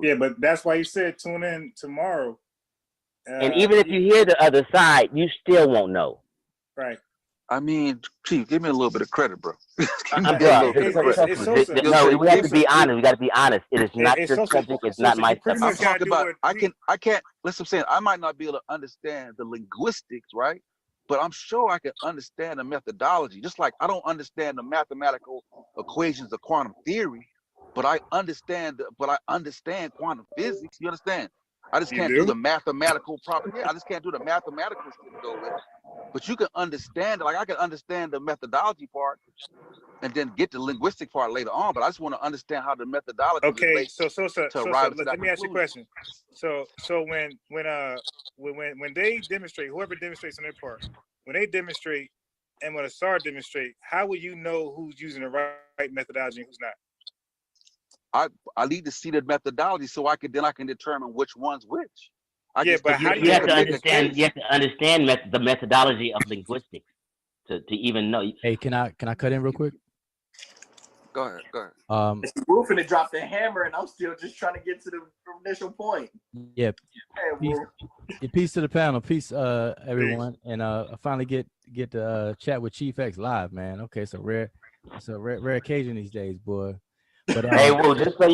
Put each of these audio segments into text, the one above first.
Yeah, but that's why you said tune in tomorrow. And even if you hear the other side, you still won't know. Right. I mean, Chief, give me a little bit of credit, bro. No, we have to be honest. We got to be honest. It is not your subject. It's not my subject. I'm talking about. I can't. Listen, I'm saying I might not be able to understand the linguistics, right? But I'm sure I can understand the methodology. Just like I don't understand the mathematical equations of quantum theory, but I understand. Quantum physics. You understand? I just can't do the mathematical property. Yeah, I just can't do the mathematical shit to go with it. But you can understand it. Like I can understand the methodology part and then get the linguistic part later on. But I just want to understand how the methodology relates so let me ask you a question. So when they demonstrate, whoever demonstrates on their part, when they demonstrate and when a SAR demonstrate, how will you know who's using the right methodology and who's not? I need to see the methodology so I can determine which one's which. But how do you have to understand? You have to understand the methodology of linguistics to even know. Hey, can I cut in real quick? Go ahead. It's Wolf finna drop the hammer, and I'm still just trying to get to the initial point. Yeah. Peace to the panel. Peace, everyone, and I finally get to chat with Chief X live, man. Okay, it's a rare occasion these days, boy. But hey, Wu, just so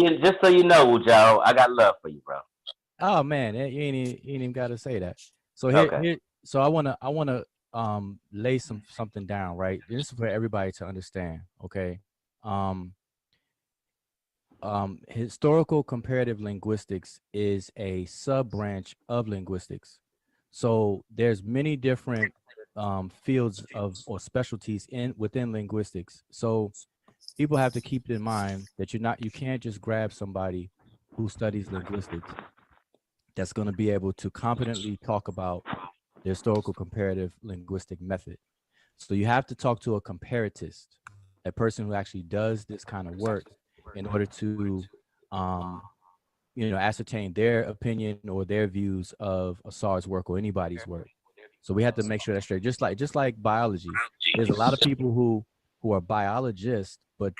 you know, Wudjau, I got love for you, bro. Oh man, you ain't even got to say that. So here, so I wanna lay something down, right? This is for everybody to understand, okay? Historical comparative linguistics is a sub-branch of linguistics. So there's many different fields or specialties within linguistics. So people have to keep in mind that you can't just grab somebody who studies linguistics that's going to be able to competently talk about the historical comparative linguistic method. So you have to talk to a comparatist, a person who actually does this kind of work in order to, ascertain their opinion or their views of a SAR's work or anybody's work. So we have to make sure that's straight. Just like biology, there's a lot of people who are biologists, but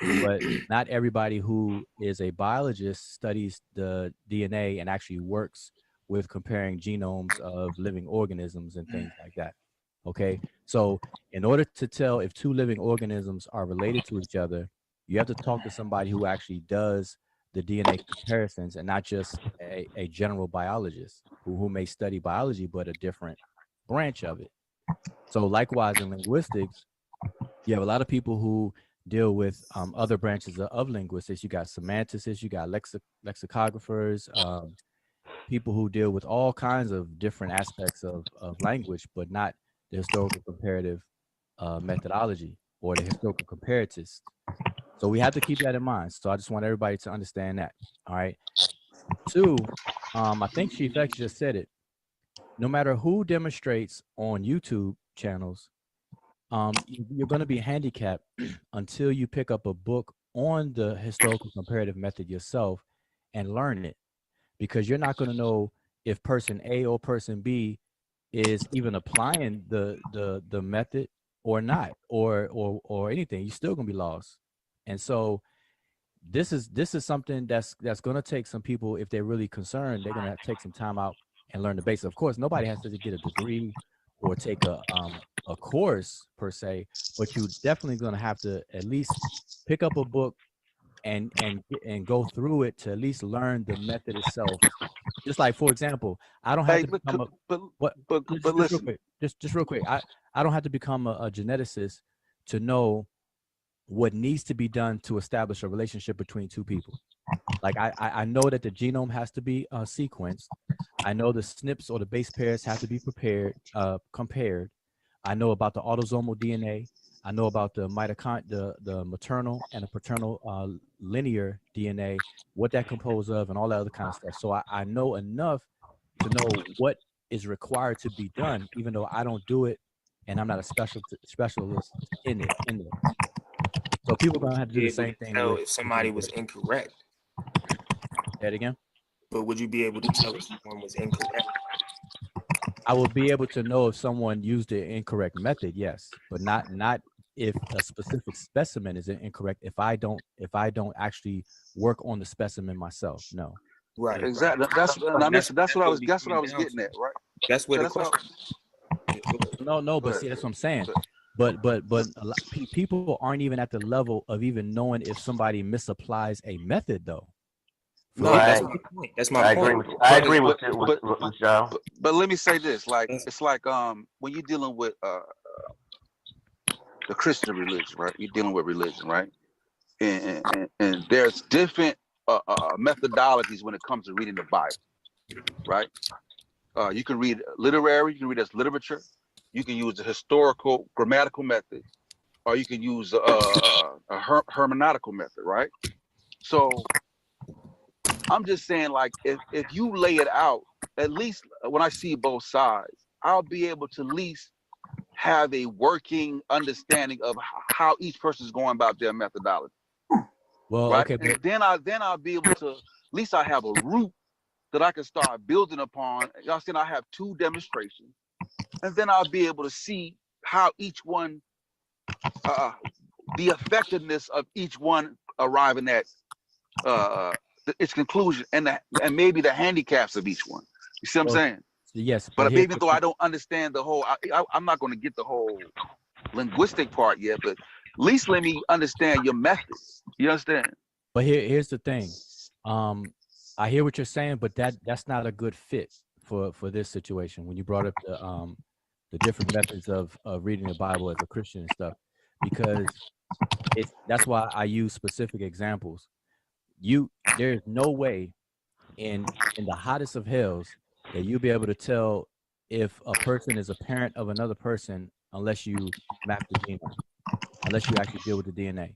not everybody who is a biologist studies the DNA and actually works with comparing genomes of living organisms and things like that. Okay, so in order to tell if two living organisms are related to each other, you have to talk to somebody who actually does the DNA comparisons and not just a general biologist who may study biology but a different branch of it. So likewise in linguistics, you have a lot of people who deal with other branches of linguistics. You got semanticists, you got lexicographers, people who deal with all kinds of different aspects of language, but not the historical comparative methodology or the historical comparatist. So we have to keep that in mind. So I just want everybody to understand that. All right. Two, I think Chief X just said it. No matter who demonstrates on YouTube channels, you're going to be handicapped until you pick up a book on the historical comparative method yourself and learn it, because you're not going to know if person A or person B is even applying the method or not, or anything. You're still going to be lost. And so this is something that's going to take some people, if they're really concerned, they're going to take some time out and learn the basics. Of course, nobody has to get a degree or take a course per se, but you're definitely going to have to at least pick up a book and go through it to at least learn the method itself. Just like, for example, I don't have to become just real quick. I don't have to become a geneticist to know what needs to be done to establish a relationship between two people. Like I know that the genome has to be sequenced. I know the SNPs or the base pairs have to be compared. I know about the autosomal DNA. I know about the the maternal and the paternal linear DNA, what that composed of, and all that other kind of stuff. So I know enough to know what is required to be done, even though I don't do it, and I'm not a specialist in it. So people are gonna have to do the same thing. Tell if somebody was incorrect. Say it again. But would you be able to tell if someone was incorrect? I would be able to know if someone used the incorrect method, yes, but not if a specific specimen is incorrect. If I don't actually work on the specimen myself, no. Right. Exactly. That's what I was getting at, right? That's where So the question. No, but see, that's what I'm saying. But a lot, people aren't even at the level of even knowing if somebody misapplies a method, though. No, that's my point. That's my point. I agree with y'all. But let me say this: like it's like when you're dealing with the Christian religion, right? You're dealing with religion, right? And there's different methodologies when it comes to reading the Bible, right? You can read literary, you can read as literature, you can use a historical grammatical method, or you can use a hermeneutical method, right? So I'm just saying, like, if you lay it out, at least when I see both sides, I'll be able to at least have a working understanding of how each person is going about their methodology. Well, right? okay, And then I'll be able to, at least I have a root that I can start building upon. Y'all saying I have 2 demonstrations, and then I'll be able to see how each one, the effectiveness of each one arriving at its conclusion, and maybe the handicaps of each one. You see what I'm saying? Yes. But even though I don't understand the whole, I'm not going to get the whole linguistic part yet, but at least let me understand your methods. You understand? But here's the thing. I hear what you're saying, but that's not a good fit for this situation. When you brought up the different methods of reading the Bible as a Christian and stuff, because that's why I use specific examples. There's no way in the hottest of hells that you'll be able to tell if a person is a parent of another person unless you map the genome, unless you actually deal with the DNA.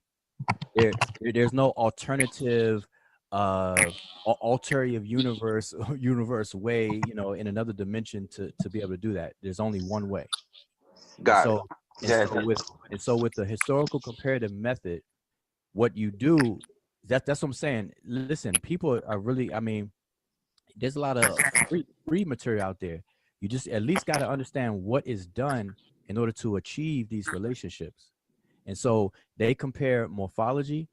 There's no alternative ulterior universe way, in another dimension to be able to do that. There's only one way. So with the historical comparative method, what you do, that's what I'm saying. Listen, people are really, there's a lot of free material out there. You just at least got to understand what is done in order to achieve these relationships. And so they compare morphology,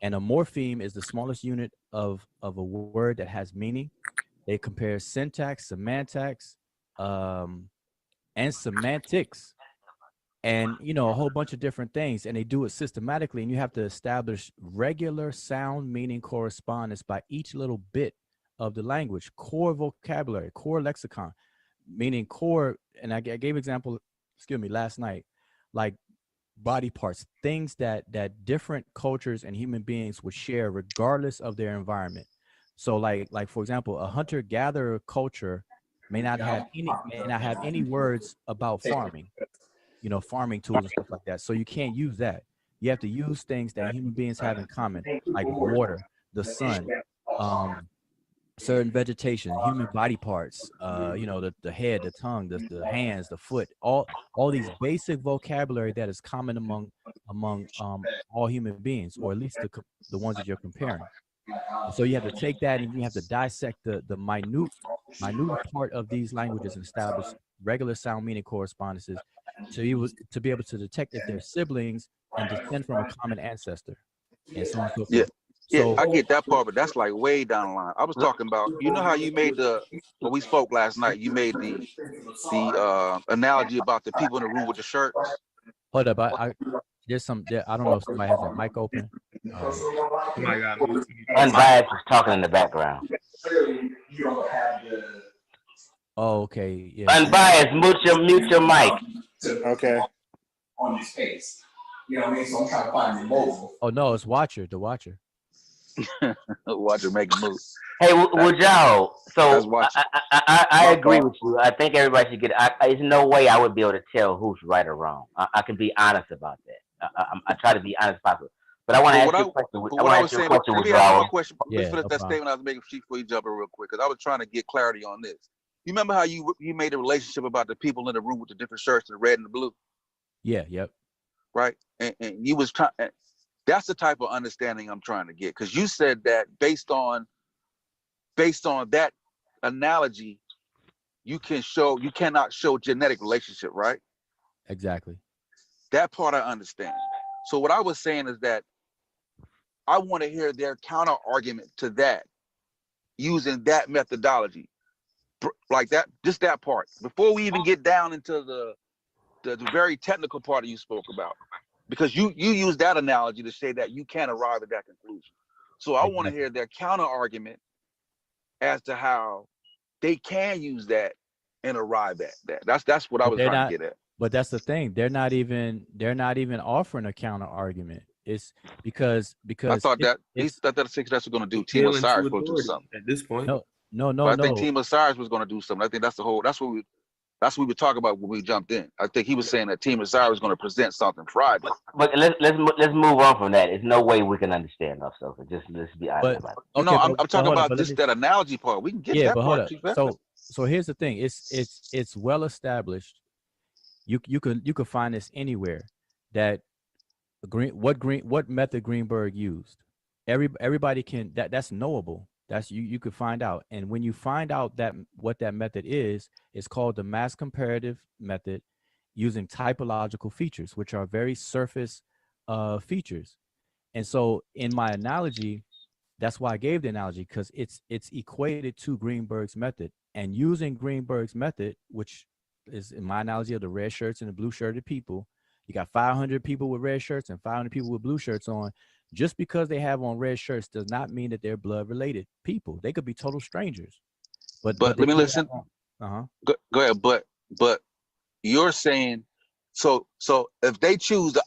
and a morpheme is the smallest unit of a word that has meaning. They compare syntax, semantics, and semantics, and a whole bunch of different things, and they do it systematically, and you have to establish regular sound meaning correspondence by each little bit of the language, core vocabulary, core lexicon, meaning core. And I gave example, last night, like body parts, things that different cultures and human beings would share regardless of their environment. So like for example, a hunter-gatherer culture may not have any words about farming, farming tools and stuff like that. So you can't use that. You have to use things that human beings have in common, like water, the sun, certain vegetation, human body parts, the head, the tongue, the hands, the foot, all these basic vocabulary that is common among all human beings, or at least the ones that you're comparing. And so you have to take that and you have to dissect the minute part of these languages and establish regular sound meaning correspondences to be able to detect if they're siblings and descend from a common ancestor, and so on and so forth. Yeah, I get that part, but that's like way down the line. I was talking about, how you made when we spoke last night, you made the analogy about the people in the room with the shirts. Hold up, I don't know if somebody has their mic open. Unbiased is talking in the background. Oh, okay. Yeah. Unbiased, mute your mic. Okay. On your space. You know what I mean? So I'm trying to find the mobile. Oh no, it's the Watcher. Watch her make a move. Hey, Wudjau. That's So watching. I agree with you. I think everybody should get. There's no way I would be able to tell who's right or wrong. I can be honest about that. I try to be honest as possible. But I want to ask you a question. But what I was saying, let me ask you one question. Let me Yeah, finish no that problem. statement I was making before you jump in real quick, because I was trying to get clarity on this. You remember how you made a relationship about the people in the room with the different shirts, the red and the blue, Yeah, yep. right? And you was trying. That's the type of understanding I'm trying to get, because you said that based on that analogy, you cannot show genetic relationship, right? Exactly. That part I understand. So what I was saying is that I want to hear their counter argument to that using that methodology, like that, just that part, before we even get down into the very technical part that you spoke about, because you use that analogy to say that you can't arrive at that conclusion. So I want to hear their counter argument as to how they can use that and arrive at that. That's what I was trying to get at. But that's the thing. They're not even offering a counter argument. It's because I thought that that's going to do. Team Osiris was going to do something at this point. No. I think Team Osiris was going to do something. I think that's what we were talking about when we jumped in. I think he was saying that Team Osiris was going to present something Friday. But let's move on from that. There's no way we can understand that, Sosa. Just let's be honest about it. Okay, no, I'm talking about just that analogy part. We can get that part. So here's the thing. It's well established. You can find this anywhere, that what method Greenberg used. Everybody can, that's knowable. That's you could find out. And when you find out that what that method is, it's called the mass comparative method, using typological features, which are very surface features. And so in my analogy, that's why I gave the analogy, because it's equated to Greenberg's method. And using Greenberg's method, which is in my analogy of the red shirts and the blue shirted people, you got 500 people with red shirts and 500 people with blue shirts on. Just because they have on red shirts does not mean that they're blood related people. They could be total strangers. But let me listen. Go ahead. But you're saying, so if they choose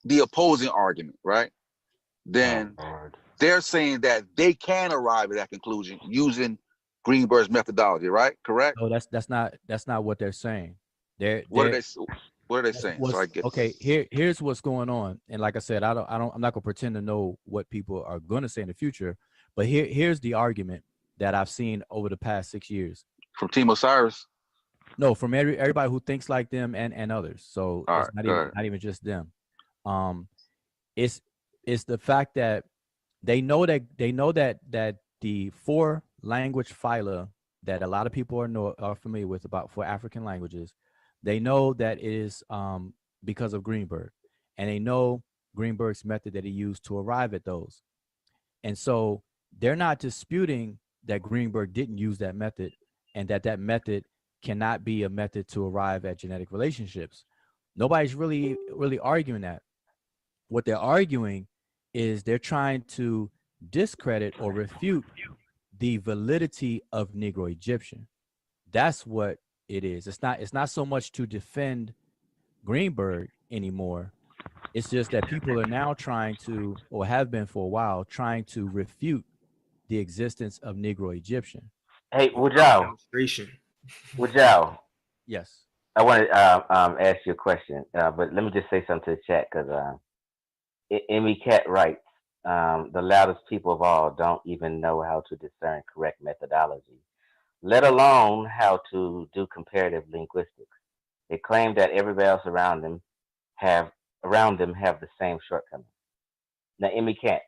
the opposing argument, right? Then they're saying that they can arrive at that conclusion using Greenberg's methodology, right? Correct? No, that's not what they're saying. What are they saying? So I get okay. Here's what's going on. And like I said, I'm not gonna pretend to know what people are gonna say in the future. But here's the argument that I've seen over the past 6 years from Team Osiris. No, from everybody who thinks like them and others. So all it's right, not even just them. It's the fact that they know that the 4 language phyla that a lot of people are familiar with for African languages, they know that it is because of Greenberg, and they know Greenberg's method that he used to arrive at those. And so they're not disputing that Greenberg didn't use that method, and that method cannot be a method to arrive at genetic relationships. Nobody's really arguing that. What they're arguing is they're trying to discredit or refute the validity of Negro Egyptian. That's what it is. It's not so much to defend Greenberg anymore. It's just that people are now trying to, or have been for a while, trying to refute the existence of Negro Egyptian. Hey, Wudjau. Wudjau. Yes. I want to ask you a question, but let me just say something to the chat, because Emmy Cat writes, the loudest people of all don't even know how to discern correct methodology, let alone how to do comparative linguistics. They claim that everybody else around them have the same shortcomings. Now, Emmy Cat,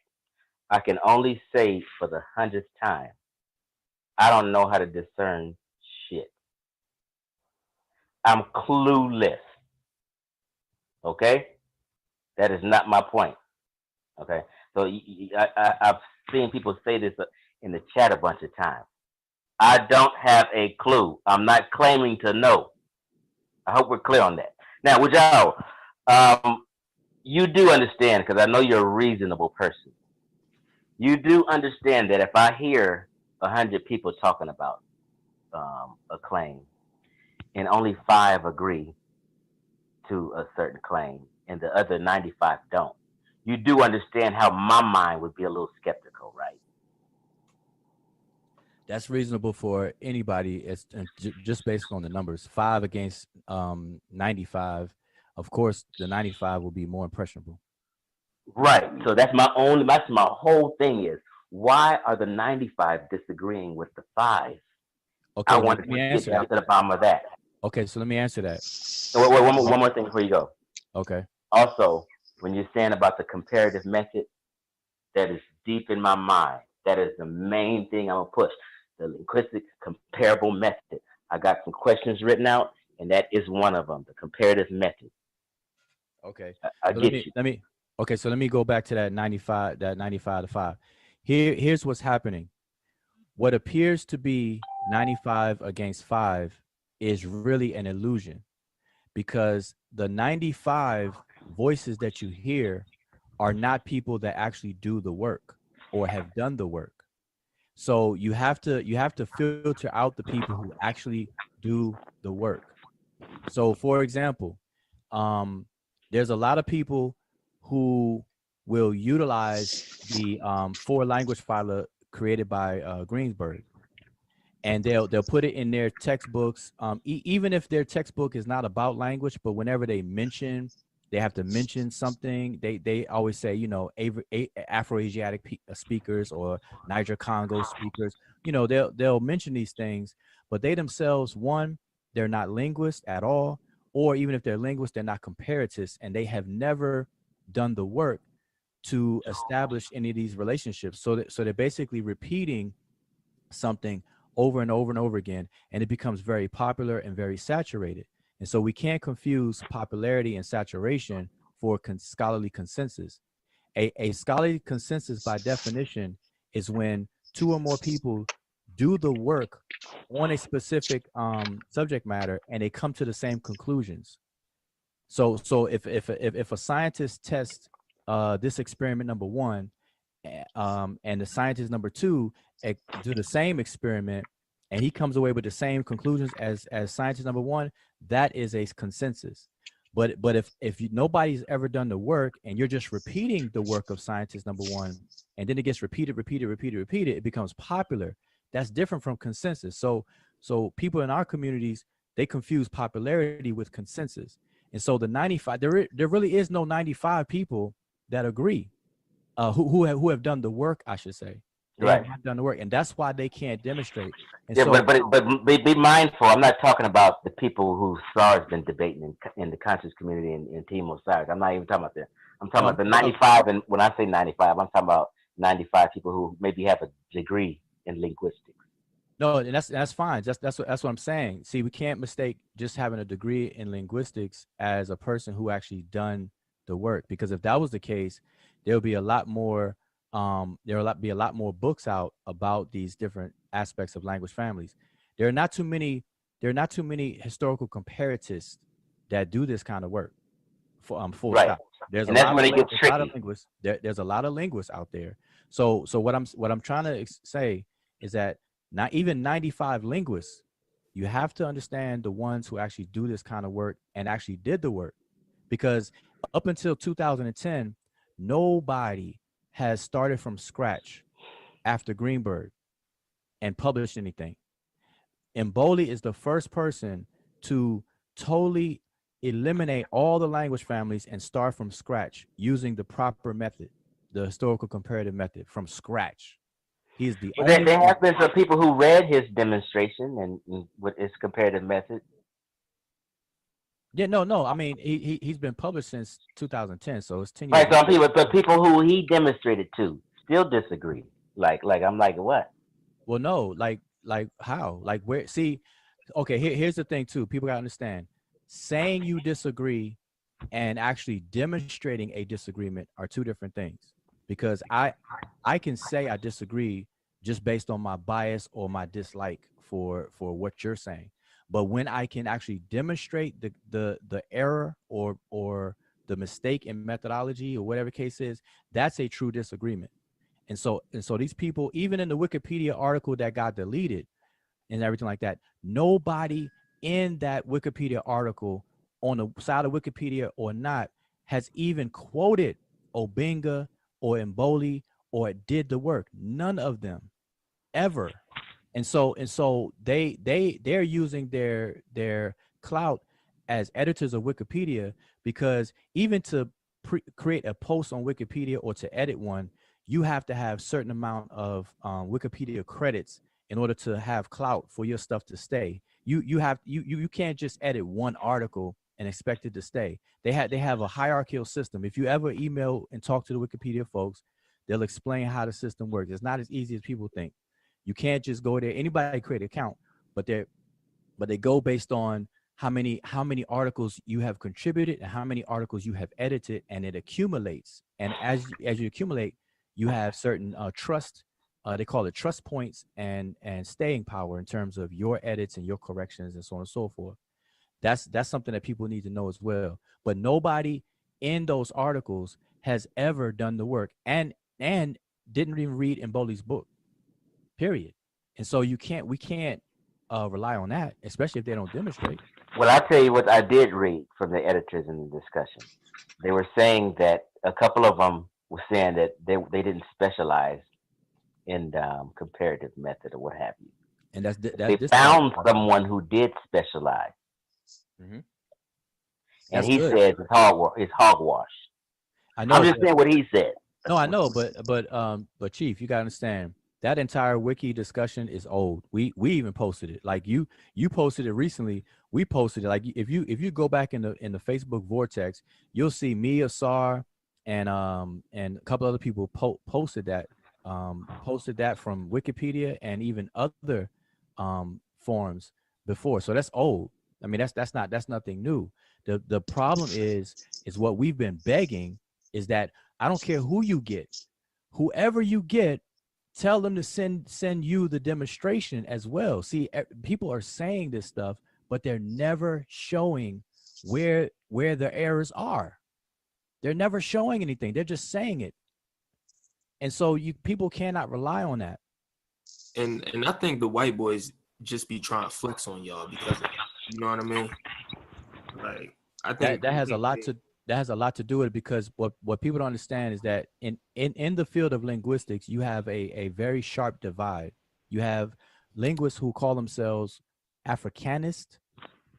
I can only say for the 100th time, I don't know how to discern shit. I'm clueless. Okay? That is not my point. Okay? So I've seen people say this in the chat a bunch of times. I don't have a clue. I'm not claiming to know. I hope we're clear on that. Now, Wudjau, you do understand, because I know you're a reasonable person. You do understand that if I hear 100 people talking about a claim, and only 5 agree to a certain claim, and the other 95 don't, you do understand how my mind would be a little skeptical. mathematical, right? That's reasonable for anybody. It's just based on the numbers. 5 against 95. Of course, the 95 will be more impressionable. Right. So that's my whole thing is, why are the 95 disagreeing with the 5? Okay, I well, wanted let me to get answer down that. to the bottom of that. Okay, so let me answer that. One more thing before you go. Okay. Also, when you're saying about the comparative method, that is deep in my mind. That is the main thing I'm going to push. The linguistic comparable method. I got some questions written out, and that is one of them, the comparative method. Okay. I So get you. let me go back to that 95 to 5. Here's what's happening. What appears to be 95 against 5 is really an illusion, because the 95 voices that you hear are not people that actually do the work or have done the work. So you have to filter out the people who actually do the work. So for example, there's a lot of people who will utilize the 4-language filer created by Greenberg, and they'll put it in their textbooks, even if their textbook is not about language, but whenever they have to mention something, they always say, Afro-Asiatic speakers or Niger Congo speakers. They'll mention these things, but they themselves, one, they're not linguists at all, or even if they're linguists, they're not comparatists, and they have never done the work to establish any of these relationships. So they're basically repeating something over and over and over again, and it becomes very popular and very saturated. And so we can't confuse popularity and saturation for scholarly consensus. A scholarly consensus, by definition, is when 2 or more people do the work on a specific subject matter and they come to the same conclusions. So if a scientist tests this experiment number 1, and the scientist number 2 do the same experiment, and he comes away with the same conclusions as scientist number 1, that is a consensus. But if nobody's ever done the work and you're just repeating the work of scientist number 1, and then it gets repeated, it becomes popular. That's different from consensus. So people in our communities, they confuse popularity with consensus. And so the 95, there really is no 95 people that agree, who have done the work, I should say. They Right. have not done the work, and that's why they can't demonstrate. And Yeah, so, but be mindful. I'm not talking about the people who SAR's been debating in the conscious community in Timor SARS. I'm not even talking about that. I'm talking about the 95, and when I say 95, I'm talking about 95 people who maybe have a degree in linguistics. no, and that's fine. That's what I'm saying. See, we can't mistake just having a degree in linguistics as a person who actually done the work, because if that was the case, there'll be a lot more be a lot more books out about these different aspects of language families. There are not too many historical comparatists that do this kind of work, for full Right. stop. There's And that's when it gets a lot of tricky. linguists. There's a lot of linguists out there. So what I'm trying to say is that not even 95 linguists, you have to understand the ones who actually do this kind of work and actually did the work, because up until 2010, nobody has started from scratch after Greenberg and published anything. Mboli is the first person to totally eliminate all the language families and start from scratch using the proper method, the historical comparative method, from scratch. He is the Well, only there one. have been some people who read his demonstration and with his comparative method. Yeah, no. I mean, he's been published since 2010, so it's 10 years. Right, some people, but people who he demonstrated to still disagree. Like I'm like, what? Well, no, like how? Like where? See, okay, here's the thing too. People gotta understand. Saying you disagree and actually demonstrating a disagreement are 2 different things. Because I can say I disagree just based on my bias or my dislike for what you're saying. But when I can actually demonstrate the error or the mistake in methodology or whatever case is, that's a true disagreement. And so these people, even in the Wikipedia article that got deleted and everything like that, nobody in that Wikipedia article, on the side of Wikipedia or not, has even quoted Obenga or Mboli or did the work. None of them ever. And so they're using their clout as editors of Wikipedia, because even to create a post on Wikipedia or to edit one, you have to have certain amount of Wikipedia credits in order to have clout for your stuff to stay. You can't just edit one article and expect it to stay. They have a hierarchical system. If you ever email and talk to the Wikipedia folks, they'll explain how the system works. It's not as easy as people think. You can't just go there. Anybody create an account, but they go based on how many articles you have contributed and how many articles you have edited, and it accumulates. And as you accumulate, you have certain trust. They call it trust points and staying power in terms of your edits and your corrections and so on and so forth. That's something that people need to know as well. But nobody in those articles has ever done the work and didn't even read Mboli's book. Period. And so we can't rely on that, especially if they don't demonstrate. Well, I'll tell you what I did read from the editors in the discussion. They were saying that a couple of them were saying that they didn't specialize in comparative method or what have you. And they found someone who did specialize. Mm-hmm. And he said it's hogwash. I know. I'm just saying what he said. No, I know, but Chief, you gotta understand that entire wiki discussion is old. We even posted it. Like you posted it recently. We posted it. Like if you go back in the Facebook vortex, you'll see me, Asar, and a couple other people posted that from Wikipedia and even other forums before. So that's old. I mean, that's nothing new. The problem is what we've been begging is that I don't care who you get, whoever you get, tell them to send you the demonstration as well. See, people are saying this stuff, but they're never showing where the errors are. They're never showing anything. They're just saying it. And so people cannot rely on that. And I think the white boys just be trying to flex on y'all because of, you know what I mean? Like I think that has a lot to do with it, because what people don't understand is that in the field of linguistics, you have a very sharp divide. You have linguists who call themselves Africanist,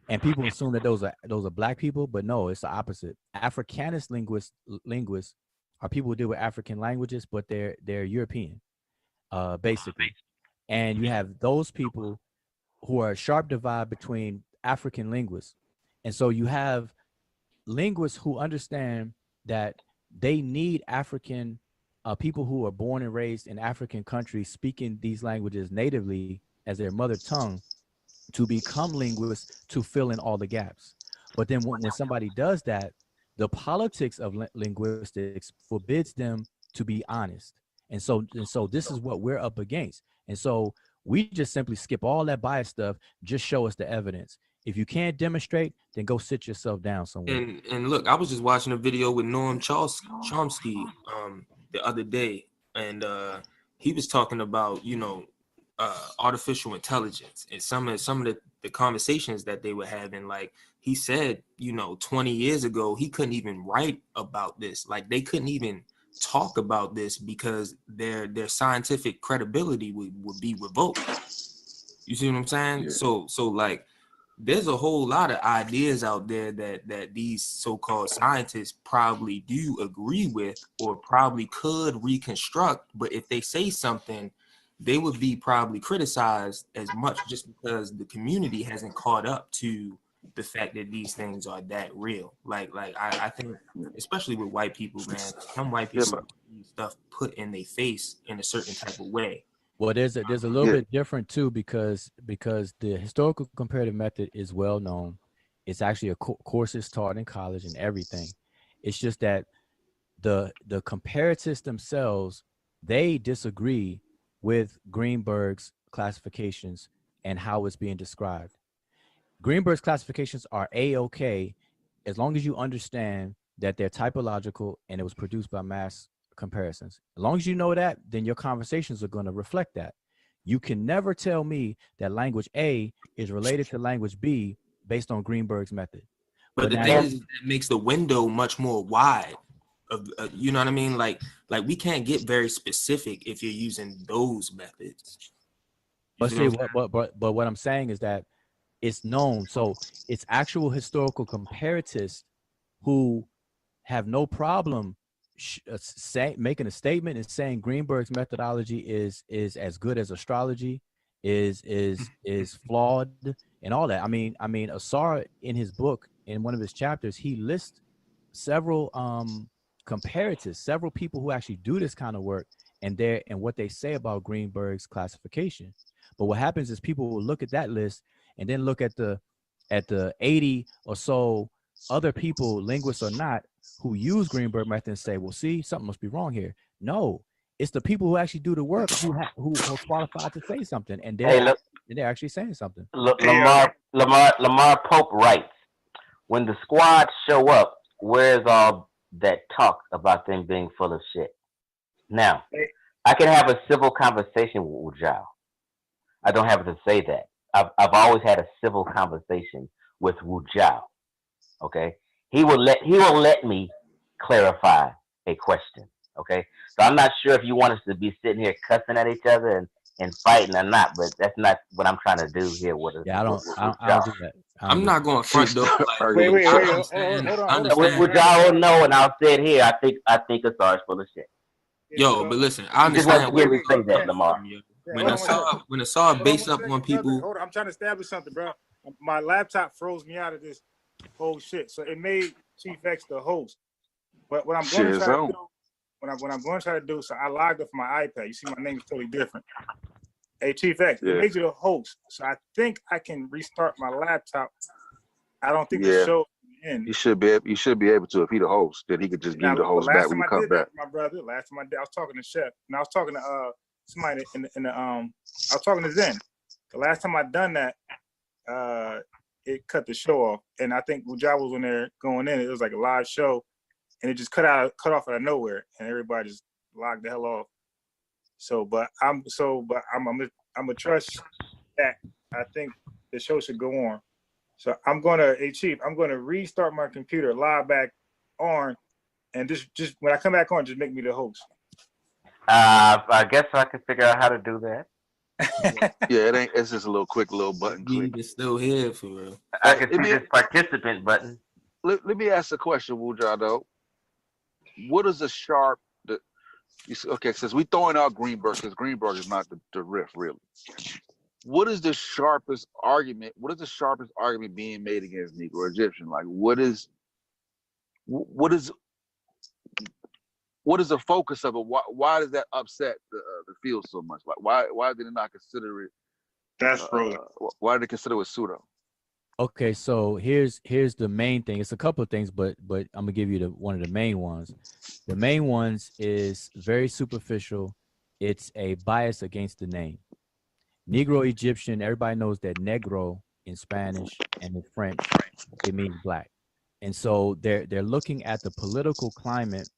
and people assume that those are black people, but no, it's the opposite. Africanist linguists are people who deal with African languages, but they're European, basically. And you have those people who are a sharp divide between African linguists. And so you have linguists who understand that they need African people who are born and raised in African countries speaking these languages natively as their mother tongue to become linguists to fill in all the gaps. But then when somebody does that, the politics of linguistics forbids them to be honest. And so this is what we're up against. And so we just simply skip all that bias stuff, just show us the evidence. If you can't demonstrate, then go sit yourself down somewhere. And look, I was just watching a video with Noam Chomsky the other day, and he was talking about, artificial intelligence and some of the conversations that they were having. Like he said, 20 years ago, he couldn't even write about this. Like they couldn't even talk about this because their scientific credibility would be revoked. You see what I'm saying? Yeah. So like there's a whole lot of ideas out there that these so-called scientists probably do agree with or probably could reconstruct, but if they say something, they would be probably criticized as much just because the community hasn't caught up to the fact that these things are that real. Like I think, especially with white people, man, some white people need stuff put in their face in a certain type of way. Well, there's a little bit different too, because the historical comparative method is well known. It's actually a courses taught in college and everything. It's just that the comparatists themselves, they disagree with Greenberg's classifications and how it's being described. Greenberg's classifications are A-okay as long as you understand that they're typological and it was produced by mass comparisons. As long as you know that, then your conversations are going to reflect that. You can never tell me that language A is related to language B based on Greenberg's method. But the thing is, it makes the window much more wide of you know what I mean? Like we can't get very specific if you're using those methods. But see, but what I'm saying is that it's known. So it's actual historical comparatists who have no problem making a statement and saying Greenberg's methodology is as good as astrology, is flawed, and all that. I mean, Asar in his book, in one of his chapters, he lists several comparatives, several people who actually do this kind of work, and what they say about Greenberg's classification. But what happens is people will look at that list and then look at the 80 or so other people, linguists or not, who use Greenberg method and say, well, see, something must be wrong here. No, it's the people who actually do the work who are qualified to say something, and they're actually saying something. Lamar Pope writes, when the squad show up, where's all that talk about them being full of shit? Now, I can have a civil conversation with Wudjau. I don't have to say that. I've always had a civil conversation with Wudjau. Okay, he will let me clarify a question. Okay, so I'm not sure if you want us to be sitting here cussing at each other and fighting or not, but that's not what I'm trying to do here with us. Yeah, I don't do that. I'm not going front though. Like, wait, hold on. Wudjau know, and I'll say it here. I think Asar is full of shit. Yo, but listen, I understand. Just really say that, Lamar. When I saw it based up on people. Hold on, I'm trying to establish something, bro. My laptop froze me out of this whole shit, so it made Chief X the host. But what I'm going to try to do, what I'm going to try to do, so I logged up my iPad. You see, my name is totally different. Hey, Chief X, it made you the host, so I think I can restart my laptop. I don't think the show end. You should be able to. If he the host, then he could just give you the host back when you come back. My brother, last time I did, I was talking to Chef, and I was talking to somebody in the I was talking to Zen. The last time I done that, it cut the show off, and I think Wudjau was on there going in. It was like a live show, and it just cut off out of nowhere, and everybody just logged the hell off. But I'm gonna trust that. I think the show should go on. So I'm gonna, hey Chief, I'm gonna restart my computer, log back on, and just when I come back on, just make me the host. I guess I can figure out how to do that. It's just a little quick button click. It's still here for real. I can see this participant button. Let me ask a question, Wudjau, though. What is a sharp? Since we throwing out Greenberg, because Greenberg is not the riff really. What is the sharpest argument? What is the sharpest argument being made against Negro Egyptian? Like, what is the focus of it? Why does that upset the field so much? Like, why did they not consider it? That's frozen. Why did they consider it pseudo? Okay, so here's the main thing. It's a couple of things, but I'm gonna give you one of the main ones. The main ones is very superficial. It's a bias against the name. Negro Egyptian, everybody knows that Negro in Spanish and in French, it means black. And so they're looking at the political climate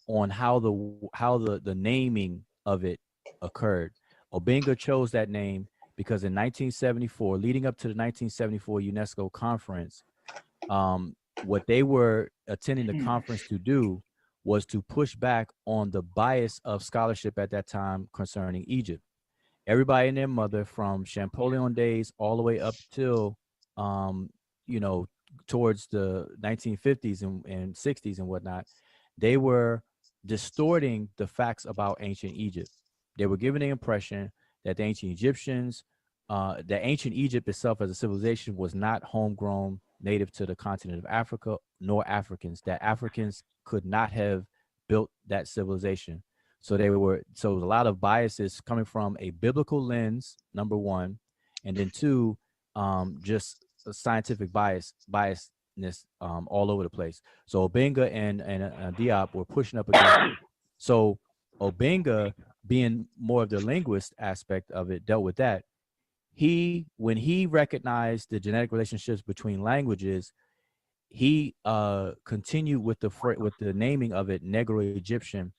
on how the naming of it occurred. Obenga chose that name because in 1974, leading up to the 1974 UNESCO conference, what they were attending the conference to do was to push back on the bias of scholarship at that time concerning Egypt. Everybody and their mother, from Champollion days all the way up till, towards the 1950s and 60s and whatnot, they were distorting the facts about ancient Egypt. They were giving the impression that the ancient Egyptians, that ancient Egypt itself as a civilization was not homegrown, native to the continent of Africa, nor Africans, that Africans could not have built that civilization. So there was a lot of biases coming from a biblical lens, number one, and then two, just a scientific biasness all over the place. So Obenga and Diop were pushing up against it. So Obenga, being more of the linguist aspect of it, dealt with that. When he recognized the genetic relationships between languages, he continued with the naming of it Negro Egyptian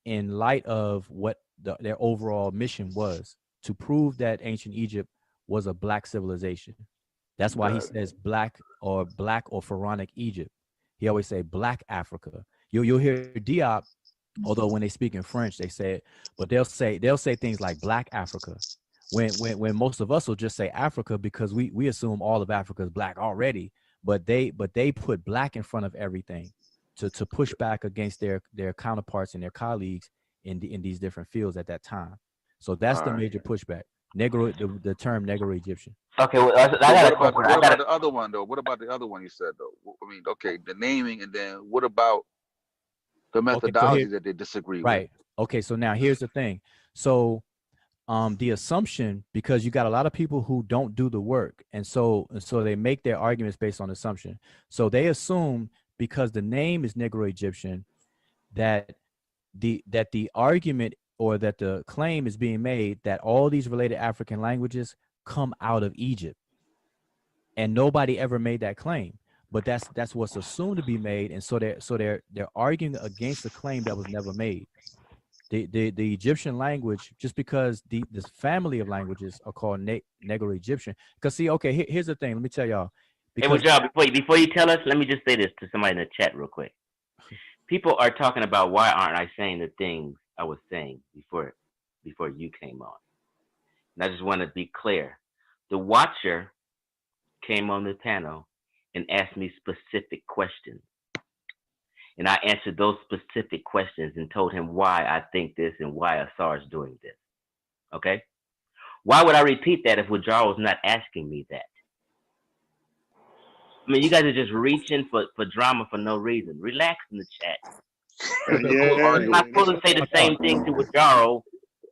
in light of what their overall mission was, to prove that ancient Egypt was a black civilization. That's why he says black or pharaonic Egypt. He always say black Africa. You'll hear Diop, although when they speak in French, they say it, but they'll say things like Black Africa. When most of us will just say Africa because we assume all of Africa is black already, but they put black in front of everything to push back against their counterparts and their colleagues in these different fields at that time. So that's the major pushback. Negro, the term Negro Egyptian. Okay, well, What about the other one though? What about the other one you said though? I mean, okay, the naming, and then what about the methodology that they disagree with? Right. Okay, so now here's the thing. So the assumption, because you got a lot of people who don't do the work, and so they make their arguments based on assumption. So they assume because the name is Negro Egyptian that the argument or that the claim is being made that all these related African languages come out of Egypt, and nobody ever made that claim. But that's what's assumed to be made, and so they're arguing against the claim that was never made. The Egyptian language, just because this family of languages are called Negro Egyptian. Because see, okay, here's the thing. Let me tell y'all. Hey, Wudjau, before you tell us, let me just say this to somebody in the chat real quick. People are talking about why aren't I saying the things I was saying before you came on. And I just want to be clear. The watcher came on the panel and asked me specific questions. And I answered those specific questions and told him why I think this and why Asar is doing this. Okay? Why would I repeat that if Wudjau was not asking me that? I mean, you guys are just reaching for drama for no reason. Relax in the chat. I'm not supposed to say the same thing to Wudjau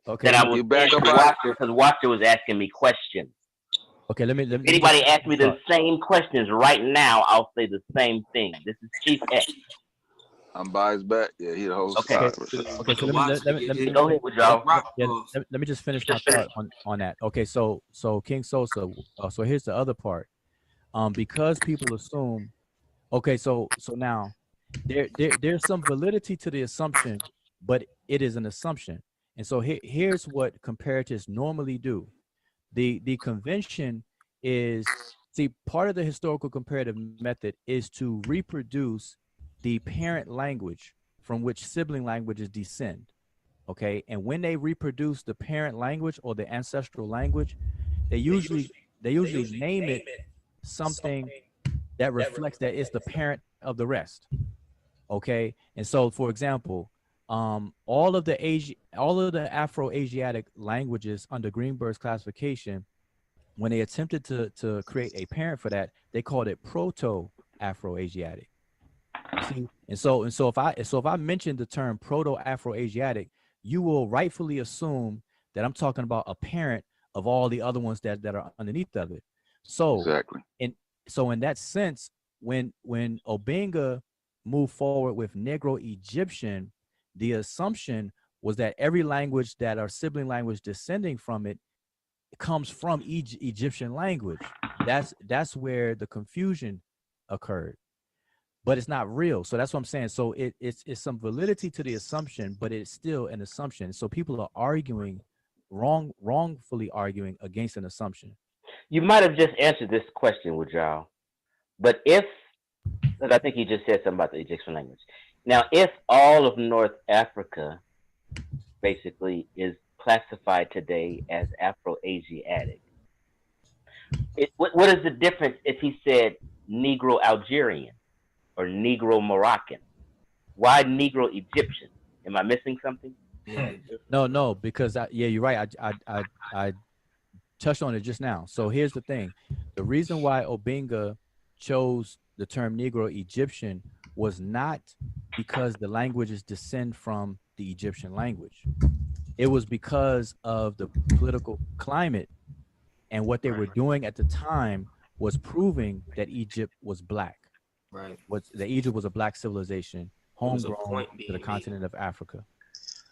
that I was saying to Watcher, because Watcher was asking me questions. Okay, let me anybody ask me the same questions right now, I'll say the same thing. This is Chief X. I'm by his back. Yeah, he the host. Okay. Okay, so let me go ahead with y'all. Let me just finish my thought on that. Okay, so King Sosa. So here's the other part. Because people assume. Okay, so now there's some validity to the assumption, but it is an assumption. And so here's what comparatives normally do. The convention is, see, part of the historical comparative method is to reproduce the parent language from which sibling languages descend. Okay, and when they reproduce the parent language or the ancestral language, they usually name it something that reflects that it's the parent of the rest. Okay, and so for example, all of the Afro-Asiatic languages under Greenberg's classification, when they attempted to create a parent for that, they called it Proto-Afro-Asiatic. See, and so if I mention the term Proto-Afro-Asiatic, you will rightfully assume that I'm talking about a parent of all the other ones that are underneath of it. So exactly. So in that sense, when Obenga moved forward with Negro Egyptian, the assumption was that every language that our sibling language descending from it comes from Egyptian language. That's where the confusion occurred, but it's not real. So that's what I'm saying. So it's some validity to the assumption, but it's still an assumption. So people are arguing wrongfully arguing against an assumption. You might have just answered this question, Wudjau, but I think you just said something about the Egyptian language. Now, if all of North Africa basically is classified today as Afro-Asiatic, what is the difference if he said Negro Algerian or Negro Moroccan? Why Negro Egyptian? Am I missing something? No, because you're right. I touched on it just now. So here's the thing. The reason why Obenga chose the term Negro Egyptian was not because the languages descend from the Egyptian language. It was because of the political climate, and what they were doing at the time was proving that Egypt was black. Right. That Egypt was a black civilization, homegrown to the continent of Africa.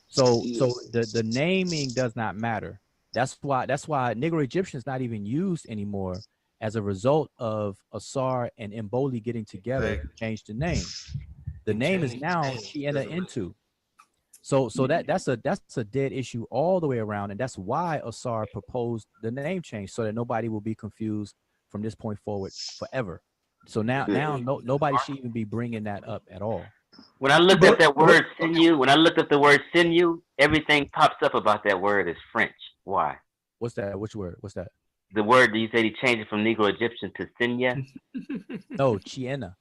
So the naming does not matter. That's why Negro Egyptian is not even used anymore as a result of Asar and Mboli getting together to change the name. The name is now Chiena Intu. So that's a dead issue all the way around, and that's why Asar proposed the name change, so that nobody will be confused from this point forward forever. So now nobody should even be bringing that up at all. When I looked at that word sinew, everything pops up about that word is French. Why? What's that? Which word? What's that? The word you said he changed it from Negro Egyptian to sinya. No, chiena.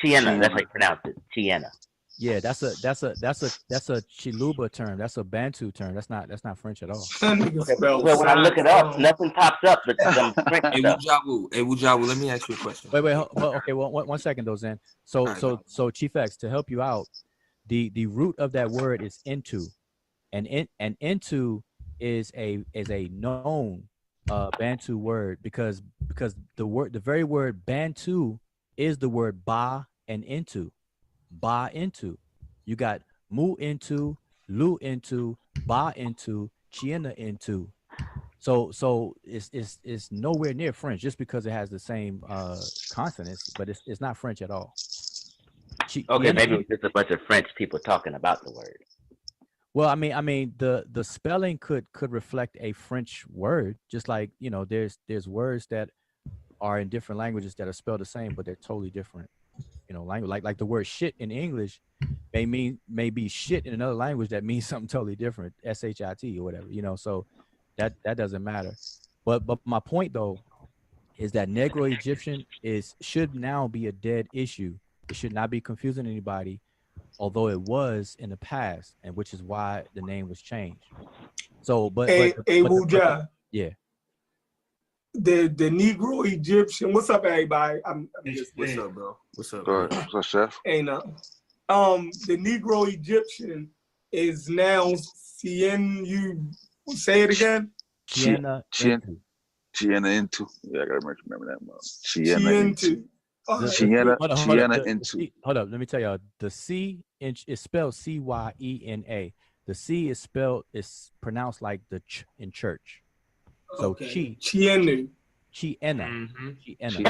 Chiena. That's how you pronounce it. Chiena. Yeah, that's a Chiluba term. That's a Bantu term. That's not French at all. Well, when I look it up, nothing pops up but some French stuff. Hey, Wudjau, let me ask you a question. Wait. Okay, well, one second though, Zen. So Chief X, to help you out, the root of that word is into, and into is a known Bantu word because the very word Bantu is the word ba and into. Ba into. You got mu into, lu into, ba into, chiena into. So it's nowhere near French just because it has the same consonants, but it's not French at all. Okay, maybe it's just a bunch of French people talking about the word. Well, I mean, the spelling could reflect a French word, just like there's words that are in different languages that are spelled the same, but they're totally different. Language like the word shit in English may be shit in another language that means something totally different, shit or whatever. So that doesn't matter. But my point though is that Negro Egyptian should now be a dead issue. It should not be confusing anybody, although it was in the past, and which is why the name was changed. So, Wudjau. Yeah. The Negro Egyptian. What's up, everybody? What's up, bro? What's up? Good. What's up, Chef? Ain't nothing. The Negro Egyptian is now you say it again. Chiena into. Yeah, I gotta remember that one. Chiena into. Hold up, let me tell y'all. The C is spelled CYENA. The C is pronounced like the ch in church. So okay. Chiena. Chiena into.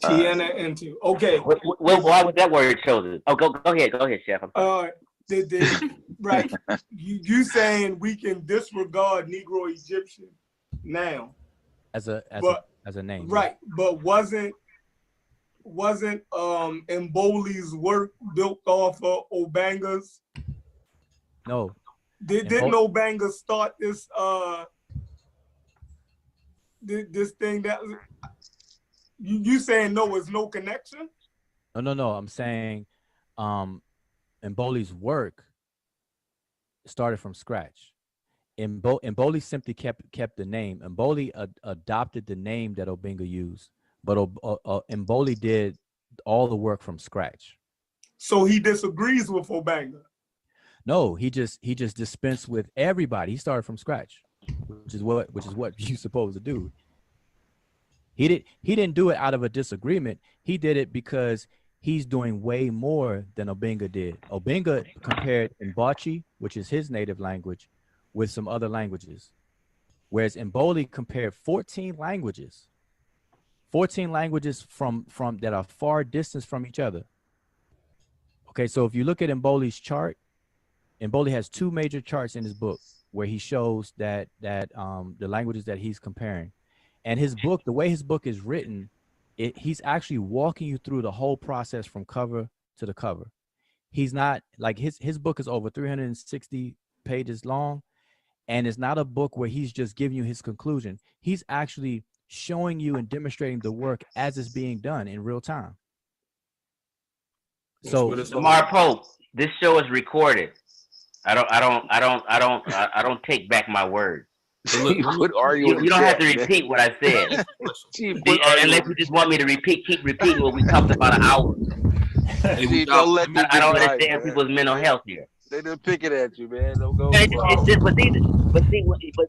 Chiena into. Okay. Why was that word chosen? Oh, go ahead, Chef. Right. You saying we can disregard Negro Egyptian now as a name, right? But wasn't Mboli's work built off of Obanga's? No. Didn't Obanga start this this thing that you saying no is no connection? No. I'm saying Mboli's work started from scratch. Mboli simply kept the name. Mboli adopted the name that Obenga used, but Mboli did all the work from scratch. So he disagrees with Obanga. No, he just dispensed with everybody. He started from scratch, which is what you're supposed to do. He didn't do it out of a disagreement. He did it because he's doing way more than Obenga did. Obenga compared Mbachi, which is his native language, with some other languages, whereas Mboli compared 14 languages from that are far distance from each other. Okay, so if you look at Mboli's chart, Mboli has two major charts in his book where he shows that the languages that he's comparing. And his book, the way his book is written, he's actually walking you through the whole process from cover to the cover. He's not like his book is over 360 pages long, and it's not a book where he's just giving you his conclusion. He's actually showing you and demonstrating the work as it's being done in real time. So, Lamar Pope, this show is recorded. I don't take back my words. You don't have to repeat what I said. Unless you just want me to keep repeating what we talked about an hour. I don't understand people's mental health here. They just picking at you, man. Don't go. But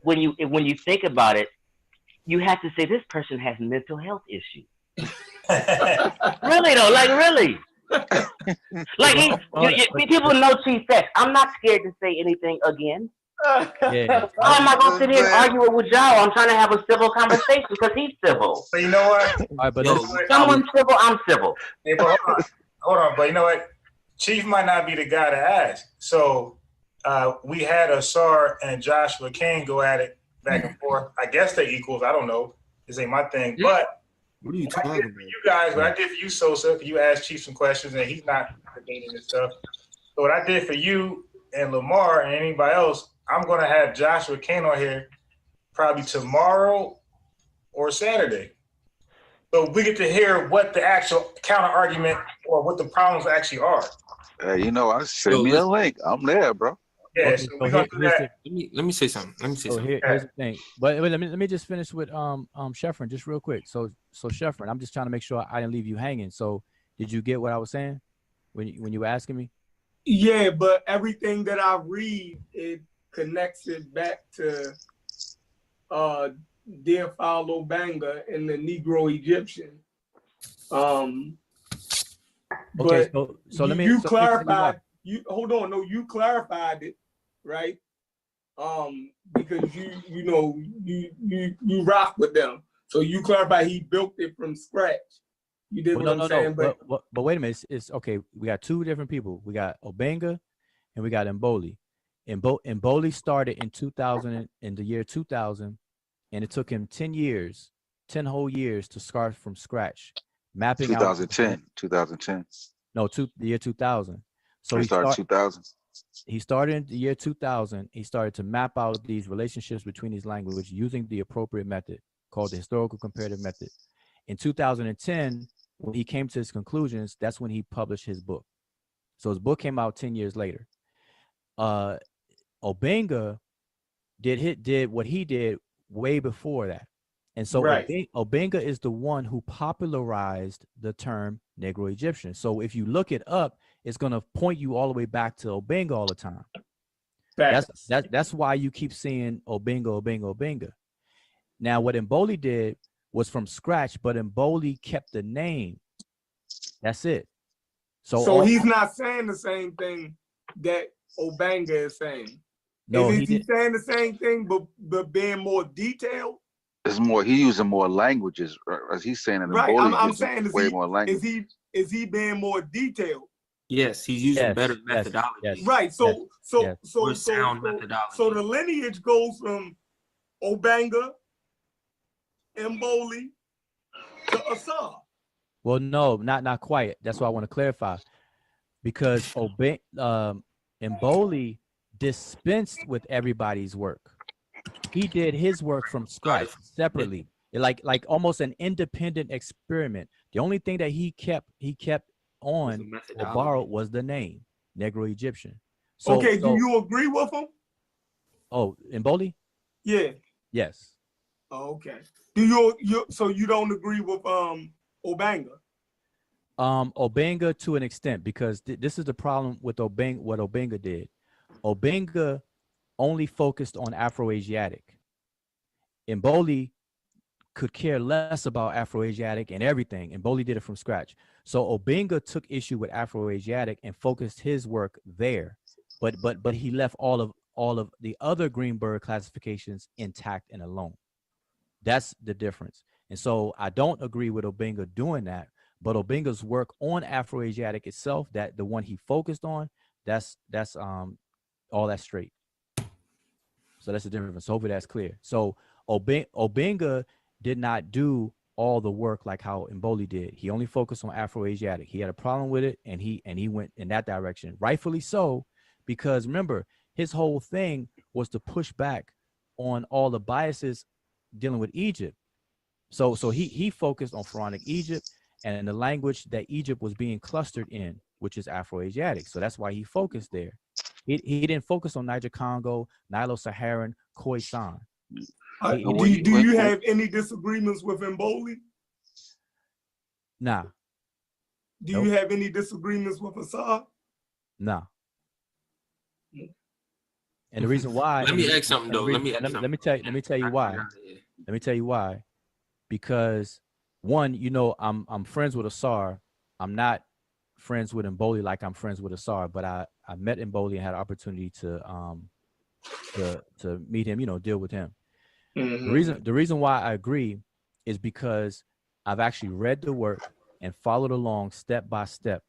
when you think about it, you have to say this person has mental health issues. Really though, like really. Like people know Chief X. I'm not scared to say anything again. Yeah. Why am I going to sit here and argue with Wudjau? I'm trying to have a civil conversation because he's civil. But you know what? Right, but someone's civil, I'm civil. Hey, but hold on. But you know what? Chief might not be the guy to ask. So we had Asar and Joshua King go at it back and forth. I guess they're equals. I don't know. This ain't my thing. But What are you What I talking did for about? you guys, what I did for you, Sosa, you asked Chief some questions and he's not debating and stuff. So what I did for you and Lamar and anybody else, I'm going to have Joshua Kane on here probably tomorrow or Saturday. So we get to hear what the actual counter argument or what the problems actually are. Hey, you know, I send me a link. I'm there, bro. Yeah, Okay, so so we're gonna do that. Let me say something. Here's the thing. But let me just finish with Chefren just real quick. So Chefren, I'm just trying to make sure I didn't leave you hanging. So did you get what I was saying when you were asking me? Yeah, but everything that I read, it connects it back to Dear Follow Banga and the Negro Egyptian. Okay, But so let me you clarified. You hold on, no, you clarified it, right? Because you rock with them, so you clarified he built it from scratch. You did what I'm saying, but wait a minute, it's okay. We got two different people. We got Obenga and we got Mboli. Mboli started in 2000, in the year 2000, and it took him 10 whole years to start from scratch, mapping 2010. No, the year 2000. So he started 2000. He started in the year 2000. He started to map out these relationships between these languages using the appropriate method called the historical comparative method. In 2010, when he came to his conclusions, that's when he published his book. So his book came out 10 years later. Obenga did what he did way before that. And so Obenga is the one who popularized the term Negro Egyptian. So if you look it up, it's going to point you all the way back to Obenga all the time. That's why you keep seeing Obenga. Now, what Mboli did was from scratch, but Mboli kept the name. That's it. So he's not saying the same thing that Obenga is saying. No, he's saying the same thing, but being more detailed. It's more. He using more languages, as he's saying. Right. I'm saying more language. Is he being more detailed? Yes, he's using better methodology. Yes. Right. So methodology. So the lineage goes from Obenga, Mboli to Asar. Well, no, not quite. That's why I want to clarify, because Mboli dispensed with everybody's work. He did his work from scratch separately, like almost an independent experiment. The only thing that he kept on or borrowed was the name Negro Egyptian. Do you agree with him? Oh, Mboli? Yeah. Yes. Oh, okay. Do you so you don't agree with Obenga? Obenga to an extent, because this is the problem with Obenga. What Obenga did, Obenga only focused on Afroasiatic. Mboli could care less about Afroasiatic and everything. Mboli did it from scratch. So Obenga took issue with Afroasiatic and focused his work there, but he left all of the other Greenberg classifications intact and alone. That's the difference. And so I don't agree with Obenga doing that, but Obenga's work on Afroasiatic itself, that the one he focused on, that's all that's straight. So that's the difference. So hopefully that's clear. So Obenga did not do all the work like how Mboli did. He only focused on Afroasiatic. He had a problem with it, and he went in that direction. Rightfully so, because remember, his whole thing was to push back on all the biases dealing with Egypt. So he focused on Pharaonic Egypt and the language that Egypt was being clustered in, which is Afroasiatic. So that's why he focused there. He didn't focus on Niger Congo, Nilo-Saharan, Khoisan. Do you have any disagreements with Mboli? Nah. Do you have any disagreements with Assad? Nah. And the reason why. Let me ask something though. Let me tell you why. Let me tell you why. Because one, I'm friends with Asar. I'm not friends with Mboli like I'm friends with Asar, but I met Mboli and had an opportunity to meet him, deal with him. Mm-hmm. The reason why I agree is because I've actually read the work and followed along step by step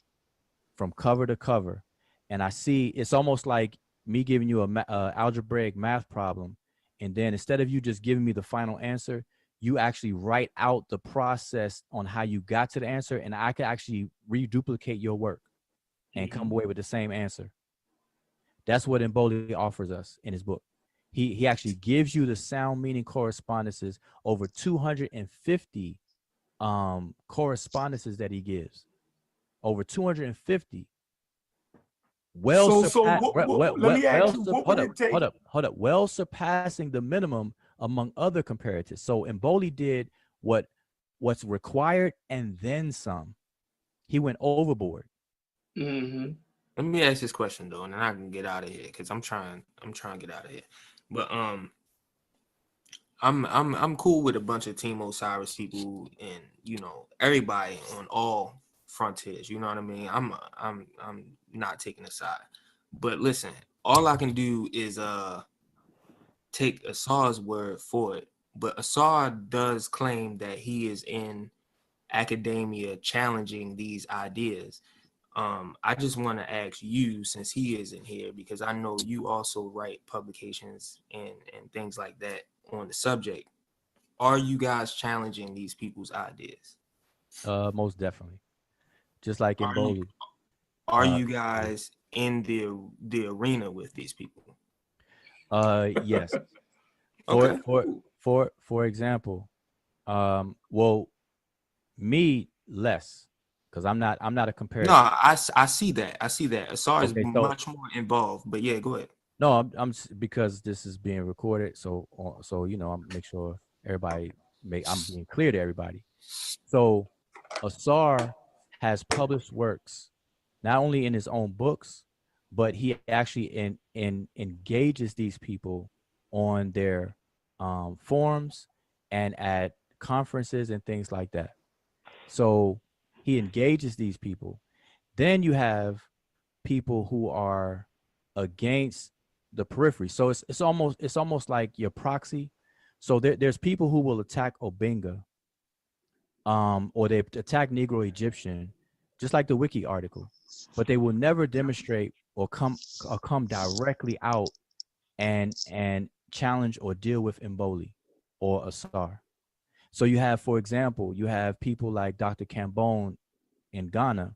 from cover to cover, and I see it's almost like me giving you a algebraic math problem, and then instead of you just giving me the final answer, you actually write out the process on how you got to the answer, and I could actually reduplicate your work and come away with the same answer. That's what Mboli offers us in his book. He actually gives you the sound meaning correspondences, over 250 correspondences that he gives. Over 250. Well, let me ask you, what would it take? Hold up. Well surpassing the minimum among other comparatives. So Mboli did what's required and then some. He went overboard. Let me ask this question though, and then I can get out of here because I'm trying to get out of here. But I'm cool with a bunch of Team Osiris people and, you know, everybody on all frontiers. You know what I mean? I'm not taking a side. But listen, all I can do is take Asar's word for it. But Asar does claim that he is in academia challenging these ideas. I just want to ask you, since he isn't here, because I know you also write publications and things like that on the subject. Are you guys challenging these people's ideas? Most definitely. Just like in Mboli. Are you guys in the arena with these people? Yes. Okay. For example, well, me less, because I'm not a comparative. No, I see that. Asar is much more involved. But yeah, go ahead. No, I'm because this is being recorded, so you know, I'm make sure everybody I'm being clear to everybody. So Asar has published works not only in his own books, but he actually engages these people on their forums and at conferences and things like that. So he engages these people. Then you have people who are against the periphery. So it's almost like your proxy. So there's people who will attack Obenga, or they attack Negro Egyptian, just like the Wiki article, but they will never demonstrate or come directly out and challenge or deal with Mboli or Asar. So you have, for example, you have people like Dr. Cambone in Ghana,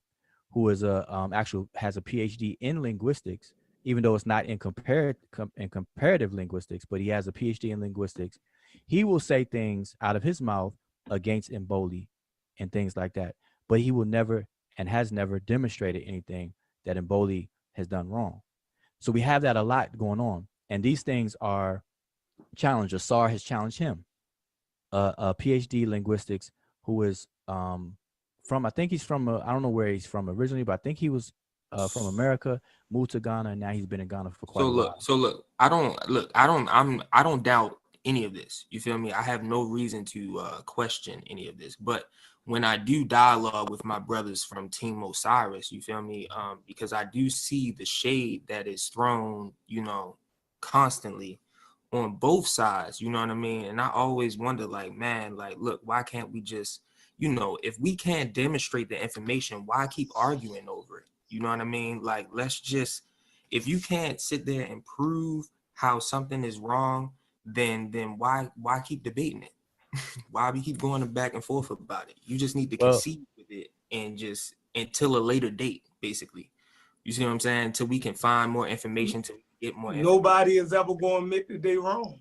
who is has a PhD in linguistics, even though it's not in comparative linguistics, but he has a PhD in linguistics. He will say things out of his mouth against Mboli and things like that, but he will never and has never demonstrated anything that Mboli has done wrong. So we have that a lot going on, and these things are challenged. Asar has challenged him, a PhD linguistics who is from, I think he's from, I don't know where he's from originally, but I think he was from America, moved to Ghana, and now he's been in Ghana for quite a while. So look, I don't doubt any of this. You feel me? I have no reason to question any of this. But when I do dialogue with my brothers from Team Osiris, you feel me? Because I do see the shade that is thrown, you know, constantly on both sides, you know what I mean? And I always wonder, like, man, like, look, why can't we just, you know, if we can't demonstrate the information, why keep arguing over it? You know what I mean? Like, let's just, if you can't sit there and prove how something is wrong, then why keep debating it? Why we keep going back and forth about it? You just need to concede with it and just until a later date, basically. You see what I'm saying? Until we can find more information, to get more information. Nobody is ever going to admit that they wrong.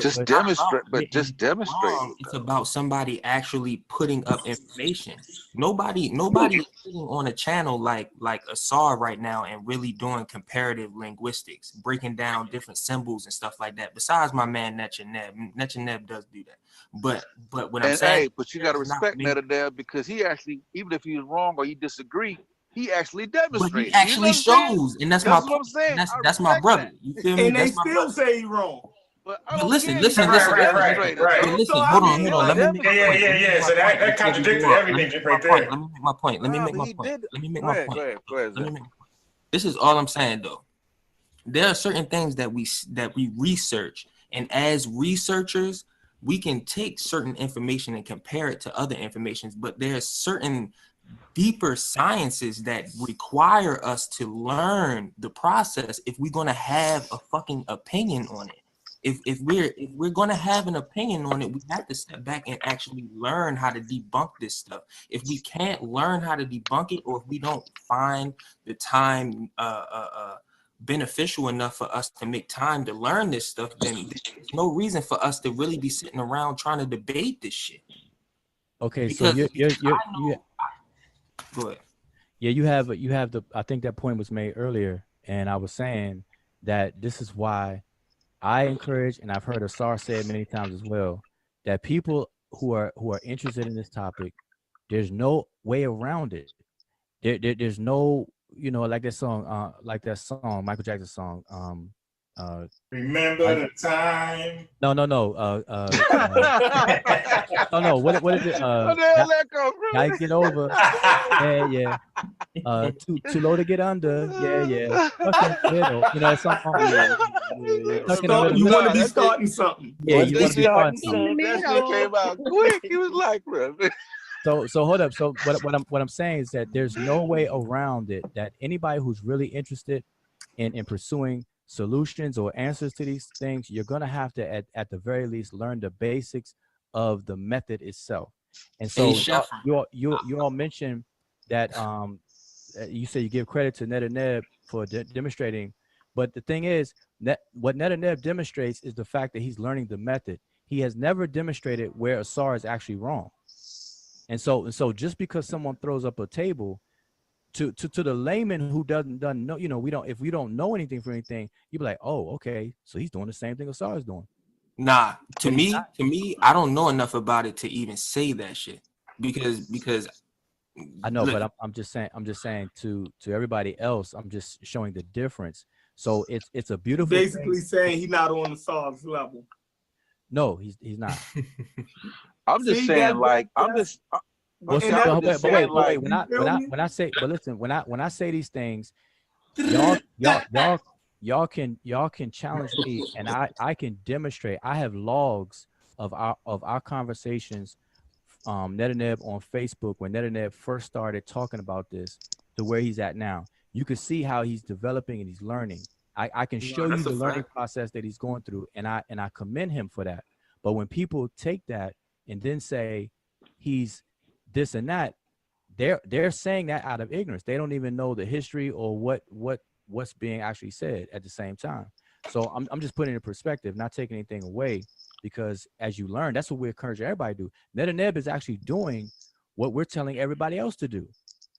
Just demonstrate. It's about somebody actually putting up information. Nobody is sitting on a channel like Asar right now and really doing comparative linguistics, breaking down different symbols and stuff like that. Besides my man Netchaneb does do that. But what I'm saying, but you got to respect Netchaneb, because he actually, even if he's wrong or you disagree, he actually demonstrates. But he actually shows, and that's what I'm saying. That's my brother. You feel me? And they still say he's wrong. But listen. Hold on. Let me make yeah. So that contradicted everything right there. Let me make my point. Let me make my point. This is all I'm saying, though. There are certain things that we research, and as researchers, we can take certain information and compare it to other information. But there are certain deeper sciences that require us to learn the process if we're going to have a fucking opinion on it. if we're gonna have an opinion on it, we have to step back and actually learn how to debunk this stuff. If we can't learn how to debunk it, or if we don't find the time beneficial enough for us to make time to learn this stuff, then there's no reason for us to really be sitting around trying to debate this shit. Okay, so you're go ahead. Yeah, you have the, I think that point was made earlier, and I was saying that this is why I encourage, and I've heard Asar say it many times as well, that people who are interested in this topic, there's no way around it. There's no, you know, like that song, Michael Jackson song, Remember the time. No. What is it? Gotta get over. Yeah. Too low to get under. Yeah. You know, You want to be starting something. Yeah, you want to be starting something. That shit came out quick. He was like, So hold up. So what I'm saying is that there's no way around it, that anybody who's really interested in pursuing solutions or answers to these things, you're going to have to at the very least learn the basics of the method itself. And so you all mentioned that you say you give credit to Neb for demonstrating, but the thing is that what Neb demonstrates is the fact that he's learning the method. He has never demonstrated where Asar is actually wrong. And so just because someone throws up a table, to the layman who doesn't know, you know, if we don't know anything for anything, you'd be like, oh, okay, so he's doing the same thing Asar is doing. Nah, to me, I don't know enough about it to even say that shit, because I know, but I'm just saying to everybody else, I'm just showing the difference. So it's a beautiful basically thing. saying he's not on the Asar's level. No, he's not. I'm just saying, like, I'm just. But wait. When I say these things, y'all can challenge me, and I can demonstrate. I have logs of our conversations, Neb on Facebook, when Neb first started talking about this to where he's at now. You can see how he's developing and he's learning. I can show you the learning process that he's going through, and I commend him for that. But when people take that and then say he's this and that, they're saying that out of ignorance. They don't even know the history or what's being actually said at the same time. So I'm just putting it in perspective, not taking anything away, because as you learn, that's what we encourage everybody to do. Neb is actually doing what we're telling everybody else to do.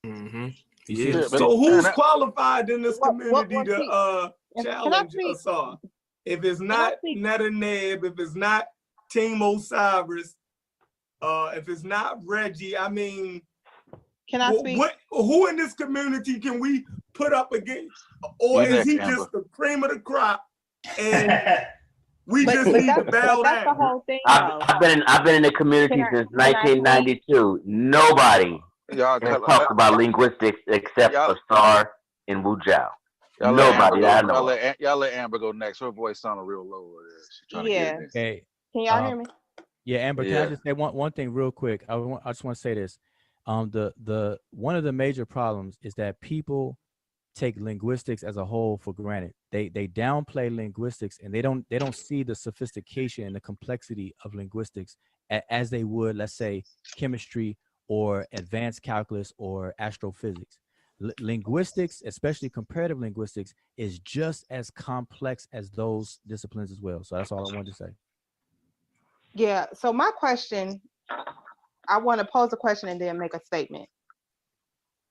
Mm-hmm. Yeah. So who's qualified in this community to challenge Asar? If it's not Neb, if it's not Team Osiris, if it's not Reggie, I mean, can I speak? Who in this community can we put up against, or is he just the cream of the crop, and we just need to bow down? That's the whole thing. I've been in the community since 1992. Nobody has talked about linguistics except Asar and Wudjau. Nobody. Y'all let Amber go next. Her voice sounded real low. She's trying to get in. Okay. Can y'all hear me? Yeah, Amber, can I just say one thing real quick? I just want to say this. The one of the major problems is that people take linguistics as a whole for granted. They downplay linguistics, and they don't see the sophistication and the complexity of linguistics as they would, let's say, chemistry or advanced calculus or astrophysics. Linguistics, especially comparative linguistics, is just as complex as those disciplines as well. So that's all I wanted to say. Yeah, so my question, I want to pose a question and then make a statement.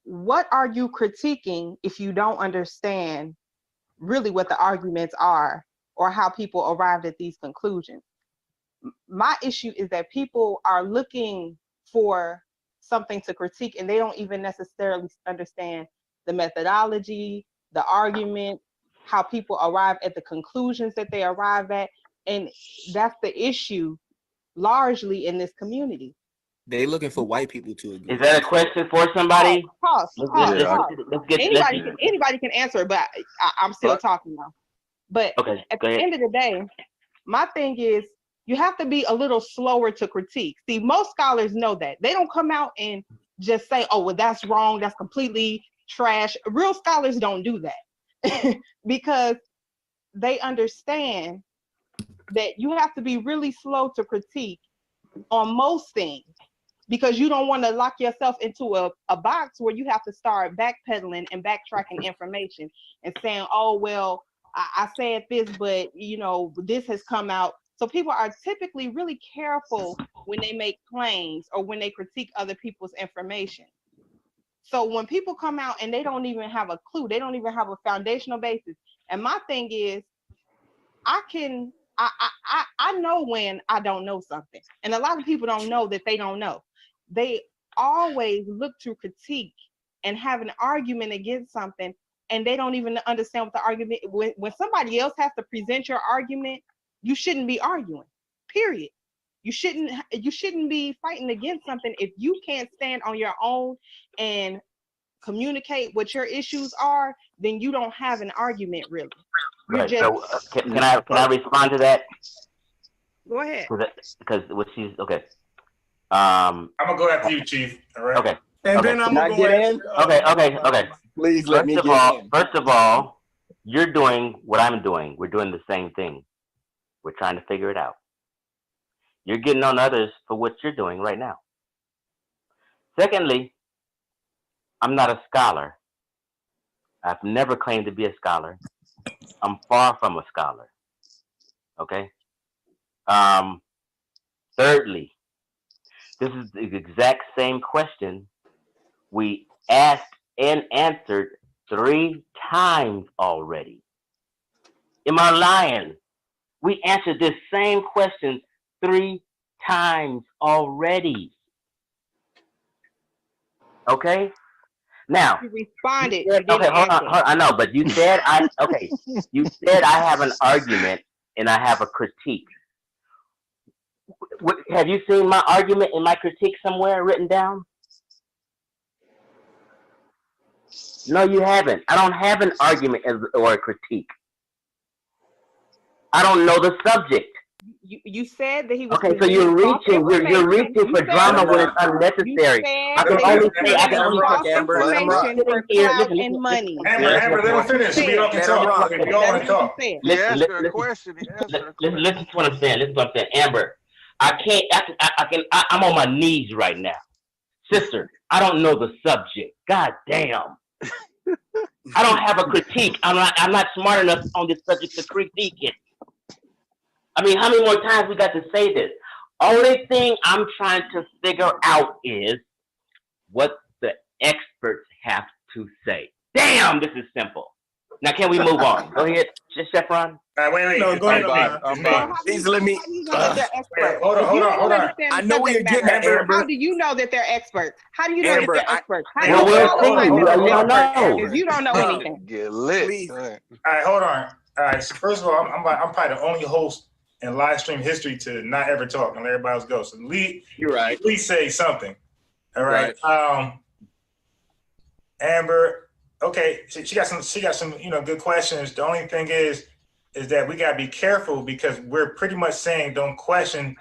What are you critiquing if you don't understand really what the arguments are or how people arrived at these conclusions? My issue is that people are looking for something to critique, and they don't even necessarily understand the methodology, the argument, how people arrive at the conclusions that they arrive at. And that's the issue largely in this community. They looking for white people to agree. Is that a question for somebody? Pause. Anybody can answer it, but I'm still talking now. But at the end of the day, my thing is you have to be a little slower to critique. See, most scholars know that. They don't come out and just say, oh, well, that's wrong, that's completely trash. Real scholars don't do that because they understand that you have to be really slow to critique on most things, because you don't want to lock yourself into a box where you have to start backpedaling and backtracking information and saying, oh, well, I said this, but this has come out. So people are typically really careful when they make claims or when they critique other people's information. So when people come out and they don't even have a clue, they don't even have a foundational basis. And my thing is, I know when I don't know something. And a lot of people don't know that they don't know. They always look to critique and have an argument against something, and they don't even understand what the argument. When somebody else has to present your argument, you shouldn't be arguing, period. You shouldn't be fighting against something if you can't stand on your own and communicate what your issues are. Then you don't have an argument, really. Right. So can I respond to that? Go ahead. Because what she's okay. I'm gonna go after you, Chief. All right. Okay. And okay. then I'm gonna get in. Okay. Please let me get in. First of all, you're doing what I'm doing. We're doing the same thing. We're trying to figure it out. You're getting on others for what you're doing right now. Secondly, I'm not a scholar. I've never claimed to be a scholar. I'm far from a scholar. Okay. Thirdly, this is the exact same question we asked and answered 3 times already. Am I lying? We answered this same question 3 times already. Okay? Now, you responded. You said, okay, hold on. I know, but you said you said I have an argument and I have a critique. Have you seen my argument and my critique somewhere written down? No, you haven't. I don't have an argument or a critique. I don't know the subject. You said that he was okay. So you're reaching for drama when it's unnecessary. I can only say and money. Amber, let him finish. We all can talk. We all want to talk. Listen to what I'm saying. Amber, I'm on my knees right now. Sister, I don't know the subject. God damn. I don't have a critique. I'm not smart enough on this subject to critique it. I mean, how many more times we got to say this? Only thing I'm trying to figure out is what the experts have to say. Damn, this is simple. Now, can we move on? Go ahead, Chefren. Wait. No, go ahead. Please let me. Hold on. I know where you're getting at, Amber. How do you know that they're experts? How do you know that they're experts? How do you don't know anything? Get lit. Please. All right, hold on. All right. So first of all, I'm probably the only host in live stream history to not ever talk and let everybody else go. So you're right. Please say something. All right. Amber, okay, she got some good questions. The only thing is that we gotta be careful because we're pretty much saying don't question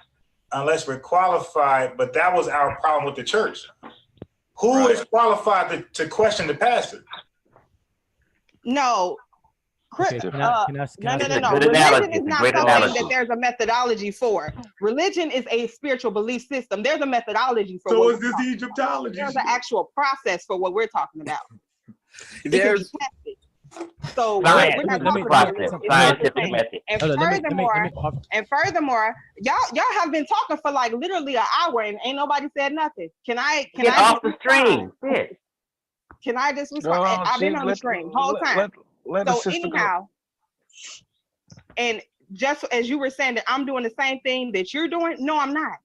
unless we're qualified, but that was our problem with the church. Who is qualified to question the pastor? No. Okay, no. Religion is not something that there's a methodology for. Religion is a spiritual belief system. There's a methodology for. So is this Egyptology? There's an actual process for what we're talking about. There's so we're not talking about scientific method. And furthermore, y'all have been talking for like literally an hour and ain't nobody said nothing. Can I get off the stream? Can I just respond? I've been on the stream the whole time. So anyhow, and just as you were saying that I'm doing the same thing that you're doing, no, I'm not.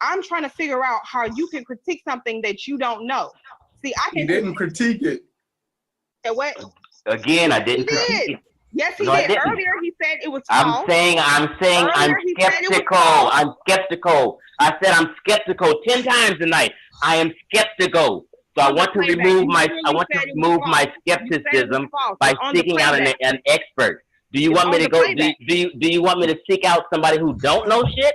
I'm trying to figure out how you can critique something that you don't know. See, He didn't critique it. What? Again, I didn't critique it. Yes, he did. Earlier, he said it was false. I'm saying I'm skeptical. I'm skeptical. I said I'm skeptical 10 times tonight. I am skeptical. So I want to remove my skepticism by seeking out an expert. Do you want me to go? Do you want me to seek out somebody who don't know shit,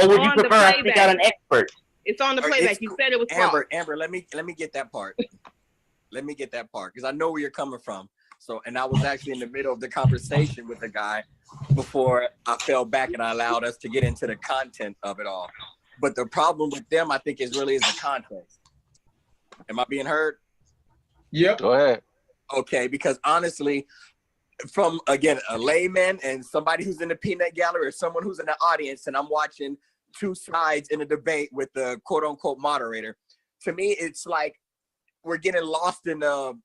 or would you prefer I seek out an expert? It's on the playback. You said it was false. Amber, let me get that part. Let me get that part because I know where you're coming from. So, and I was actually in the middle of the conversation with the guy before I fell back and I allowed us to get into the content of it all. But the problem with them, I think, is the context. Am I being heard? Yep. Go ahead. Okay, because honestly, from, again, a layman and somebody who's in the peanut gallery or someone who's in the audience, and I'm watching two sides in a debate with the quote unquote moderator, to me, it's like we're getting lost in the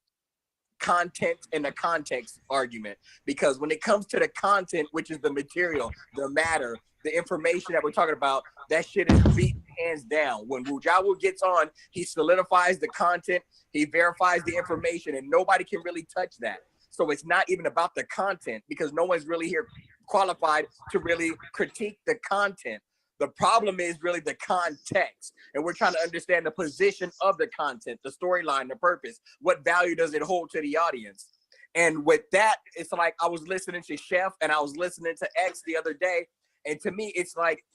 content and the context argument. Because when it comes to the content, which is the material, the matter, the information that we're talking about, that shit is beat hands down. When Wudjau gets on, he solidifies the content, he verifies the information, and nobody can really touch that. So it's not even about the content, because no one's really here qualified to really critique the content. The problem is really the context, and we're trying to understand the position of the content, the storyline, the purpose. What value does it hold to the audience? And with that, it's like I was listening to Chef and I was listening to X the other day, and to me, it's like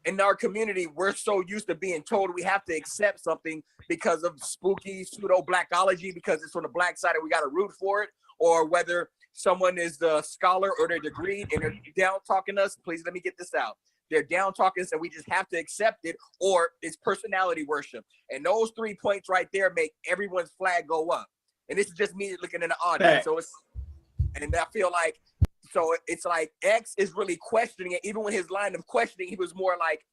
in our community, we're so used to being told we have to accept something because of spooky pseudo blackology, because it's on the black side and we got to root for it, or whether someone is the scholar or they're degreed and they're down talking us. Please let me get this out. They're down talking us and we just have to accept it, or it's personality worship. And those 3 points right there make everyone's flag go up. And this is just me looking in the audience. So it's, and I feel like, so it's like X is really questioning it. Even with his line of questioning, he was more like,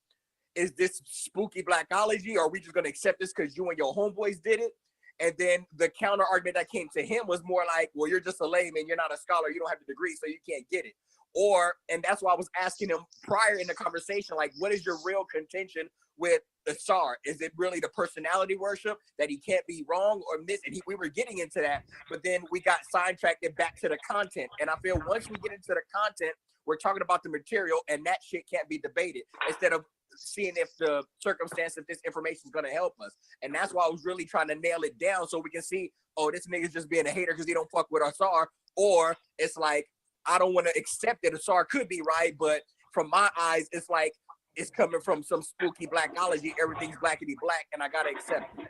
is this spooky blackology, or are we just going to accept this because you and your homeboys did it? And then the counter argument that came to him was more like, well, you're just a layman, you're not a scholar, you don't have a degree, so you can't get it. Or, and that's why I was asking him prior in the conversation, like, what is your real contention with the Tsar? Is it really the personality worship that he can't be wrong or miss? And we were getting into that, but then we got sidetracked back to the content. And I feel once we get into the content, we're talking about the material, and that shit can't be debated instead of seeing if the circumstance of this information is going to help us. And that's why I was really trying to nail it down so we can see, oh, this nigga's just being a hater because he don't fuck with our Tsar. Or it's like, I don't want to accept that a Tsar could be right, but from my eyes, it's like it's coming from some spooky blackology. Everything's blackity black, and I gotta accept it.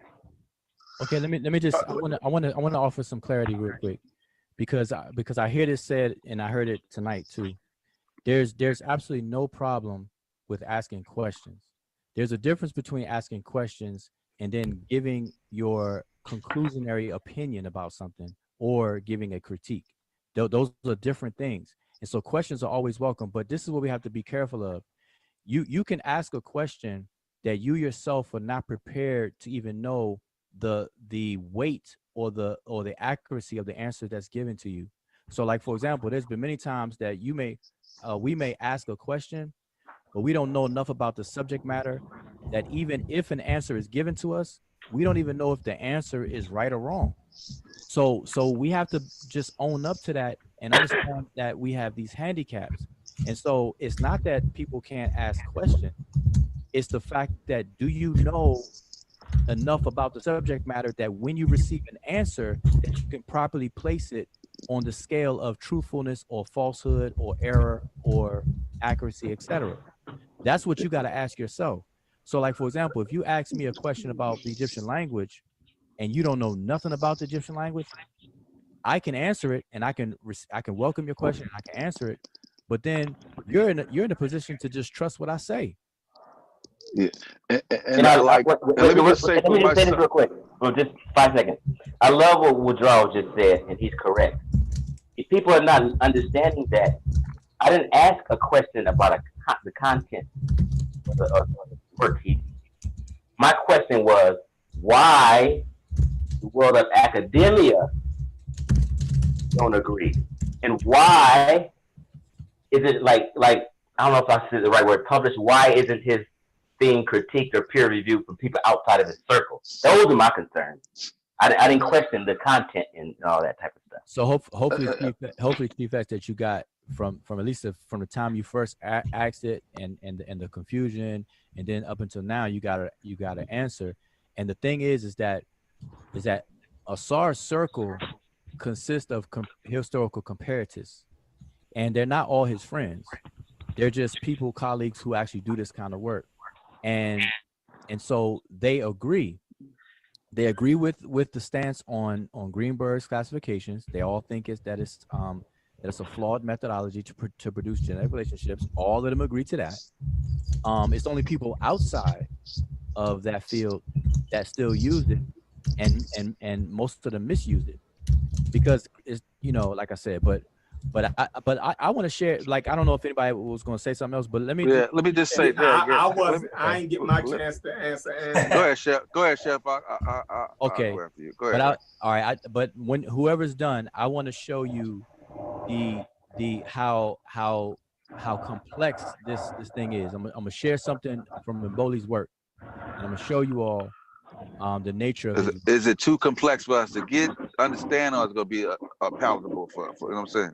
Okay, let me just I want to offer some clarity real quick, because I hear this said, and I heard it tonight too. There's absolutely no problem with asking questions. There's a difference between asking questions and then giving your conclusionary opinion about something or giving a critique. Those are different things. And so questions are always welcome, but this is what we have to be careful of. You can ask a question that you yourself are not prepared to even know the weight or the accuracy of the answer that's given to you. So like, for example, there's been many times that we may ask a question, but we don't know enough about the subject matter that even if an answer is given to us, we don't even know if the answer is right or wrong. So we have to just own up to that and understand that we have these handicaps. And so it's not that people can't ask questions. It's the fact that, do you know enough about the subject matter that when you receive an answer, that you can properly place it on the scale of truthfulness or falsehood or error or accuracy, etc. That's what you got to ask yourself. So like, for example, if you ask me a question about the Egyptian language and you don't know nothing about the Egyptian language, I can answer it, and I can welcome your question, and I can answer it. But then you're in a position to just trust what I say. Yeah, and I like. Let me just say this real quick. Well, just 5 seconds. I love what Wudjau just said, and he's correct. If people are not understanding that, I didn't ask a question about the content of the work. My question was, why the world of academia don't agree, and why is it like I don't know if I said the right word, published? Why isn't his being critiqued or peer reviewed from people outside of his circle? Those are my concerns. I didn't question the content and all that type of stuff. So hopefully, Chief, that you got from at least from the time you first asked it and the confusion, and then up until now, you got an answer. And the thing is that Asar's circle consists of historical comparatives, and they're not all his friends. They're just people, colleagues who actually do this kind of work, and so they agree. they agree with the stance on Greenberg's classifications. They all think that it's a flawed methodology to produce genetic relationships. All of them agree to that. It's only people outside of that field that still use it, and most of them misuse it because it's, like I said, but I want to share. Like, I don't know if anybody was going to say something else, but let me just say that. I ain't get my chance to answer. Go ahead, Chef. Okay. I'll go after you. Go ahead. All right. But when whoever's done, I want to show you the how complex this thing is. I'm gonna share something from Mboli's work, and I'm gonna show you all the nature of it. Is it too complex for us to understand, or is it gonna be palatable for you know what I'm saying?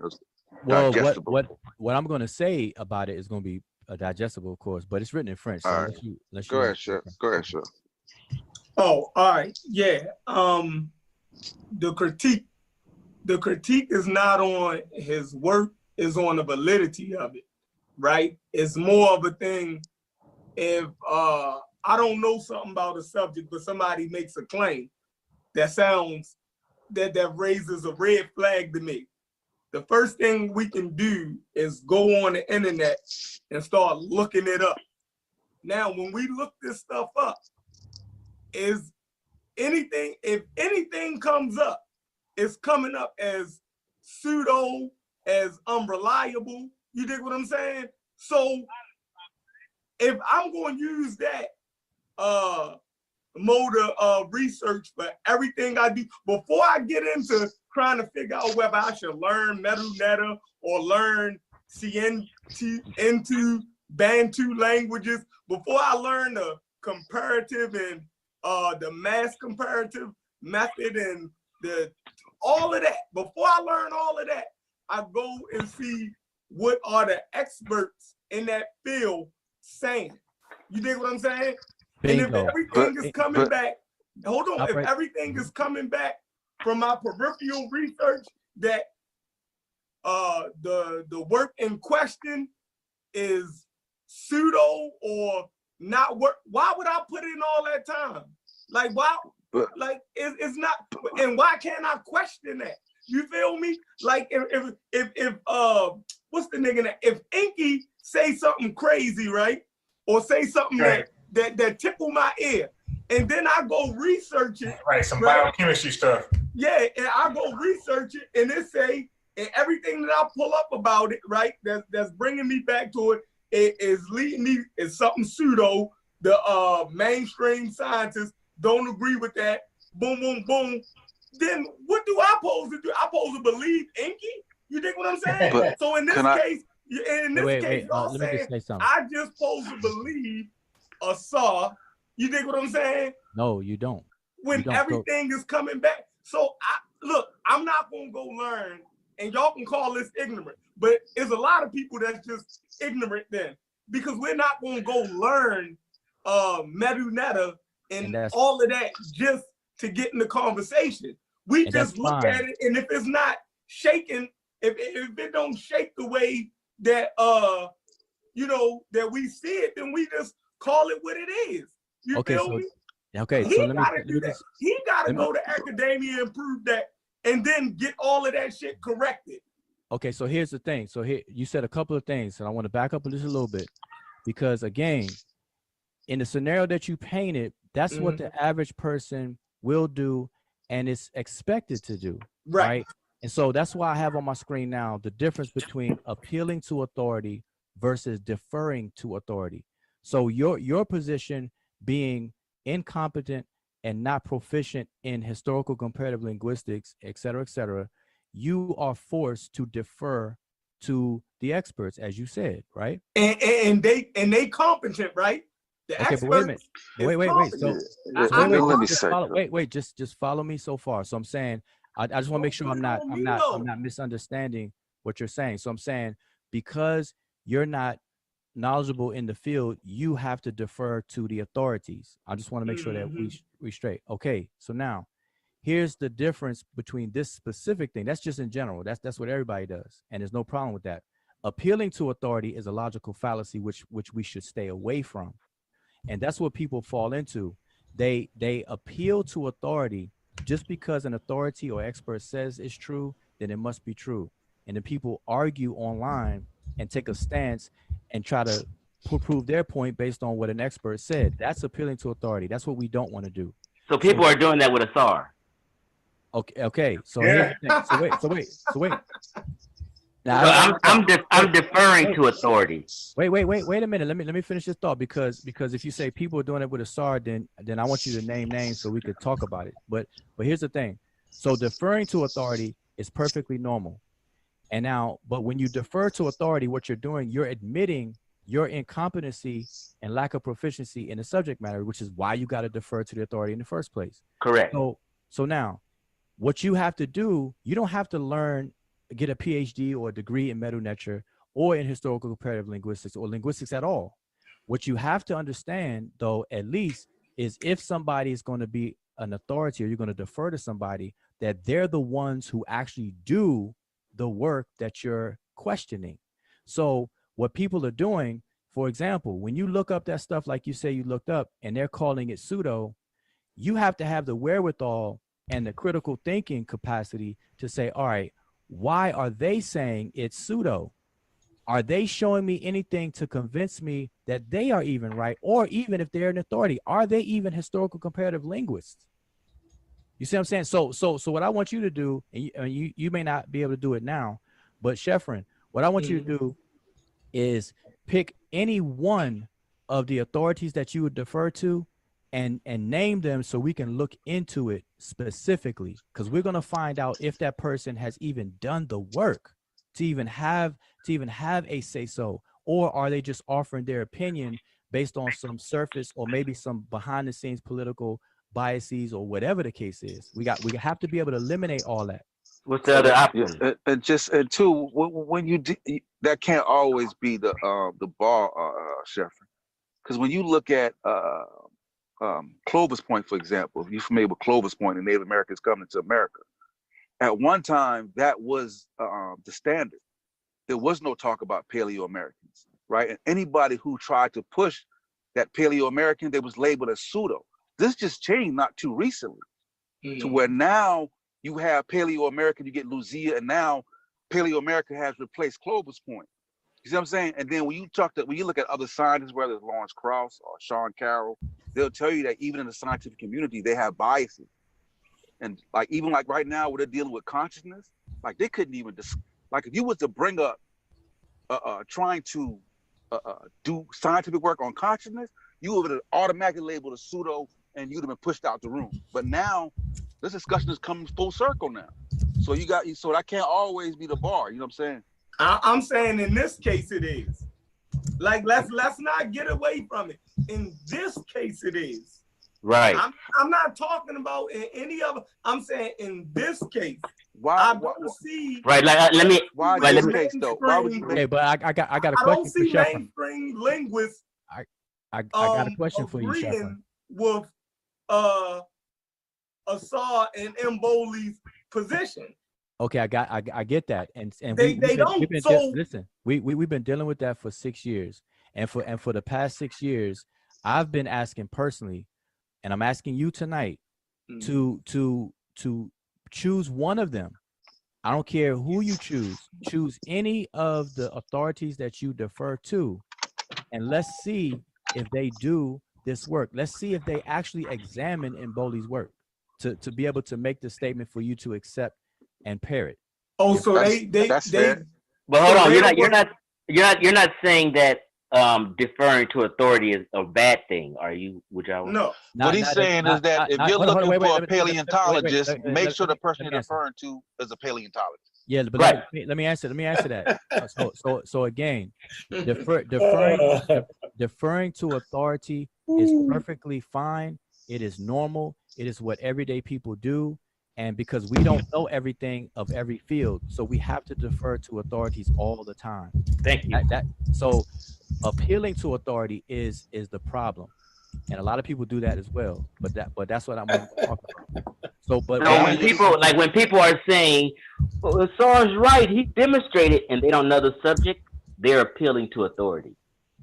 Well, what I'm gonna say about it is gonna be digestible, of course, but it's written in French. So all right. Go ahead, Chef. Oh, all right. Yeah. The critique is not on his work, is on the validity of it, right? It's more of a thing if I don't know something about a subject, but somebody makes a claim that raises a red flag to me. The first thing we can do is go on the internet and start looking it up. Now, when we look this stuff up, if anything comes up, it's coming up as pseudo, as unreliable. You dig what I'm saying? So if I'm going to use that mode of research for everything I do, before I get into trying to figure out whether I should learn Medu or learn into Bantu languages, before I learn the comparative and the mass comparative method and all of that, before I learn all of that, I go and see what are the experts in that field saying. You dig what I'm saying? Bingo. And if everything is coming back, hold on, if everything is coming back from my peripheral research that the work in question is pseudo or not work, why would I put in all that time? Like, why? Like, it's not, and why can't I question that? You feel me? Like, if what's the nigga that, if Inky say something crazy, right? Or say something that tickle my ear, and then I go research it. Right, some biochemistry stuff. Yeah, and I go research it, and it say, and everything that I pull up about it, right, that's bringing me back to it, is leading me, is something pseudo. The mainstream scientists don't agree with that. Boom, boom, boom. Then what do I supposed to do? I supposed to believe Inky? You think what I'm saying? So in this case, y'all saying I just supposed to believe a saw. You think what I'm saying? No, you don't. When everything is coming back. So look, I'm not gonna go learn, and y'all can call this ignorant, but it's a lot of people that's just ignorant then, because we're not gonna go learn Medu and all of that just to get in the conversation. We just look at it, and if it's not shaking, if it don't shake the way that that we see it, then we just call it what it is. You feel me? Okay, he gotta do that. He gotta go to academia and prove that, and then get all of that shit corrected. Okay, so here's the thing. So here you said a couple of things, and I want to back up just a little bit, because again, in the scenario that you painted, that's what the average person will do and is expected to do, right? And so that's why I have on my screen now the difference between appealing to authority versus deferring to authority. So your position being incompetent and not proficient in historical comparative linguistics, et cetera, you are forced to defer to the experts, as you said, right? And they competent, right? The okay, but wait a minute. Wait. Just follow me so far. So I'm saying, I just want to make sure I'm not misunderstanding what you're saying. So I'm saying, because you're not knowledgeable in the field, you have to defer to the authorities. I just want to make sure that we straight. Okay, so now here's the difference between this specific thing. That's just in general. That's what everybody does, and there's no problem with that. Appealing to authority is a logical fallacy which we should stay away from. And that's what people fall into. they appeal to authority. Just because an authority or expert says it's true, then it must be true. And then people argue online and take a stance and try to prove their point based on what an expert said. That's appealing to authority. That's what we don't want to do. So people are doing that with a SAR. Okay. So here's the thing. So wait. Now, so I'm deferring to authority. Wait a minute. Let me finish this thought, because if you say people are doing it with a SAR, then I want you to name names so we could talk about it. But here's the thing. So deferring to authority is perfectly normal. And now, but when you defer to authority, what you're doing, you're admitting your incompetency and lack of proficiency in the subject matter, which is why you got to defer to the authority in the first place. Correct. So now, what you have to do, you don't have to get a PhD or a degree in meta-nature or in historical comparative linguistics or linguistics at all. What you have to understand, though, at least, is if somebody is going to be an authority or you're going to defer to somebody, that they're the ones who actually do the work that you're questioning. So what people are doing, for example, when you look up that stuff like you say you looked up and they're calling it pseudo, you have to have the wherewithal and the critical thinking capacity to say, all right, why are they saying it's pseudo? Are they showing me anything to convince me that they are even right? Or even if they're an authority, are they even historical comparative linguists? You see what I'm saying? So what I want you to do, and you may not be able to do it now, but Chefren, what I want you to do is pick any one of the authorities that you would defer to and name them so we can look into it specifically, because we're going to find out if that person has even done the work to even have a say so, or are they just offering their opinion based on some surface or maybe some behind the scenes political biases or whatever the case is. We have to be able to eliminate all that. What's the other option? And two, when you do, that can't always be the bar, Chefren, because when you look at Clovis Point, for example, if you're familiar with Clovis Point and Native Americans coming to America, at one time that was the standard. There was no talk about Paleo-Americans, right? And anybody who tried to push that Paleo-American, they was labeled as pseudo. This just changed not too recently to where now you have Paleo-American, you get Lucia, and now Paleo-American has replaced Clovis Point. You see what I'm saying? And then when you look at other scientists, whether it's Lawrence Krauss or Sean Carroll, they'll tell you that even in the scientific community, they have biases. And even right now, where they're dealing with consciousness, they couldn't even if you was to bring up trying to do scientific work on consciousness, you would have automatically labeled a pseudo and you'd have been pushed out the room. But now this discussion is coming full circle now. So so that can't always be the bar. You know what I'm saying? I'm saying in this case it is. Let's not get away from it. In this case it is. Right. I'm not talking about in any other. I'm saying in this case. Why? See. Right. Let me. Why right, this case though? Why would you? Okay, but I got a question for Chefren. I don't see mainstream linguists. I got a question for you, Chefren. With Assad and Mboli's position. Okay, I get that, and they don't. Listen, we've been dealing with that for 6 years, and for the past 6 years, I've been asking personally, and I'm asking you tonight to choose one of them. I don't care who you choose. Choose any of the authorities that you defer to, and let's see if they do this work. Let's see if they actually examine Mboli's work to be able to make the statement for you to accept and pair it. Oh, so they But hold on, you're not saying that deferring to authority is a bad thing, are you, Wudjau? No. What he's saying is that if you're looking for a paleontologist, make sure the person you're deferring to is a paleontologist. Yeah, but right. let me answer that. So again, deferring to authority is perfectly fine. It is normal. It is what everyday people do. And because we don't know everything of every field, so we have to defer to authorities all the time. Thank you. So appealing to authority is the problem, and a lot of people do that as well. But that's what I'm going to talk about. So, but when people are saying, "Well, Sar's right, he demonstrated," and they don't know the subject, they're appealing to authority.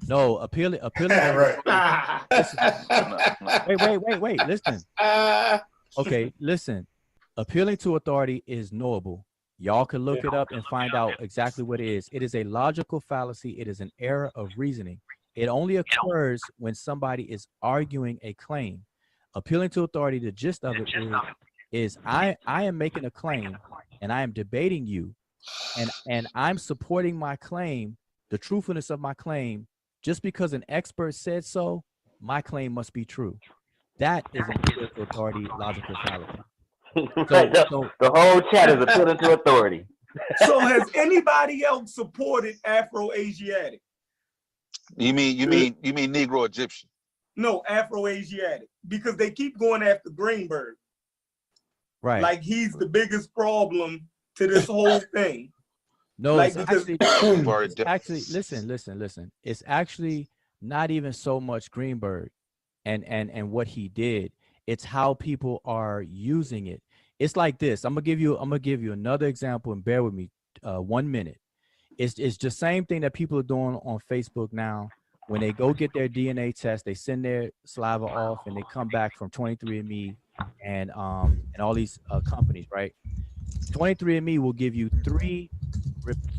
No, appealing. Right. Wait. Listen. Okay, listen. Appealing to authority is knowable. Y'all can look it up and find out exactly what it is. It is a logical fallacy. It is an error of reasoning. It only occurs when somebody is arguing a claim. Appealing to authority, the gist of it is I am making a claim and I am debating you and I'm supporting my claim, the truthfulness of my claim, just because an expert said so, my claim must be true. That is an appeal to authority logical fallacy. Right, the whole chat is appealing to authority. So has anybody else supported Afro-Asiatic? You mean Negro Egyptian? No, Afro-Asiatic, because they keep going after Greenberg. Right. Like he's the biggest problem to this whole thing. No, like, it's actually listen. It's actually not even so much Greenberg and what he did. It's how people are using it. It's like this. I'm gonna give you another example, and bear with me 1 minute. It's the same thing that people are doing on Facebook now. When they go get their DNA test, they send their saliva off, and they come back from 23andMe and all these companies, right? 23andMe will give you three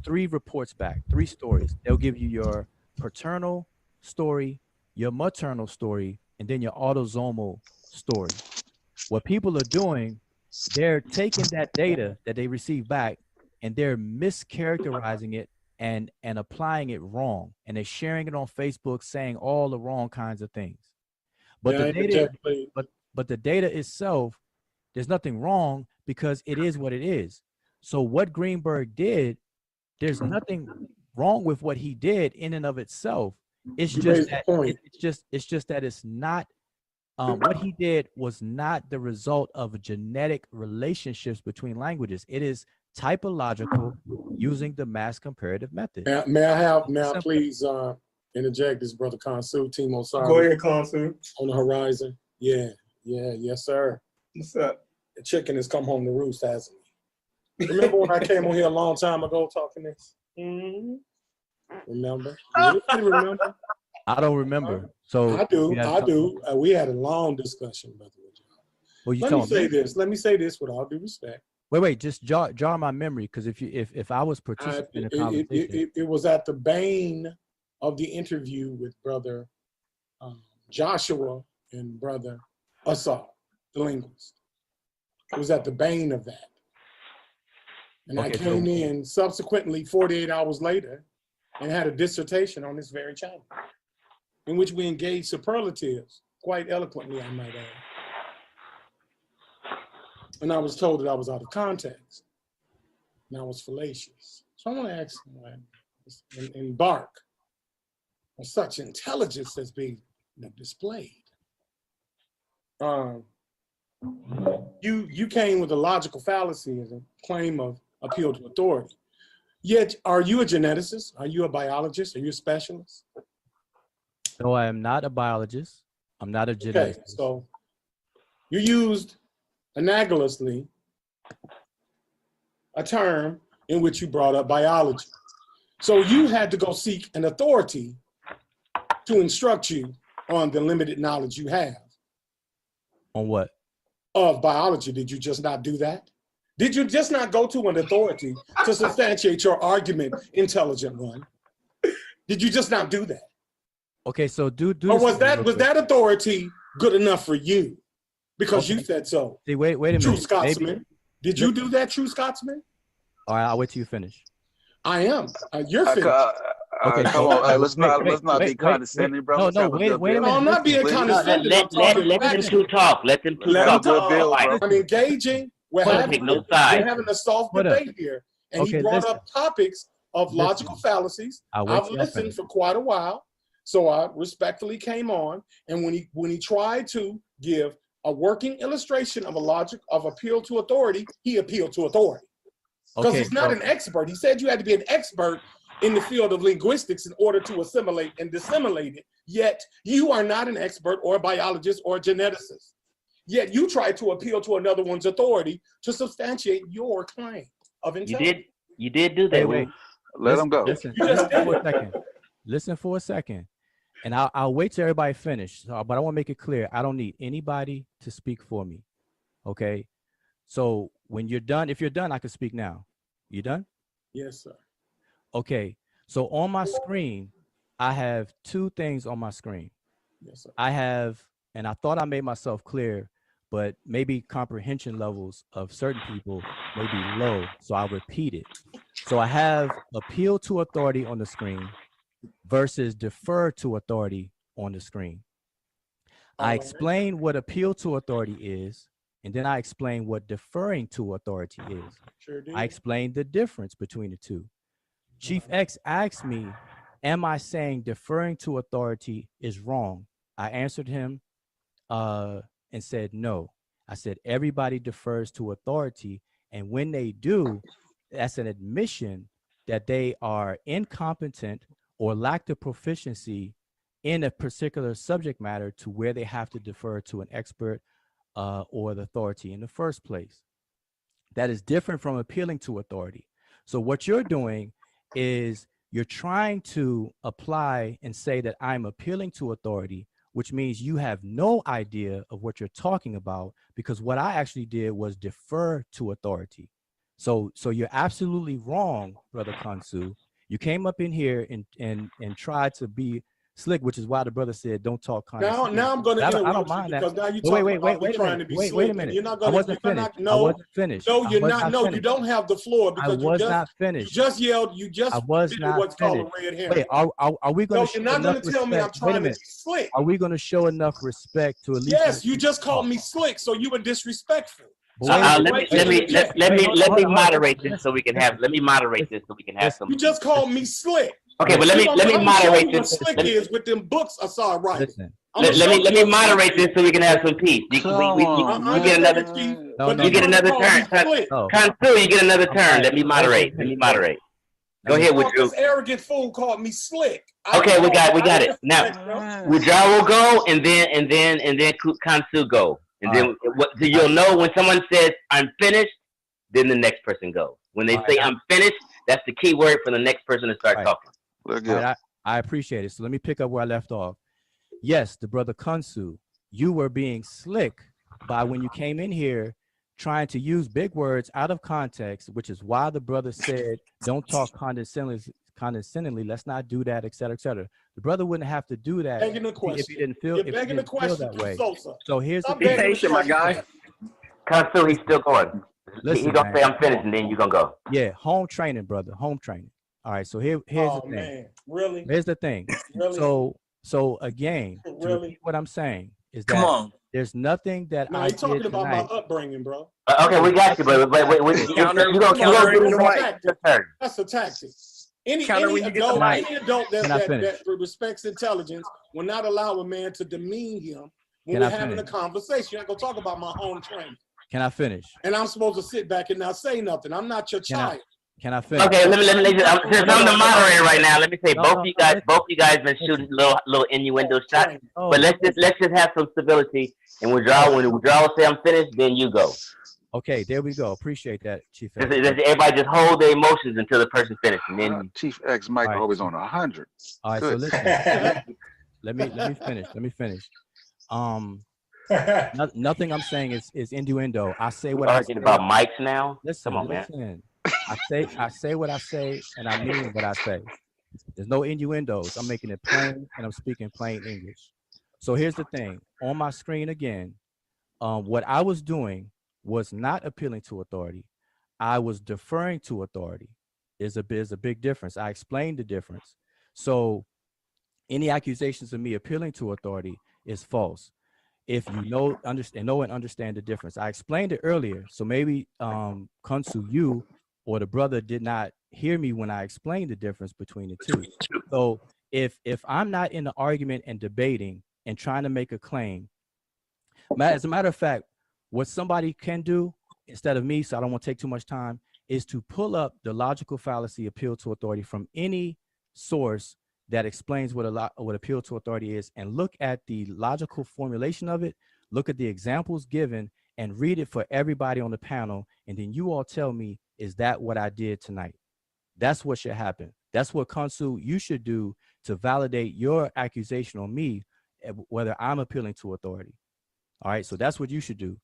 reports back, 3 stories. They'll give you your paternal story, your maternal story, and then your autosomal story. What people are doing, they're taking that data that they receive back and they're mischaracterizing it and applying it wrong, and they're sharing it on Facebook saying all the wrong kinds of things. But the data itself, there's nothing wrong because it is what it is. So what Greenberg did, there's nothing wrong with what he did in and of itself. It's just that it's not what he did was not the result of genetic relationships between languages. It is typological using the mass comparative method. May I have now please interject this brother Khonsu, Timo Sarver. Go ahead, Khonsu. On the horizon. Yes, sir. What's up? The chicken has come home to roost, hasn't he? Remember when I came on here a long time ago talking this? Mm-hmm. Remember? You really remember? I don't remember. So I do. We had a long discussion, brother. Well, Let me say this with all due respect. Wait, just jar my memory, because if I was participating in a conversation, it was at the bane of the interview with brother Joshua and brother Assad, the linguist. It was at the bane of that. And I came in subsequently 48 hours later and had a dissertation on this very channel, in which we engaged superlatives quite eloquently, I might add. And I was told that I was out of context and I was fallacious. So I want to ask someone, embark on such intelligence that's being displayed. You came with a logical fallacy as a claim of appeal to authority. Yet, are you a geneticist? Are you a biologist? Are you a specialist? No, I am not a biologist. I'm not a geneticist. Okay, so you used analogously a term in which you brought up biology. So you had to go seek an authority to instruct you on the limited knowledge you have. On what? Of biology. Did you just not do that? Did you just not go to an authority to substantiate your argument, intelligent one? Did you just not do that? Okay, so do or was that authority good enough for you? Because you said so. See, wait a minute. True Scotsman. Did you do that, true Scotsman? All right, I'll wait till you finish. I am. You're finished. Okay, come on. Let's not be condescending, bro. No, wait a minute. No, I'm not being condescending. Let them two talk. Let them two talk. I'm engaging. We're having a soft debate here. And he brought up topics of logical fallacies. I've listened for quite a while. So I respectfully came on. And when he tried to give a working illustration of a logic of appeal to authority, he appealed to authority. Because he's not an expert. He said you had to be an expert in the field of linguistics in order to assimilate and dissimulate it. Yet you are not an expert or a biologist or a geneticist. Yet you try to appeal to another one's authority to substantiate your claim of intelligence. You did do that. Wait. Let him go. Listen, listen for a second, and I'll wait till everybody finish. But I want to make it clear, I don't need anybody to speak for me. Okay. So when you're done, if you're done, I can speak now. You done? Yes, sir. Okay. So on my screen, I have two things on my screen. Yes, sir. I have, and I thought I made myself clear, but maybe comprehension levels of certain people may be low. So I'll repeat it. So I have appeal to authority on the screen versus defer to authority on the screen. I explain what appeal to authority is, and then I explain what deferring to authority is. Sure did. I explained the difference between the two. Chief X asked me, am I saying deferring to authority is wrong? I answered him and said no. I said everybody defers to authority, and when they do, that's an admission that they are incompetent or lack the proficiency in a particular subject matter to where they have to defer to an expert or the authority in the first place. That is different from appealing to authority. So what you're doing is you're trying to apply and say that I'm appealing to authority, which means you have no idea of what you're talking about, because what I actually did was defer to authority. So you're absolutely wrong, Brother Khonsu. You came up in here and tried to be slick, which is why the brother said, "Don't talk." Now I'm going to interrupt I don't mind because now you're talking about me trying to be slick. Wait a minute. You're not going to. I wasn't finished. No, I wasn't finished. No, you're not. No, you don't have the floor because I was not finished. You just yelled. You just did what's called a red herring. Wait, are we going to? No, you're not going to tell me I'm trying to be slick. Are we going to show enough respect to at least? Yes, you just called me slick, so you were disrespectful. Let me moderate this so we can have. Let me moderate this so we can have some. You just called me slick. Okay, but let me moderate this. What slick is with them books I saw right. Listen. Let me moderate this so we can have some peace. You get another. You get another turn. Khonsu, you get another turn. Let me moderate. Go ahead, Wudjau. This arrogant fool called me slick. Okay, we got it. Now, Wudjau will go, and then Khonsu go, and then so you'll know when someone says I'm finished, then the next person goes. When they say I'm finished, that's the key word for the next person to start talking. I appreciate it. So let me pick up where I left off. Yes, the brother Khonsu, you were being slick by when you came in here trying to use big words out of context, which is why the brother said, don't talk condescendingly. Let's not do that, et cetera, et cetera. The brother wouldn't have to do that if he didn't feel, that way. Sosa. So here's the thing. Be patient, my guy. Khonsu, he's still going. He's going to say I'm finished, and then you're going to go. Yeah, home training, brother, home training. All right, so here's the thing. Man. Really? Here's the thing. Really? So again, really? What I'm saying is that there's nothing that I did talking about my upbringing, bro. Okay, we got you, brother. But you don't That's a tactic. Any adult that respects intelligence will not allow a man to demean him when we're having a conversation. You're not gonna talk about my home training. Can I finish? And I'm supposed to sit back and not say nothing. I'm not your child. Can I finish? Okay, let me since I'm the moderator right now, let me say both you guys been shooting little innuendo shots. But let's just have some stability, and when Wudjau say I'm finished, then you go. Okay, there we go. Appreciate that, Chief X. Everybody just hold their emotions until the person finishes, and then Chief X Mike always on 100. All right, so listen. let me finish. Nothing I'm saying is innuendo. I say what I say. Talking about mics now. Listen, come on, man. I say what I say, and I mean what I say. There's no innuendos. I'm making it plain, and I'm speaking plain English. So here's the thing. On my screen again, what I was doing was not appealing to authority. I was deferring to authority. There's a big difference. I explained the difference. So any accusations of me appealing to authority is false. If you know and understand the difference. I explained it earlier. So maybe Khonsu, you or the brother did not hear me when I explained the difference between the two. So if I'm not in the argument and debating and trying to make a claim, as a matter of fact, what somebody can do instead of me, so I don't want to take too much time, is to pull up the logical fallacy appeal to authority from any source that explains what appeal to authority is, and look at the logical formulation of it, look at the examples given, and read it for everybody on the panel, and then you all tell me, is that what I did tonight? That's what should happen. That's what Khonsu, you should do to validate your accusation on me, whether I'm appealing to authority. All right, so that's what you should do.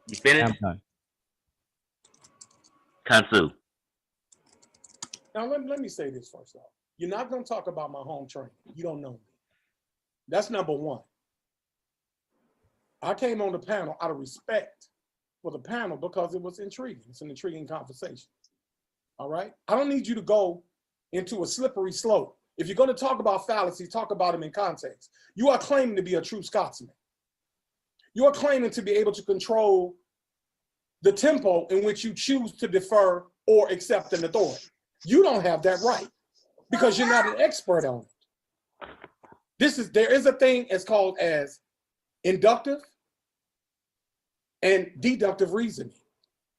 You finished? I'm done. Khonsu. Now, let me say this first off. You're not going to talk about my home training. You don't know me. That's number one. I came on the panel out of respect for the panel because it was intriguing. It's an intriguing conversation. All right? I don't need you to go into a slippery slope. If you're going to talk about fallacies, talk about them in context. You are claiming to be a true Scotsman. You are claiming to be able to control the tempo in which you choose to defer or accept an authority. You don't have that right because you're not an expert on it. There is a thing as called as inductive and deductive reasoning.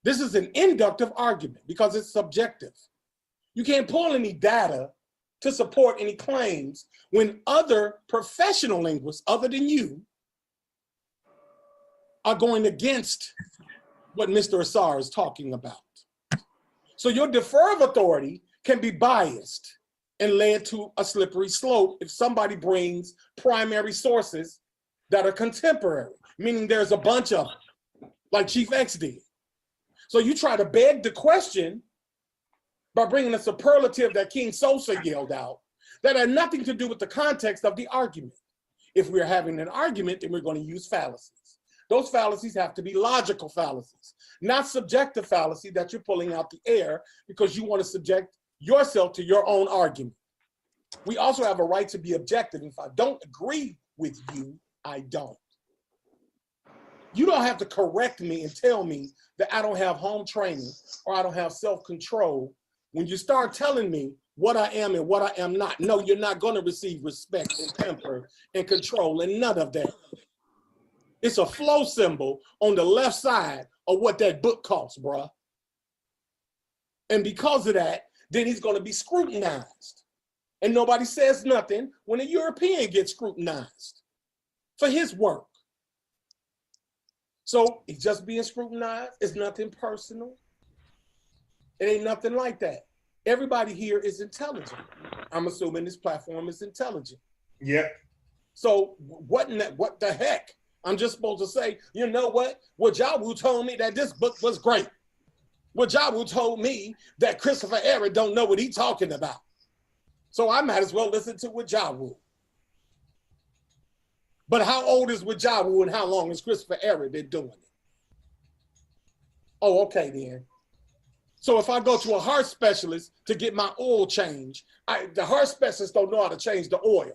This is an inductive argument because it's subjective. You can't pull any data to support any claims when other professional linguists other than you are going against what Mr. Asar is talking about. So your deferred authority can be biased and led to a slippery slope if somebody brings primary sources that are contemporary, meaning there's a bunch of them, like Chief X did. So you try to beg the question by bringing a superlative that King Sosa yelled out that had nothing to do with the context of the argument. If we're having an argument, then we're going to use fallacies. Those fallacies have to be logical fallacies, not subjective fallacy that you're pulling out the air because you want to subject yourself to your own argument. We also have a right to be objective. If I don't agree with you, I don't. You don't have to correct me and tell me that I don't have home training or I don't have self-control when you start telling me what I am and what I am not. No, you're not going to receive respect and temper and control and none of that. It's a flow symbol on the left side of what that book costs, bruh. And because of that, then he's going to be scrutinized. And nobody says nothing when a European gets scrutinized for his work. So he's just being scrutinized. It's nothing personal. It ain't nothing like that. Everybody here is intelligent. I'm assuming this platform is intelligent. Yeah. So what the heck? I'm just supposed to say, you know what? Wudjau told me that this book was great. Wudjau told me that Christopher Ehret don't know what he's talking about. So I might as well listen to Wudjau. But how old is Wudjau and how long has Christopher Ehret been doing it? Oh, okay then. So if I go to a heart specialist to get my oil changed, the heart specialist don't know how to change the oil.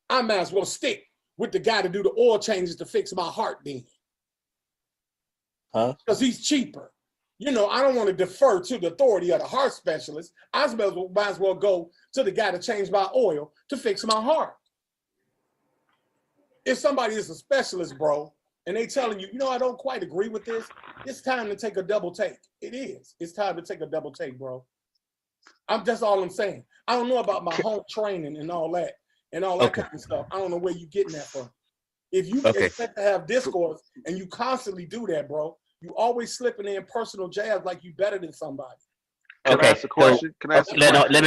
I might as well stick with the guy to do the oil changes to fix my heart then. Huh? Because he's cheaper. You know, I don't want to defer to the authority of the heart specialist. I might as well go to the guy to change my oil to fix my heart. If somebody is a specialist, bro, and they telling you, you know, I don't quite agree with this, it's time to take a double take. It is. It's time to take a double take, bro. That's all I'm saying. I don't know about my home training and all that. And all that kind of stuff. I don't know where you're getting that from. If you expect to have discourse and you constantly do that, bro, you always slipping in personal jabs like you better than somebody. Can I ask a question? Can I ask a question? Let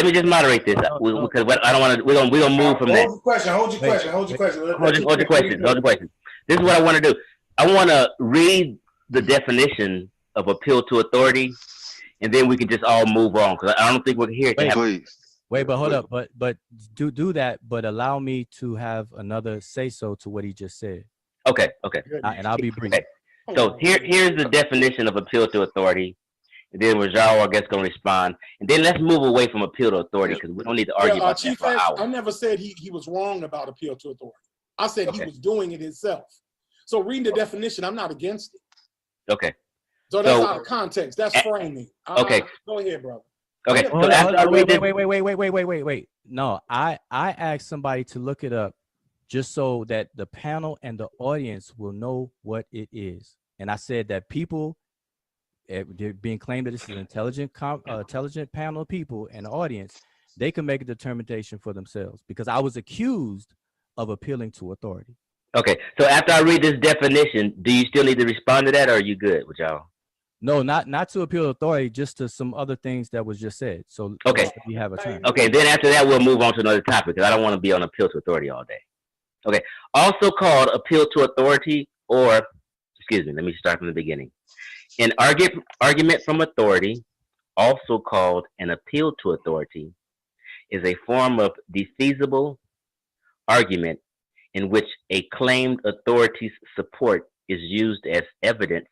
me just moderate this because I don't want to. We're gonna move from that. Hold your question. Hold your question. This is what I want to do. I want to read the definition of appeal to authority, and then we can just all move on because I don't think we're here to have. Wait, but hold up, but do that, but allow me to have another say so to what he just said. Okay. And I'll be brief. Okay. So here's the definition of appeal to authority. And then Wudjau, I guess, going to respond. And then let's move away from appeal to authority because we don't need to argue about that for hours. I never said he was wrong about appeal to authority. I said he was doing it himself. So reading the definition, I'm not against it. Okay. So that's out of context. That's framing. Okay. Go ahead, brother. Okay. Wait. No, I asked somebody to look it up just so that the panel and the audience will know what it is. And I said that people, they're being claimed that this is an intelligent panel of people and the audience, they can make a determination for themselves because I was accused of appealing to authority. Okay. So after I read this definition, do you still need to respond to that or are you good, Wudjau? No, not to appeal to authority, just to some other things that was just said. So okay, you have a turn. Okay, then after that we'll move on to another topic because I don't want to be on appeal to authority all day. Okay, also called appeal to authority, or excuse me, let me start from the beginning. An argument from authority, also called an appeal to authority, is a form of defeasible argument in which a claimed authority's support is used as evidence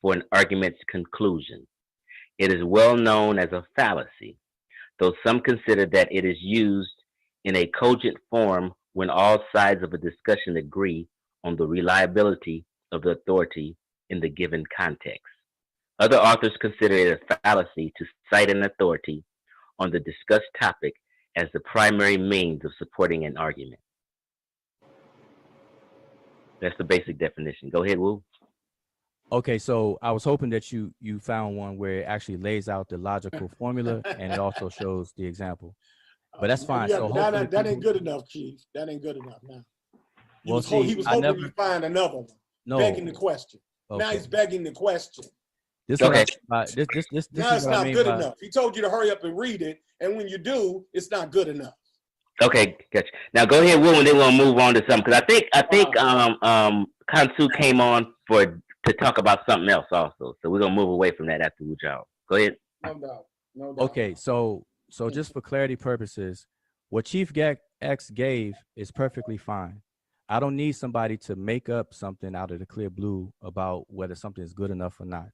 for an argument's conclusion. It is well known as a fallacy, though some consider that it is used in a cogent form when all sides of a discussion agree on the reliability of the authority in the given context. Other authors consider it a fallacy to cite an authority on the discussed topic as the primary means of supporting an argument. That's the basic definition. Go ahead, Wu. Okay, so I was hoping that you found one where it actually lays out the logical formula and it also shows the example. But that's fine. Yeah, so that ain't good enough, Chief. That ain't good enough now. He was hoping to find another one. No. Begging the question. Okay. Now he's begging the question. This okay. Now it's not good enough. He told you to hurry up and read it, and when you do, it's not good enough. Okay, gotcha. Now go ahead, Will, and then we'll move on to something because I think Khonsu came on to talk about something else also. So we're gonna move away from that after Wudjau. Go ahead. No doubt. Okay, so just for clarity purposes, what Chief X gave is perfectly fine. I don't need somebody to make up something out of the clear blue about whether something is good enough or not.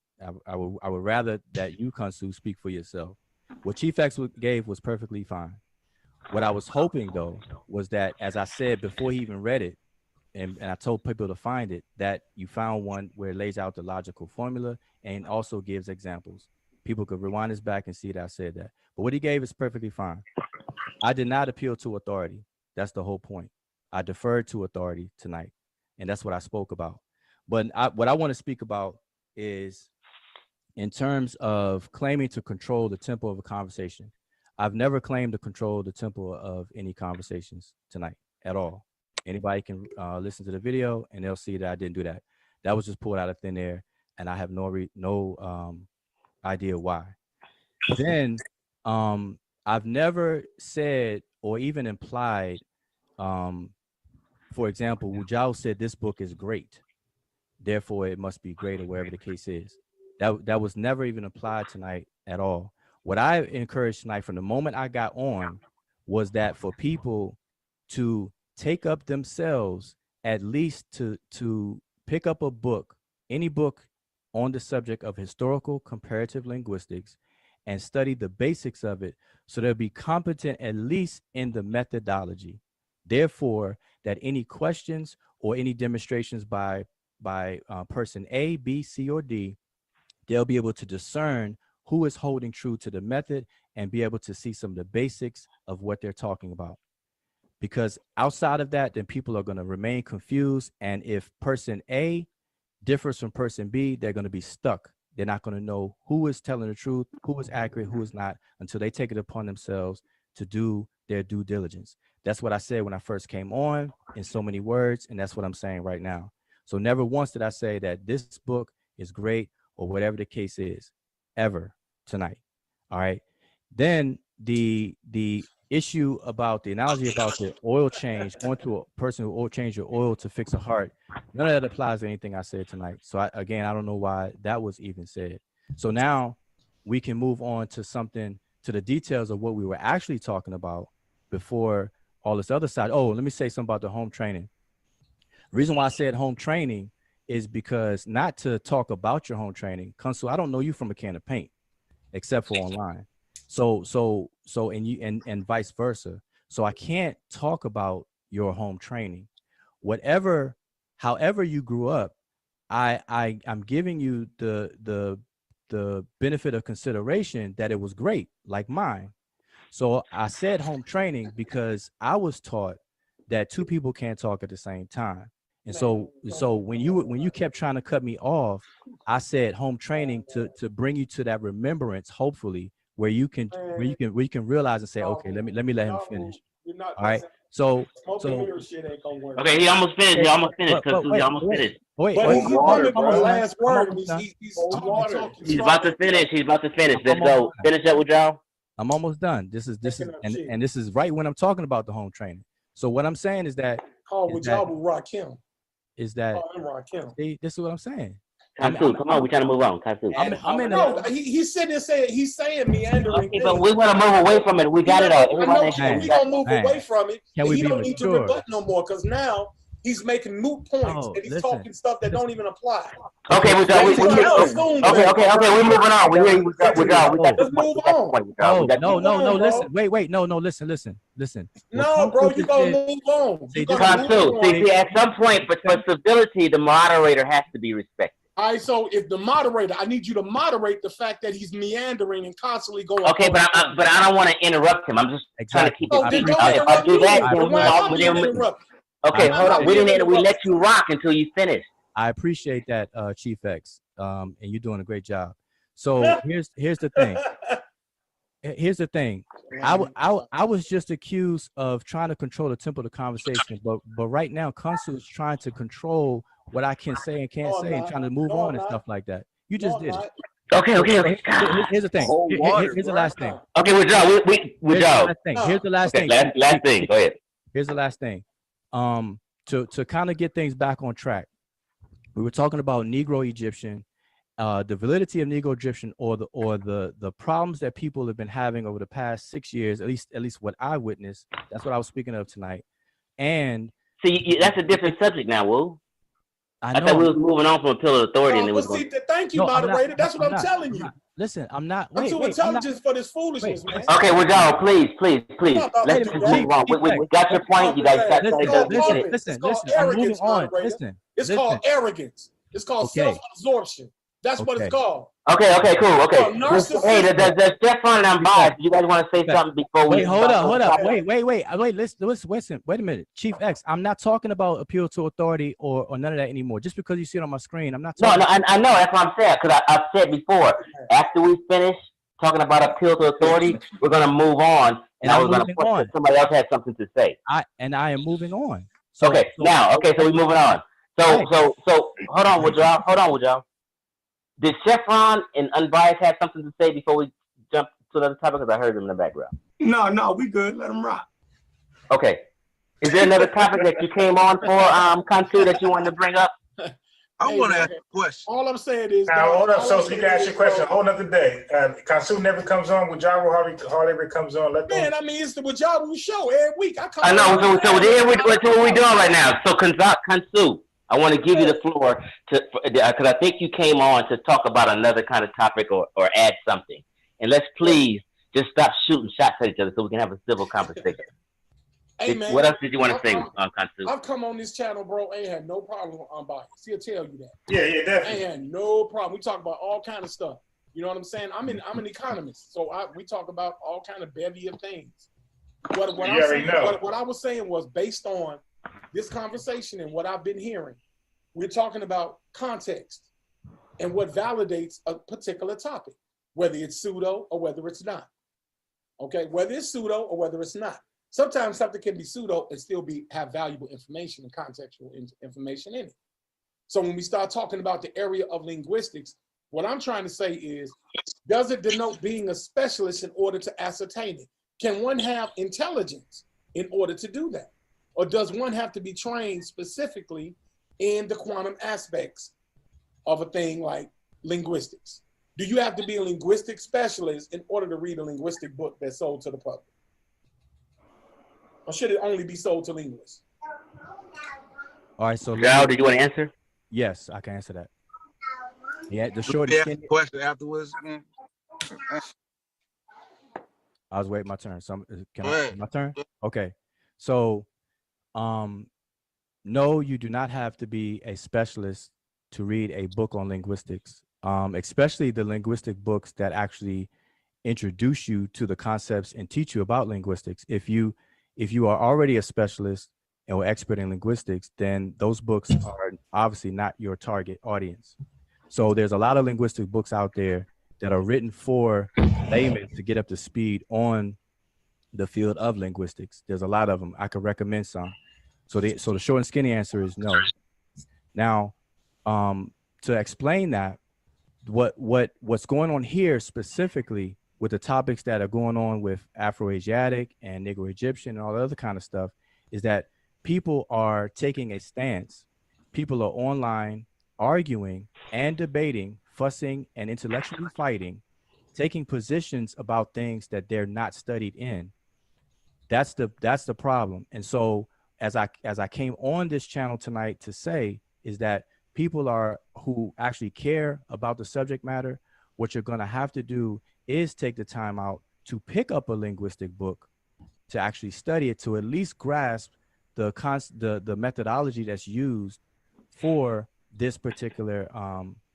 I would rather that you, Khonsu, speak for yourself. What Chief X gave was perfectly fine. What I was hoping, though, was that, as I said before he even read it, and I told people to find it, that you found one where it lays out the logical formula and also gives examples. People could rewind this back and see that I said that. But what he gave is perfectly fine. I did not appeal to authority. That's the whole point. I deferred to authority tonight, and that's what I spoke about. But what I want to speak about is in terms of claiming to control the tempo of a conversation. I've never claimed to control the tempo of any conversations tonight at all. Anybody can listen to the video and they'll see that I didn't do that. That was just pulled out of thin air, and I have no idea why. Then I've never said or even implied, for example, Wudjau said this book is great, therefore it must be great, or wherever the case is. That was never even applied tonight at all. What I encouraged tonight from the moment I got on was that for people to take up themselves, at least to pick up a book, any book on the subject of historical comparative linguistics, and study the basics of it so they'll be competent at least in the methodology. Therefore, that any questions or any demonstrations by person A, B, C, or D, they'll be able to discern who is holding true to the method and be able to see some of the basics of what they're talking about. Because outside of that, then people are going to remain confused. And if person A differs from person B, they're going to be stuck. They're not going to know who is telling the truth, who is accurate, who is not, until they take it upon themselves to do their due diligence. That's what I said when I first came on in so many words, and that's what I'm saying right now. So never once did I say that this book is great or whatever the case is, ever tonight. All right. Then the issue about the analogy about the oil change, going to a person who changed your oil to fix a heart, none of that applies to anything I said tonight. So I don't know why that was even said. So now we can move on to something, to the details of what we were actually talking about before all this other side. Oh, let me say something about the home training. The reason why I said home training is because, not to talk about your home training, Khonsu, I don't know you from a can of paint, except for online. So and vice versa. So I can't talk about your home training. However you grew up, I'm giving you the benefit of consideration that it was great, like mine. So I said home training because I was taught that two people can't talk at the same time. And so when you kept trying to cut me off, I said home training to bring you to that remembrance, hopefully, where you can realize and say, okay, let me let him finish. All right. So shit ain't gonna work. Okay, he almost finished. He almost finished. He almost finished. Wait, but he's coming for the last word. He's about to finish. He's about to finish. Let's go. Finish up with y'all. I'm almost done. This is and this is right when I'm talking about the home training. So what I'm saying is that Wudjau Rakim. Is that Rakim. This is what I'm saying. Khonsu, come on, we're trying to move on. Khonsu. He's sitting there saying meandering. Okay, but we want to move away from it. We got it all. We don't move away from it. He don't need to rebut no more because now he's making moot points and he's talking stuff that don't even apply. Okay, we're moving on. We hear you. Let's move on. No, listen. Wait, no, listen. No, bro, you gonna move on. Khonsu, see, at some point, for civility, the moderator has to be respected. All right, so if the moderator, I need you to moderate the fact that he's meandering and constantly going. Okay, but I don't want to interrupt him. I'm just trying to keep it. If I do that, okay, hold on. We let you rock until you finish. I appreciate that, Chief X, and you're doing a great job. So here's the thing. Here's the thing. I was just accused of trying to control the tempo of the conversation, but right now, Khonsu is trying to control what I can say and can't say, and trying to move on and stuff like that. You just did it. Okay. Here's the thing. Here's the last thing. Okay, Wudjau. Here's the last thing. Last thing. Go ahead. Here's the last thing. To kind of get things back on track, we were talking about Negro Egyptian, the validity of Negro Egyptian, or the problems that people have been having over the past 6 years, at least what I witnessed. That's what I was speaking of tonight. And see, that's a different subject now, Woo. I thought we was moving on from a pillar of authority. And it was thank you, moderator. That's what I'm telling you. Listen, I'm not. I'm too intelligent for this foolishness, man. Okay, Wudjau, please. Let's move on. We got your point. You guys got listen. I'm moving on. Listen. It's called arrogance. It's called self-absorption. That's what it's called. Okay, cool. Okay. Hey, there's Chefren and biased. You guys want to say something before we? Wait, hold up. Wait. Listen. Wait a minute, Chief X. I'm not talking about appeal to authority or none of that anymore. Just because you see it on my screen, I'm not talking. No, I know. That's what I'm saying. Because I've said before. After we finish talking about appeal to authority, we're gonna move on, and I was gonna. Somebody else had something to say. I am moving on. So we're moving on. So hold on, Wudjau. Did Chefren and Unbiased have something to say before we jump to another topic? Because I heard them in the background. No, we good. Let them rock. Okay. Is there another topic that you came on for, Khonsu, that you wanted to bring up? I want to ask a question. All I'm saying is... Now, hold up, so you can ask your question a whole nother day. Khonsu never comes on. Wudjau hardly ever comes on. Man, I mean, it's the Wudjau show every week. I know. So what we doing right now. So, Khonsu, I want to give you the floor because I think you came on to talk about another kind of topic or add something. And let's please just stop shooting shots at each other so we can have a civil conversation. Hey, man, what else did you want to say, Khonsu? I've come on this channel, bro. Ain't had no problem with Unbiased. He'll tell you that. Yeah, definitely. Ain't had no problem. We talk about all kind of stuff. You know what I'm saying? I'm an economist, so we talk about all kind of bevy of things. What I was saying was based on this conversation and what I've been hearing. We're talking about context and what validates a particular topic, whether it's pseudo or whether it's not. Okay, whether it's pseudo or whether it's not. Sometimes something can be pseudo and still have valuable information and contextual information in it. So when we start talking about the area of linguistics, what I'm trying to say is, does it denote being a specialist in order to ascertain it? Can one have intelligence in order to do that? Or does one have to be trained specifically in the quantum aspects of a thing like linguistics? Do you have to be a linguistic specialist in order to read a linguistic book that's sold to the public? Or should it only be sold to linguists? All right, so Joe, did you want to answer? Yes, I can answer that. Yeah, the short question afterwards. I was waiting my turn. So my turn? Okay. So no, you do not have to be a specialist to read a book on linguistics, especially the linguistic books that actually introduce you to the concepts and teach you about linguistics. If you are already a specialist or expert in linguistics, then those books are obviously not your target audience. So there's a lot of linguistic books out there that are written for laymen to get up to speed on the field of linguistics. There's a lot of them. I could recommend some. So the short and skinny answer is no. Now, to explain that, what's going on here specifically with the topics that are going on with Afro-Asiatic and Negro Egyptian and all the other kind of stuff is that people are taking a stance. People are online arguing and debating, fussing and intellectually fighting, taking positions about things that they're not studied in. That's the problem. And so as I came on this channel tonight to say is that people who actually care about the subject matter, what you're going to have to do is take the time out to pick up a linguistic book, to actually study it, to at least grasp the methodology that's used for this particular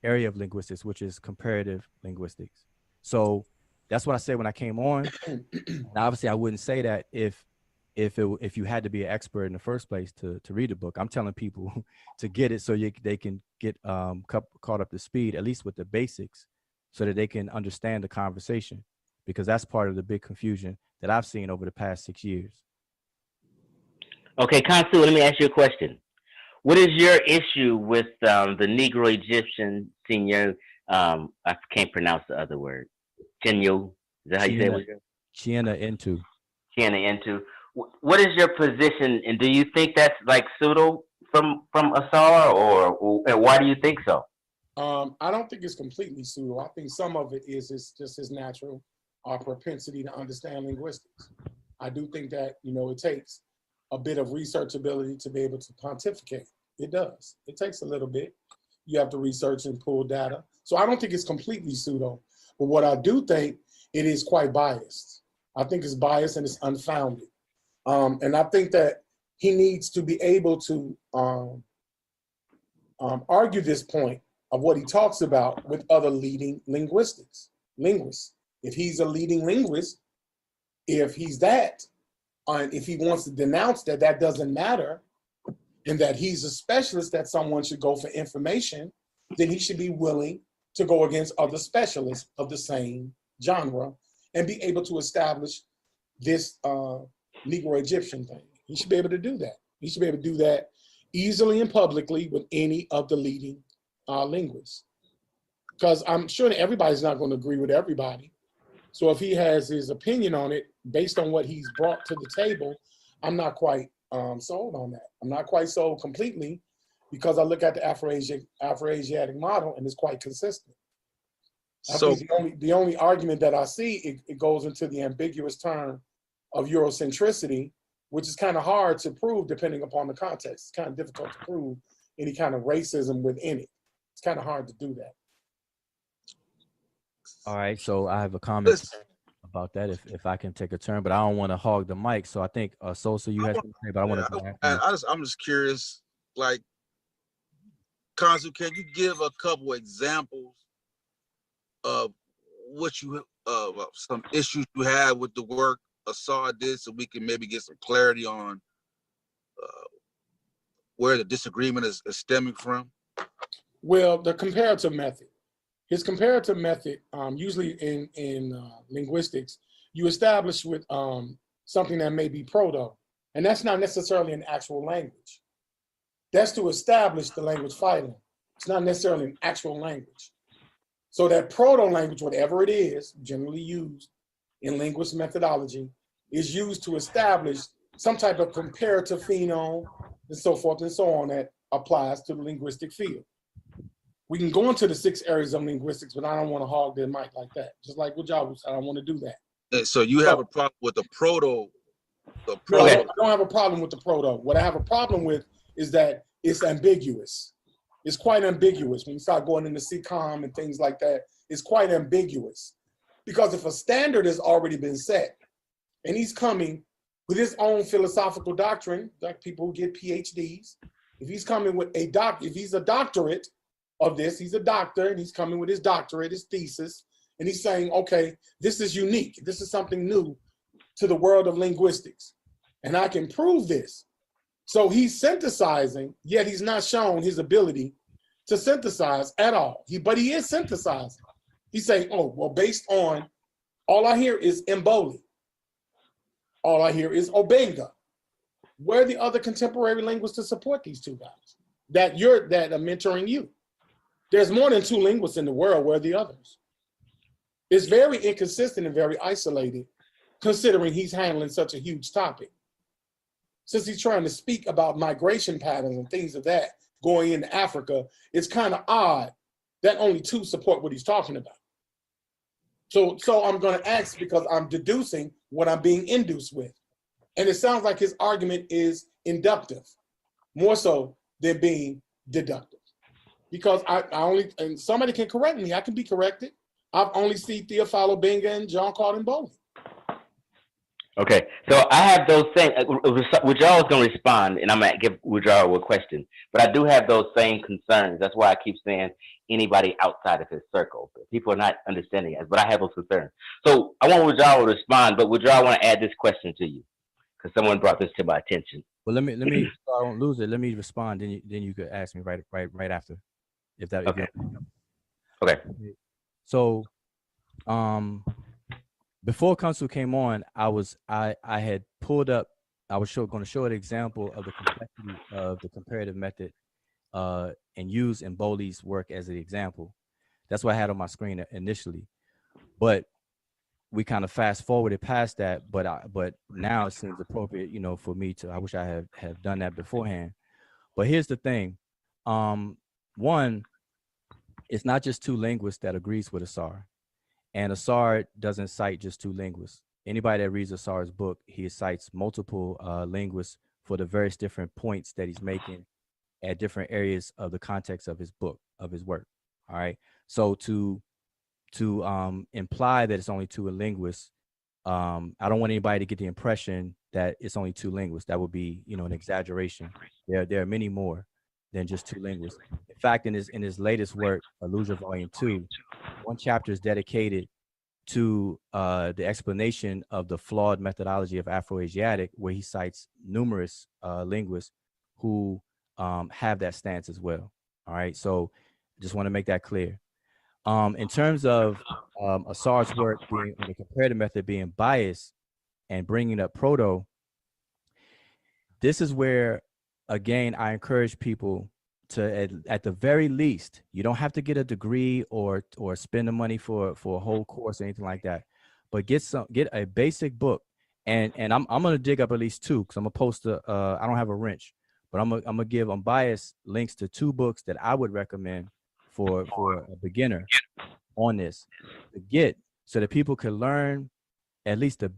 area of linguistics, which is comparative linguistics. So that's what I said when I came on. Now, obviously, I wouldn't say that if you had to be an expert in the first place to read the book. I'm telling people to get it so they can get caught up to speed, at least with the basics, so that they can understand the conversation, because that's part of the big confusion that I've seen over the past 6 years. Okay, Khonsu, let me ask you a question. What is your issue with the Negro Egyptian senior? I can't pronounce the other word. Chenyo. Is that how you say it? Chiena Intu. Chiena Intu. What is your position, and do you think that's like pseudo from Asar, or why do you think so? I don't think it's completely pseudo. I think some of it is just his natural propensity to understand linguistics. I do think that, it takes a bit of researchability to be able to pontificate. It does. It takes a little bit. You have to research and pull data. So I don't think it's completely pseudo. But what I do think, it is quite biased. I think it's biased and it's unfounded. And I think that he needs to be able to argue this point of what he talks about with other leading linguists. If he's a leading linguist, if he's that, and if he wants to denounce that doesn't matter, and that he's a specialist, that someone should go for information, then he should be willing to go against other specialists of the same genre and be able to establish this Negro Egyptian thing. He should be able to do that. He should be able to do that easily and publicly with any of the leading linguists. Because I'm sure that everybody's not going to agree with everybody. So if he has his opinion on it based on what he's brought to the table, I'm not quite sold on that. I'm not quite sold completely, because I look at the Afro-Asiatic model and it's quite consistent. So the only argument that I see, it goes into the ambiguous term of Eurocentricity, which is kind of hard to prove depending upon the context. It's kind of difficult to prove any kind of racism within it. It's kind of hard to do that. All right, so I have a comment about that, if I can take a turn, but I don't want to hog the mic. So I think Sosa, you have something to say, but I want to. I'm just curious, like, Khonsu, can you give a couple examples of what you some issues you have with the work Asar did, so we can maybe get some clarity on where the disagreement is stemming from? Well, the comparative method. His comparative method, usually in linguistics, you establish with something that may be proto, and that's not necessarily an actual language. That's to establish the language phylum. It's not necessarily an actual language. So that proto-language, whatever it is, generally used in linguist methodology, is used to establish some type of comparative phenome and so forth and so on that applies to the linguistic field. We can go into the 6 areas of linguistics, but I don't want to hog the mic like that. Just like Wudjau said, I don't want to do that. And so you have a problem with the proto? No, I don't have a problem with the proto. What I have a problem with is that it's ambiguous. It's quite ambiguous. When you start going into CCOM and things like that, it's quite ambiguous. Because if a standard has already been set, and he's coming with his own philosophical doctrine, like people who get PhDs, if he's coming with if he's a doctorate of this, he's a doctor, and he's coming with his doctorate, his thesis, and he's saying, okay, this is unique. This is something new to the world of linguistics, and I can prove this. So he's synthesizing, yet he's not shown his ability to synthesize at all. But he is synthesizing. He's saying, oh, well, based on, all I hear is Mboli. all I hear is Obenga. Where are the other contemporary linguists to support these two guys that are mentoring you? There's more than 2 linguists in the world. Where are the others? It's very inconsistent and very isolated, considering he's handling such a huge topic. Since he's trying to speak about migration patterns and things of that going into Africa, it's kind of odd that only 2 support what he's talking about. So I'm going to ask because I'm deducing what I'm being induced with. And it sounds like his argument is inductive, more so than being deductive. Because I only, and somebody can correct me, I can be corrected. I've only seen Theophilo Benga and John Carlton Bowley. Okay, so I have those same, Wudjau is going to respond, and I'm going to give Wudjau a question, but I do have those same concerns. That's why I keep saying anybody outside of his circle. People are not understanding it, but I have those concerns. So I want Wudjau to respond, but Wudjau, I want to add this question to you, because someone brought this to my attention. Well, let me so I don't lose it. Let me respond, then you could ask me right after, if that. Okay. Okay. So, before Khonsu came on, I had pulled up. I was going to show an example of the complexity of the comparative method, and use Mboli's work as an example. That's what I had on my screen initially, but we kind of fast forwarded past that. But now it seems appropriate, for me to. I wish I have done that beforehand. But here's the thing: one, it's not just 2 linguists that agrees with Asar. And Asar doesn't cite just 2 linguists. Anybody that reads Asar's book, he cites multiple linguists for the various different points that he's making at different areas of the context of his book, of his work. All right. So to imply that it's only 2 linguists, I don't want anybody to get the impression that it's only 2 linguists. That would be, an exaggeration. There are many more than just 2 linguists. In fact, in his latest work, Illusion Volume 2, 1 chapter is dedicated to the explanation of the flawed methodology of Afroasiatic, where he cites numerous linguists who have that stance as well. All right, so just want to make that clear. In terms of Asar's work being the comparative method being biased and bringing up proto, this is where, again, I encourage people to, at the very least, you don't have to get a degree or spend the money for a whole course or anything like that, but get a basic book. And I'm gonna dig up at least 2, because I'm gonna post I don't have a wrench, but I'm gonna give unbiased links to 2 books that I would recommend for a beginner on this, to get, so that people can learn at least the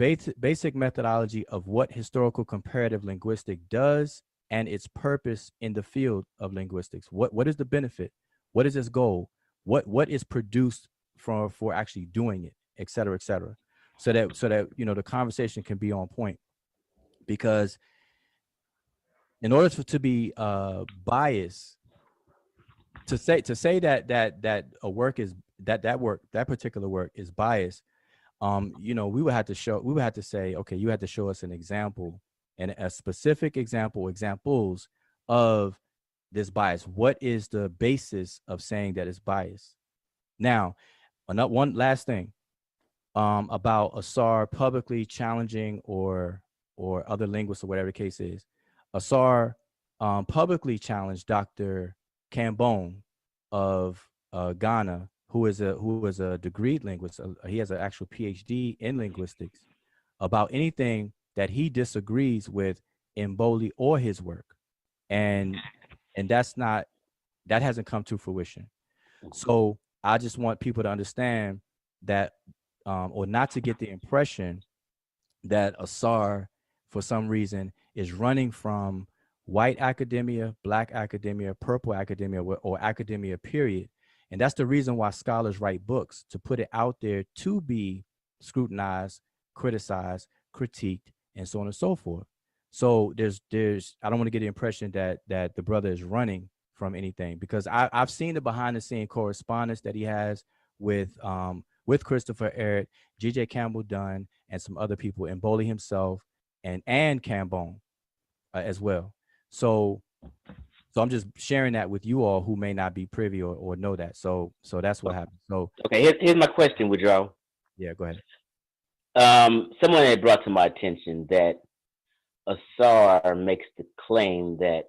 basic methodology of what historical comparative linguistic does and its purpose in the field of linguistics. What is the benefit? What is its goal? What is produced for actually doing it, et cetera, so that the conversation can be on point. Because in order to be biased, to say that a work is that particular work is biased, we would have to say, okay, you had to show us an example, and a specific examples of this bias. What is the basis of saying that it's biased? Now, one last thing about Asar publicly challenging or other linguists or whatever the case is. Asar publicly challenged Dr. Cambone of Ghana, who is a degreed linguist. He has an actual PhD in linguistics, about anything that he disagrees with Mboli or his work, and that hasn't come to fruition. So I just want people to understand that, or not to get the impression that Asar, for some reason, is running from white academia, black academia, purple academia, or academia, period. And that's the reason why scholars write books, to put it out there to be scrutinized, criticized, critiqued, and so on and so forth. So there's I don't want to get the impression that the brother is running from anything, because I've seen the behind the scene correspondence that he has with Christopher Ehret, G.J. Campbell Dunn, and some other people, and Mboli himself, and Cambone as well. So I'm just sharing that with you all who may not be privy or know that. So that's what happened. So okay, here's my question, Wudjau. Yeah, go ahead. Someone had brought to my attention that Asar makes the claim that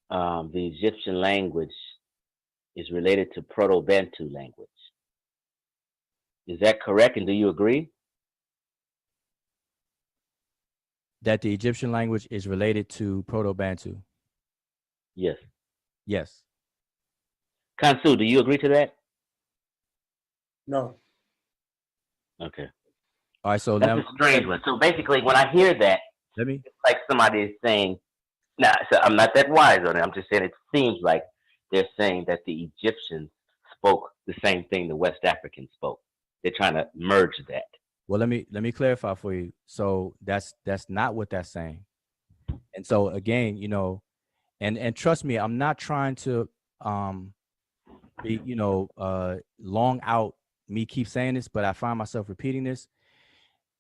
the Egyptian language is related to Proto-Bantu language. Is that correct? And do you agree? That the Egyptian language is related to Proto-Bantu? Yes. Yes. Khonsu, do you agree to that? No. Okay. All right, so that's now, a strange one. So basically, when I hear that, it's like somebody is saying, "Nah, so I'm not that wise on it. I'm just saying it seems like they're saying that the Egyptians spoke the same thing the West Africans spoke. They're trying to merge that." Well, let me clarify for you. So that's not what that's saying. And so again, you know, and trust me, I'm not trying to be, you know, long out me keep saying this, but I find myself repeating this.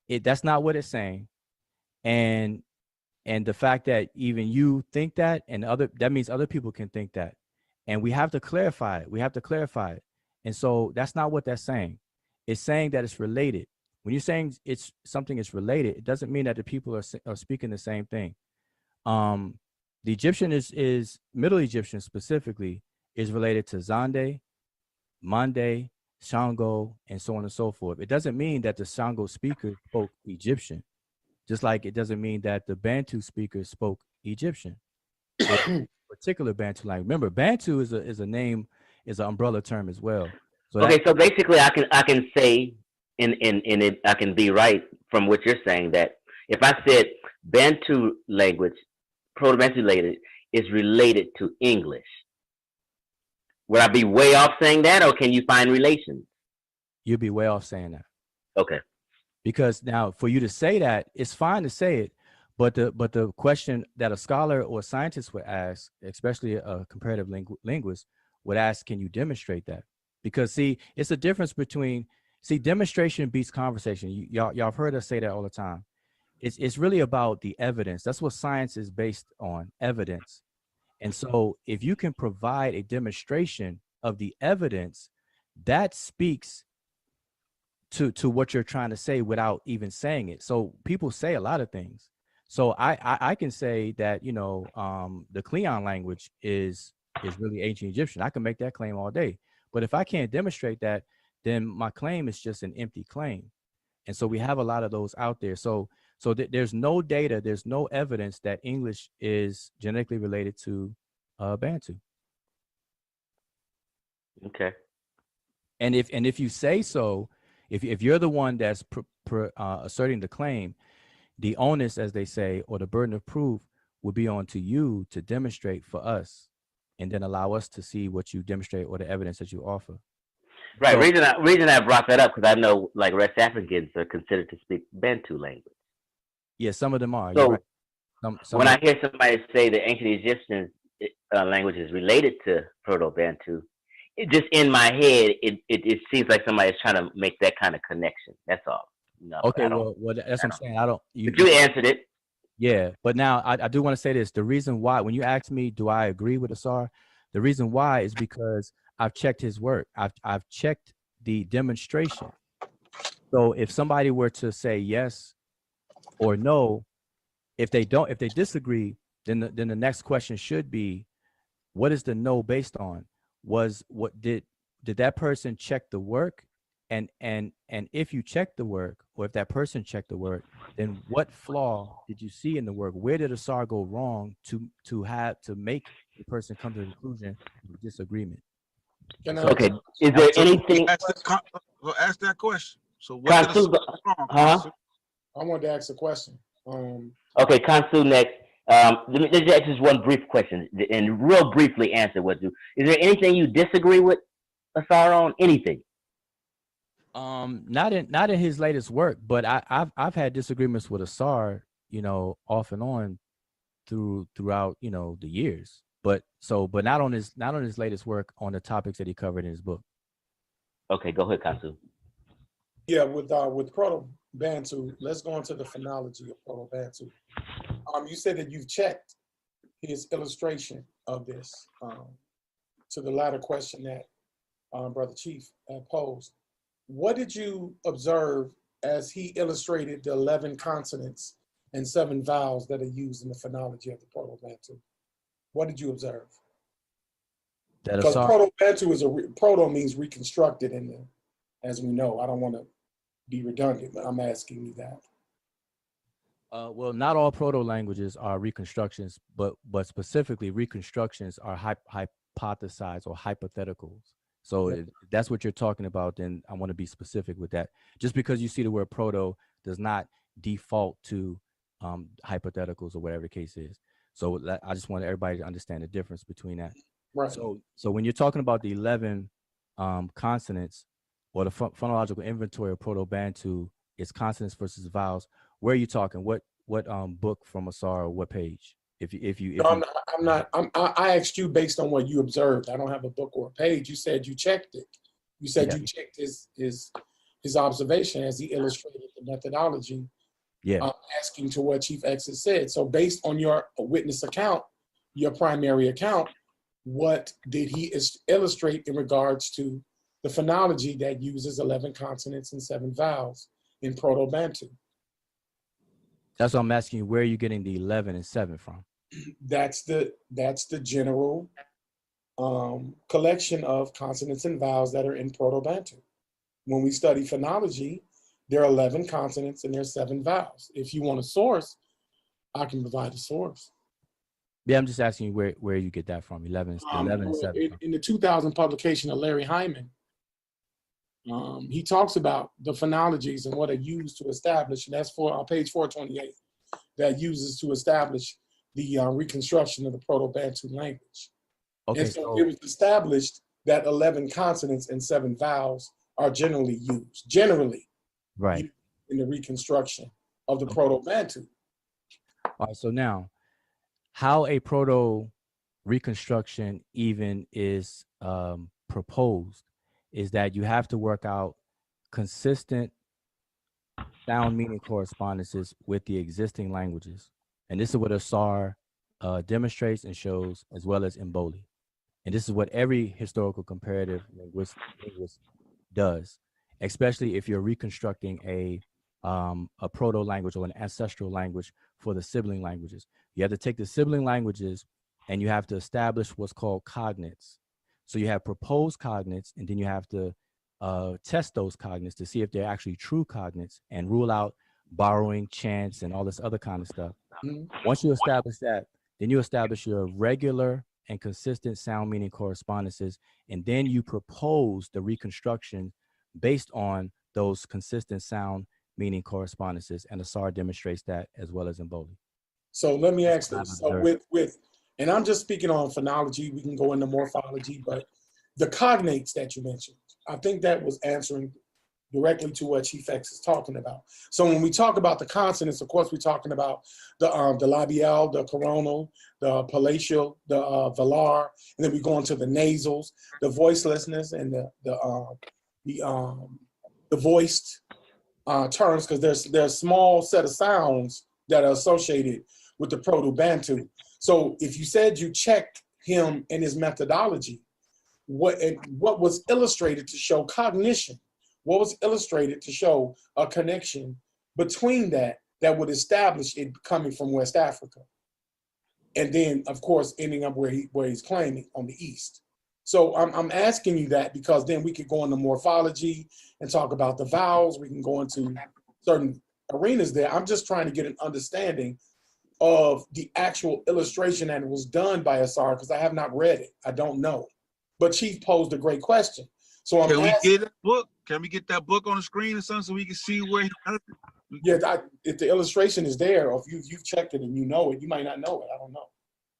That's not what it's saying. And the fact that even you think that, and that means other people can think that. And we have to clarify it. We have to clarify it. And so that's not what that's saying. It's saying that it's related. When you're saying it's something is related, it doesn't mean that the people are speaking the same thing. The Egyptian is Middle Egyptian specifically is related to Zande, Mande, Shango, and so on and so forth. It doesn't mean that the Shango speakers spoke Egyptian, just like it doesn't mean that the Bantu speakers spoke Egyptian. Particular Bantu language. Remember, Bantu is a name, is an umbrella term as well. So okay, so basically, I can say in it, I can be right from what you're saying that if I said Bantu language, Proto-Bantu language is related to English, would I be way off saying that, or can you find relations? You'd be way off saying that. Okay. Because now, for you to say that, it's fine to say it, but the question that a scholar or a scientist would ask, especially a comparative linguist, would ask, can you demonstrate that? Because see, it's a difference between, demonstration beats conversation. Y'all have heard us say that all the time. It's really about the evidence. That's what science is based on, evidence. And so if you can provide a demonstration of the evidence, that speaks to what you're trying to say without even saying it. So people say a lot of things. So I can say that, you know, the Cleon language is really ancient Egyptian. I can make that claim all day. But if I can't demonstrate that, then my claim is just an empty claim. And so we have a lot of those out there. So there's no data, there's no evidence that English is genetically related to Bantu. Okay. And if you say so, if you're the one that's asserting the claim, the onus, as they say, or the burden of proof will be on to you to demonstrate for us, and then allow us to see what you demonstrate or the evidence that you offer. Right. So, reason I brought that up because I know like West Africans are considered to speak Bantu language. Yeah, some of them are. So you're right. Some when I hear somebody say the ancient Egyptian language is related to Proto-Bantu, it just in my head it seems like somebody's trying to make that kind of connection. That's all. No. Okay. Well, that's what I'm saying. I don't. You answered it. Yeah, but now I do want to say this. The reason why, when you ask me, do I agree with Asar? The reason why is because I've checked his work. I've checked the demonstration. So if somebody were to say yes or no, if they disagree, then the next question should be, what is the no based on? Did that person check the work? And if you check the work, or if that person checked the work, then what flaw did you see in the work? Where did Asar go wrong to make the person come to the conclusion of disagreement? Okay. Is there anything? Ask that question. So what did I wanted to ask a question. Okay, Khonsu next. Let me ask just one brief question, and real briefly answer what do. Is there anything you disagree with Asar on? Anything? Not in his latest work, but I've had disagreements with Asar, you know, off and on throughout, you know, the years. But not on his latest work on the topics that he covered in his book. Okay, go ahead, Khonsu. Yeah, with Proto-Bantu, let's go into the phonology of Proto-Bantu. You said that you've checked his illustration of this to the latter question that Brother Chief posed. What did you observe as he illustrated the 11 consonants and 7 vowels that are used in the phonology of the Proto-Bantu? What did you observe? Because Proto-Bantu is proto means reconstructed in there, as we know. I don't want to be redundant, but I'm asking you that. Well, not all proto languages are reconstructions, but specifically reconstructions are hypothesized or hypotheticals. So if that's what you're talking about, then I want to be specific with that. Just because you see the word proto does not default to hypotheticals or whatever the case is. So I just want everybody to understand the difference between that. Right. So when you're talking about the 11 consonants or the phonological inventory of Proto-Bantu, it's consonants versus vowels. Where are you talking? What book from Asar or what page? No, I'm not. I asked you based on what you observed. I don't have a book or a page. You said you checked it. You said you checked his observation as he illustrated the methodology. Yeah. Asking to what Chief X has said. So based on your witness account, your primary account, what did he illustrate in regards to the phonology that uses 11 consonants and 7 vowels in Proto-Bantu? That's what I'm asking you. Where are you getting the 11 and 7 from? That's the general collection of consonants and vowels that are in Proto-Bantu. When we study phonology, there are 11 consonants and there's 7 vowels. If you want a source, I can provide a source. Yeah, I'm just asking you where you get that from. 11 and 7. In the 2000 publication of Larry Hyman, he talks about the phonologies and what are used to establish, and that's on page 428, that uses to establish the reconstruction of the Proto-Bantu language. Okay, and so it was established that 11 consonants and 7 vowels are generally used, right, in the reconstruction of the Proto-Bantu. All right, so now, how a proto-reconstruction even is proposed is that you have to work out consistent sound meaning correspondences with the existing languages. And this is what Asar demonstrates and shows, as well as Mboli. And this is what every historical comparative linguist does, especially if you're reconstructing a proto language or an ancestral language for the sibling languages. You have to take the sibling languages and you have to establish what's called cognates. So you have proposed cognates, and then you have to test those cognates to see if they're actually true cognates and rule out borrowing, chance, and all this other kind of stuff. Once you establish that, then you establish your regular and consistent sound meaning correspondences, and then you propose the reconstruction based on those consistent sound meaning correspondences, and Asar demonstrates that as well as Mboli. So let me ask this. So and I'm just speaking on phonology, we can go into morphology, but the cognates that you mentioned, I think that was answering directly to what Chief X is talking about. So when we talk about the consonants, of course, we're talking about the labial, the coronal, the palatal, the velar, and then we go into the nasals, the voicelessness, and the voiced terms, because there's a small set of sounds that are associated with the Proto-Bantu. So if you said you checked him and his methodology, what was illustrated to show cognition? What was illustrated to show a connection between that would establish it coming from West Africa? And then, of course, ending up where he's claiming on the East. So I'm asking you that because then we could go into morphology and talk about the vowels. We can go into certain arenas there. I'm just trying to get an understanding of the actual illustration that was done by Asar, because I have not read it. I don't know. But Chief posed a great question. So can we get that book? Can we get that book on the screen or something so we can see where he does it? Yeah, if the illustration is there, or if you've checked it and you know it, you might not know it. I don't know.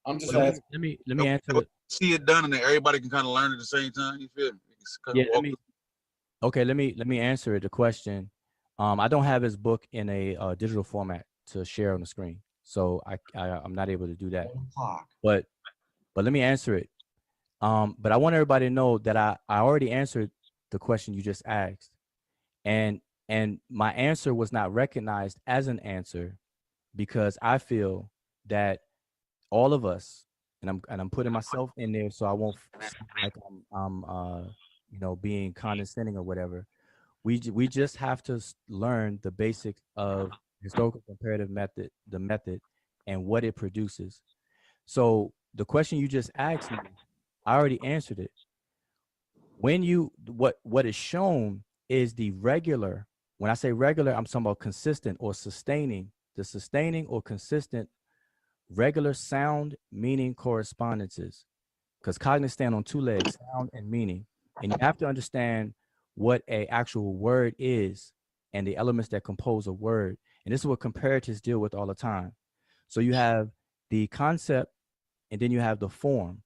I'm just asking. Let me answer it. See it done, and then everybody can kind of learn at the same time. You feel me? Yeah. Let me answer it. The question. I don't have his book in a digital format to share on the screen, so I'm not able to do that. But let me answer it. But I want everybody to know that I already answered the question you just asked, and my answer was not recognized as an answer because I feel that all of us, and I'm putting myself in there so I won't sound like I'm being condescending or whatever. We just have to learn the basics of historical comparative method, the method, and what it produces. So the question you just asked me, I already answered it. When you what is shown is the regular. When I say regular, I'm talking about consistent or sustaining. The sustaining or consistent regular sound meaning correspondences, because cognates stand on two legs, sound and meaning. And you have to understand what a actual word is and the elements that compose a word. And this is what comparatives deal with all the time. So you have the concept, and then you have the form.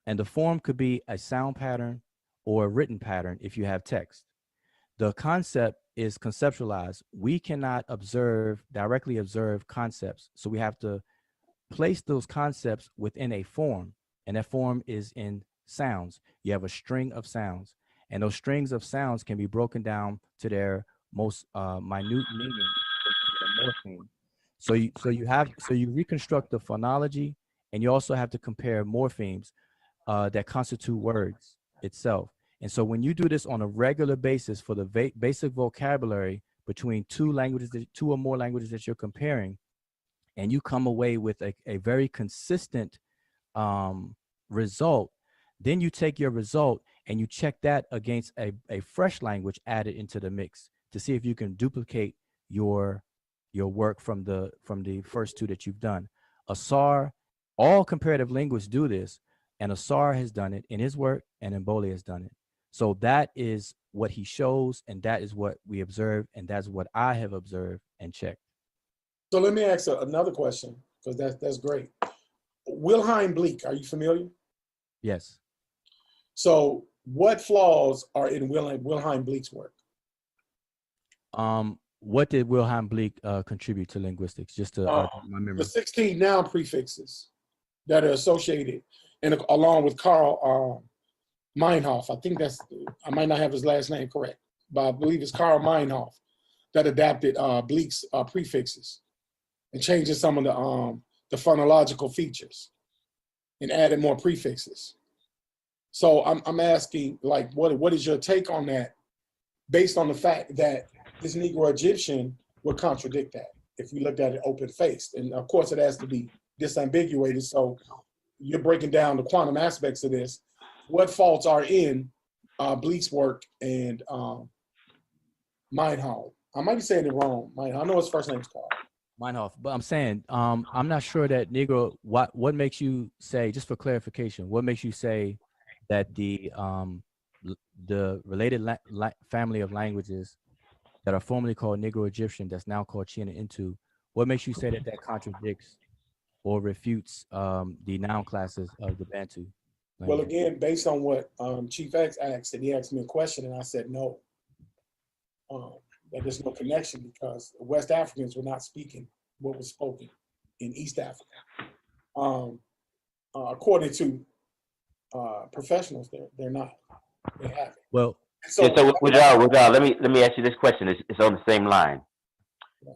And the form could be a sound pattern or a written pattern if you have text. The concept is conceptualized. We cannot directly observe concepts. So we have to place those concepts within a form, and that form is in sounds. You have a string of sounds, and those strings of sounds can be broken down to their most minute meaning. So you reconstruct the phonology, and you also have to compare morphemes that constitute words itself. And so when you do this on a regular basis for the basic vocabulary between two or more languages that you're comparing, and you come away with a very consistent result, then you take your result and you check that against a fresh language added into the mix to see if you can duplicate your work from the first two that you've done. Asar, all comparative linguists do this, and Asar has done it in his work, and Mbole has done it. So that is what he shows, and that is what we observe, and that's what I have observed and checked. So let me ask another question, because that's great. Wilhelm Bleek, are you familiar? Yes. So what flaws are in Wilhelm Bleek's work? What did Wilhelm Bleek contribute to linguistics? Just to my memory. The 16 noun prefixes that are associated, and along with Karl Meinhof. I think I might not have his last name correct, but I believe it's Karl Meinhof that adapted Bleek's prefixes and changes some of the phonological features and added more prefixes. So I'm asking, like, what is your take on that, based on the fact that this Negro Egyptian would contradict that if we looked at it open-faced? And of course, it has to be disambiguated. So you're breaking down the quantum aspects of this. What faults are in Bleek's work and Meinhof? I might be saying it wrong. I know his first name's Carl Meinhof, but I'm saying I'm not sure that Negro. What makes you say, just for clarification, what makes you say that the related family of languages that are formerly called Negro Egyptian, that's now called China Intu, what makes you say that contradicts or refutes the noun classes of the Bantu language? Well, again, based on what Chief X asked, and he asked me a question, and I said no. That there's no connection, because West Africans were not speaking what was spoken in East Africa. According to professionals, they're not. They haven't. Well, so Wudjau, let me ask you this question. It's on the same line.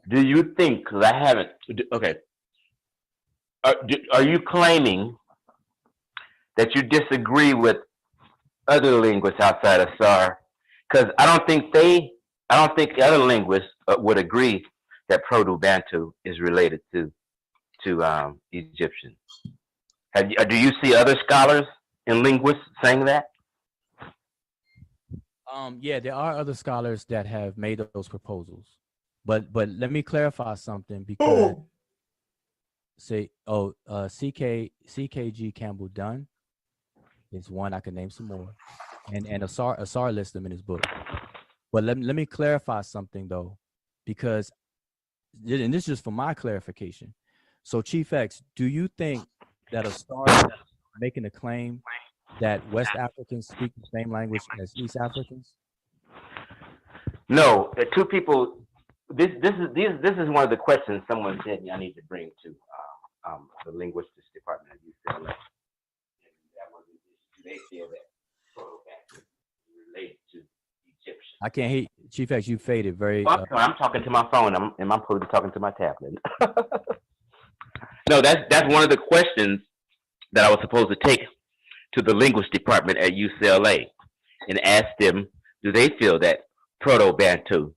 Do you think? Because I haven't. Okay. Are you claiming that you disagree with other linguists outside of SAR? Because I don't think other linguists would agree that Proto-Bantu is related to Egyptian. Do you see other scholars and linguists saying that? Yeah, there are other scholars that have made those proposals, but let me clarify something, because CKG Campbell Dunn is one. I can name some more, and Asar lists them in his book. But let me clarify something though, because, and this is just for my clarification. So Chief X, do you think that Asar is making a claim that West Africans speak the same language as East Africans? No, the two people. This is one of the questions someone said I need to bring to the linguistics department at UCLA. They feel that Proto-Bantu is related to Egyptian. I can't hear Chief X. You faded very. I'm talking to my phone. I'm supposed to be talking to my tablet. No, that's one of the questions that I was supposed to take to the linguistics department at UCLA and ask them, do they feel that Proto-Bantu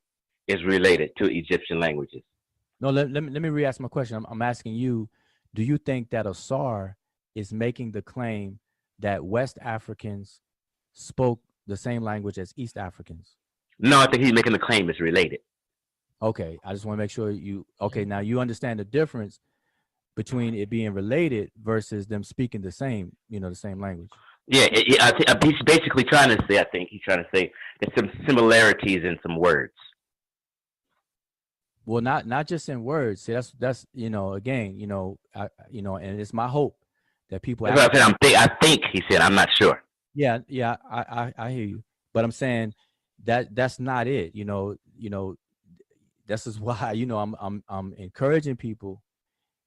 is related to Egyptian languages. No, let me re-ask my question. I'm asking you, do you think that Asar is making the claim that West Africans spoke the same language as East Africans? No, I think he's making the claim it's related. Okay, I just want to make sure okay, now you understand the difference between it being related versus them speaking the same, the same language. Yeah, he's basically trying to say, I think he's trying to say there's some similarities in some words. Well, not just in words. See, that's again, and it's my hope that people. I think he said. I'm not sure. Yeah, I hear you, but I'm saying that's not it. This is why I'm encouraging people,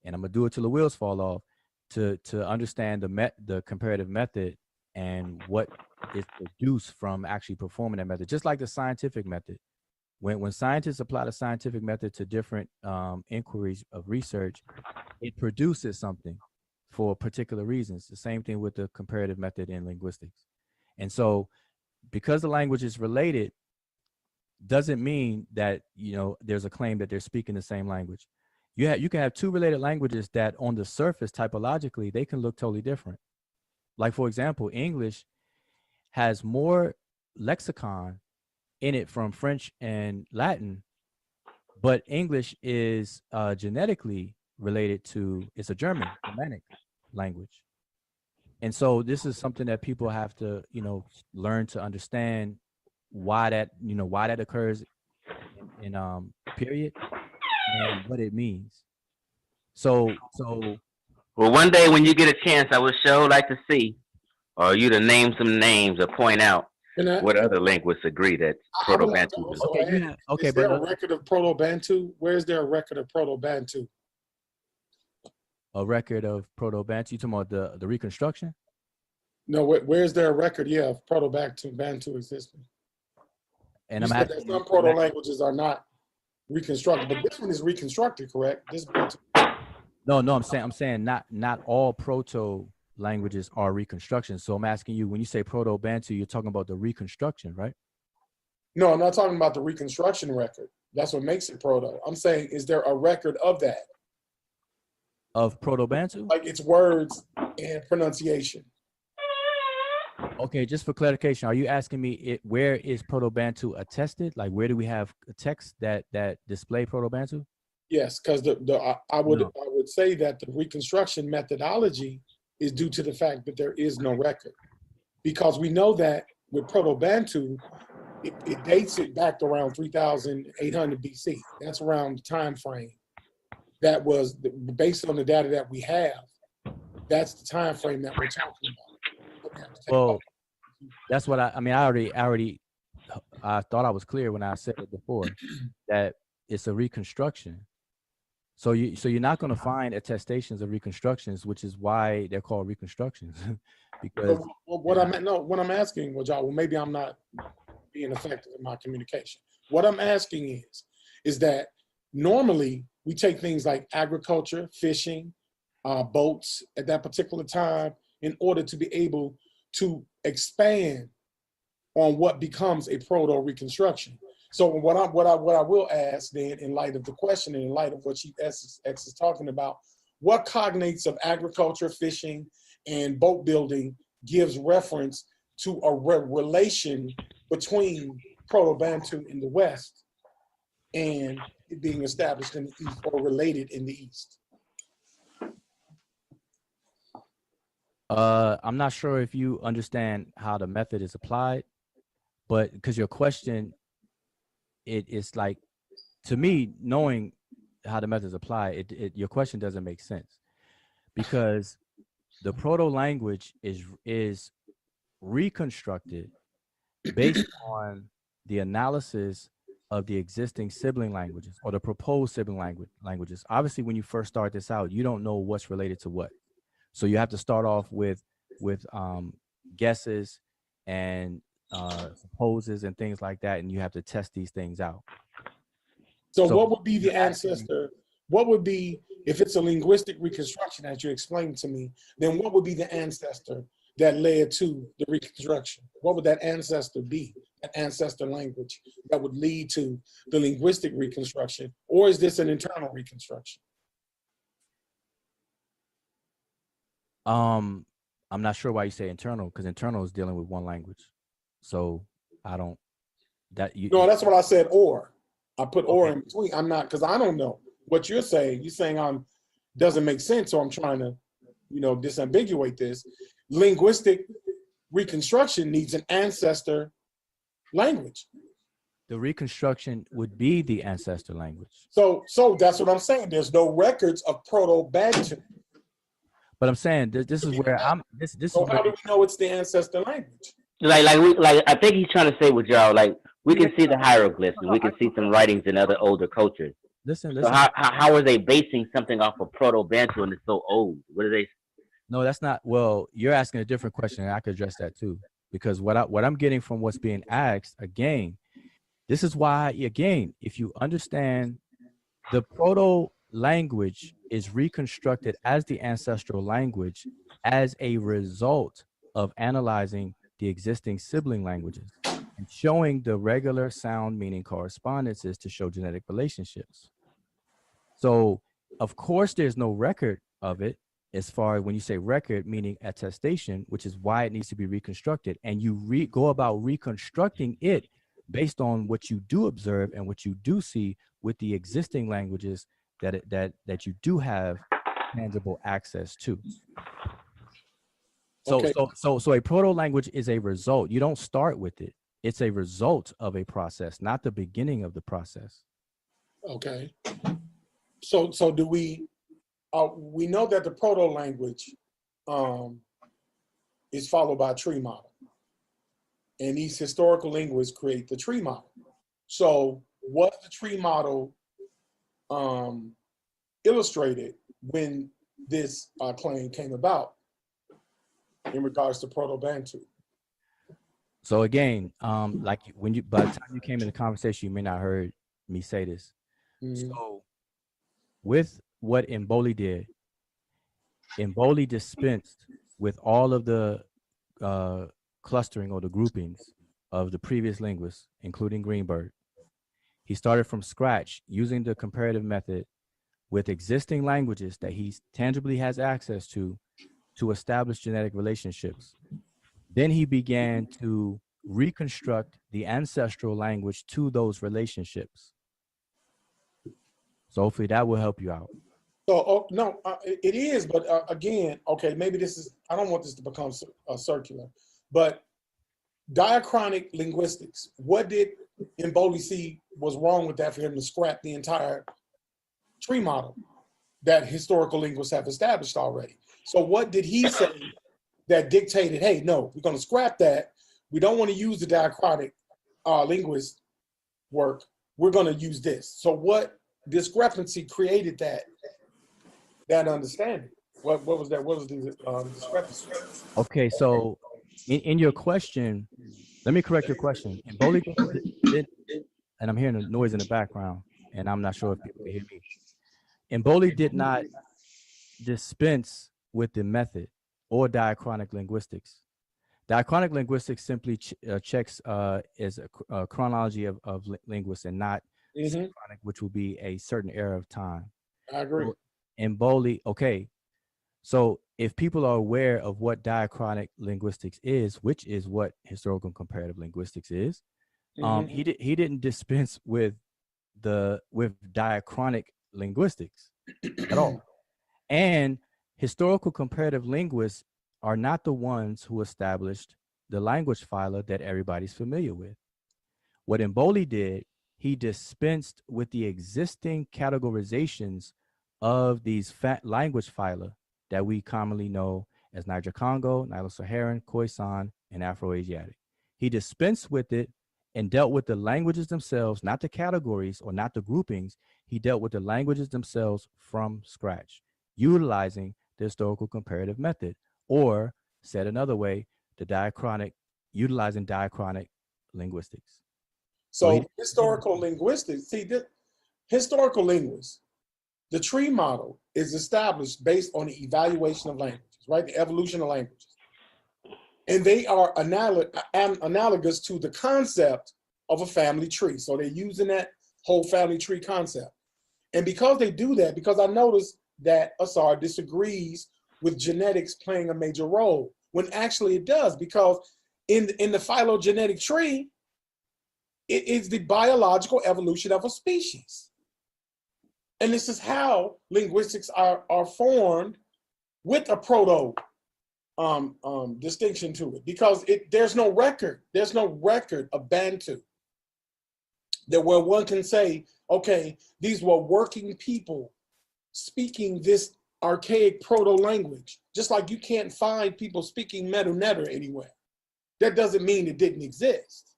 and I'm gonna do it till the wheels fall off, to understand the comparative method and what is produced from actually performing that method, just like the scientific method. When scientists apply the scientific method to different inquiries of research, it produces something for particular reasons. The same thing with the comparative method in linguistics. And so because the language is related, doesn't mean that, there's a claim that they're speaking the same language. You can have two related languages that on the surface, typologically, they can look totally different. Like, for example, English has more lexicon in it from French and Latin, but English is genetically related to, it's a Germanic language. And so this is something that people have to, learn to understand why that occurs in period and what it means. So well, one day when you get a chance, I would sure like to see, or you to name some names or point out what other linguists agree that Proto-Bantu is. Okay, is there a record of Proto-Bantu? Where is there a record of Proto-Bantu? A record of Proto-Bantu? You talking about the Reconstruction? No, where's there a record, of Proto-Bantu existing? And I'm asking, some proto-languages are not reconstructed, but this one is reconstructed, correct? No, I'm saying not all proto languages are reconstruction. So I'm asking you, when you say Proto-Bantu, you're talking about the Reconstruction, right? No, I'm not talking about the Reconstruction record. That's what makes it proto. I'm saying, is there a record of that? Of Proto-Bantu? Like its words and pronunciation. Okay, just for clarification, are you asking me where is Proto-Bantu attested? Like, where do we have a text that display Proto-Bantu? Yes, because I would say that the Reconstruction methodology is due to the fact that there is no record, because we know that with Proto-Bantu, it dates it back to around 3,800 BC. That's around the time frame that was based on the data that we have. That's the time frame that we're talking about. Well, that's what I thought I was clear when I said it before, that it's a reconstruction. So you're not going to find attestations of reconstructions, which is why they're called reconstructions. Because what I'm asking, well, maybe I'm not being effective in my communication. What I'm asking is that normally we take things like agriculture, fishing, boats at that particular time in order to be able to expand on what becomes a proto-reconstruction. So what I will ask then, in light of the question and in light of what Chief X is talking about, what cognates of agriculture, fishing, and boat building gives reference to a relation between Proto-Bantu in the West and it being established in the East or related in the East? I'm not sure if you understand how the method is applied, but because your question, it's like, to me, knowing how the method is applied, your question doesn't make sense, because the proto-language is reconstructed based on the analysis of the existing sibling languages or the proposed sibling languages. Obviously, when you first start this out, you don't know what's related to what. So you have to start off with guesses and supposes and things like that, and you have to test these things out. So what would be the ancestor? What would be, if it's a linguistic reconstruction as you explained to me, then what would be the ancestor that led to the reconstruction? What would that ancestor be an ancestor language that would lead to the linguistic reconstruction, or is this an internal reconstruction? I'm not sure why you say internal, because internal is dealing with one language. So I don't, that you. No, that's what I said, or. I put or in between. I'm not, because I don't know what you're saying. You're saying doesn't make sense, so I'm trying to, disambiguate this. Linguistic reconstruction needs an ancestor language. The reconstruction would be the ancestor language. So that's what I'm saying. There's no records of Proto-Bantu. But I'm saying this is where I'm. This So is how do we know it's the ancestor language? Like I think he's trying to say with y'all, like we can see the hieroglyphs and we can see some writings in other older cultures. Listen. So how are they basing something off of Proto-Bantu and it's so old? What are they? No, that's not. Well, you're asking a different question, and I could address that too. Because what I'm getting from what's being asked, again, this is why, again, if you understand the proto language is reconstructed as the ancestral language as a result of analyzing the existing sibling languages and showing the regular sound meaning correspondences to show genetic relationships. So, of course, there's no record of it as far as when you say record, meaning attestation, which is why it needs to be reconstructed. And you go about reconstructing it based on what you do observe and what you do see with the existing languages that you do have tangible access to. So, Okay. so a proto language is a result. You don't start with it. It's a result of a process, not the beginning of the process. Okay. So do we know that the proto language is followed by a tree model, and these historical linguists create the tree model. So was the tree model illustrated when this claim came about in regards to Proto-Bantu? So again, like by the time you came in the conversation, you may not heard me say this. Mm-hmm. So with what Mboli did, Mboli dispensed with all of the clustering or the groupings of the previous linguists, including Greenberg. He started from scratch using the comparative method with existing languages that he tangibly has access to establish genetic relationships. Then he began to reconstruct the ancestral language to those relationships. So hopefully that will help you out. So, no, it is, but again, okay, maybe this is, I don't want this to become circular, but diachronic linguistics, what did Mboli see was wrong with that for him to scrap the entire tree model that historical linguists have established already? So what did he say that dictated, hey, no, we're going to scrap that. We don't want to use the diachronic linguist work. We're going to use this. So what discrepancy created that understanding? What was that? What was the discrepancy? Okay, so in your question, let me correct your question. Mboli did, and I'm hearing a noise in the background, and I'm not sure if people can hear me. Mboli did not dispense with the method or diachronic linguistics. Diachronic linguistics simply checks as a chronology of linguists and not synchronic, which will be a certain era of time. I agree. Mboli, okay. So if people are aware of what diachronic linguistics is, which is what historical comparative linguistics is, he didn't dispense with diachronic linguistics at all. And historical comparative linguists are not the ones who established the language phyla that everybody's familiar with. What Mboli did, he dispensed with the existing categorizations of these language phyla that we commonly know as Niger-Congo, Nilo-Saharan, Khoisan, and Afro-Asiatic. He dispensed with it and dealt with the languages themselves, not the categories or not the groupings. He dealt with the languages themselves from scratch, utilizing the historical comparative method, or said another way, utilizing diachronic linguistics. So historical linguistics, historical linguists, the tree model is established based on the evaluation of languages, right? The evolution of languages. And they are analogous to the concept of a family tree. So they're using that whole family tree concept. And because they do that, because I noticed that Asar disagrees with genetics playing a major role, when actually it does, because in the phylogenetic tree, it is the biological evolution of a species. And this is how linguistics are formed with a proto distinction to it, because there's no record of Bantu that where one can say, okay, these were working people speaking this archaic proto-language, just like you can't find people speaking Medu Neter anywhere. That doesn't mean it didn't exist.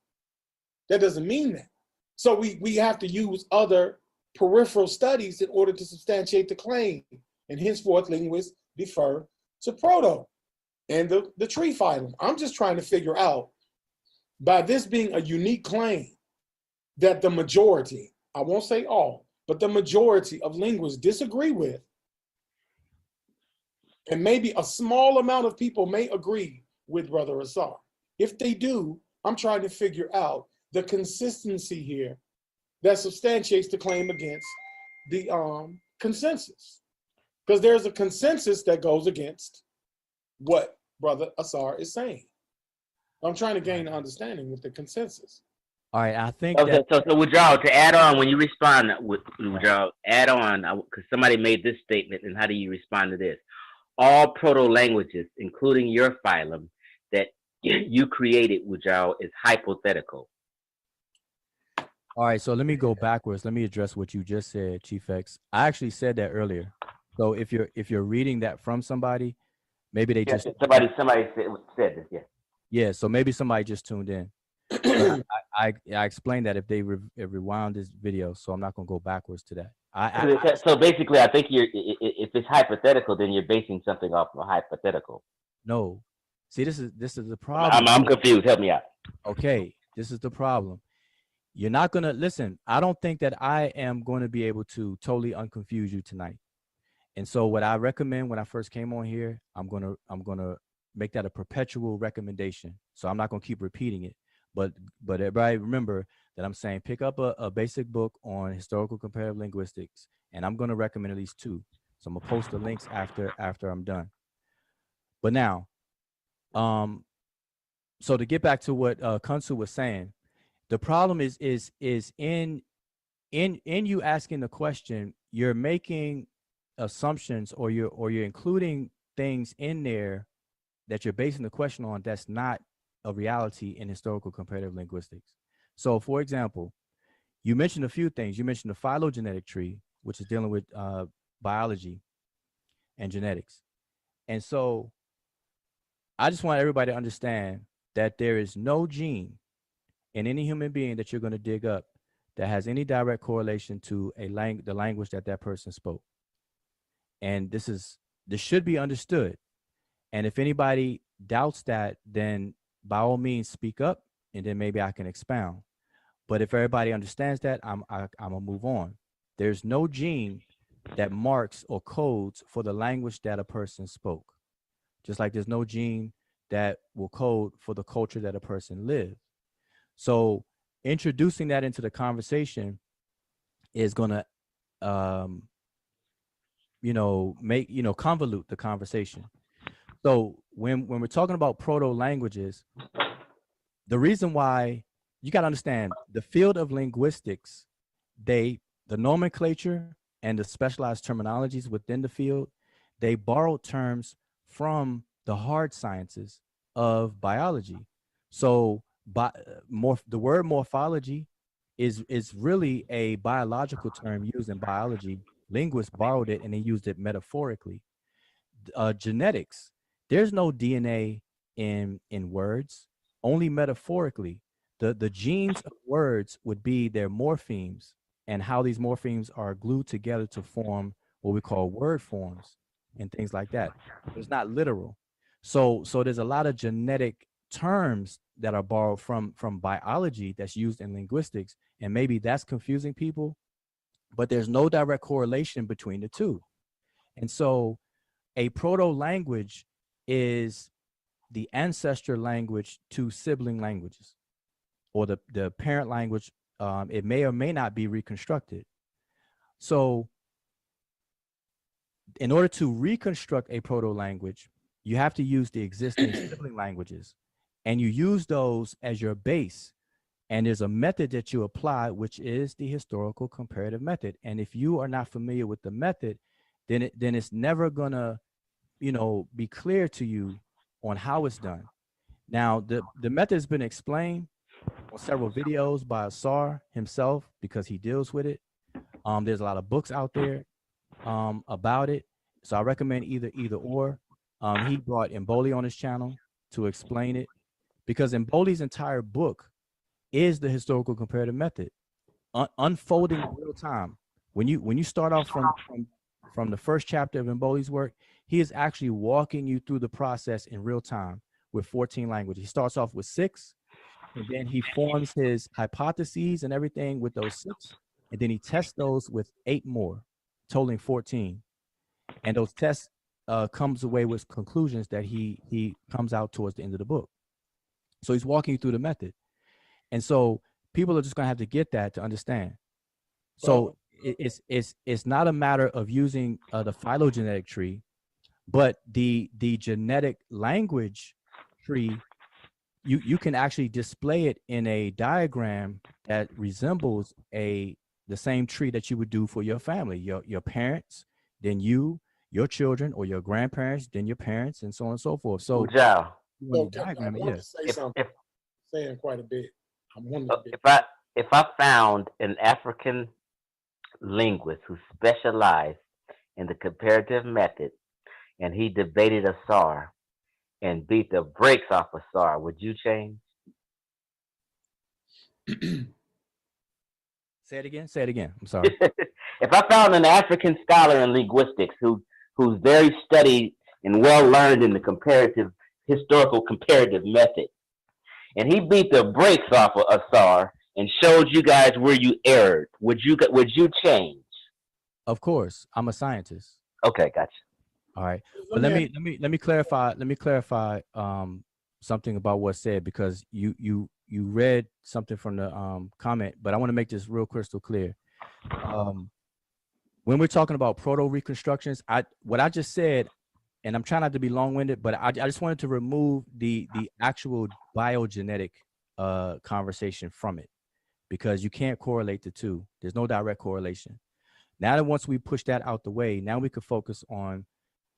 That doesn't mean that. So we have to use other peripheral studies in order to substantiate the claim. And henceforth, linguists defer to proto and the tree phylum. I'm just trying to figure out, by this being a unique claim, that the majority, I won't say all, but the majority of linguists disagree with, and maybe a small amount of people may agree with Brother Asar. If they do, I'm trying to figure out the consistency here that substantiates the claim against the consensus. Because there's a consensus that goes against what Brother Asar is saying. I'm trying to gain an understanding with the consensus. All right, I think so Wudjau, to add on, when you respond, Wudjau, add on, because somebody made this statement, and how do you respond to this? All proto-languages, including your phylum, that you created, Wudjau, is hypothetical. All right, so let me go backwards. Let me address what you just said, Chief X. I actually said that earlier. So if you're reading that from somebody, maybe they just somebody said this, yeah. Yeah, so maybe somebody just tuned in. I explained that if they rewound this video, so I'm not gonna go backwards to that. So basically, I think if it's hypothetical, then you're basing something off of a hypothetical. No, see, this is the problem. I'm confused. Help me out. Okay, this is the problem. You're not gonna listen. I don't think that I am going to be able to totally unconfuse you tonight. And so, what I recommend when I first came on here, I'm gonna make that a perpetual recommendation. So I'm not gonna keep repeating it. But everybody remember that I'm saying pick up a basic book on historical comparative linguistics, and I'm going to recommend at least 2. So I'm gonna post the links after I'm done. But now, so to get back to what Khonsu was saying, the problem is in you asking the question, you're making assumptions, or you're including things in there that you're basing the question on that's not a reality in historical comparative linguistics. So, for example, you mentioned a few things. You mentioned the phylogenetic tree, which is dealing with biology and genetics. And so I just want everybody to understand that there is no gene in any human being that you're going to dig up that has any direct correlation to the language that person spoke. And this should be understood. And if anybody doubts that, then by all means speak up, and then maybe I can expound. But if everybody understands that, I'm gonna move on. There's no gene that marks or codes for the language that a person spoke. Just like there's no gene that will code for the culture that a person lived. So introducing that into the conversation is gonna convolute the conversation. So when we're talking about proto-languages, the reason why you got to understand the field of linguistics, the nomenclature and the specialized terminologies within the field, they borrowed terms from the hard sciences of biology. So the word morphology is really a biological term used in biology. Linguists borrowed it and they used it metaphorically. Genetics, there's no DNA in words, only metaphorically. The genes of words would be their morphemes and how these morphemes are glued together to form what we call word forms and things like that. It's not literal. So there's a lot of genetic terms that are borrowed from biology that's used in linguistics, and maybe that's confusing people, but there's no direct correlation between the two. And so a proto-language is the ancestor language to sibling languages, or the parent language. It may or may not be reconstructed. So in order to reconstruct a proto-language, you have to use the existing sibling languages, and you use those as your base. And there's a method that you apply, which is the historical comparative method. And if you are not familiar with the method, then it's never gonna, be clear to you on how it's done. Now, the method has been explained on several videos by Asar himself because he deals with it. There's a lot of books out there about it. So I recommend either or. He brought Mboli on his channel to explain it, because Mboli's entire book is the historical comparative method, unfolding in real time. When you start off from the first chapter of Mboli's work, he is actually walking you through the process in real time with 14 languages. He starts off with 6, and then he forms his hypotheses and everything with those 6, and then he tests those with 8 more, totaling 14. And those tests comes away with conclusions that he comes out towards the end of the book. So he's walking you through the method. And so people are just going to have to get that to understand. So it's not a matter of using the phylogenetic tree, but the genetic language tree. You can actually display it in a diagram that resembles the same tree that you would do for your family, your parents, then you, your children, or your grandparents, then your parents, and so on and so forth. So Wudjau. I want to say something. Saying quite a bit. If I found an African linguist who specialized in the comparative method, and he debated Asar and beat the brakes off Asar, would you change? Say it again. I'm sorry. If I found an African scholar in linguistics who's very studied and well learned in the historical comparative method, and he beat the brakes off of Asar and showed you guys where you erred, would you change? Of course, I'm a scientist. Okay, gotcha. All right, but let me clarify. Let me clarify something about what's said, because you read something from the comment, but I want to make this real crystal clear. When we're talking about proto-reconstructions, what I just said, and I'm trying not to be long-winded, but I just wanted to remove the actual biogenetic conversation from it, because you can't correlate the two. There's no direct correlation. Now that once we push that out the way, now we could focus on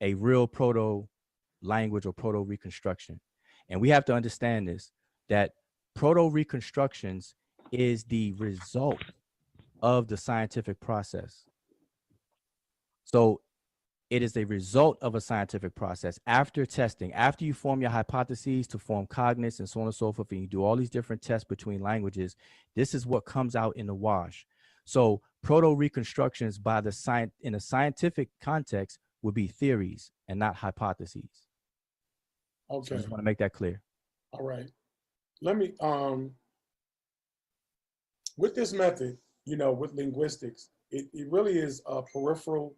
a real proto-language or proto-reconstruction. And we have to understand this, that proto-reconstructions is the result of the scientific process. So it is a result of a scientific process. After testing, after you form your hypotheses to form cognates and so on and so forth, and you do all these different tests between languages, this is what comes out in the wash. So proto-reconstructions in a scientific context would be theories and not hypotheses. Okay. So I just want to make that clear. All right. Let me, with this method, with linguistics, it really is a peripheral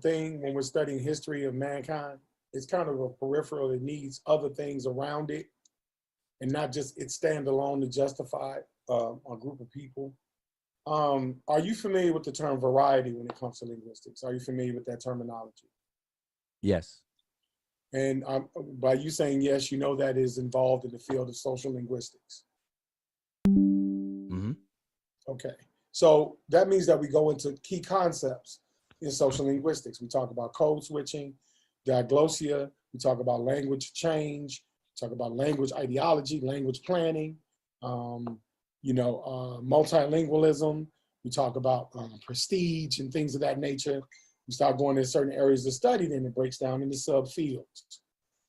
thing when we're studying history of mankind. It's kind of a peripheral that needs other things around it, and not just it stand alone to justify a group of people. Are you familiar with the term variety when it comes to linguistics? Are you familiar with that terminology? Yes. And by you saying yes, that is involved in the field of social linguistics. Mm-hmm. Okay. So that means that we go into key concepts in social linguistics. We talk about code switching, diglossia, we talk about language change, we talk about language ideology, language planning, multilingualism. We talk about prestige and things of that nature. We start going into certain areas of study, then it breaks down into subfields.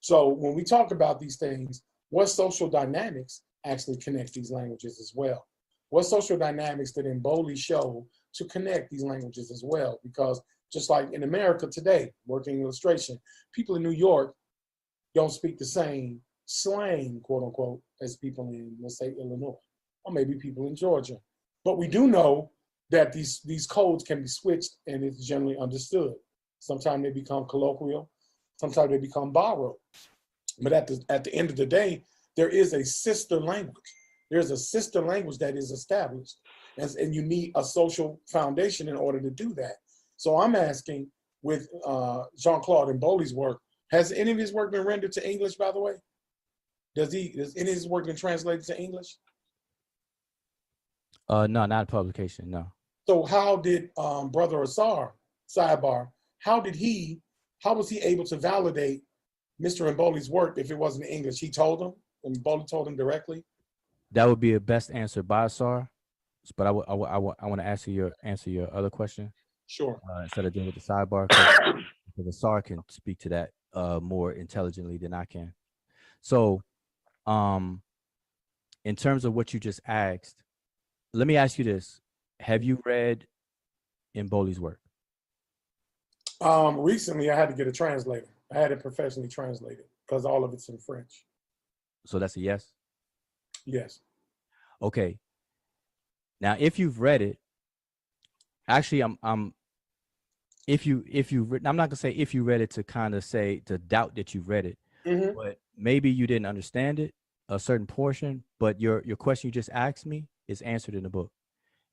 So when we talk about these things, what social dynamics actually connect these languages as well? What social dynamics did Mboli show to connect these languages as well? Because just like in America today, working illustration, people in New York don't speak the same slang, quote unquote, as people in, let's say, Illinois, or maybe people in Georgia. But we do know that these codes can be switched and it's generally understood. Sometimes they become colloquial, sometimes they become borrowed. But at the end of the day, there is a sister language. There's a sister language that is established, and you need a social foundation in order to do that. So I'm asking, with Jean-Claude Mboli's work, has any of his work been rendered to English, by the way? Does any of his work been translated to English? No, not publication, no. So how did Brother Asar, sidebar, how was he able to validate Mr. Mboli's work if it wasn't in English? He told him, and Mboli told him directly? That would be a best answer by Asar, but I want to answer your other question. Sure. Instead of dealing with the sidebar, because Asar can speak to that more intelligently than I can. So, in terms of what you just asked, let me ask you this: have you read Mboli's work? Recently, I had to get a translator. I had it professionally translated because all of it's in French. So that's a yes? Yes. Okay. Now, if you've read it, actually, I'm not gonna say if you read it to kind of say to doubt that you've read it, but maybe you didn't understand it, a certain portion. But your question you just asked me is answered in the book.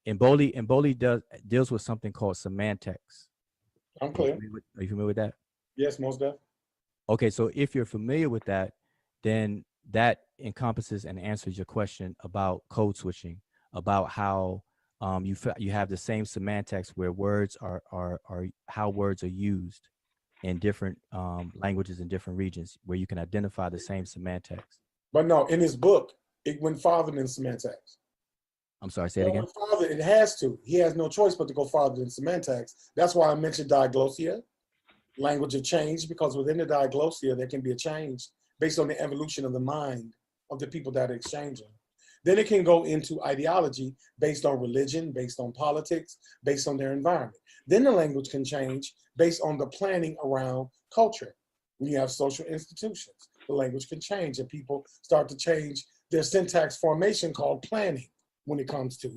Mboli deals with something called semantics. I'm clear. Are you familiar with that? Yes, most definitely. Okay, so if you're familiar with that, then that encompasses and answers your question about code switching, about how you have the same semantics where words are how words are used in different languages in different regions, where you can identify the same semantics. But no, in his book, it went farther than semantics. I'm sorry, say it again. Farther, it has to. He has no choice but to go farther than semantics. That's why I mentioned diglossia, language of change, because within the diglossia, there can be a change based on the evolution of the mind of the people that are exchanging. Then it can go into ideology based on religion, based on politics, based on their environment. Then the language can change based on the planning around culture. When you have social institutions, the language can change and people start to change their syntax formation called planning when it comes to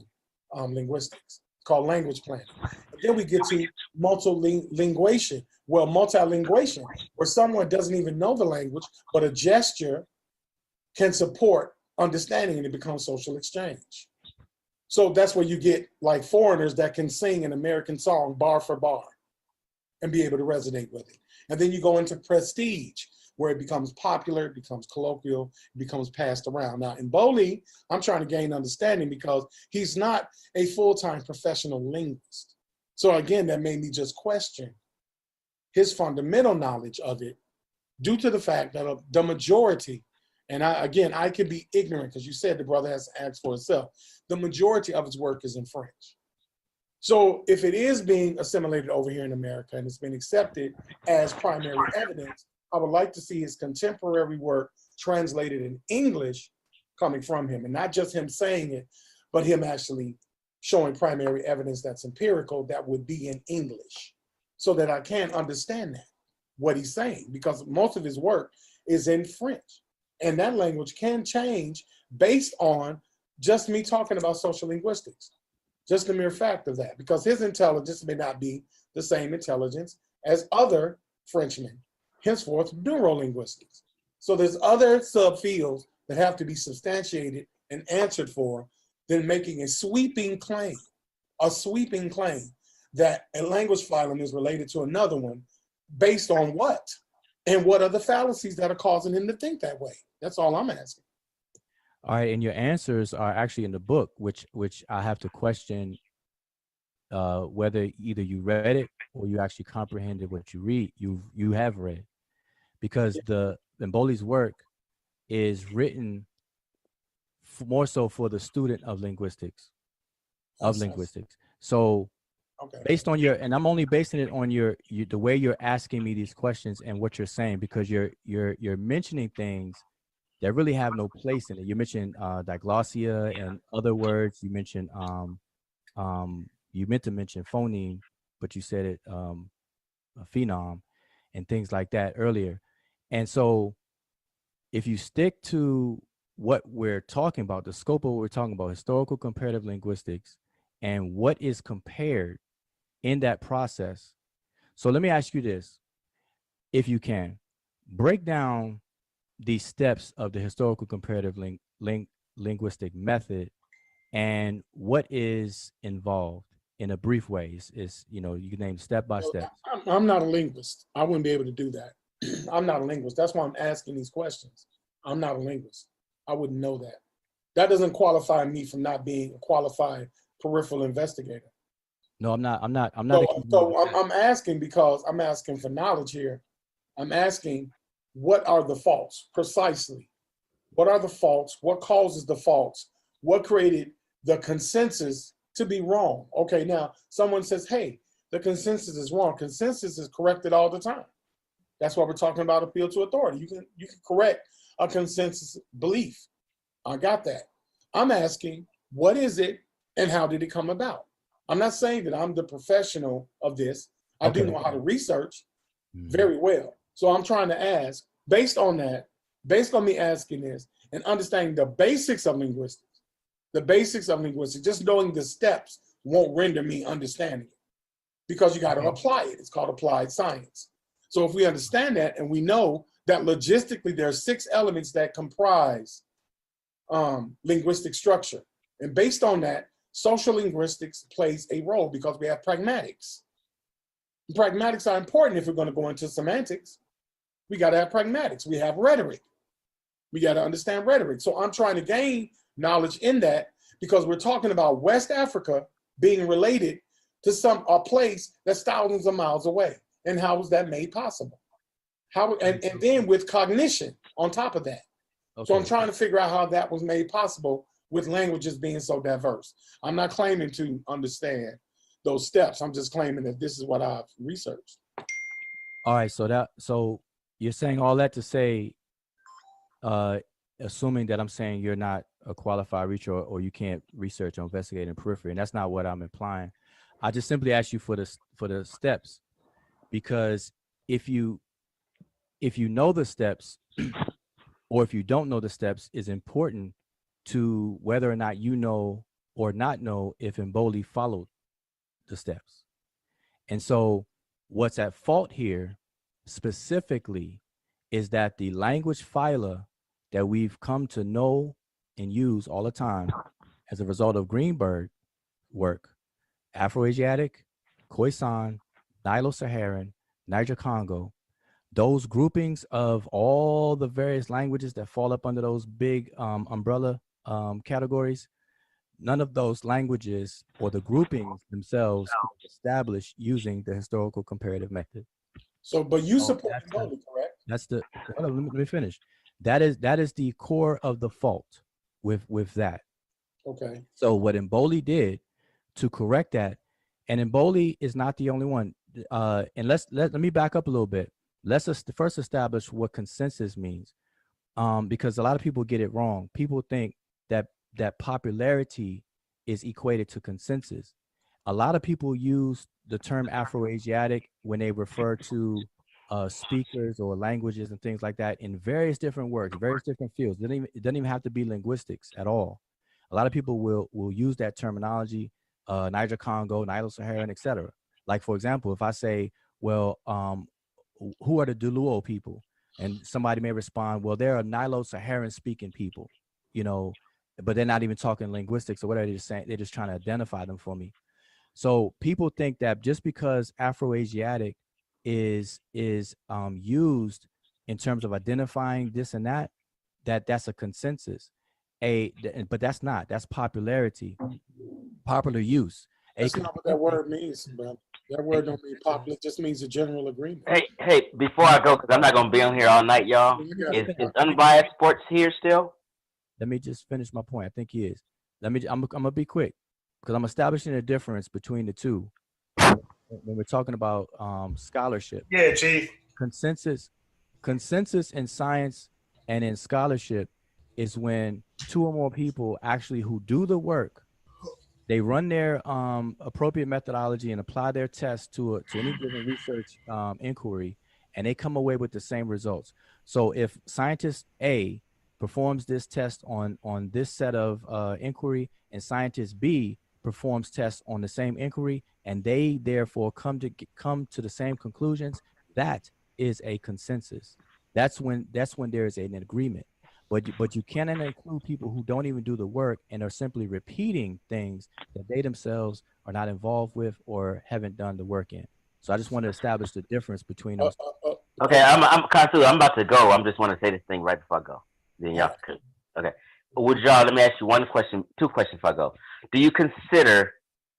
linguistics, called language planning. And then we get to multilinguation. Well, multilinguation, where someone doesn't even know the language, but a gesture can support understanding and it becomes social exchange. So that's where you get like foreigners that can sing an American song bar for bar and be able to resonate with it. And then you go into prestige, where it becomes popular, it becomes colloquial, it becomes passed around. Now in Mboli, I'm trying to gain understanding because he's not a full-time professional linguist. So again, that made me just question his fundamental knowledge of it due to the fact that the majority, and I could be ignorant because you said the brother has to ask for himself, the majority of his work is in French. So if it is being assimilated over here in America and it's been accepted as primary evidence, I would like to see his contemporary work translated in English coming from him, and not just him saying it, but him actually showing primary evidence that's empirical that would be in English so that I can understand that, what he's saying, because most of his work is in French. And that language can change based on just me talking about social linguistics, just the mere fact of that, because his intelligence may not be the same intelligence as other Frenchmen, henceforth neurolinguistics. So there's other subfields that have to be substantiated and answered for than making a sweeping claim that a language phylum is related to another one based on what? And what are the fallacies that are causing him to think that way? That's all I'm asking. All right, and your answers are actually in the book, which I have to question whether either you read it or you actually comprehended what you have read, because the Mboli's work is written more so for the student of linguistics, So based on and I'm only basing it on the way you're asking me these questions and what you're saying, because you're mentioning things that really have no place in it. You mentioned diglossia and other words. You mentioned you meant to mention phoneme, but you said it a phenom and things like that earlier. And so if you stick to what we're talking about, the scope of what we're talking about, historical comparative linguistics, and what is compared in that process. So let me ask you this, if you can, break down the steps of the historical comparative linguistic method and what is involved in a brief way. Is you know, you can name step by step. I'm not a linguist. I wouldn't be able to do that. I'm not a linguist. That's why I'm asking these questions. I'm not a linguist. I wouldn't know that. That doesn't qualify me from not being a qualified peripheral investigator. No, I'm not. So I'm asking because I'm asking for knowledge here. I'm asking, what are the faults precisely? What are the faults? What causes the faults? What created the consensus to be wrong? Okay, now someone says, hey, the consensus is wrong. Consensus is corrected all the time. That's why we're talking about appeal to authority. You can correct a consensus belief. I got that. I'm asking, what is it and how did it come about? I'm not saying that I'm the professional of this. I do know how to research very well. So I'm trying to ask, based on that, based on me asking this and understanding the basics of linguistics, just knowing the steps won't render me understanding it, because you got to apply it. It's called applied science. So if we understand that and we know that logistically there are 6 elements that comprise linguistic structure, and based on that, social linguistics plays a role because we have pragmatics. Pragmatics are important if we're going to go into semantics. We got to have pragmatics. We have rhetoric. We got to understand rhetoric. So I'm trying to gain knowledge in that because we're talking about West Africa being related to a place that's thousands of miles away. And how was that made possible? And then with cognition on top of that. Okay. So I'm trying to figure out how that was made possible with languages being so diverse. I'm not claiming to understand those steps. I'm just claiming that this is what I've researched. All right, so you're saying all that to say, assuming that I'm saying you're not a qualified reacher or you can't research or investigate in periphery, and that's not what I'm implying. I just simply asked you for the steps, because if you know the steps or if you don't know the steps is important to whether or not you know or not know if Mboli followed the steps. And so what's at fault here specifically is that the language phyla that we've come to know and use all the time as a result of Greenberg work, Afroasiatic, Khoisan, Nilo-Saharan, Niger-Congo, those groupings of all the various languages that fall up under those big umbrella categories, none of those languages or the groupings themselves were established using the historical comparative method. So, but you support Mboli, correct? That's the, let me finish. That is the core of the fault with that. Okay. So what Mboli did to correct that, and Mboli is not the only one. And let me back up a little bit. Let's first establish what consensus means, because a lot of people get it wrong. People think that popularity is equated to consensus. A lot of people use the term Afroasiatic when they refer to speakers or languages and things like that in various different words, various different fields. It doesn't even have to be linguistics at all. A lot of people will use that terminology, Niger Congo, Nilo-Saharan, etc. Like, for example, if I say, well, who are the Duluo people? And somebody may respond, well, they're a Nilo-Saharan speaking people, you know, but they're not even talking linguistics or whatever they're saying. They're just trying to identify them for me. So people think that just because Afroasiatic is used in terms of identifying this and that, that's a consensus. But that's not. That's popularity, popular use. That's not what that word means, bro. That word don't mean popular. It just means a general agreement. Hey, before I go, because I'm not going to be on here all night, y'all. Is Unbiased Sports here still? Let me just finish my point. I think he is. I'm going to be quick, because I'm establishing a difference between the two when we're talking about scholarship. Yeah, Chief. Consensus in science and in scholarship is when 2 or more people actually who do the work, they run their appropriate methodology and apply their test to any given research inquiry, and they come away with the same results. So if scientist A performs this test on this set of inquiry, and scientist B performs tests on the same inquiry, and they therefore come to the same conclusions, that is a consensus. that's when there's an agreement. But you cannot include people who don't even do the work and are simply repeating things that they themselves are not involved with or haven't done the work in. So I just want to establish the difference between those. Okay, I'm Khonsu, I'm about to go. I just want to say this thing right before I go. Then y'all could. Okay. Wudjau, let me ask you two questions before I go. Do you consider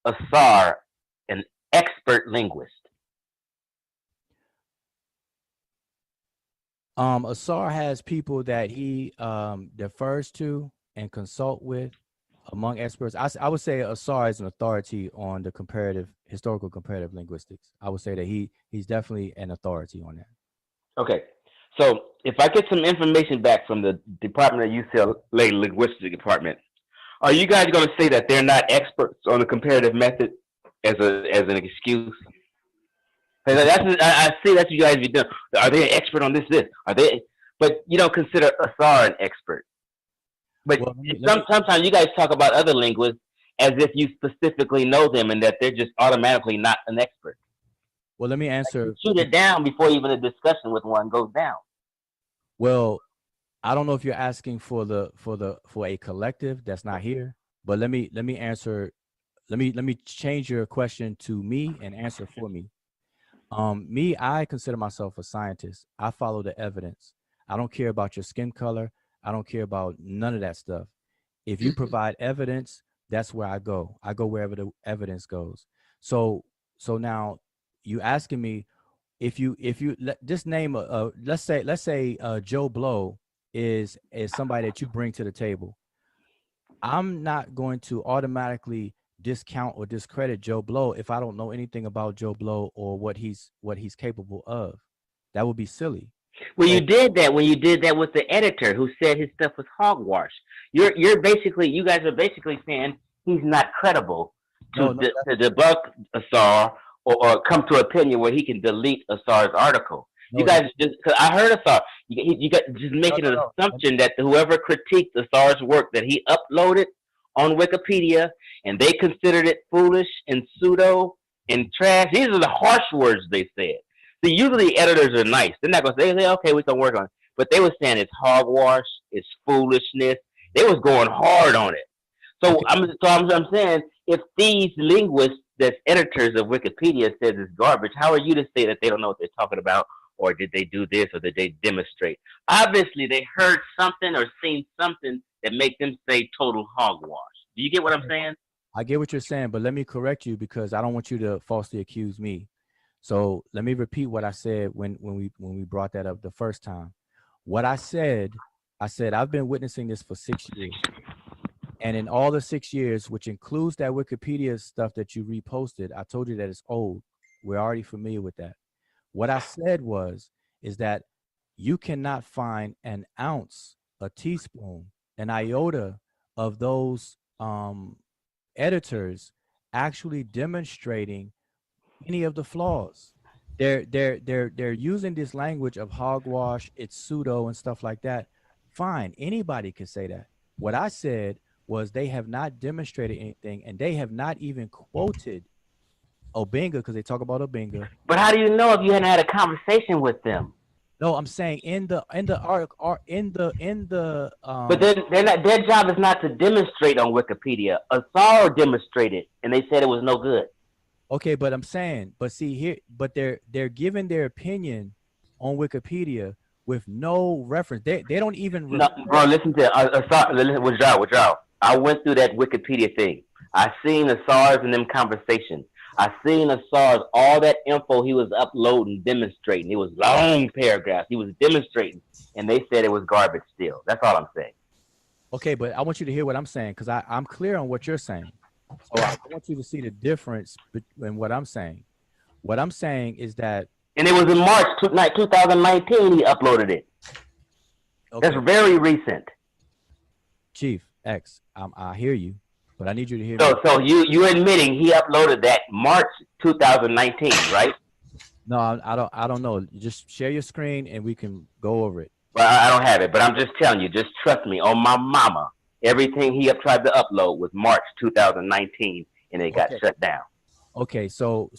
Asar an expert linguist? Asar has people that he defers to and consult with among experts. I would say Asar is an authority on the historical comparative linguistics. I would say that he's definitely an authority on that. Okay. So if I get some information back from the Department of UCLA Linguistic Department, are you guys going to say that they're not experts on the comparative method as an excuse? I see that's what you guys be doing. Are they an expert on this? Are they? But you don't consider Asar an expert. But sometimes you guys talk about other linguists as if you specifically know them and that they're just automatically not an expert. Well, let me answer. Like shoot it down before even a discussion with one goes down. Well, I don't know if you're asking for a collective that's not here, but let me answer. Let me change your question to me and answer for me. I consider myself a scientist. I follow the evidence. I don't care about your skin color. I don't care about none of that stuff. If you provide evidence, that's where I go. I go wherever the evidence goes. So now you asking me if you just name let's say Joe Blow is somebody that you bring to the table. I'm not going to automatically discount or discredit Joe Blow if I don't know anything about Joe Blow or what he's capable of. That would be silly. Well, you did that when you did that with the editor who said his stuff was hogwash. You guys are basically saying he's not credible to debunk Asar or come to an opinion where he can delete Asar's article. You guys just, cause I heard Asar, you got just making an assumption that whoever critiqued Asar's work that he uploaded on Wikipedia and they considered it foolish and pseudo and trash. These are the harsh words they said. See, usually editors are nice. They're not going to say, okay, we can work on it. But they were saying it's hogwash, it's foolishness. They was going hard on it. So I'm saying, if these linguists that's editors of Wikipedia says it's garbage, how are you to say that they don't know what they're talking about? Or did they do this or did they demonstrate? Obviously, they heard something or seen something that make them say total hogwash. Do you get what I'm saying? I get what you're saying, but let me correct you because I don't want you to falsely accuse me. So let me repeat what I said when we brought that up the first time. What I said I've been witnessing this for 6 years. And in all the 6 years, which includes that Wikipedia stuff that you reposted, I told you that it's old. We're already familiar with that. What I said is that you cannot find an ounce, a teaspoon, an iota of those editors actually demonstrating any of the flaws. They're using this language of hogwash, it's pseudo and stuff like that. Fine, anybody can say that. What I said was they have not demonstrated anything, and they have not even quoted Obenga because they talk about Obenga. But how do you know if you hadn't had a conversation with them? No, I'm saying in the article But they're not. Their job is not to demonstrate on Wikipedia. Asar demonstrated, and they said it was no good. Okay, but I'm saying, but see here, but they're giving their opinion on Wikipedia with no reference. They don't even. No, bro, listen to Asar. Wudjau. I went through that Wikipedia thing. I seen Asar's and them conversations. I seen Asar's all that info he was uploading, demonstrating. It was long paragraphs. He was demonstrating, and they said it was garbage still. That's all I'm saying. Okay, but I want you to hear what I'm saying because I'm clear on what you're saying. So I want you to see the difference in what I'm saying. What I'm saying is that, and it was in March 2019 he uploaded it. Okay. That's very recent. Chief X, I hear you, but I need you to hear me. So you're admitting he uploaded that March 2019, right? No, I don't know. You just share your screen and we can go over it. Well, I don't have it, but I'm just telling you. Just trust me on my mama. Everything he tried to upload was March 2019, and it got shut down. Okay, so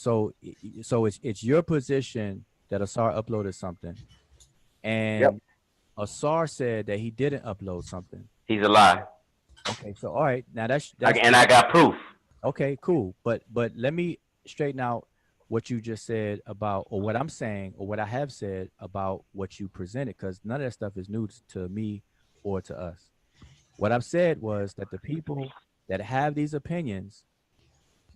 it's your position that Asar uploaded something, and Asar said that he didn't upload something. He's a lie. Okay, so all right, now that's and I got proof. Okay, cool. But let me straighten out what you just said about, or what I'm saying, or what I have said about what you presented, because none of that stuff is new to me or to us. What I've said was that the people that have these opinions,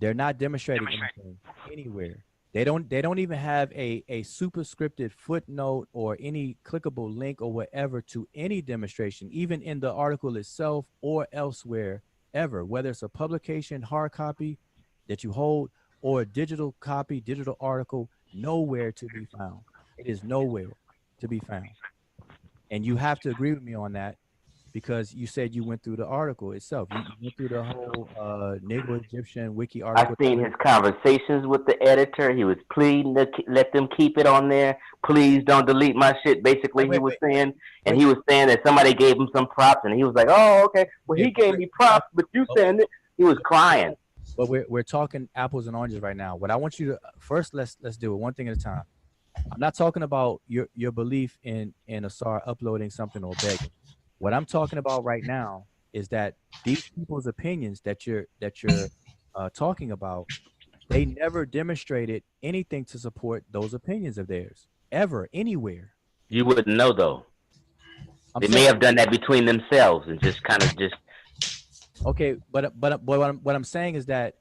they're not demonstrating anything anywhere. They don't even have a superscripted footnote or any clickable link or whatever to any demonstration, even in the article itself or elsewhere ever, whether it's a publication, hard copy that you hold, or a digital copy, digital article, nowhere to be found. It is nowhere to be found. And you have to agree with me on that, because you said you went through the article itself. You went through the whole Negro Egyptian wiki article. I've seen his conversations with the editor. He was pleading to let them keep it on there. Please don't delete my shit. Basically, he was saying, and he was saying that somebody gave him some props, and he was like, "Oh, okay. Well, he gave me props, but you saying it." He was crying. But we're talking apples and oranges right now. What I want you to first, let's do it one thing at a time. I'm not talking about your belief in Asar uploading something or begging. What I'm talking about right now is that these people's opinions that you're talking about, they never demonstrated anything to support those opinions of theirs ever, anywhere. You wouldn't know though. They may have done that between themselves and just kind of just. Okay, but what I'm saying is that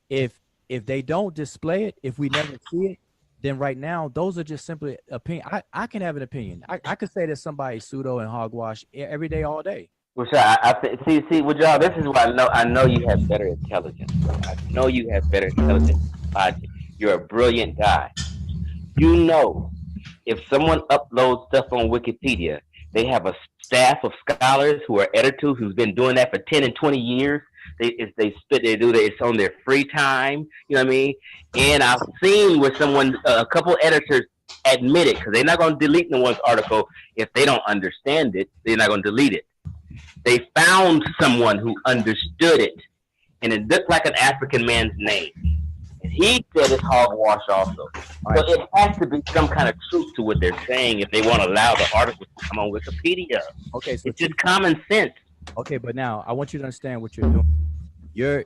if they don't display it, if we never see it, then right now those are just simply opinion. I can have an opinion. I could say that somebody's pseudo and hogwash every day, all day. Well, sure, I see, Wudjau, this is what I know you have better intelligence. I know you have better intelligence. You're a brilliant guy. You know, if someone uploads stuff on Wikipedia, they have a staff of scholars who are editors who's been doing that for 10 and 20 years. It's on their free time, you know what I mean? And I've seen where a couple editors admit it, because they're not going to delete no one's article if they don't understand it. They're not going to delete it. They found someone who understood it, and it looked like an African man's name. And he said it's hogwash also. So it has to be some kind of truth to what they're saying if they want to allow the article to come on Wikipedia. Okay, so it's just common sense. Okay, but now I want you to understand what you're doing. You're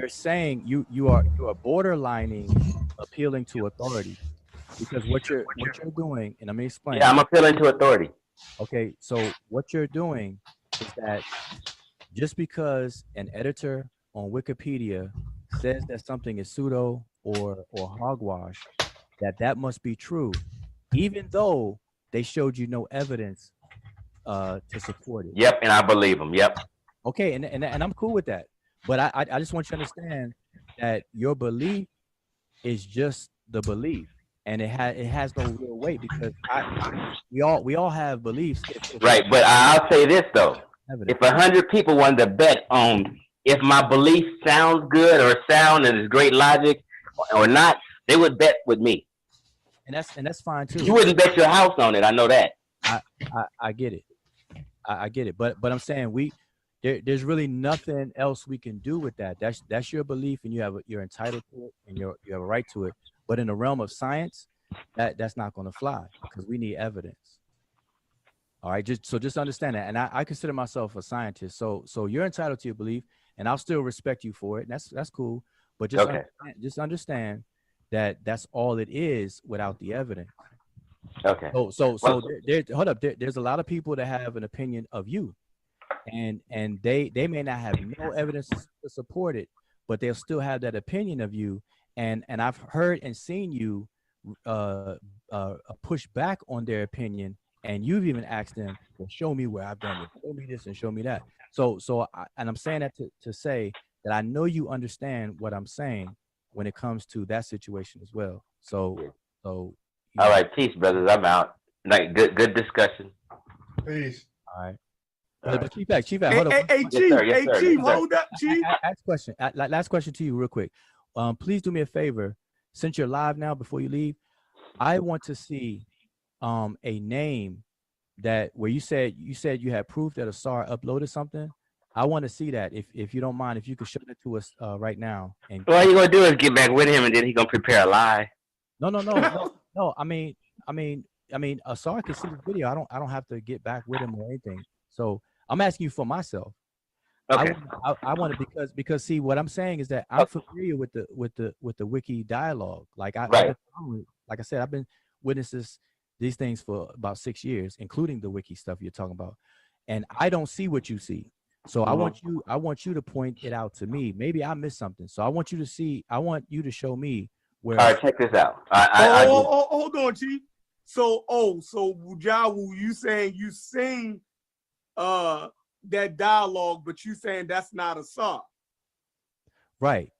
saying you are borderlining appealing to authority, because what you're doing, and let me explain. Yeah, I'm appealing to authority. Okay, so what you're doing is that just because an editor on Wikipedia says that something is pseudo or hogwash, that must be true, even though they showed you no evidence to support it. Yep, and I believe them. Yep. Okay, and I'm cool with that. But I just want you to understand that your belief is just the belief, and it has no real weight, because we all have beliefs. Right, but I'll say this though: if 100 people wanted to bet on if my belief sounds good or sound and is great logic or not, they would bet with me. And that's fine too. You wouldn't bet your house on it. I know that. I get it. I get it. But I'm saying there's really nothing else we can do with that. That's your belief, and you're entitled to it, and you have a right to it. But in the realm of science, that's not going to fly, because we need evidence. All right, just understand that. And I consider myself a scientist, so you're entitled to your belief, and I'll still respect you for it. And that's cool. But just understand that that's all it is without the evidence. Okay. So hold up. There's a lot of people that have an opinion of you, and they may not have no evidence to support it, but they'll still have that opinion of you. And I've heard and seen you push back on their opinion, and you've even asked them, well, show me where I've done it, show me this and show me that. So I'm saying that to say that I know you understand what I'm saying when it comes to that situation as well. So all right, peace, brothers. I'm out. Like good discussion. Peace. All right. But Chief, hold up. Hey, Chief, hold up, Chief. Last question to you, real quick. Please do me a favor. Since you're live now, before you leave, I want to see a name that where you said you had proof that Asar uploaded something. I want to see that. If you don't mind, if you could show that to us right now. And all you're gonna do is get back with him, and then he's gonna prepare a lie. No. I mean, I mean, Asar can see the video. I don't have to get back with him or anything. So I'm asking you for myself. Okay. I want to because see what I'm saying is that I'm familiar with the wiki dialogue. Like I've been like I said, I've been witnessing these things for about 6 years, including the wiki stuff you're talking about, and I don't see what you see. So I want you to point it out to me. Maybe I missed something. So I want you to show me where. All right, check this out. Hold on, Chief. So Wudjau, you saying you sing that dialogue, but you saying that's not Asar. Right.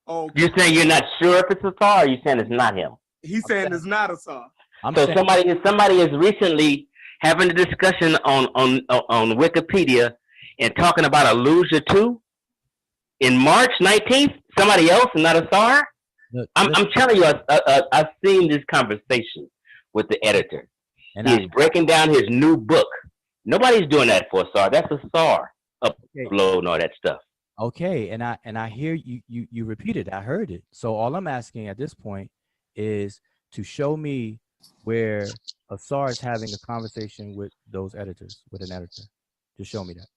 Oh, you're saying you're not sure if it's Asar, or you saying it's not him? He's saying it's not Asar. So somebody is recently having a discussion on Wikipedia and talking about a loser too in March 19th. Somebody else, and not Asar. I'm telling you, I've seen this conversation with the editor. And he's breaking down his new book. Nobody's doing that for Asar. That's Asar uploading all that stuff. Okay, and I hear you repeat it. I heard it. So all I'm asking at this point is to show me where Asar is having a conversation with those editors, with an editor. Just show me that.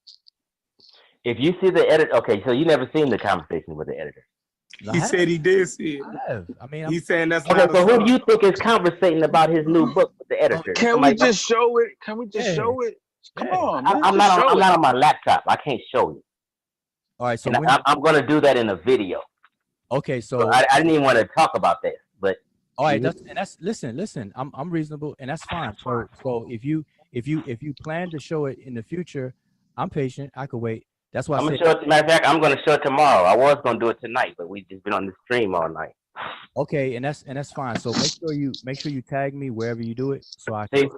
If you see the edit, okay, so you never seen the conversation with the editor. He said he did see it. I have. I mean, he's saying that's okay. So who do you think is conversating about his new book with the editor? Can we just show it? Can we just show it? Come on, man. I'm not on my laptop. I can't show you. All right, so I'm going to do that in a video. Okay, so I didn't even want to talk about that, but all right, listen. I'm reasonable, and that's fine. So if you plan to show it in the future, I'm patient. I could wait. That's why I'm gonna show it. Matter of fact, I'm going to show it tomorrow. I was going to do it tonight, but we just been on the stream all night. Okay, and that's fine. So make sure you tag me wherever you do it, so I can.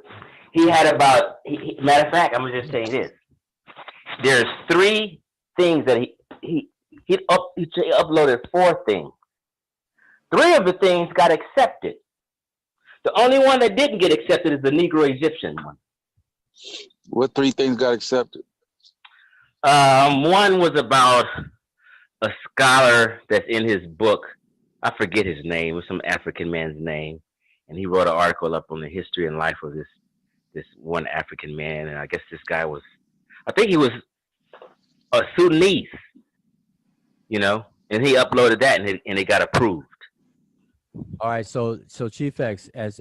He had about. Matter of fact, I'm gonna just say this. There's 3 things that he uploaded 4 things. 3 of the things got accepted. The only one that didn't get accepted is the Negro Egyptian one. What 3 things got accepted? One was about a scholar that's in his book. I forget his name. It was some African man's name, and he wrote an article up on the history and life of this one African man. And I guess this guy was, I think he was a Sudanese, and he uploaded that, and it got approved. All right, so Chief X, as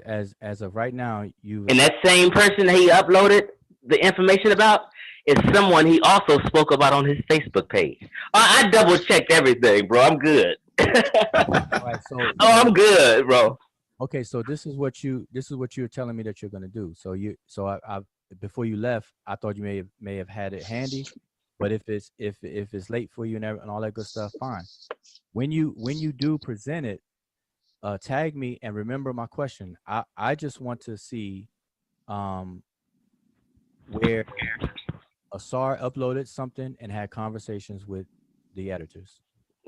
of right now, and that same person that he uploaded the information about is someone he also spoke about on his Facebook page. I double checked everything, bro. I'm good. All right, I'm good, bro. Okay, so this is what you're telling me that you're gonna do. So I before you left, I thought you may have had it handy, but if it's late for you and all that good stuff, fine. When you do present it, tag me and remember my question. I just want to see where Asar uploaded something and had conversations with the editors.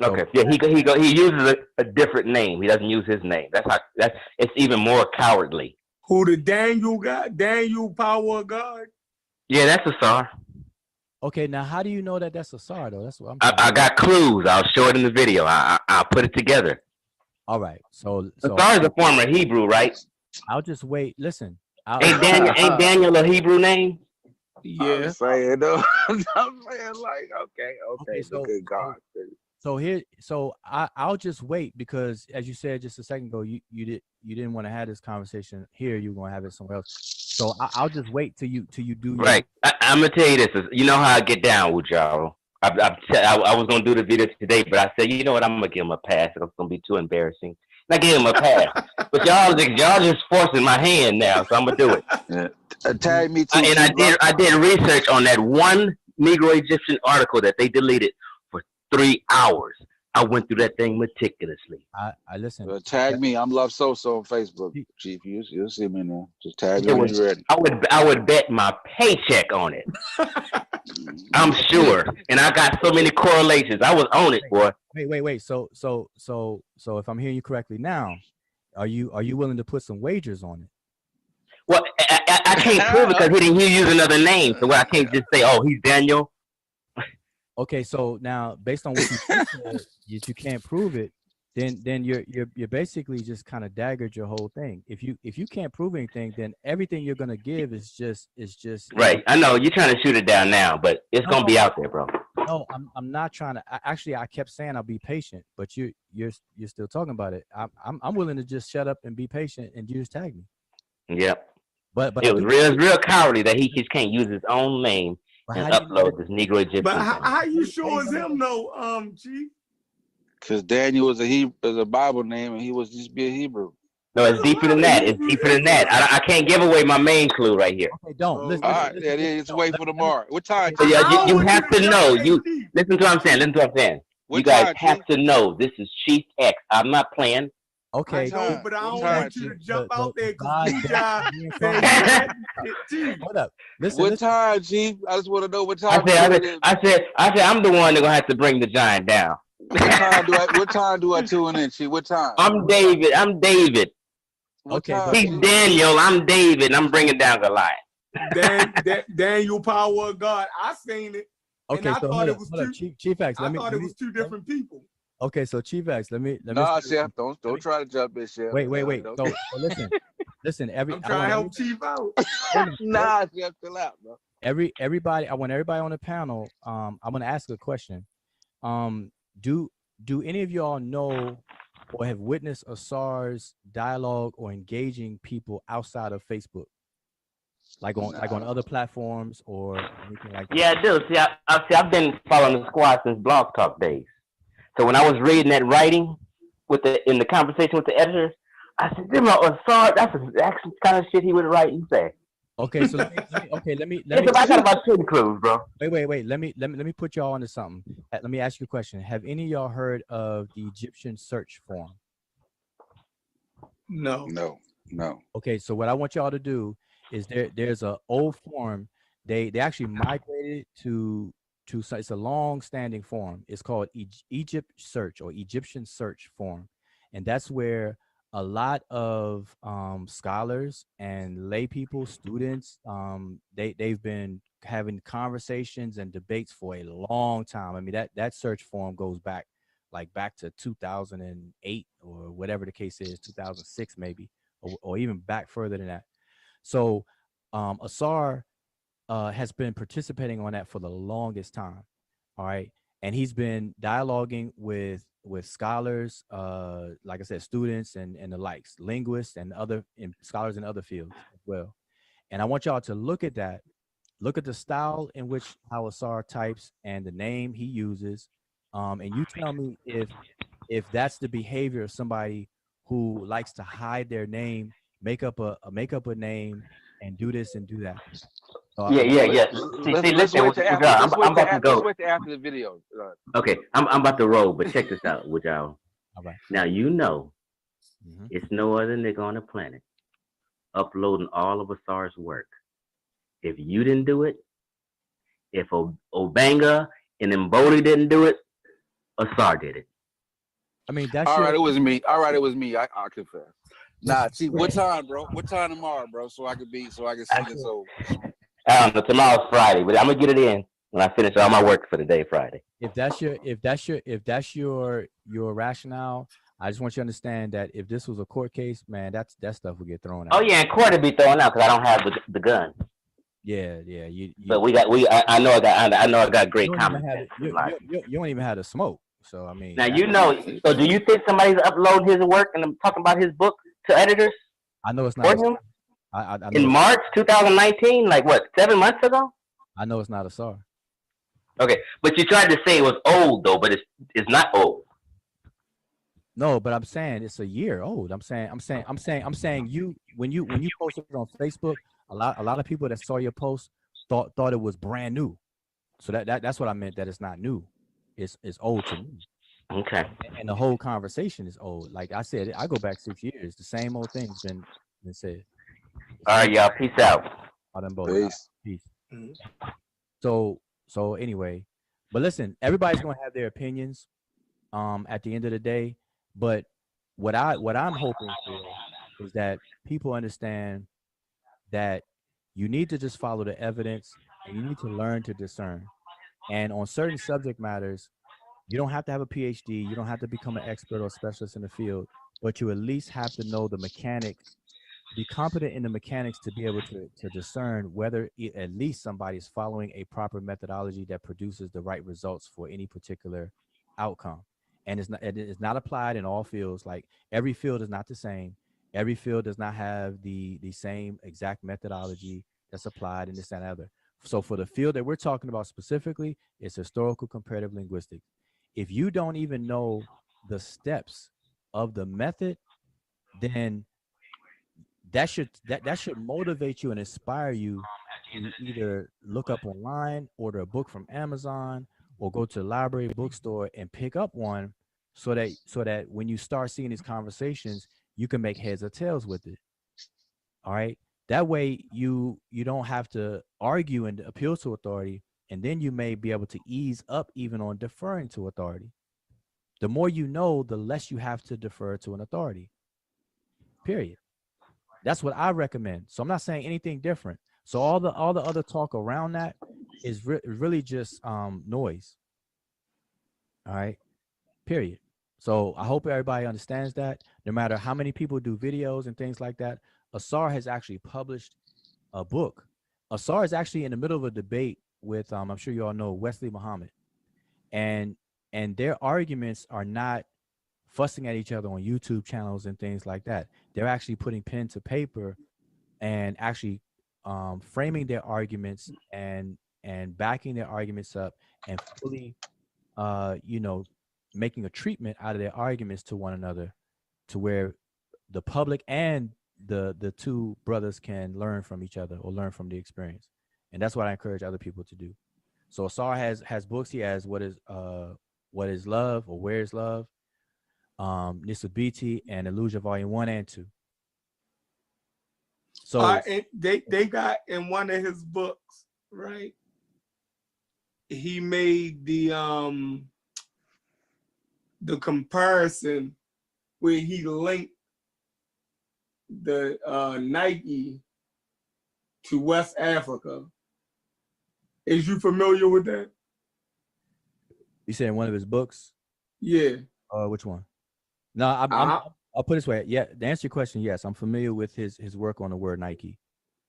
Okay. So, yeah, he uses a different name. He doesn't use his name. It's even more cowardly. Who the Daniel Power of God? Yeah, that's Asar. Okay, now how do you know that that's Asar though? That's what I got clues. I'll show it in the video. I'll put it together. All right. So Asar is a former Hebrew, right? I'll just wait. Listen. Ain't Daniel a Hebrew name? Yeah. I'm saying though. I'm saying like okay. So good God. So I'll just wait because as you said just a second ago, you didn't want to have this conversation here. You were gonna have it somewhere else. So I'll just wait till you do. Right. I'm gonna tell you this. You know how I get down, Wudjau. I was gonna do the video today, but I said, you know what? I'm gonna give him a pass. It's gonna be too embarrassing. And I gave him a pass. But y'all just forcing my hand now, so I'm gonna do it. Yeah. Tag me too. And I did research on that one Negro Egyptian article that they deleted for 3 hours. I went through that thing meticulously. I listen. Tag me. I'm Love Sosa on Facebook, Chief. You'll see me now. Just tag me when you're ready. I would bet my paycheck on it. I'm sure. And I got so many correlations. I was on it, boy. Wait. So if I'm hearing you correctly now, are you willing to put some wagers on it? Well, I can't prove it because he didn't use another name. So I can't just say, oh, he's Daniel. Okay, so now based on what you said, you can't prove it. then you're basically just kind of daggered your whole thing. If you can't prove anything, then everything you're gonna give is just right. I know you're trying to shoot it down now, but it's gonna be out there, bro. No, I'm not trying to. Actually, I kept saying I'll be patient, but you're still talking about it. I'm willing to just shut up and be patient, and you just tag me. Yep. But it was real cowardly that he just can't use his own name and upload this Negro Egyptian. But how you sure it's him though, Chief? Because Daniel was a Bible name, and he was just be a Hebrew. No, it's deeper than that. It's deeper than that. I can't give away my main clue right here. Okay, don't. Listen, all right, it's wait for tomorrow. What time? So yeah, you have to know. You listen to what I'm saying. Listen to what I'm saying. You guys have to know this is Chief X. I'm not playing. Okay. No, but I don't want you to jump out there because Wudjau. Hold up. Listen. What time, Chief? I just want to know what time. I said I'm the one that's gonna have to bring the giant down. What time do I tune in, Chief? What time? I'm David. Okay. He's Daniel. I'm David. I'm bringing down Goliath. Daniel, power of God. I seen it. Okay, and I so thought it was Chief X. I thought it was two different people. Okay, so Chief X, let me. Nah, Chef, don't try to jump in, Chef. Wait. So listen. I'm trying to help Chief out. Nah, Chef, chill out, bro. Everybody, I want everybody on the panel. I'm gonna ask a question. Do any of y'all know or have witnessed a SARS dialogue or engaging people outside of Facebook, like on other platforms or anything like that? Yeah, I do. See, I've been following the squad since Blog Talk days. So when I was reading that writing in the conversation with the editors, I said, SARS, that's the kind of shit he would write and say. Okay, so let me. I got about 10 clues, bro. Wait. Let me put y'all onto something. Let me ask you a question. Have any of y'all heard of the Egyptian search forum? No. Okay, so what I want y'all to do is there's a old forum. They actually migrated to it's a long-standing forum. It's called Egypt Search or Egyptian Search Forum, and that's where a lot of scholars and lay people, students, they've been having conversations and debates for a long time. I mean, that search forum goes back to 2008 or whatever the case is, 2006 maybe, or even back further than that. So Asar has been participating on that for the longest time. All right. And he's been dialoguing with scholars, like I said, students and the likes, linguists and scholars in other fields as well. And I want y'all to look at that, look at the style in which how Asar types and the name he uses. And you tell me if that's the behavior of somebody who likes to hide their name, make up a name and do this and do that. Yeah. Let's wait to after the video. Okay, I'm about to roll, but check this out, Wudjau. All right. Now it's no other nigga on the planet uploading all of Asar's work. If you didn't do it, if Obanga and Mbodi didn't do it, Asar did it. I mean, that's all right. It was me. I confess. Nah, see, what time, bro? What time tomorrow, bro? So I can see this over. I don't know. Tomorrow's Friday, but I'm gonna get it in when I finish all my work for the day Friday. If that's your rationale, I just want you to understand that if this was a court case, man, that stuff would get thrown out. Oh yeah, in court it'd be thrown out because I don't have the gun. Yeah. But I know I got great common sense. You don't even have to smoke. So I mean. Now So do you think somebody's uploading his work and I'm talking about his book to editors? I know it's not. I know in March 2019, like what, 7 months ago? I know it's not Asar. Okay, but you tried to say it was old though, but it's not old. No, but I'm saying it's a year old. I'm saying you when you posted it on Facebook, a lot of people that saw your post thought it was brand new. So that's what I meant, that it's not new. It's old to me. Okay. And the whole conversation is old. Like I said, I go back 6 years. The same old thing's been said. All right, y'all. Peace out. Peace. Mm-hmm. So anyway, but listen, everybody's gonna have their opinions at the end of the day. But what I'm hoping for is that people understand that you need to just follow the evidence and you need to learn to discern. And on certain subject matters, You don't have to have a PhD. You don't have to become an expert or specialist in the field, but you at least have to know the mechanics, be competent in the mechanics to be able to discern whether at least somebody is following a proper methodology that produces the right results for any particular outcome. And it is not applied in all fields. Like every field is not the same. Every field does not have the same exact methodology that's applied in this and other. So for the field that we're talking about specifically, it's historical comparative linguistics. If you don't even know the steps of the method, then that should motivate you and inspire you to either look up online, order a book from Amazon, or go to the library, bookstore, and pick up one, so that when you start seeing these conversations, you can make heads or tails with it. All right. That way you don't have to argue and appeal to authority, and then you may be able to ease up even on deferring to authority. The more you know, the less you have to defer to an authority. Period. That's what I recommend. So I'm not saying anything different. So all the other talk around that is really just noise. All right. Period. So I hope everybody understands that. No matter how many people do videos and things like that, Asar has actually published a book. Asar is actually in the middle of a debate with I'm sure you all know Wesley Muhammad, and their arguments are not fussing at each other on YouTube channels and things like that. They're actually putting pen to paper and actually framing their arguments and backing their arguments up and fully, making a treatment out of their arguments to one another, to where the public and the two brothers can learn from each other or learn from the experience. And that's what I encourage other people to do. So Asar has books. He has What is Love, or Where is Love, Nisabiti, and Illusion Volume 1 and 2. So and they got in one of his books, right? He made the comparison where he linked the Nike to West Africa. Is you familiar with that? You said in one of his books? Yeah. Which one? No, I'll put it this way. Yeah, to answer your question, yes, I'm familiar with his work on the word Nike.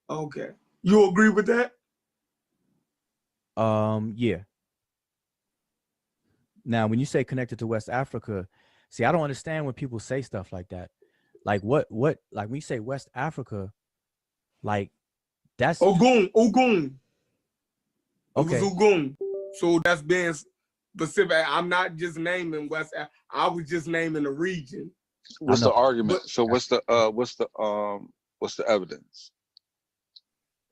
Okay. You agree with that? Yeah. Now, when you say connected to West Africa, see, I don't understand when people say stuff like that. Like what like when you say West Africa, like that's Ogun. Okay. It was Ogun. So that's being specific. I'm not just naming West Africa. I was just naming the region. What's the argument? So what's the evidence?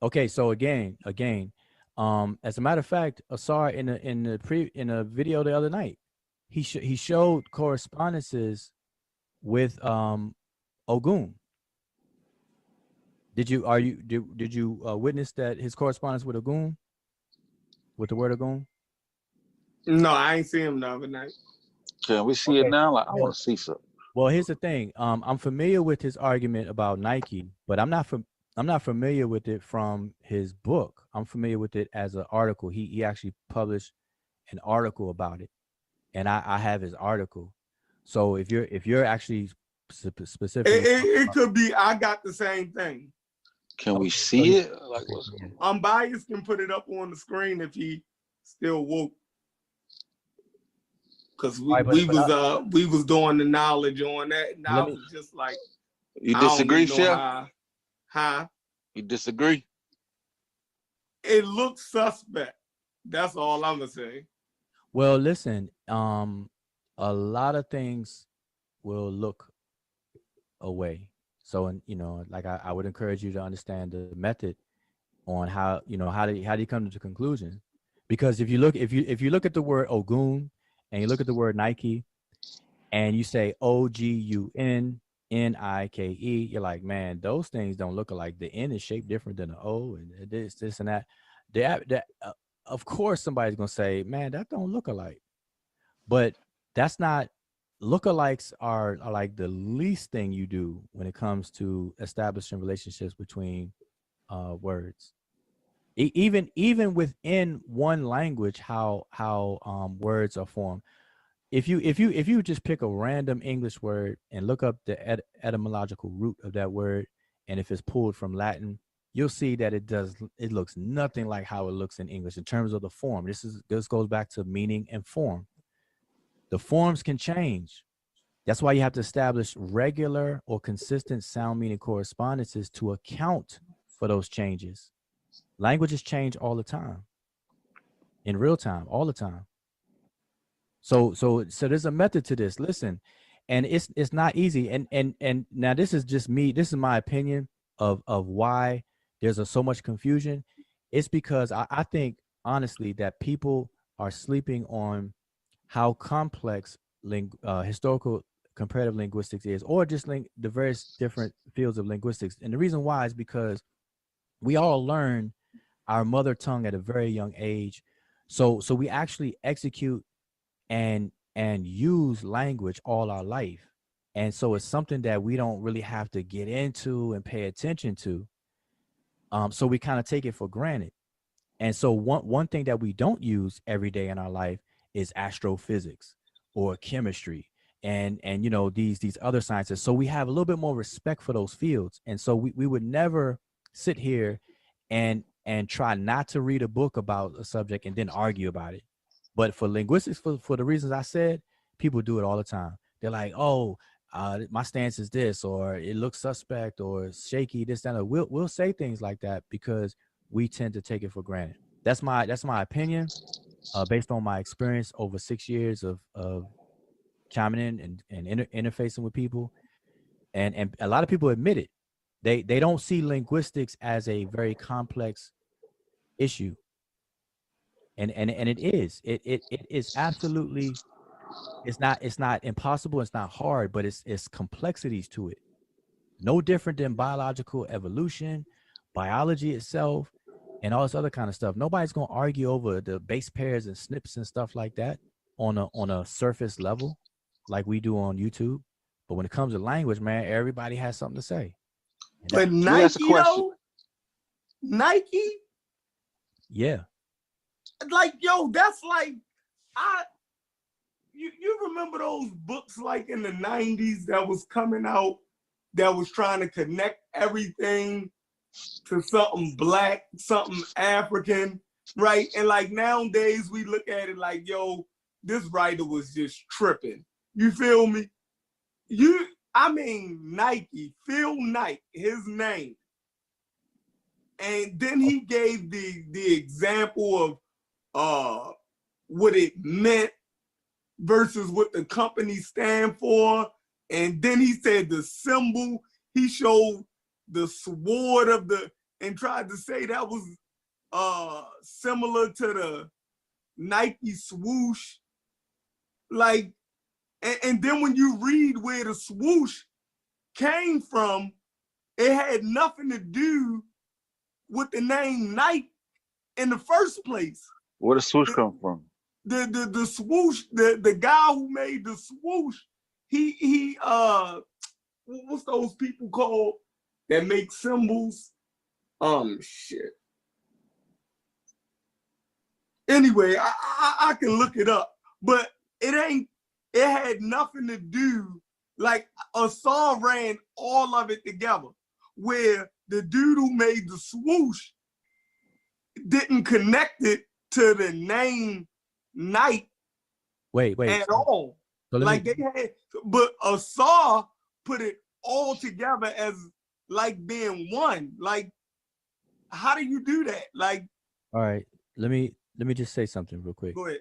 Okay, so again, as a matter of fact, Asar in a video the other night, he showed correspondences with Ogun. Did you witness that his correspondence with Ogun, with the word Ogun? No, I ain't seen him the other night. Can we see it now? Like, I want to see something. Well, here's the thing. I'm familiar with his argument about Nike, but I'm not familiar with it from his book. I'm familiar with it as an article. He actually published an article about it, and I have his article. So if you're actually specific, it could be I got the same thing. Can we see it? Like, Unbiased can put it up on the screen if he still woke. Because we was doing the knowledge on that, and I was just like, you disagree, Chef? Huh? You disagree? It looks suspect. That's all I'm gonna say. Well, listen, a lot of things will look away. So, like I would encourage you to understand the method on how do you come to the conclusion? Because if you look at the word Ogun and you look at the word Nike and you say OGUN NIKE, you're like, man, those things don't look alike. The N is shaped different than the O, and this and that. Of course, somebody's gonna say, man, that don't look alike. But that's not. Lookalikes are like the least thing you do when it comes to establishing relationships between words. Even within one language, how words are formed. if you just pick a random English word and look up the etymological root of that word, and if it's pulled from Latin, you'll see that it looks nothing like how it looks in English in terms of the form. This goes back to meaning and form. The forms can change. That's why you have to establish regular or consistent sound meaning correspondences to account for those changes. Languages change all the time, in real time, all the time. So there's a method to this. Listen, and it's not easy. And now this is just me. This is my opinion of why there's so much confusion. It's because I think honestly that people are sleeping on how complex historical comparative linguistics is, or just the various different fields of linguistics. And the reason why is because we all learn our mother tongue at a very young age. So we actually execute and use language all our life. And so it's something that we don't really have to get into and pay attention to. So we kind of take it for granted. And so one thing that we don't use every day in our life is astrophysics or chemistry and you know, these other sciences. So we have a little bit more respect for those fields. And so we would never sit here and try not to read a book about a subject and then argue about it. But for linguistics, for the reasons I said, people do it all the time. They're like, oh, my stance is this, or it looks suspect, or shaky, this, that. We'll say things like that because we tend to take it for granted. That's my opinion, based on my experience over 6 years of chiming in and interfacing with people, and a lot of people admit it. They don't see linguistics as a very complex issue. And it is. It is absolutely. It's not impossible. It's not hard, but it's complexities to it. No different than biological evolution, biology itself, and all this other kind of stuff. Nobody's gonna argue over the base pairs and snips and stuff like that on a surface level, like we do on YouTube. But when it comes to language, man, everybody has something to say. But Nike, though, Nike, yeah. Like, yo, that's like, you remember those books like in the 90s that was coming out that was trying to connect everything to something Black, something African, right? And like nowadays we look at it like, yo, this writer was just tripping. You feel me? Nike, Phil Knight, his name. And then he gave the example of what it meant versus what the company stand for. And then he said the symbol, he showed the sword of and tried to say that was similar to the Nike swoosh. Like, and then when you read where the swoosh came from, it had nothing to do with the name Nike in the first place. Where does swoosh come from? The swoosh, the guy who made the swoosh, he what's those people called that make symbols? Shit. Anyway, I can look it up, but it had nothing to do, like Asar ran all of it together, where the dude who made the swoosh didn't connect it to the name Nike. Wait. At all. So like they had, but Asar put it all together as like being one. Like, how do you do that? Like, all right, let me just say something real quick. Go ahead.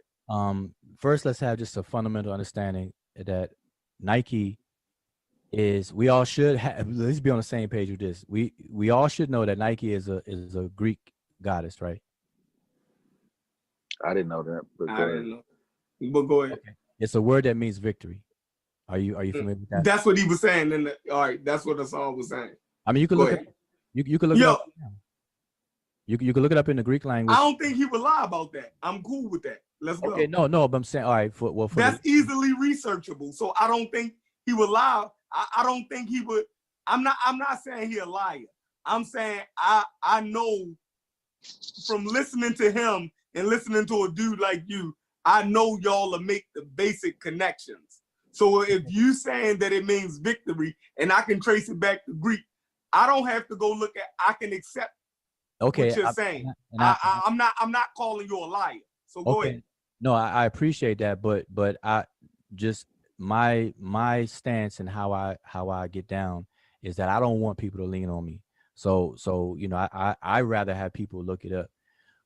First, let's have just a fundamental understanding that Nike is, we all should have, let's be on the same page with this. We all should know that Nike is a Greek goddess, right? I didn't know that, but I didn't know. But go ahead. Okay. It's a word that means victory. Are you familiar with that? That's what he was saying. All right, that's what the song was saying. I mean, you can look at you can look it up. You can look it up in the Greek language. I don't think he would lie about that. I'm cool with that. Let's go. Okay, no, but I'm saying, all right, that's easily researchable. So I don't think he would lie. I don't think he would. I'm not saying he a liar. I'm saying I know from listening to him and listening to a dude like you, I know y'all will make the basic connections. So if you saying that it means victory and I can trace it back to Greek, I don't have to go look at, I can accept what you're saying. I'm not calling you a liar. So go ahead. No, I appreciate that, but I just my stance and how I get down is that I don't want people to lean on me. So you know, I rather have people look it up.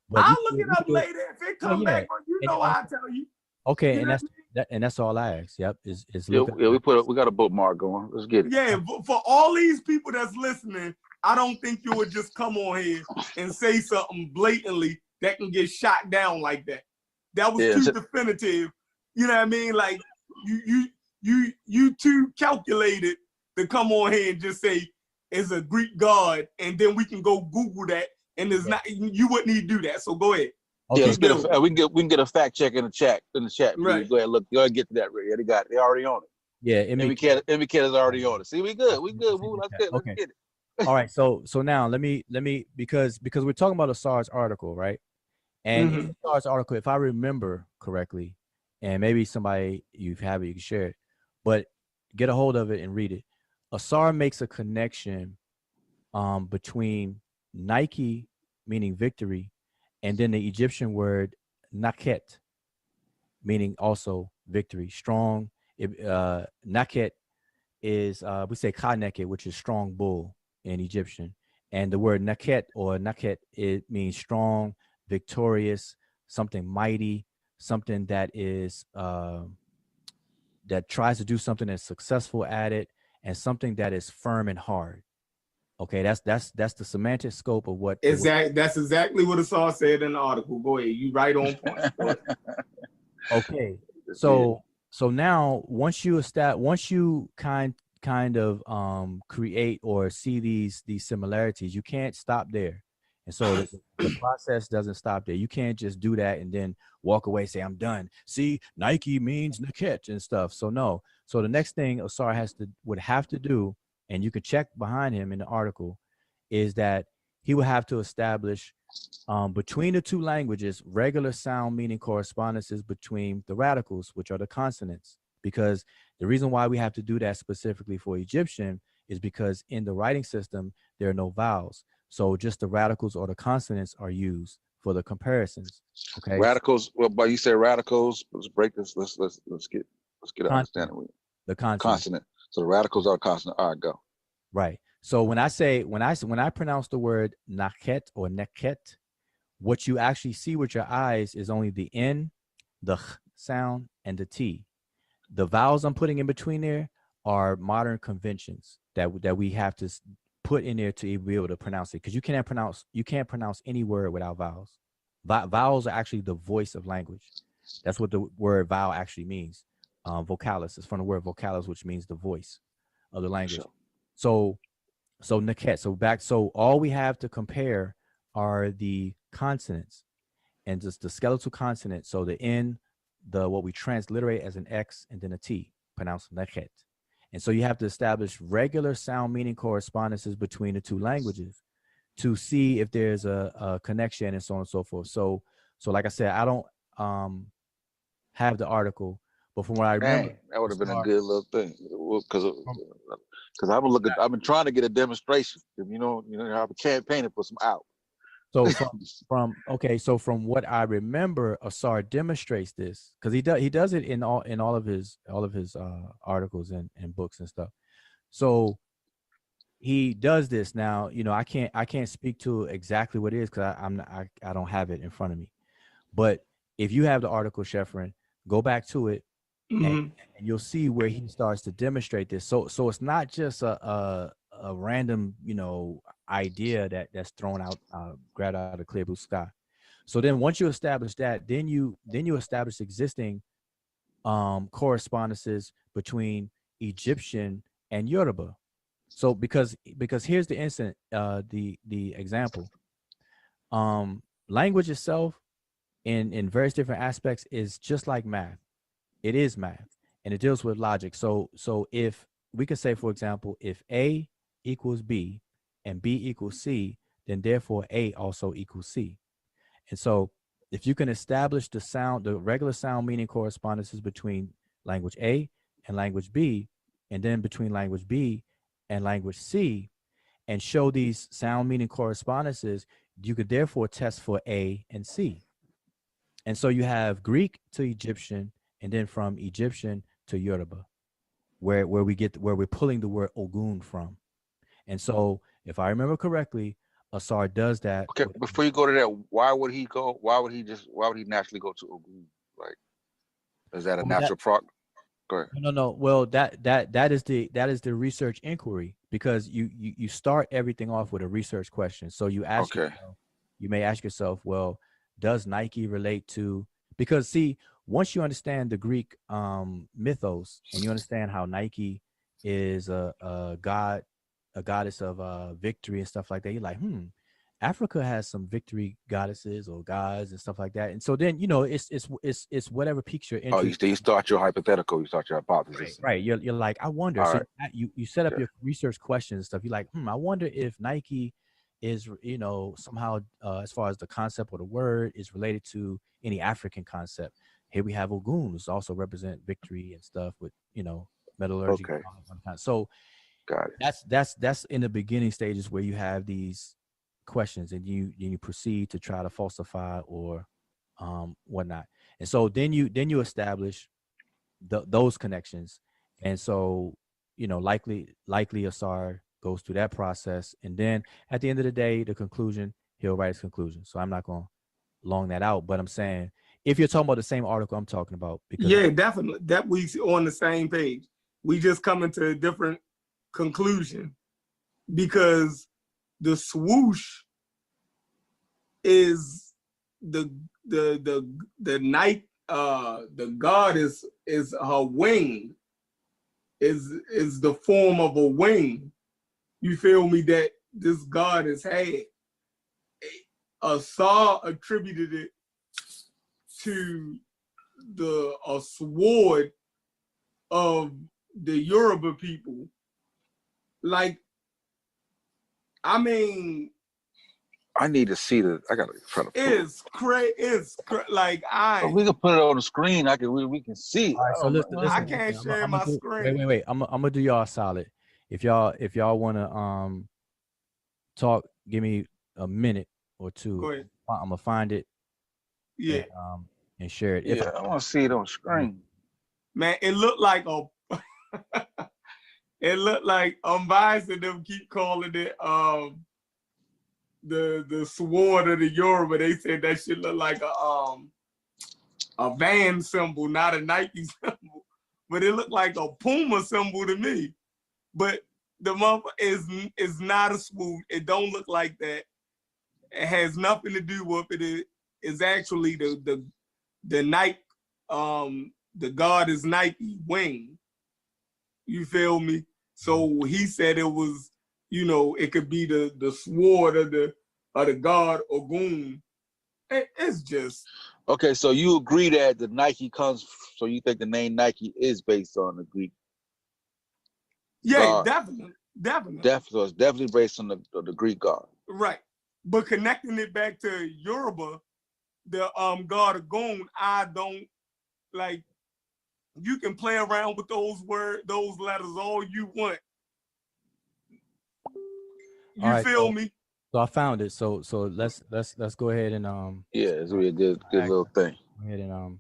But I'll look it up later if it comes back. You know, I'll tell you. Okay, and that's all I ask. Yep, is look. Yeah, we got a bookmark going. Let's get it. Yeah, for all these people that's listening, I don't think you would just come on here and say something blatantly that can get shot down like that. That was too definitive. You know what I mean? Like you too calculated to come on here and just say it's a Greek god, and then we can go Google that, and there's not. You wouldn't need to do that. So go ahead. Okay. Yeah, we can get a fact check in the chat. Right. Go ahead, look. Go ahead, get to that. Yeah, they got it. They already on it. Yeah, MBK is already on it. See, we good. Let's get it. All right. So now let me because we're talking about a SARS article, right? And in the SARS article, if I remember correctly, and maybe somebody you have it, you can share it, but get a hold of it and read it. Asar makes a connection between Nike, meaning victory, and then the Egyptian word naket, meaning also victory, strong. Naket is, we say kaneket, which is strong bull in Egyptian. And the word naket or naket, it means strong, victorious, something mighty, something that is, that tries to do something that's successful at it, and something that is firm and hard. Okay, that's the semantic scope of what. That's exactly what Asar said in the article. Go ahead, you right on point. Okay, so now once you kind of create or see these similarities, you can't stop there, and so the process doesn't stop there. You can't just do that and then walk away, say I'm done. See, Nike means naket and stuff. So no. So the next thing Asar would have to do, and you could check behind him in the article, is that he would have to establish between the two languages regular sound meaning correspondences between the radicals, which are the consonants. Because the reason why we have to do that specifically for Egyptian is because in the writing system there are no vowels, so just the radicals or the consonants are used for the comparisons. Okay. Radicals. Well, but you say radicals. Let's break this. Let's get an understanding. The consonant. So the radicals are consonant. All right, go. Right. So when I pronounce the word naket or neket, what you actually see with your eyes is only the N, the H sound, and the T. The vowels I'm putting in between there are modern conventions that we have to put in there to be able to pronounce it, because you can't pronounce any word without vowels. Vowels are actually the voice of language. That's what the word vowel actually means. Vocalis is from the word vocalis, which means the voice of the language. Sure. So naket. So all we have to compare are the consonants and just the skeletal consonants. So the N, what we transliterate as an X, and then a T, pronounced naket. And so you have to establish regular sound meaning correspondences between the two languages to see if there's a connection and so on and so forth. So like I said, I don't have the article, but from what I remember, that would have been a good little thing, because I've been trying to get a demonstration. You know, I've been campaigning for some out. So from what I remember, Asar demonstrates this because he does it in all of his articles and books and stuff. So he does this now. You know, I can't speak to exactly what it is because I don't have it in front of me. But if you have the article, Chefren, go back to it, and you'll see where he starts to demonstrate this. So it's not just a random, idea that's thrown out, grabbed out of the clear blue sky. So then once you establish that, then you establish existing correspondences between Egyptian and Yoruba. So because here's the incident, the example. Language itself in various different aspects is just like math. It is math, and it deals with logic. So if we could say, for example, if A equals B and B equals C, then therefore A also equals C. And so if you can establish the regular sound meaning correspondences between language A and language B, and then between language B and language C, and show these sound meaning correspondences, you could therefore test for A and C. And so you have Greek to Egyptian, and then from Egyptian to Yoruba, where we're pulling the word Ogun from. And so, if I remember correctly, Asar does that. Okay, before you go to that, why would he naturally go to Ogun? Like, is that a natural prog? Go ahead. No. Well, that is the research inquiry, because you start everything off with a research question. So you ask yourself, you may ask yourself, well, does Nike relate to? Because see, once you understand the Greek mythos, and you understand how Nike is a god, a goddess of victory and stuff like that, you're like, Africa has some victory goddesses or gods and stuff like that. And so then, it's whatever piques your interest. Oh, you start your hypothetical, you start your hypothesis. Right. You're like, I wonder. All so right. you set up your research questions and stuff. You're like, I wonder if Nike is, somehow, as far as the concept or the word is related to any African concept. Here we have Ogun, who's also represent victory and stuff with, metallurgy. Okay. So got it. That's in the beginning stages where you have these questions, and you proceed to try to falsify or whatnot. And so then you establish those connections. And so, likely Asar goes through that process. And then at the end of the day, the conclusion, he'll write his conclusion. So I'm not going to long that out, but I'm saying, if you're talking about the same article I'm talking about, because yeah, definitely, that we on the same page. We just coming to a different conclusion, because the swoosh is the night, the god is her wing, is the form of a wing. You feel me? That this god has had. Asar attributed it to a sword of the Yoruba people. Like, I mean, I need to see I gotta try to. It's crazy. Like we can put it on the screen. We can see. All right, so listen, I can't share my screen. Wait. I'm gonna do y'all a solid. If y'all wanna talk, give me a minute or two. Go ahead. I'm gonna find it. Yeah. And share it. Yeah, I want to see it on screen. Man, it looked like it looked like Bias and them keep calling it the sword of the Yoruba. They said that shit look like a van symbol, not a Nike symbol. But it looked like a Puma symbol to me. But the motherfucker is not a swoop. It don't look like that. It has nothing to do with it. It is actually the Nike, the god is Nike wing. You feel me? So he said it was, it could be the sword of the god Ogun. It's just okay. So you agree that the Nike comes? So you think the name Nike is based on the Greek? Yeah, god. definitely. So it's definitely based on the Greek god. Right, but connecting it back to Yoruba, the god Ogun, I don't like. You can play around with those letters all you want. You feel me? So I found it. So let's go ahead and yeah, it's really a good little thing. Go ahead and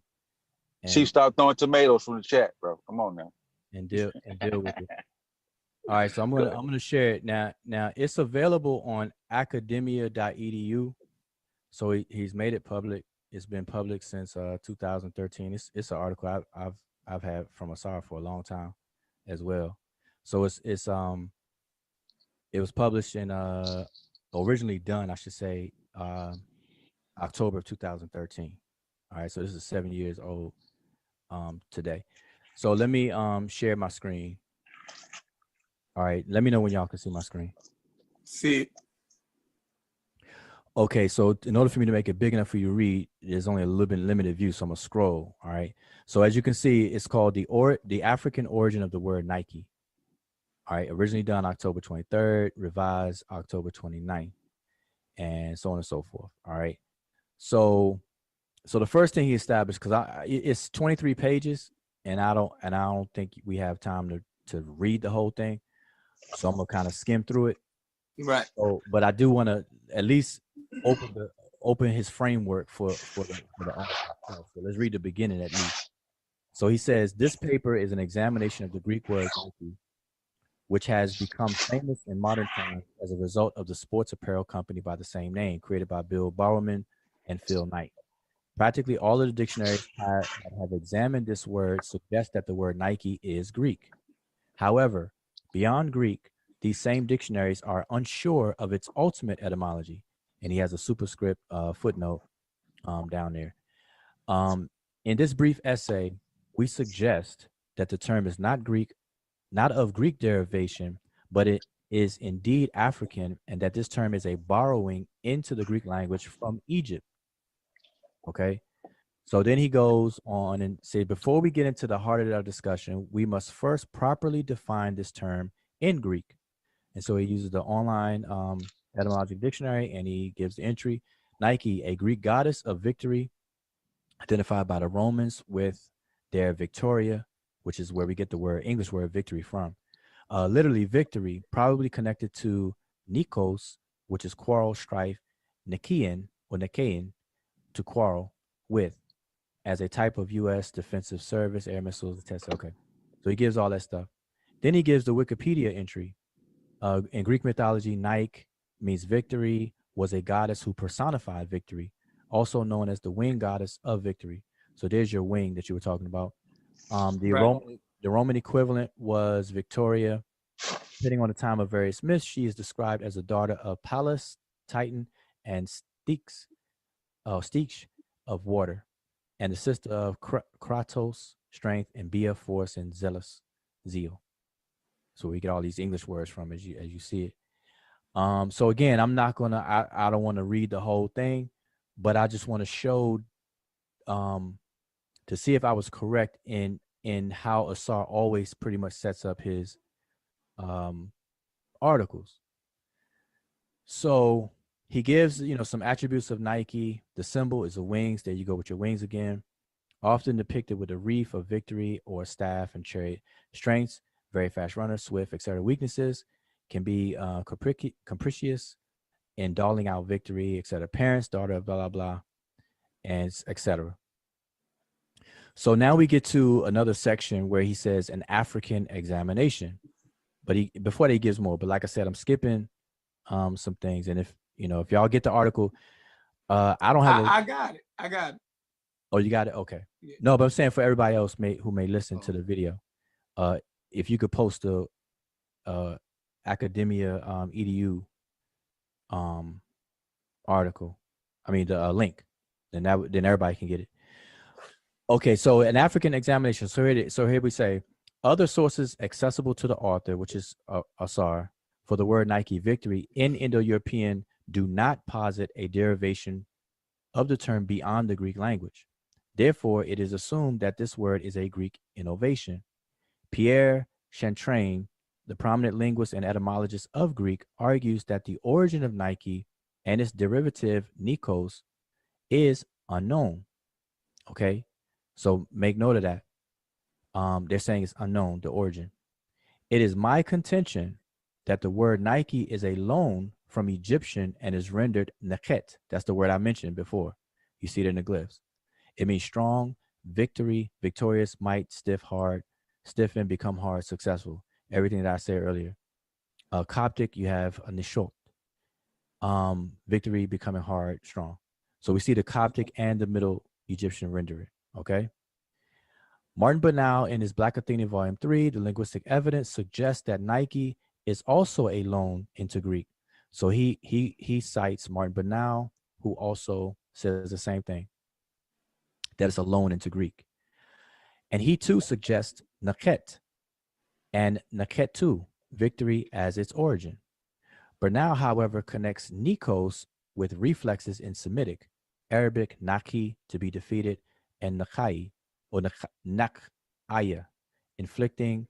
Chief, stop throwing tomatoes from the chat, bro. Come on now. And deal with it. All right, so I'm gonna share it now. Now it's available on academia.edu. So he's made it public. It's been public since 2013. It's an article I've had from Asar for a long time as well. So it was published in originally done, I should say, October of 2013. All right, so this is 7 years old today. So let me share my screen. All right, let me know when y'all can see my screen. See it. Okay, so in order for me to make it big enough for you to read, there's only a little bit limited view, so I'm gonna scroll. All right, so as you can see, it's called the African origin of the word Nike. All right, originally done October 23rd, revised October 29th, and so on and so forth. All right, so So the first thing he established, because it's 23 pages, and I don't think we have time to read the whole thing. So I'm gonna kind of skim through it. Right. So, but I do want to at least open his framework for the article. So let's read the beginning at least. So he says, this paper is an examination of the Greek word Nike, which has become famous in modern times as a result of the sports apparel company by the same name, created by Bill Bowerman and Phil Knight. Practically all of the dictionaries that have examined this word suggest that the word Nike is Greek. However, beyond Greek, these same dictionaries are unsure of its ultimate etymology. And he has a superscript footnote down there. In this brief essay, we suggest that the term is not of Greek derivation, but it is indeed African, and that this term is a borrowing into the Greek language from Egypt. Okay. So then he goes on and say, before we get into the heart of our discussion, we must first properly define this term in Greek. And so he uses the online etymological dictionary, and he gives the entry: Nike, a Greek goddess of victory, identified by the Romans with their Victoria, which is where we get the English word victory from. Literally victory, probably connected to Nikos, which is quarrel, strife, Nikian or Nicaean, to quarrel with, as a type of U.S. defensive service, air missiles, etc. Okay, so he gives all that stuff. Then he gives the Wikipedia entry. In Greek mythology, Nike means victory, was a goddess who personified victory, also known as the wing goddess of victory. So there's your wing that you were talking about. The Roman equivalent was Victoria. Depending on the time of various myths, she is described as a daughter of Pallas, Titan, and Styx of water, and the sister of Kratos, strength, and Bia, force, and Zealous, zeal. So we get all these English words from as you see it. So again, I don't want to read the whole thing, but I just want to show to see if I was correct in how Asar always pretty much sets up his articles. So he gives, some attributes of Nike. The symbol is the wings. There you go with your wings again. Often depicted with a wreath of victory or staff and chariot. Strengths: very fast runner, swift, etc. Weaknesses: can be capricious in doling out victory, etc. Parents: daughter of blah, blah, blah, and etc. So now we get to another section where he says an African examination. But before he gives more, but like I said, I'm skipping some things. And if y'all get the article, I don't have I got it. Oh, you got it? Okay. Yeah. No, but I'm saying for everybody else who may listen to the video, if you could post the Academia EDU article, the link, then everybody can get it. Okay, so an African examination. So here we say, other sources accessible to the author, which is Asar, for the word Nike, victory, in Indo-European do not posit a derivation of the term beyond the Greek language. Therefore, it is assumed that this word is a Greek innovation. Pierre Chantrain, the prominent linguist and etymologist of Greek, argues that the origin of Nike and its derivative Nikos is unknown. Okay, so make note of that. They're saying it's unknown, the origin. It is my contention that the word Nike is a loan from Egyptian and is rendered Neket. That's the word I mentioned before. You see it in the glyphs. It means strong, victory, victorious, might, stiff, hard, stiffen, become hard, successful. Everything that I said earlier. Coptic, you have a nishot. Victory, becoming hard, strong. So we see the Coptic and the Middle Egyptian rendering. Okay. Martin Bernal, in his Black Athenian Volume 3, The Linguistic Evidence, suggests that Nike is also a loan into Greek. So he cites Martin Bernal, who also says the same thing, that it's a loan into Greek. And he too suggests Naket and Naketu, victory, as its origin. Bernal, however, connects Nikos with reflexes in Semitic, Arabic Naki, to be defeated, and Nakai, or Nakaya, inflicting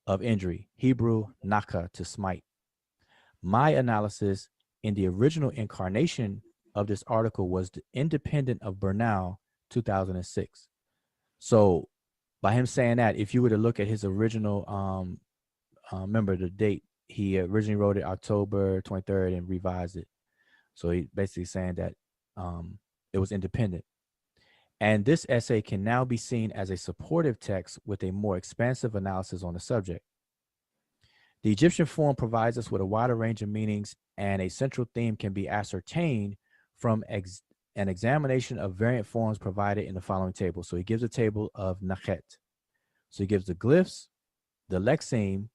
of injury, Hebrew Naka, to smite. My analysis in the original incarnation of this article was independent of Bernal 2006. So by him saying that, if you were to look at his original, remember the date, he originally wrote it October 23rd and revised it. So he basically saying that it was independent. And this essay can now be seen as a supportive text with a more expansive analysis on the subject. The Egyptian form provides us with a wider range of meanings, and a central theme can be ascertained from an examination of variant forms provided in the following table. So he gives a table of nakhet. So he gives the glyphs, the lexeme,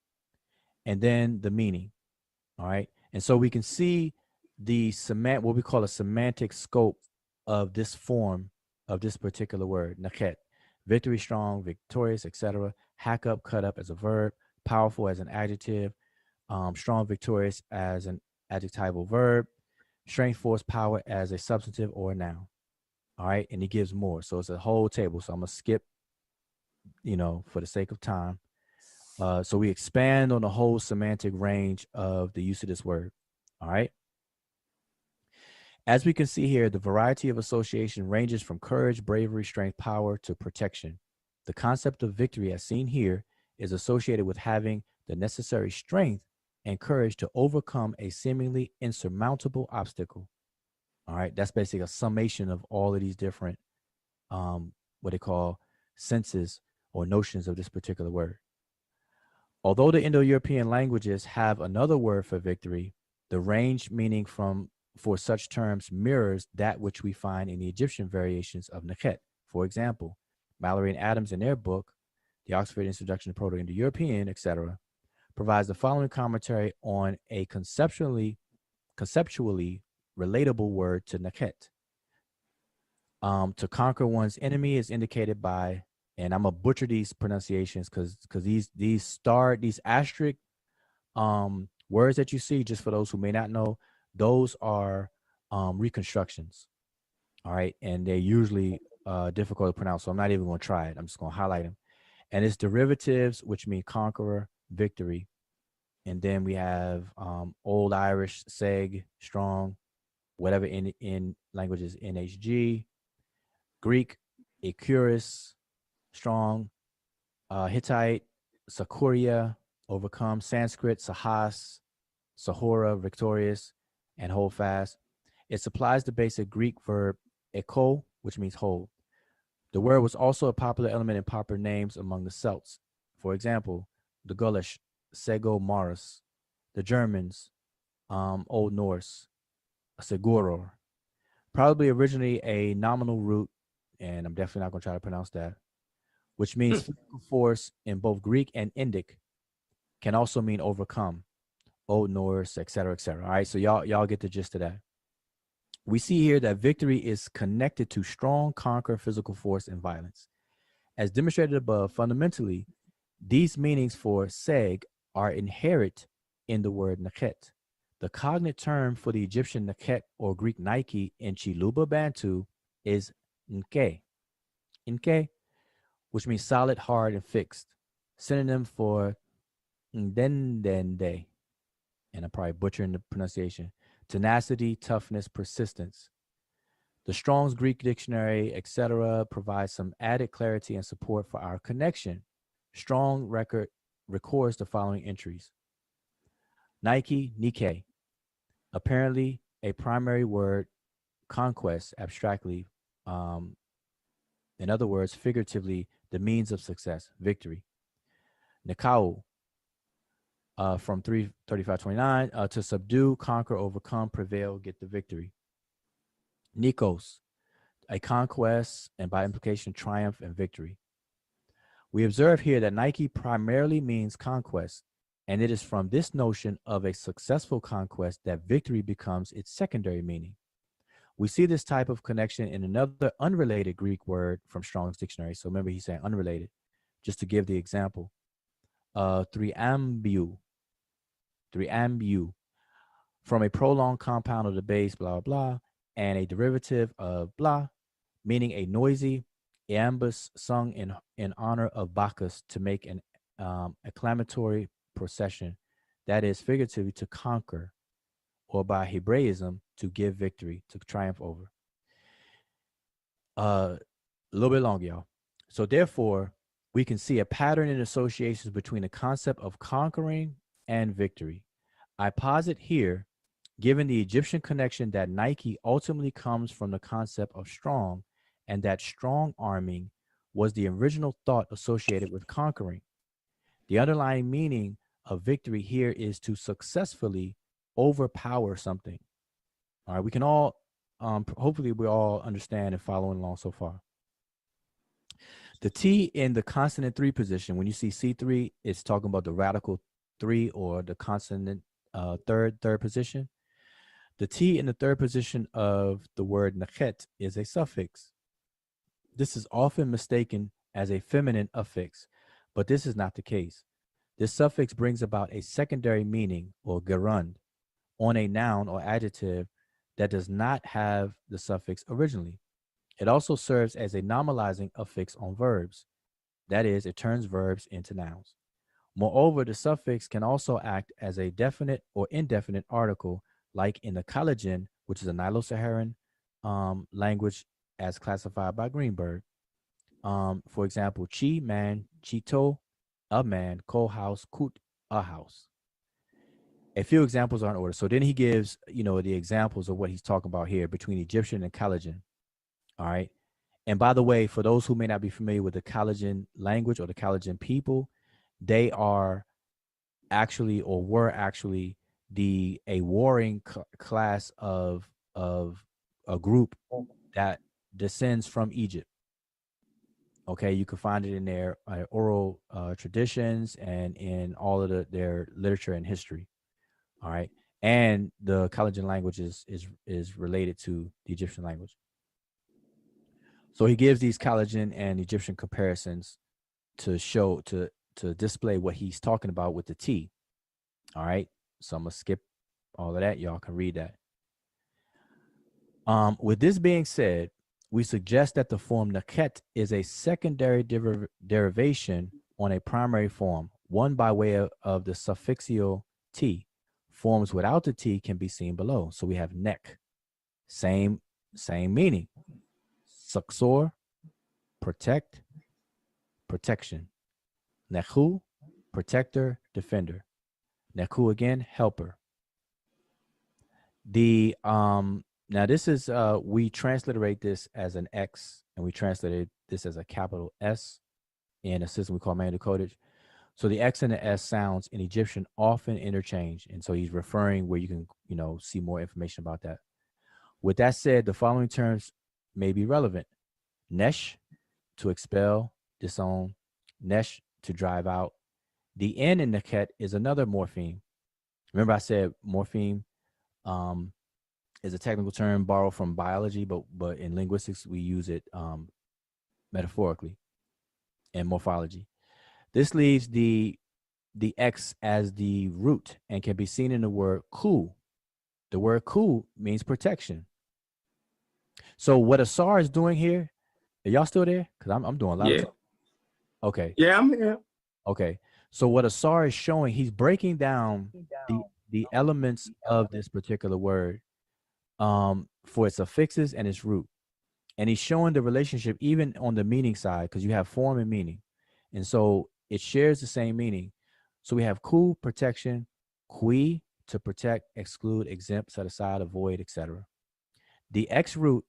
and then the meaning. All right. And so we can see the what we call a semantic scope of this form of this particular word, nakhet. Victory, strong, victorious, etc. Hack up, cut up as a verb. Powerful as an adjective. Strong, victorious as an adjectival verb. Strength, force, power as a substantive or a noun. All right. And he gives more. So it's a whole table. So I'm going to skip, for the sake of time. So we expand on the whole semantic range of the use of this word. All right. As we can see here, the variety of association ranges from courage, bravery, strength, power to protection. The concept of victory, as seen here, is associated with having the necessary strength and courage to overcome a seemingly insurmountable obstacle. All right. That's basically a summation of all of these different, what they call senses or notions of this particular word. Although the Indo-European languages have another word for victory, the range meaning for such terms mirrors that which we find in the Egyptian variations of nakhet. For example, Mallory and Adams in their book, The Oxford Introduction to Proto-Indo-European, etc., provides the following commentary on a conceptually relatable word to nakhet. To conquer one's enemy is indicated by, and I'm gonna butcher these pronunciations because these asterisk words that you see, just for those who may not know, those are reconstructions. All right, and they're usually difficult to pronounce, so I'm not even gonna try it. I'm just gonna highlight them. And it's derivatives, which mean conqueror, victory. And then we have Old Irish, seg, strong, whatever in languages, NHG, Greek, ekuris, strong, Hittite, Sakuria, overcome, Sanskrit, Sahas, Sahora, victorious, and hold fast. It supplies the basic Greek verb eko, which means hold. The word was also a popular element in popular names among the Celts. For example, the Gaulish, Sego Maris, the Germans, Old Norse, Seguror. Probably originally a nominal root, and I'm definitely not going to try to pronounce that, which means physical force in both Greek and Indic, can also mean overcome, Old Norse, etc., etc. All right, so y'all get the gist of that. We see here that victory is connected to strong, conquer, physical force, and violence. As demonstrated above, fundamentally, these meanings for seg are inherent in the word nakhet. The cognate term for the Egyptian nakhet or Greek Nike in Chiluba Bantu is nke. Nke, which means solid, hard, and fixed. Synonym for ndendende, and I'm probably butchering the pronunciation, tenacity, toughness, persistence. The Strong's Greek Dictionary, etc., provides some added clarity and support for our connection. Strong records the following entries. Nike, Nike, apparently a primary word, conquest, abstractly. In other words, figuratively, the means of success, victory. Nikau, from 335:29, to subdue, conquer, overcome, prevail, get the victory. Nikos, a conquest, and by implication, triumph and victory. We observe here that Nike primarily means conquest, and it is from this notion of a successful conquest that victory becomes its secondary meaning. We see this type of connection in another unrelated Greek word from Strong's Dictionary. So remember, he's saying unrelated, just to give the example. Triambu, from a prolonged compound of the base, blah, blah, and a derivative of blah, meaning a noisy iambus sung in honor of Bacchus to make an acclamatory procession, that is figuratively to conquer, or by Hebraism, to give victory, to triumph over. A little bit longer, y'all. So therefore, we can see a pattern in associations between the concept of conquering and victory. I posit here, given the Egyptian connection, that Nike ultimately comes from the concept of strong, and that strong arming was the original thought associated with conquering. The underlying meaning of victory here is to successfully overpower something. All right, we can all, hopefully, we all understand and following along so far. The T in the consonant 3 position, when you see C3, it's talking about the radical 3 or the consonant third position. The T in the third position of the word nakhet is a suffix. This is often mistaken as a feminine affix, but this is not the case. This suffix brings about a secondary meaning, or gerund, on a noun or adjective that does not have the suffix originally. It also serves as a nominalizing affix on verbs. That is, it turns verbs into nouns. Moreover, the suffix can also act as a definite or indefinite article, like in the Khalajan, which is a Nilo-Saharan language as classified by Greenberg. For example, chi, man, chito, a man, ko, house, kut, a house. A few examples are in order. So then he gives, the examples of what he's talking about here between Egyptian and Khalajan. All right. And by the way, for those who may not be familiar with the Khalajan language or the Khalajan people, they are actually, or were actually, a warring class of a group that descends from Egypt. Okay, you can find it in their oral traditions and in all of their literature and history. All right, and the Khalajan language is related to the Egyptian language. So he gives these Khalajan and Egyptian comparisons to show to display what he's talking about with the T. All right, so I'm gonna skip all of that. Y'all can read that. With this being said, we suggest that the form nakhet is a secondary derivation on a primary form, one by way of the suffixal T. Forms without the T can be seen below. So we have nek, same meaning. Suksor, protect, protection. Nekhu, protector, defender. Nekhu again, helper. The now this is we transliterate this as an X, and we translated this as a capital S in a system we call manual codage. So the X and the S sounds in Egyptian often interchange, and so he's referring where you can see more information about that. With that said, the following terms may be relevant: nesh, to expel, disown; nesh, to drive out. The N in nakhet is another morpheme. Remember I said morpheme is a technical term borrowed from biology, but in linguistics we use it metaphorically in morphology. This leaves the X as the root and can be seen in the word ku. The word ku means protection. So what Asar is doing here, are y'all still there? Because I'm doing a lot of talk. Okay. Yeah, I'm here. Okay. So what Asar is showing, he's breaking down the elements of this particular word for its affixes and its root. And he's showing the relationship even on the meaning side, because you have form and meaning. And so it shares the same meaning. So we have ku, protection; qui, to protect, exclude, exempt, set aside, avoid, etc. The X root,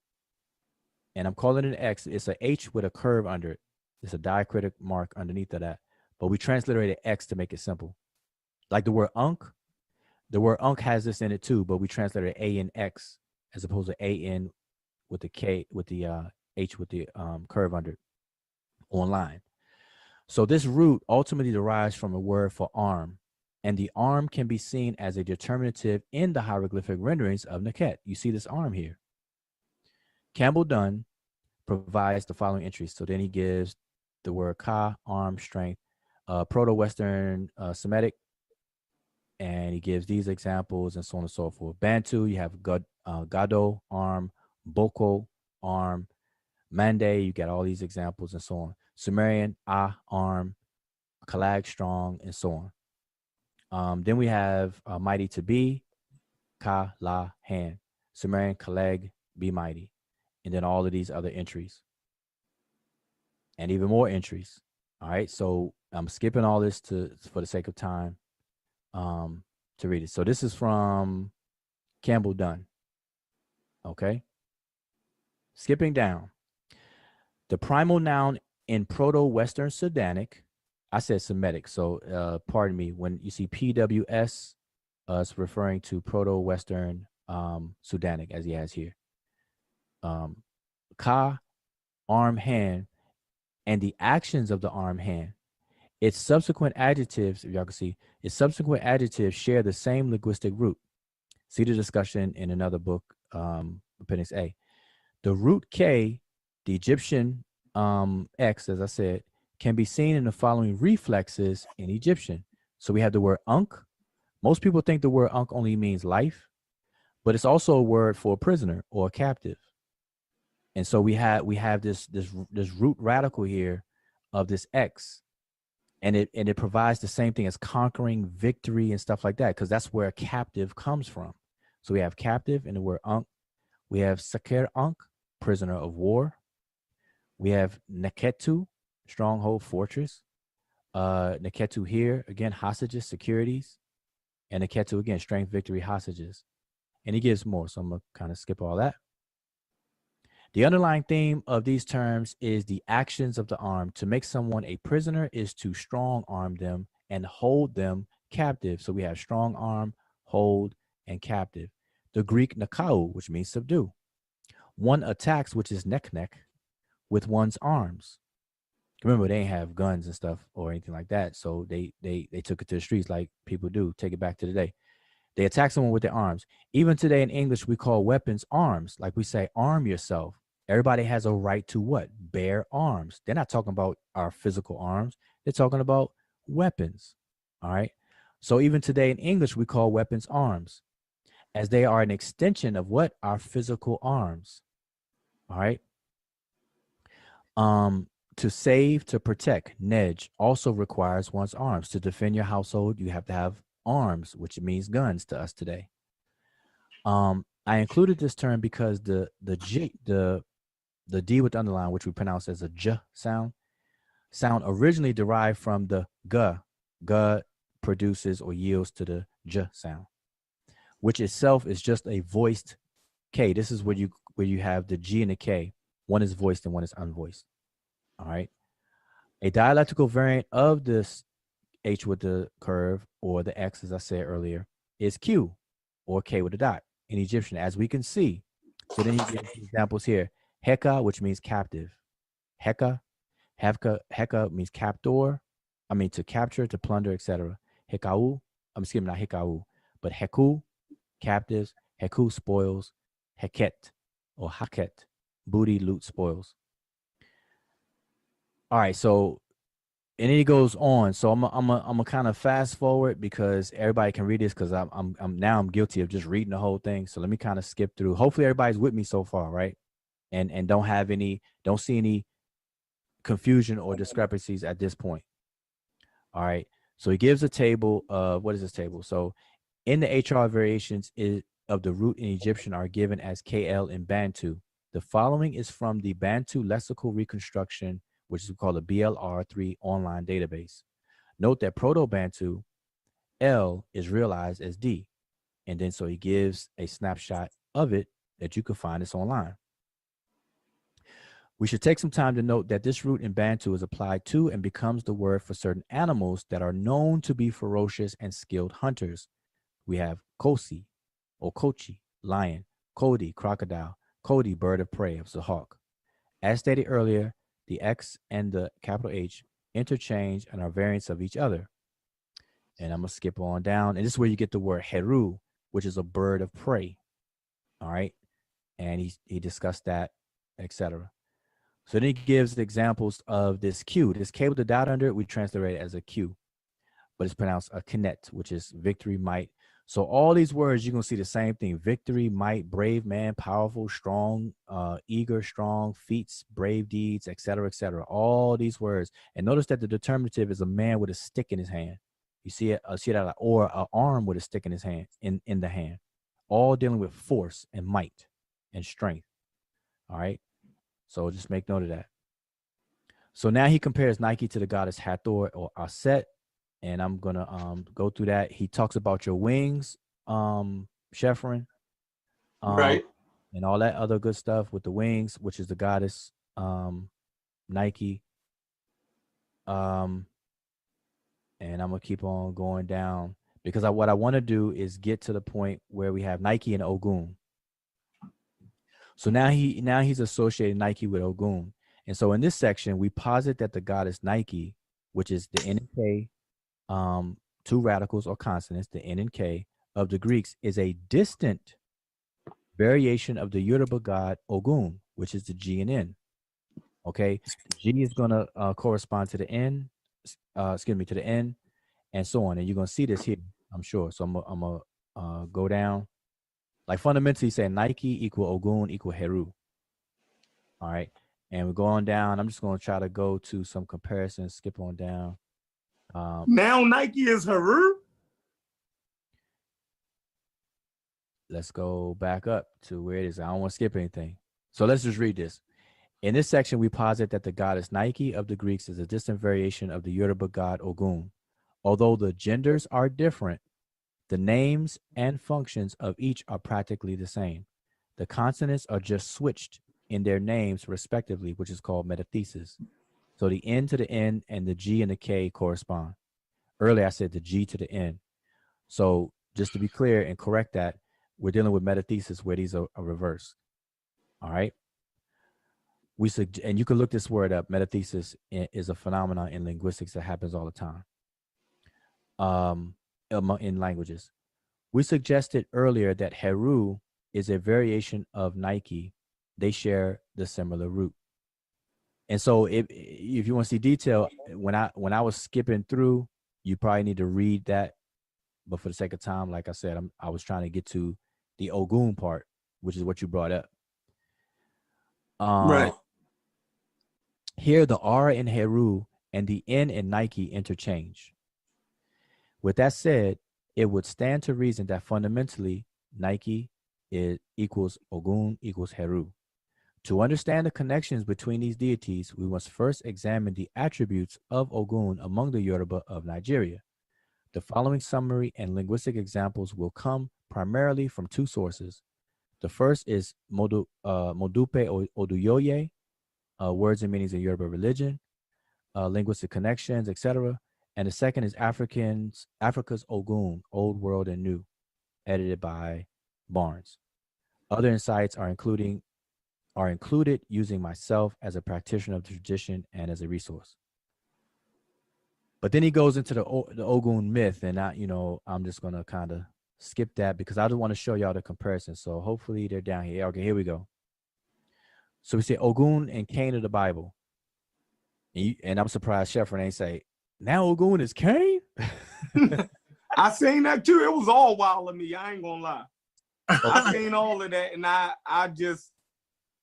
and I'm calling it an X, it's a H with a curve under it. It's a diacritic mark underneath of that. But we transliterated X to make it simple. Like the word unk has this in it too, but we translated A N X as opposed to A N with the K, with the H with the curve under it online. So this root ultimately derives from a word for arm, and the arm can be seen as a determinative in the hieroglyphic renderings of nakhet. You see this arm here. Campbell Dunn provides the following entries. So then he gives the word ka, arm, strength, Proto-Western Semitic, and he gives these examples and so on and so forth. Bantu, you have gado, arm; boko, arm; Mande, you get all these examples and so on. Sumerian, arm; Kalag, strong, and so on. Then we have mighty to be, ka, la, hand. Sumerian, Kaleg, be mighty. And then all of these other entries. and even more entries. All right, so I'm skipping all this for the sake of time to read it. So this is from Campbell Dunn. Okay, skipping down. The primal noun in Proto-Western Sudanic, I said Semitic, so pardon me. When you see PWS, it's referring to Proto-Western Sudanic, as he has here. Ka, arm, hand, and the actions of the arm, hand. Its subsequent adjectives, if y'all can see, its subsequent adjectives share the same linguistic root. See the discussion in another book, Appendix A. The root K, the Egyptian X, as I said, can be seen in the following reflexes in Egyptian. So we have the word unk. Most people think the word unk only means life, but it's also a word for a prisoner or a captive. And so we have this root radical here of this X, and it provides the same thing as conquering, victory, and stuff like that, because that's where a captive comes from. So we have captive in the word unk. We have saker unk, prisoner of war. We have neketu, stronghold, fortress. Neketu here again, hostages, securities, and neketu again, strength, victory, hostages. And he gives more, so I'm gonna kind of skip all that. The underlying theme of these terms is the actions of the arm. To make someone a prisoner is to strong arm them and hold them captive. So we have strong arm, hold, and captive. The Greek nakau, which means subdue. One attacks, which is neck, with one's arms. Remember, they didn't have guns and stuff or anything like that. So they took it to the streets like people do, take it back to the day. They attack someone with their arms. Even today in English, we call weapons arms. Like we say, arm yourself. Everybody has a right to what? Bear arms. They're not talking about our physical arms. They're talking about weapons. All right. So even today in English, we call weapons arms, as they are an extension of what? Our physical arms. All right. To save, to protect, nej, also requires one's arms. To defend your household, you have to have arms, which means guns to us today. I included this term because the D with the underline, which we pronounce as a j sound originally derived from the g. G produces or yields to the j sound, which itself is just a voiced k. This is where you have the G and the K. One is voiced and one is unvoiced. All right. A dialectical variant of this H with the curve or the X, as I said earlier, is Q or K with a dot in Egyptian, as we can see. So then he gives examples here. Heka, which means captive. Heka means captor. I mean to capture, to plunder, etc. Hekau, I'm skipping not Hekau, but Heku, captives. Heku, spoils. Heket or Haket, booty, loot, spoils. All right, so and then he goes on. So I'm a kind of fast forward because everybody can read this, because I'm guilty of just reading the whole thing. So let me kind of skip through. Hopefully everybody's with me so far, right? And don't see any confusion or discrepancies at this point. All right. So he gives a table of, what is this table? So in the HR variations of the root in Egyptian are given as KL in Bantu. The following is from the Bantu lexical reconstruction, which is called a BLR3 online database. Note that Proto-Bantu, L is realized as D. And then so he gives a snapshot of it that you can find this online. We should take some time to note that this root in Bantu is applied to and becomes the word for certain animals that are known to be ferocious and skilled hunters. We have Kosi, or Kochi, lion, Kodi, crocodile, Kodi, bird of prey, of the hawk. As stated earlier, the X and the capital H interchange and are variants of each other. And I'm going to skip on down. And this is where you get the word Heru, which is a bird of prey. All right. And he discussed that, etc. So then he gives examples of this Q. This K with the dot under it, we translate it as a Q, but it's pronounced a kinet, which is victory, might. So all these words, you're going to see the same thing: victory, might, brave man, powerful, strong, eager, strong, feats, brave deeds, etc., etc. All these words. And notice that the determinative is a man with a stick in his hand. You see it, or an arm with a stick in his hand, in the hand. All dealing with force and might and strength. All right. So just make note of that. So now he compares Nike to the goddess Hathor or Aset, and I'm gonna go through that. He talks about your wings, Chefren, Right. and all that other good stuff with the wings, which is the goddess Nike. And I'm gonna keep on going down because what I want to do is get to the point where we have Nike and Ogun. So now he's associating Nike with Ogun. And so in this section, we posit that the goddess Nike, which is the N and K, two radicals or consonants, the N and K of the Greeks, is a distant variation of the Yoruba god Ogun, which is the G and N. Okay, G is gonna correspond to the N, to the N, and so on. And you're gonna see this here, I'm sure. So I'm gonna go down. Like fundamentally saying Nike equal Ogun equal Heru. All right. And we're going down. I'm just going to try to go to some comparisons, skip on down. Now Nike is Heru? Let's go back up to where it is. I don't want to skip anything. So let's just read this. In this section, we posit that the goddess Nike of the Greeks is a distant variation of the Yoruba god Ogun. Although the genders are different, the names and functions of each are practically the same. The consonants are just switched in their names respectively, which is called metathesis. So the N to the N and the G and the K correspond. Earlier I said the G to the N. So just to be clear and correct that, we're dealing with metathesis where these are reversed. All right. And you can look this word up. Metathesis is a phenomenon in linguistics that happens all the time in languages. We suggested earlier that Heru is a variation of Nike. They share the similar root. And so if you want to see detail, when I was skipping through, you probably need to read that. But for the sake of time, like I said, I was trying to get to the Ogun part, which is what you brought up. Right. Here, the R in Heru and the N in Nike interchange. With that said, it would stand to reason that fundamentally Nike equals Ogun equals Heru. To understand the connections between these deities, we must first examine the attributes of Ogun among the Yoruba of Nigeria. The following summary and linguistic examples will come primarily from two sources. The first is Modupe Oduyoye, Words and Meanings in Yoruba Religion, Linguistic Connections, etc. And the second is Africa's Ogun, Old World and New, edited by Barnes. Other insights are included using myself as a practitioner of the tradition and as a resource. But then he goes into the Ogun myth, and I'm just gonna kind of skip that because I just want to show y'all the comparison. So hopefully they're down here. Okay, here we go. So we say Ogun and Cain of the Bible, and I'm surprised Chefren ain't say now Ogun is Cain. I seen that too. It was all wild to me. I ain't gonna lie. I seen all of that, and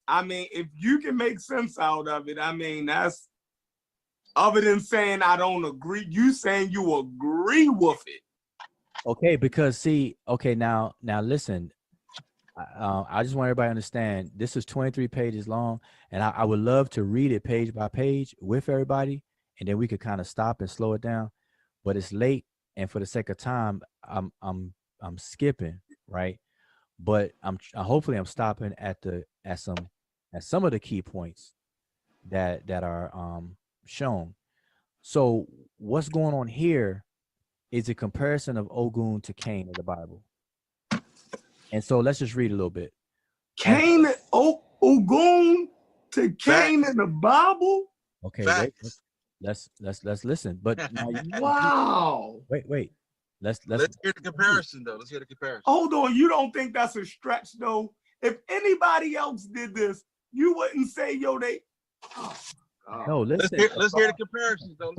I mean, if you can make sense out of it, I mean, that's other than saying I don't agree. You saying you agree with it. Okay, because see, okay, now listen. I just want everybody to understand this is 23 pages long, and I would love to read it page by page with everybody, and then we could kind of stop and slow it down. But it's late, and for the sake of time, I'm skipping, right? But hopefully I'm stopping at some of the key points that are shown. So what's going on here is a comparison of Ogun to Cain in the Bible. And so let's just read a little bit. Cain, Ogun to Cain in the Bible. Okay, wait. Let's listen. But now wow. Wait. Let's hear the comparison though. Let's hear the comparison. Hold on, you don't think that's a stretch though? If anybody else did this, you wouldn't say they. No, listen. Let's hear the comparison though.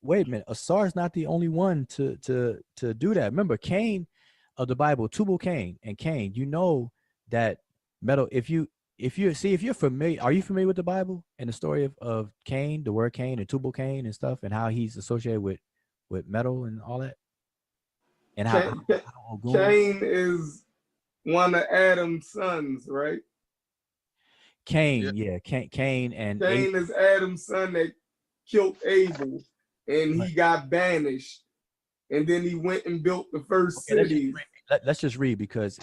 Wait a minute. Asar is not the only one to do that. Remember, Cain of the Bible, Tubal Cain and Cain. You know that metal. If you're familiar, are you familiar with the Bible and the story of Cain, the word Cain and Tubal Cain and stuff, and how he's associated with metal and all that? And how Cain is one of Adam's sons, right? Cain, yeah, Cain and Cain is Adam's son that killed Abel, and he got banished, and then he went and built the first city. Let's just read because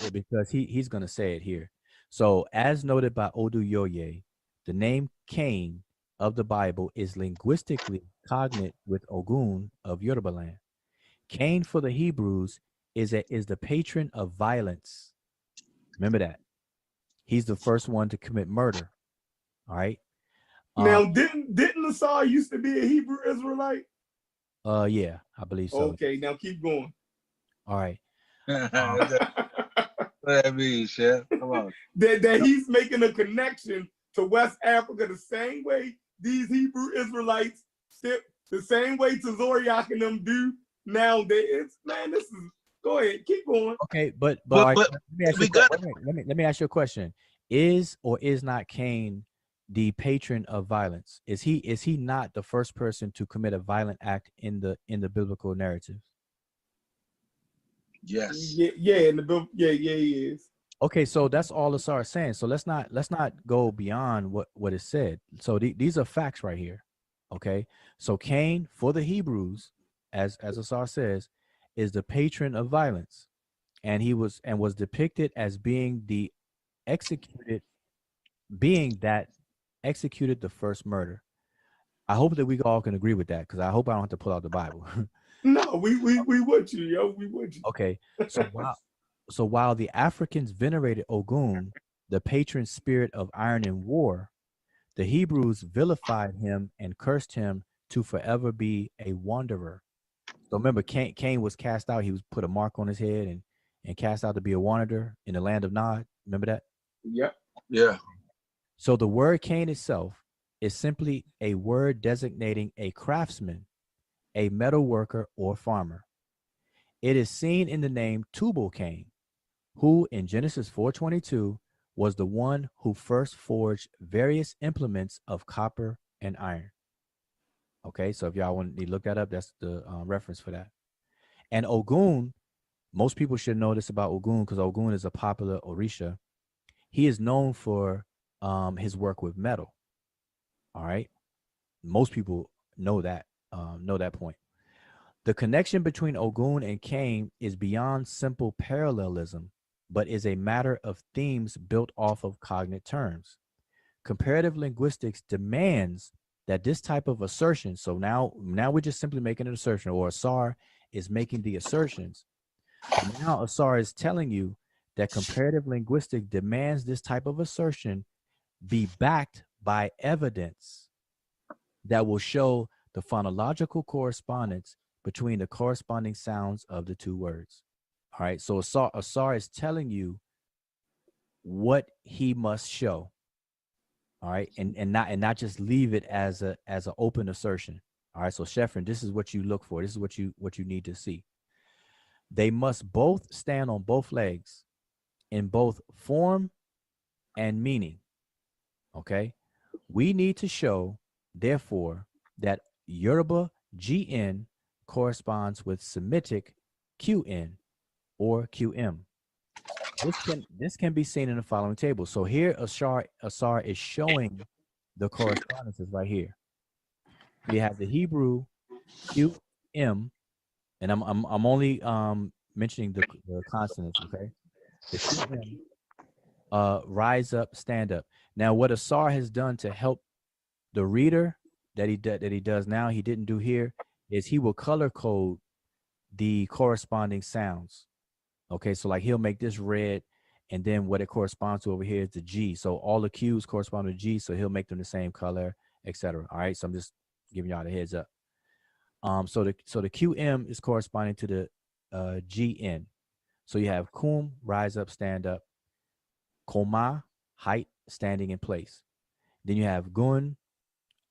he's gonna say it here. So, as noted by Oduyoye, the name Cain of the Bible is linguistically cognate with Ogun of Yoruba land. Cain for the Hebrews is the patron of violence. Remember that. He's the first one to commit murder. All right. Now, didn't Nasar used to be a Hebrew Israelite? Yeah, I believe so. Okay, now keep going. All right. What that means, Chef? Come on. That he's making a connection to West Africa the same way these Hebrew Israelites, the same way Tzoriak and them do nowadays. Man, this is, go ahead, keep going. Okay, but let me ask you a question. Is or is not Cain the patron of violence? Is he not the first person to commit a violent act in the biblical narrative? Yes. Yeah, in the book, yeah, he is. Okay, so that's all the SAR is saying. So let's not go beyond what is said. So these are facts right here. Okay, so Cain for the Hebrews, as Asar says, is the patron of violence, and he was depicted as being that executed the first murder. I hope that we all can agree with that, because I hope I don't have to pull out the Bible. No, we with you, yo. We with you. Okay, so while the Africans venerated Ogun, the patron spirit of iron and war, the Hebrews vilified him and cursed him to forever be a wanderer. So remember, Cain was cast out. He was put a mark on his head and cast out to be a wanderer in the land of Nod. Remember that? Yep. Yeah. So the word Cain itself is simply a word designating a craftsman, a metal worker, or farmer. It is seen in the name Tubal Cain, who in Genesis 4:22 was the one who first forged various implements of copper and iron. Okay, so if y'all want to look that up, that's the reference for that. And Ogun, most people should know this about Ogun because Ogun is a popular Orisha. He is known for his work with metal. All right, most people know that point. The connection between Ogun and Cain is beyond simple parallelism, but is a matter of themes built off of cognate terms. Comparative linguistics demands that this type of assertion, so now we're just simply making an assertion, or Asar is making the assertions. Now Asar is telling you that comparative linguistics demands this type of assertion be backed by evidence that will show the phonological correspondence between the corresponding sounds of the two words. All right, so Asar is telling you what he must show. All right, and not just leave it as an open assertion. All right, so Chefren, this is what you look for. This is what you need to see. They must both stand on both legs in both form and meaning. Okay, we need to show, therefore, that Yoruba GN corresponds with Semitic QN or QM. This can be seen in the following table. So here Asar is showing the correspondences right here. We have the Hebrew QM, and I'm only mentioning the consonants, okay? The QM, rise up, stand up. Now what Asar has done to help the reader that he does now, he didn't do here, is he will color code the corresponding sounds. Okay, so like he'll make this red, and then what it corresponds to over here is the G. So all the Q's correspond to G, so he'll make them the same color, etc. All right, so I'm just giving y'all the heads up. So the QM is corresponding to the GN. So you have kum, rise up, stand up. Koma, height, standing in place. Then you have gun,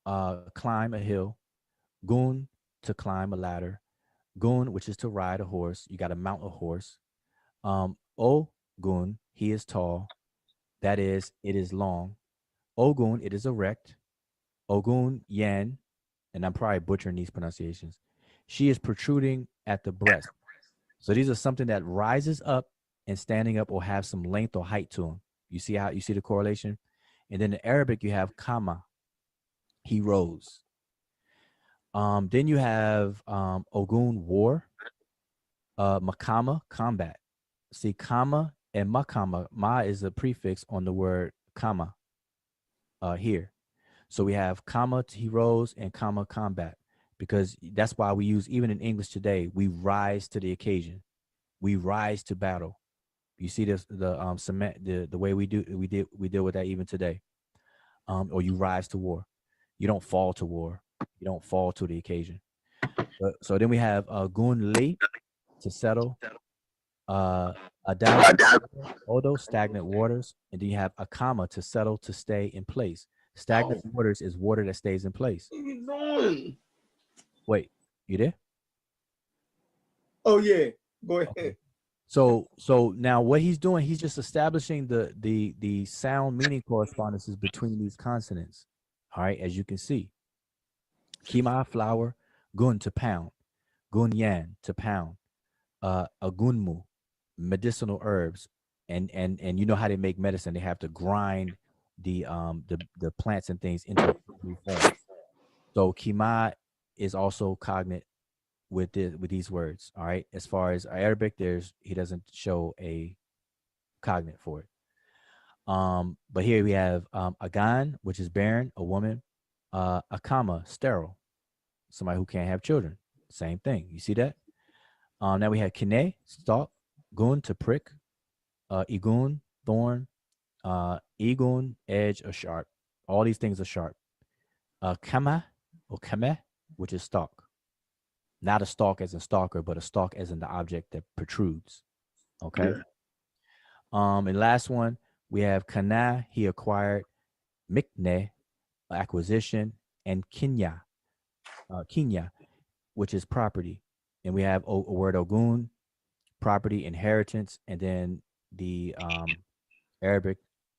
climb a hill. Gun, to climb a ladder. Gun, which is to ride a horse. You got to mount a horse. Ogun, he is tall. That is, it is long. Ogun, it is erect. Ogun, yan, and I'm probably butchering these pronunciations. She is protruding at the breast. So these are something that rises up and standing up or have some length or height to them. You see the correlation? And then in Arabic, you have kama, he rose. Then you have Ogun, war, makama, combat. See, kama and makama, ma is a prefix on the word kama here. So we have kama, he rose, and kama, combat, because that's why we use, even in English today, we rise to the occasion. We rise to battle. You see this, the way we deal with that even today. Or you rise to war. You don't fall to war. You don't fall to the occasion. So then we have gun li, to settle. Adab, odo, stagnant waters, and then you have akama, to settle, to stay in place. Stagnant waters is water that stays in place. What are you doing? Wait, you there? Oh yeah, go ahead. Okay. So now what he's doing, he's just establishing the sound meaning correspondences between these consonants. All right, as you can see. Kima, flour, gun, to pound, gun yan, to pound, agunmu, medicinal herbs, and you know how they make medicine, they have to grind the plants and things into form. So kima is also cognate with these words. All right, as far as Arabic, he doesn't show a cognate for it. But here we have agan, which is barren, a woman, akama, sterile, somebody who can't have children. Same thing. You see that? Now we have kine, stalk, gun, to prick, igun, thorn, igun, edge, or sharp. All these things are sharp. Kama, or kame, which is stalk. Not a stalk as in stalker, but a stalk as in the object that protrudes. Okay. Yeah. And last one, we have kana, he acquired, mikne, acquisition, and kinya, which is property. And we have a word ogun, property, inheritance, and then the Arabic,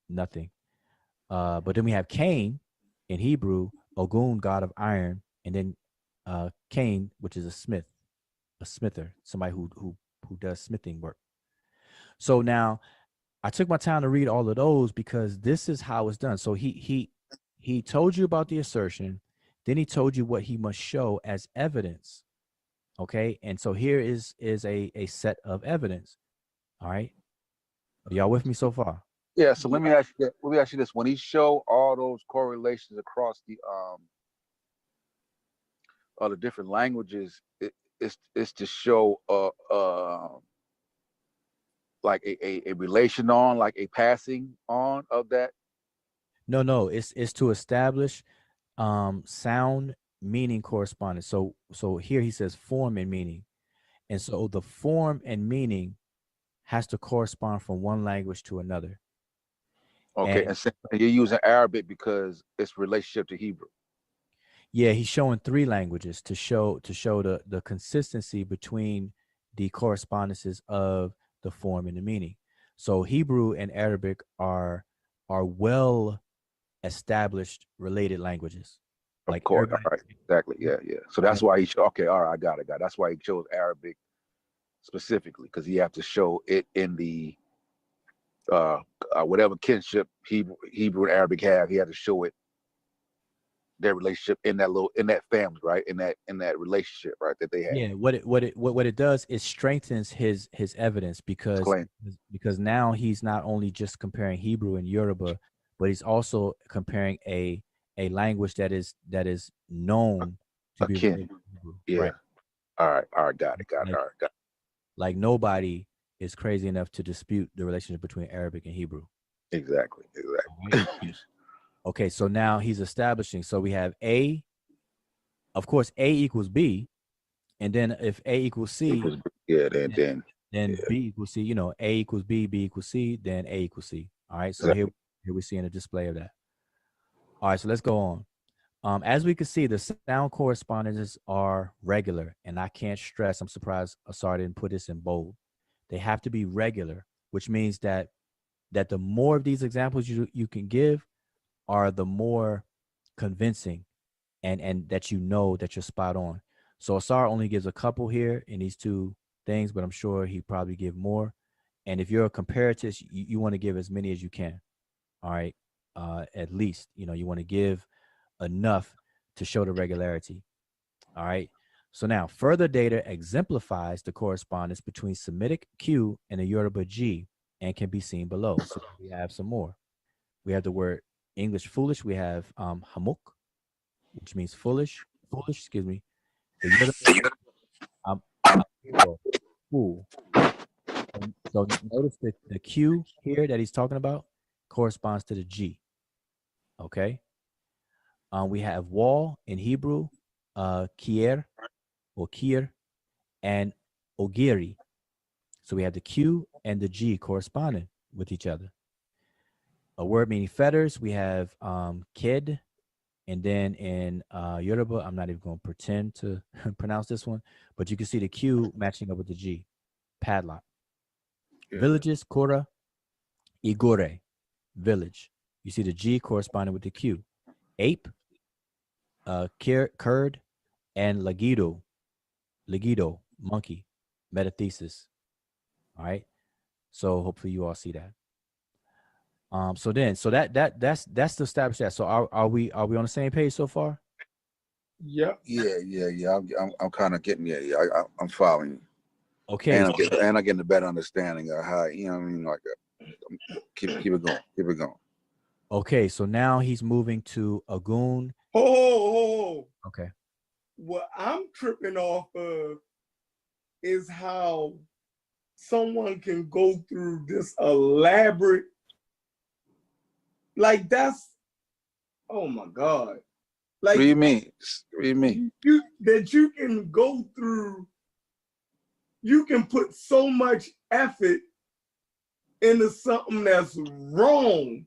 nothing. But then we have Cain in Hebrew, Ogun, god of iron, and then Cain, which is a smith, a smither, somebody who does smithing work. So now I took my time to read all of those because this is how it's done. So he told you about the assertion, then he told you what he must show as evidence. Okay, and so here is a set of evidence. All right, are y'all with me so far? Yeah. So let me ask you this: when he show all those correlations across the different languages, it's to show like a relation on, like a passing on of that. No, it's to establish sound meaning correspondence. So here he says form and meaning, and so the form and meaning has to correspond from one language to another. Okay, and you're using Arabic because it's relationship to Hebrew. Yeah, he's showing three languages to show the consistency between the correspondences of the form and the meaning. So Hebrew and Arabic are well established related languages. Of course, all right, exactly, yeah. So that's why he okay, all right, I got it. That's why he chose Arabic specifically, because he have to show it in the whatever kinship Hebrew and Arabic have. He had to show it, their relationship in that family, right? In that relationship, right, that they have. Yeah, what it does is strengthens his evidence because now he's not only just comparing Hebrew and Yoruba, but he's also comparing a language that is known to be Hebrew. Yeah. Right. All right, got it. All right, got it. Like nobody is crazy enough to dispute the relationship between Arabic and Hebrew. Exactly. Right? Okay, so now he's establishing. So we have A, of course, A equals B, and then if A equals C, then B equals C. You know, A equals B, B equals C, then A equals C. All right, so here we're seeing a display of that. All right, so let's go on. As we can see, the sound correspondences are regular, and I can't stress, I'm surprised Asar didn't put this in bold. They have to be regular, which means that the more of these examples you can give are the more convincing and that you know that you're spot on. So Asar only gives a couple here in these two things, but I'm sure he probably give more. And if you're a comparatist, you want to give as many as you can. All right. at least. You want to give enough to show the regularity. All right. So now further data exemplifies the correspondence between Semitic Q and the Yoruba G and can be seen below. So we have some more. We have the word English foolish. We have hamuk, which means foolish, excuse me. The Yoruba, fool. So notice that the Q here that he's talking about corresponds to the G. Okay. We have wall in Hebrew, kier or kier, and ogiri. So we have the Q and the G corresponding with each other. A word meaning feathers, we have kid. And then in Yoruba, I'm not even going to pretend to pronounce this one, but you can see the Q matching up with the G. Padlock. Yeah. Villages, Kora, Igore, village. You see the G corresponding with the Q. Ape, curd, and Lagido, monkey, metathesis. All right. So hopefully you all see that. So that's to establish that. So are we on the same page so far? Yeah. I'm kind of getting there. Yeah, I'm following you. Okay. And I'm getting a better understanding of how, you know what I mean? Like, keep it going. Okay, so now he's moving to Agun. Oh. Okay. What I'm tripping off of is how someone can go through this elaborate, like that's, oh my God. Like, what do you mean? That you can go through, you can put so much effort into something that's wrong.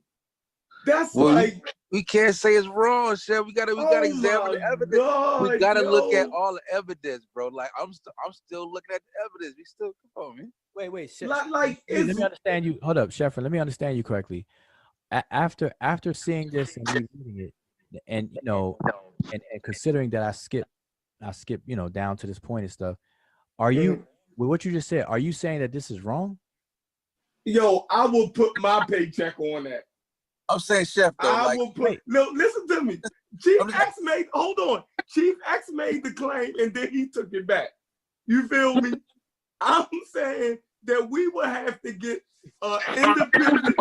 That's like, we can't say it's wrong, Chef. We gotta examine the evidence. God, we gotta look at all the evidence, bro. Like I'm still looking at the evidence. We still, come on, man. Wait, Chef, like let me understand you. Hold up, Chefren. Let me understand you correctly. After seeing this and reading it, and and considering that I skip, down to this point and stuff. Are you, with what you just said, are you saying that this is wrong? Yo, I will put my paycheck on that. I'm saying, Chef, though, no, listen to me. Chief X made the claim and then he took it back. You feel me? I'm saying that we would have to get independent.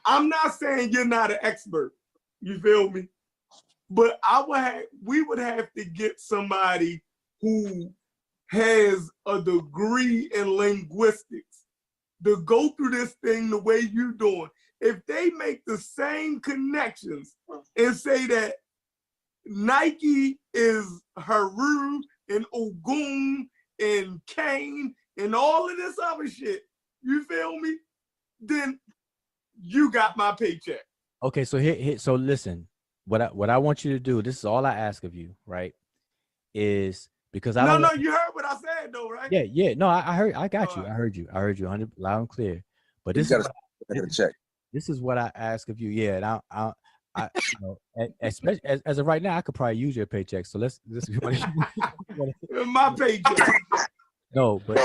I'm not saying you're not an expert. You feel me? But we would have to get somebody who has a degree in linguistics to go through this thing the way you're doing. If they make the same connections and say that Nike is Haru and Ogun and Kane and all of this other shit, you feel me? Then you got my paycheck. Okay, so so listen, what I want you to do, this is all I ask of you, right? Is because I don't. No, you heard what I said though, right? Yeah. No, I heard. I got you. I heard you 100 loud and clear. But this is what I ask of you. Yeah, and I especially as of right now, I could probably use your paycheck. So let's my paycheck. No, but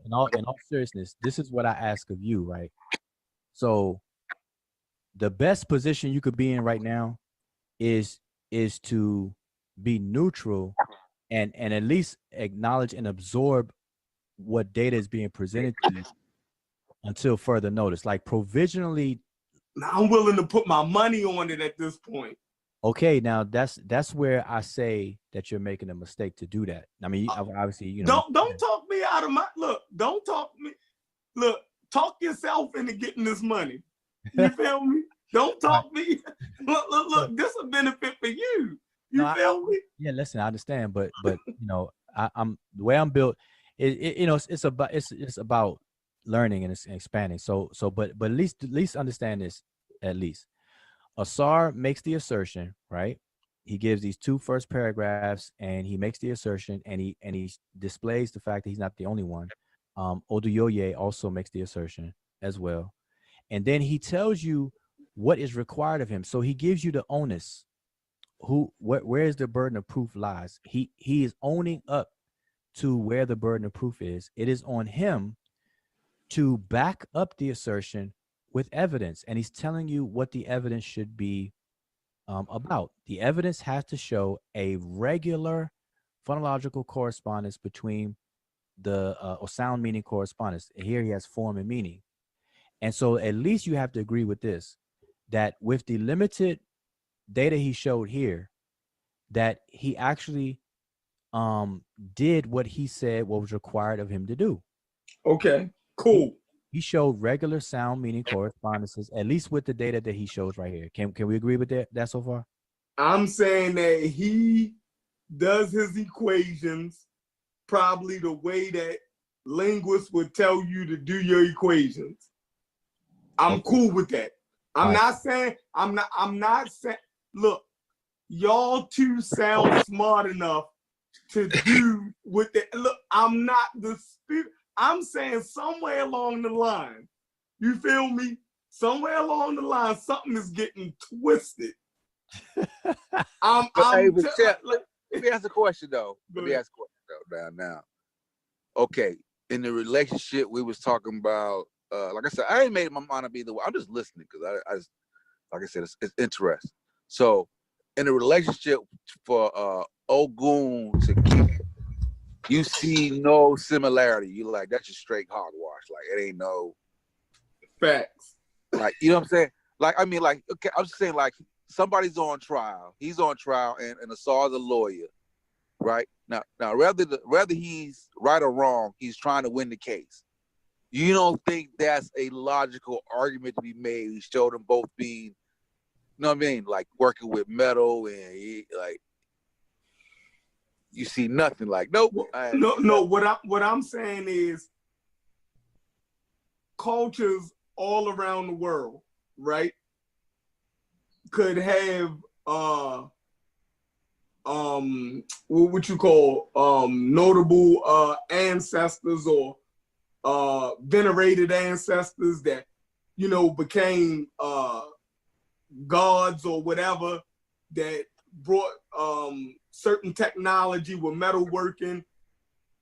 in all seriousness, this is what I ask of you, right? So the best position you could be in right now is to be neutral and at least acknowledge and absorb what data is being presented to you until further notice. Like provisionally, I'm willing to put my money on it at this point. Okay, now that's where I say that you're making a mistake to do that. I mean, obviously, Don't talk me out of my look. Don't talk me. Look, talk yourself into getting this money. You feel me? Don't talk me. Look. This is a benefit for you. You feel me? Yeah, listen, I understand, but I'm the way I'm built. It's about learning and it's expanding. So, but at least understand this. At least, Asar makes the assertion, right? He gives these two first paragraphs, and he makes the assertion, and he displays the fact that he's not the only one. Oduyoye also makes the assertion as well, and then he tells you what is required of him. So he gives you the onus. Where is the burden of proof lies? He is owning up to where the burden of proof is. It is on him to back up the assertion with evidence, and he's telling you what the evidence should be about. The evidence has to show a regular phonological correspondence between the or sound meaning correspondence. Here he has form and meaning. And so at least you have to agree with this, that with the limited data he showed here, that he actually did what he said what was required of him to do. Okay, cool. He showed regular sound meaning correspondences, at least with the data that he shows right here. Can we agree with that so far? I'm saying that he does his equations probably the way that linguists would tell you to do your equations. I'm cool with that. I'm not saying, look, y'all two sound smart enough to do with that. Look, I'm not the spirit. I'm saying somewhere along the line, you feel me? Somewhere along the line, something is getting twisted. Let me ask a question though. Now. Okay, in the relationship we was talking about, like I said, I ain't made my mind up either way. I'm just listening because I just, like I said, it's interesting. So in a relationship for Ogun to King, you see no similarity. You like, that's just straight hogwash. Like, it ain't no facts. Like, you know what I'm saying? Like, I mean, like, okay, I'm just saying, like, somebody's on trial. He's on trial, and Asar's a lawyer, right? Now, whether he's right or wrong, he's trying to win the case. You don't think that's a logical argument to be made? We showed them both being, you know what I mean, like working with metal, and like you see nothing. Like, nope. No. What I'm saying is, cultures all around the world, right, could have what you call notable ancestors or venerated ancestors that, you know, became gods or whatever, that brought certain technology with metalworking.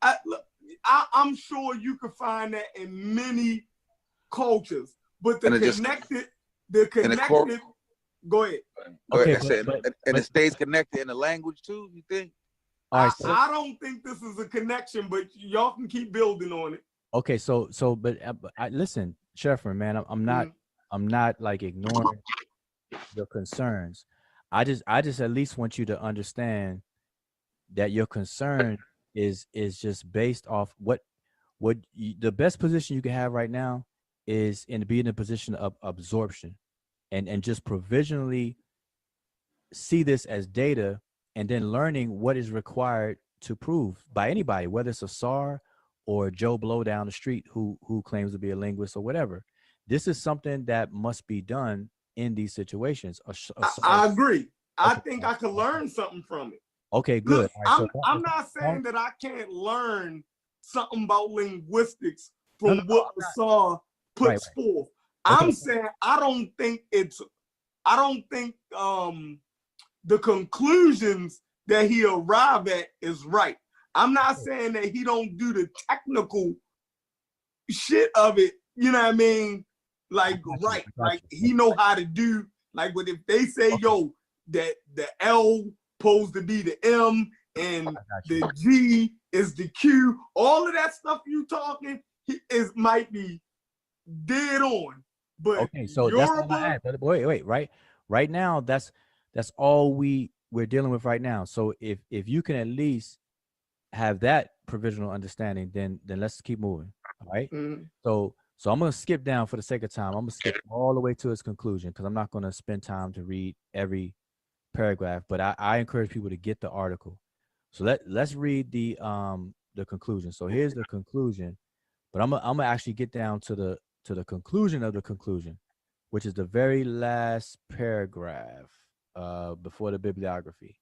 I'm sure you could find that in many cultures, but go ahead. Okay, and it stays connected in the language too, you think? I don't think this is a connection, but y'all can keep building on it. Okay, but listen, Chefren, man, I'm not like ignoring your concerns. I just at least want you to understand that your concern is just based off the best position you can have right now is to be in a position of absorption and just provisionally see this as data and then learning what is required to prove by anybody, whether it's a SAR or Joe Blow down the street who claims to be a linguist or whatever. This is something that must be done in these situations. I agree. I think I could learn something from it. Okay, good. Look, I'm not saying that I can't learn something about linguistics from what Asar puts forth. I'm saying I don't think the conclusions that he arrived at is right. I'm not saying that he don't do the technical shit of it, you know what I mean? Like, right, like he know how to do, like, but if they say, yo, that the L supposed to be the M and the G is the Q, all of that stuff you talking might be dead on. But okay, so that's all I add. Wait, right now that's all we're dealing with right now. So if you can at least have that provisional understanding, then let's keep moving. All right. Mm-hmm. So I'm gonna skip down for the sake of time. I'm gonna skip all the way to its conclusion because I'm not gonna spend time to read every paragraph. But I encourage people to get the article. So let's read the conclusion. So here's the conclusion, but I'm gonna actually get down to the conclusion of the conclusion, which is the very last paragraph before the bibliography.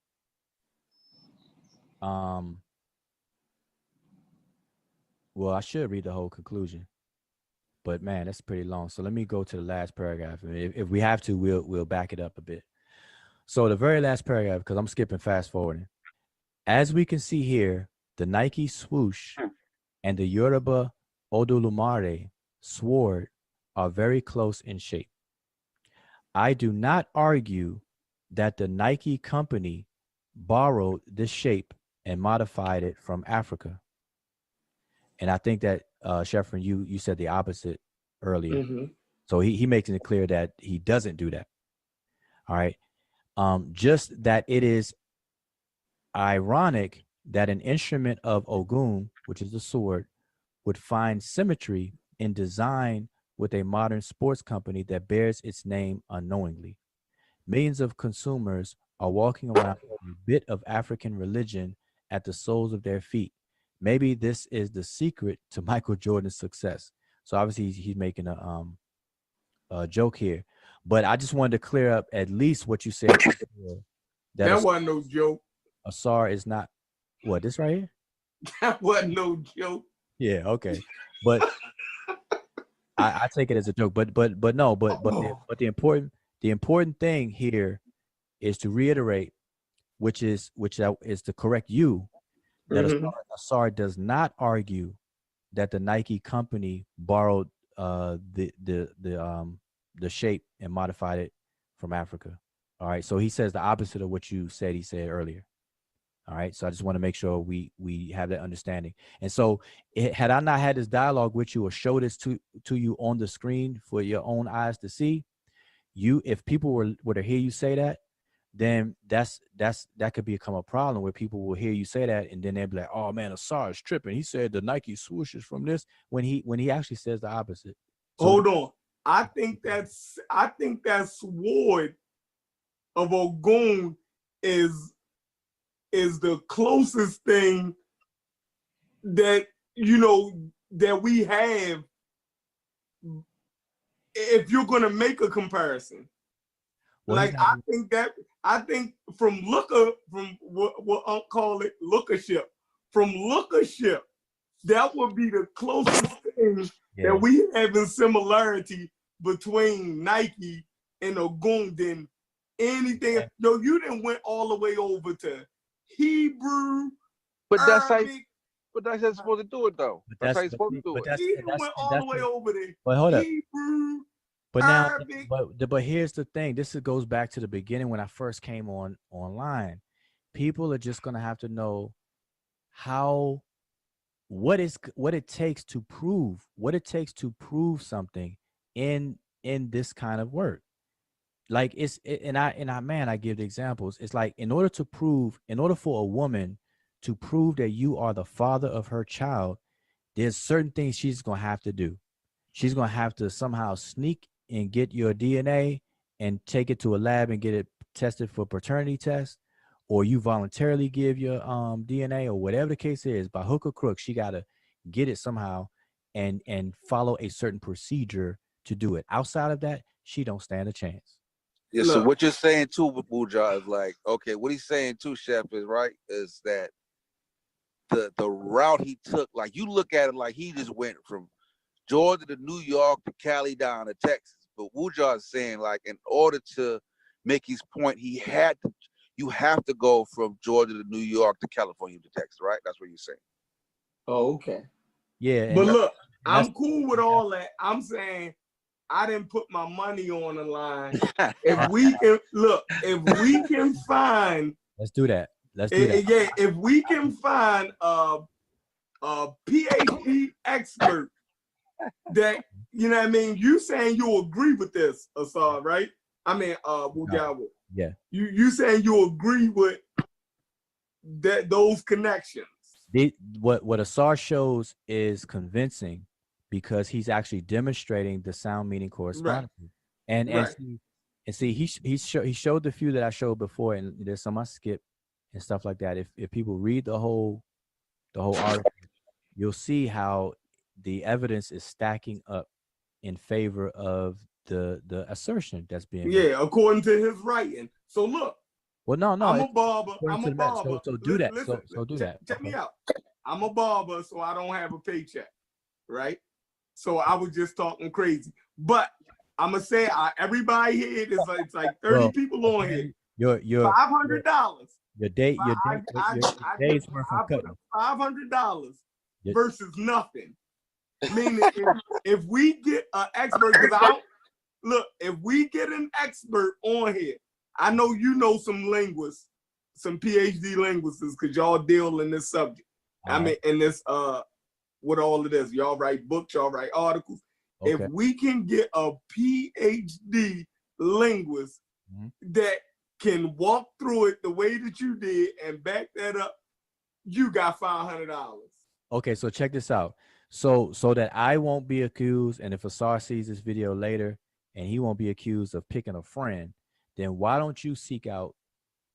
Well, I should read the whole conclusion, but man, that's pretty long. So let me go to the last paragraph. If we have to, we'll back it up a bit. So the very last paragraph, because I'm skipping fast forwarding. As we can see here, the Nike swoosh and the Yoruba Odolumare sword are very close in shape. I do not argue that the Nike company borrowed this shape and modified it from Africa. And I think that Chefren, you said the opposite earlier. Mm-hmm. So he makes it clear that he doesn't do that. All right. Just that it is ironic that an instrument of Ogun, which is the sword, would find symmetry in design with a modern sports company that bears its name unknowingly. Millions of consumers are walking around with a bit of African religion at the soles of their feet. Maybe this is the secret to Michael Jordan's success. So obviously he's making a joke here, but I just wanted to clear up at least what you said. That wasn't no joke. Asar is not what this right here. That wasn't no joke. Yeah, okay, but I take it as a joke. But the important thing here is to reiterate, which is to correct you that Asar does not argue that the Nike company borrowed the shape and modified it from Africa. All right, so he says the opposite of what you said. He said earlier. All right, so I just want to make sure we have that understanding. And so, had I not had this dialogue with you or show this to you on the screen for your own eyes to see, if people were to hear you say that, then that could become a problem where people will hear you say that and then they'll be like, oh man, Asar is tripping. He said the Nike swoosh is from this when he actually says the opposite. So, hold on. I think that sword of Ogun is the closest thing that that we have if you're gonna make a comparison. Well, like I think from what Unc call it lookership, that would be the closest thing that we have in similarity between Nike and Ogun than anything. No, you didn't went all the way over to Hebrew, but that's Arabic. But that's how you're supposed to do it, though. That's how you're supposed to do it. He went all the way over there. But hold up. Hebrew, but now, Arabic. but here's the thing. This goes back to the beginning when I first came online. People are just gonna have to know what it takes to prove something in this kind of work. Like I give the examples. It's like in order for a woman to prove that you are the father of her child, there's certain things she's gonna have to do. She's gonna have to somehow sneak and get your DNA and take it to a lab and get it tested for paternity test, or you voluntarily give your DNA or whatever the case is. By hook or crook, she gotta get it somehow and follow a certain procedure to do it. Outside of that, she don't stand a chance. Yeah, so what you're saying too, Wudjau, is like, okay, what he's saying too, Chef, is that the route he took, like you look at it like he just went from Georgia to New York to Cali down to Texas. But Wudjau is saying, like, in order to make his point, you have to go from Georgia to New York to California to Texas, right? That's what you're saying. Oh, okay. Yeah. But look, I'm cool with all that. I'm saying I didn't put my money on the line. If we can find. Let's do that. Yeah, if we can find a PhD expert that, you know what I mean, you saying you agree with this, Asar, right? I mean, Wudjau. Yeah. You saying you agree with those connections. What Asar shows is convincing because he's actually demonstrating the sound meaning correspondence. Right. And see he showed the few that I showed before, and there's some I skipped and stuff like that. If people read the whole article, you'll see how the evidence is stacking up in favor of the assertion that's being made. According to his writing. So look. Well, no. I'm a barber. So do that. Listen, so do that. Check me out. I'm a barber, so I don't have a paycheck, right? So I was just talking crazy. But I'm gonna say everybody here is like 30 people on here. Your $500. Your day's worth of cutting. $500 versus nothing. Meaning, if we get an expert, because I don't, look, if we get an expert on here, I know you know some linguists, some PhD linguists, because y'all deal in this subject. I mean, in this, with all of this, y'all write books, y'all write articles. If we can get a PhD linguist that can walk through it the way that you did and back that up, you got $500. Okay, so check this out. So that I won't be accused, and if Asar sees this video later and he won't be accused of picking a friend, then why don't you seek out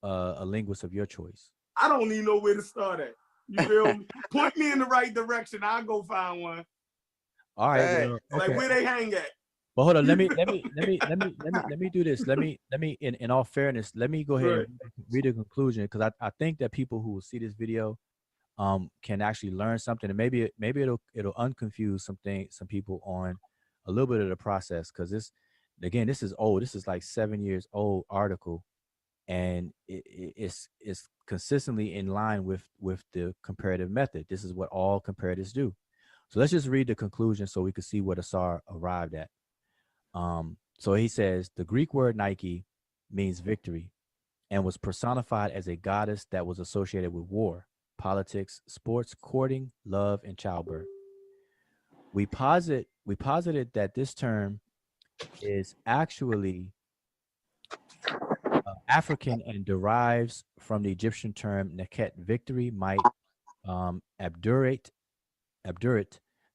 a linguist of your choice? I don't even know where to start at. You feel me? Point me in the right direction. I'll go find one. All right. Well, like where they hang at. But hold on, let me do this. Let me in all fairness, let me go ahead and read the conclusion, because I think that people who will see this video can actually learn something, and maybe it'll unconfuse some people on a little bit of the process, because this is old. This is like 7 years old article, and it's consistently in line with the comparative method. This is what all comparatives do. So let's just read the conclusion so we can see what Asar arrived at. So he says the Greek word Nike means victory and was personified as a goddess that was associated with war, politics, sports, courting, love, and childbirth. We posited that this term is actually African and derives from the Egyptian term neket, victory, might, abdurate,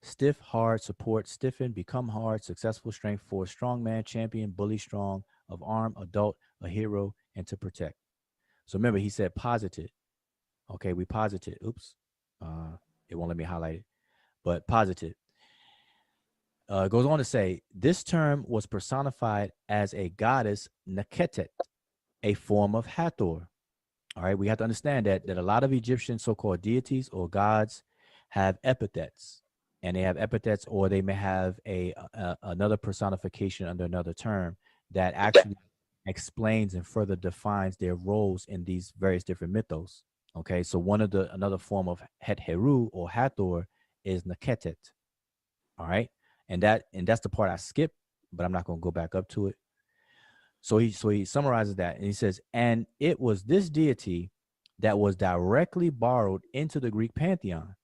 stiff, hard, support, stiffen, become hard, successful, strength, force, strong man, champion, bully, strong, of arm, adult, a hero, and to protect. So remember, he said posited. Okay, we posited. Oops. It won't let me highlight it, but posited. It goes on to say, this term was personified as a goddess Neketet, a form of Hathor. All right, we have to understand that a lot of Egyptian so-called deities or gods have epithets. And they have epithets, or they may have another personification under another term that actually explains and further defines their roles in these various different mythos. Okay, so another form of Het Heru or Hathor is Neketet. All right, and that's the part I skipped, but I'm not going to go back up to it. So he summarizes that, and he says, and it was this deity that was directly borrowed into the Greek pantheon.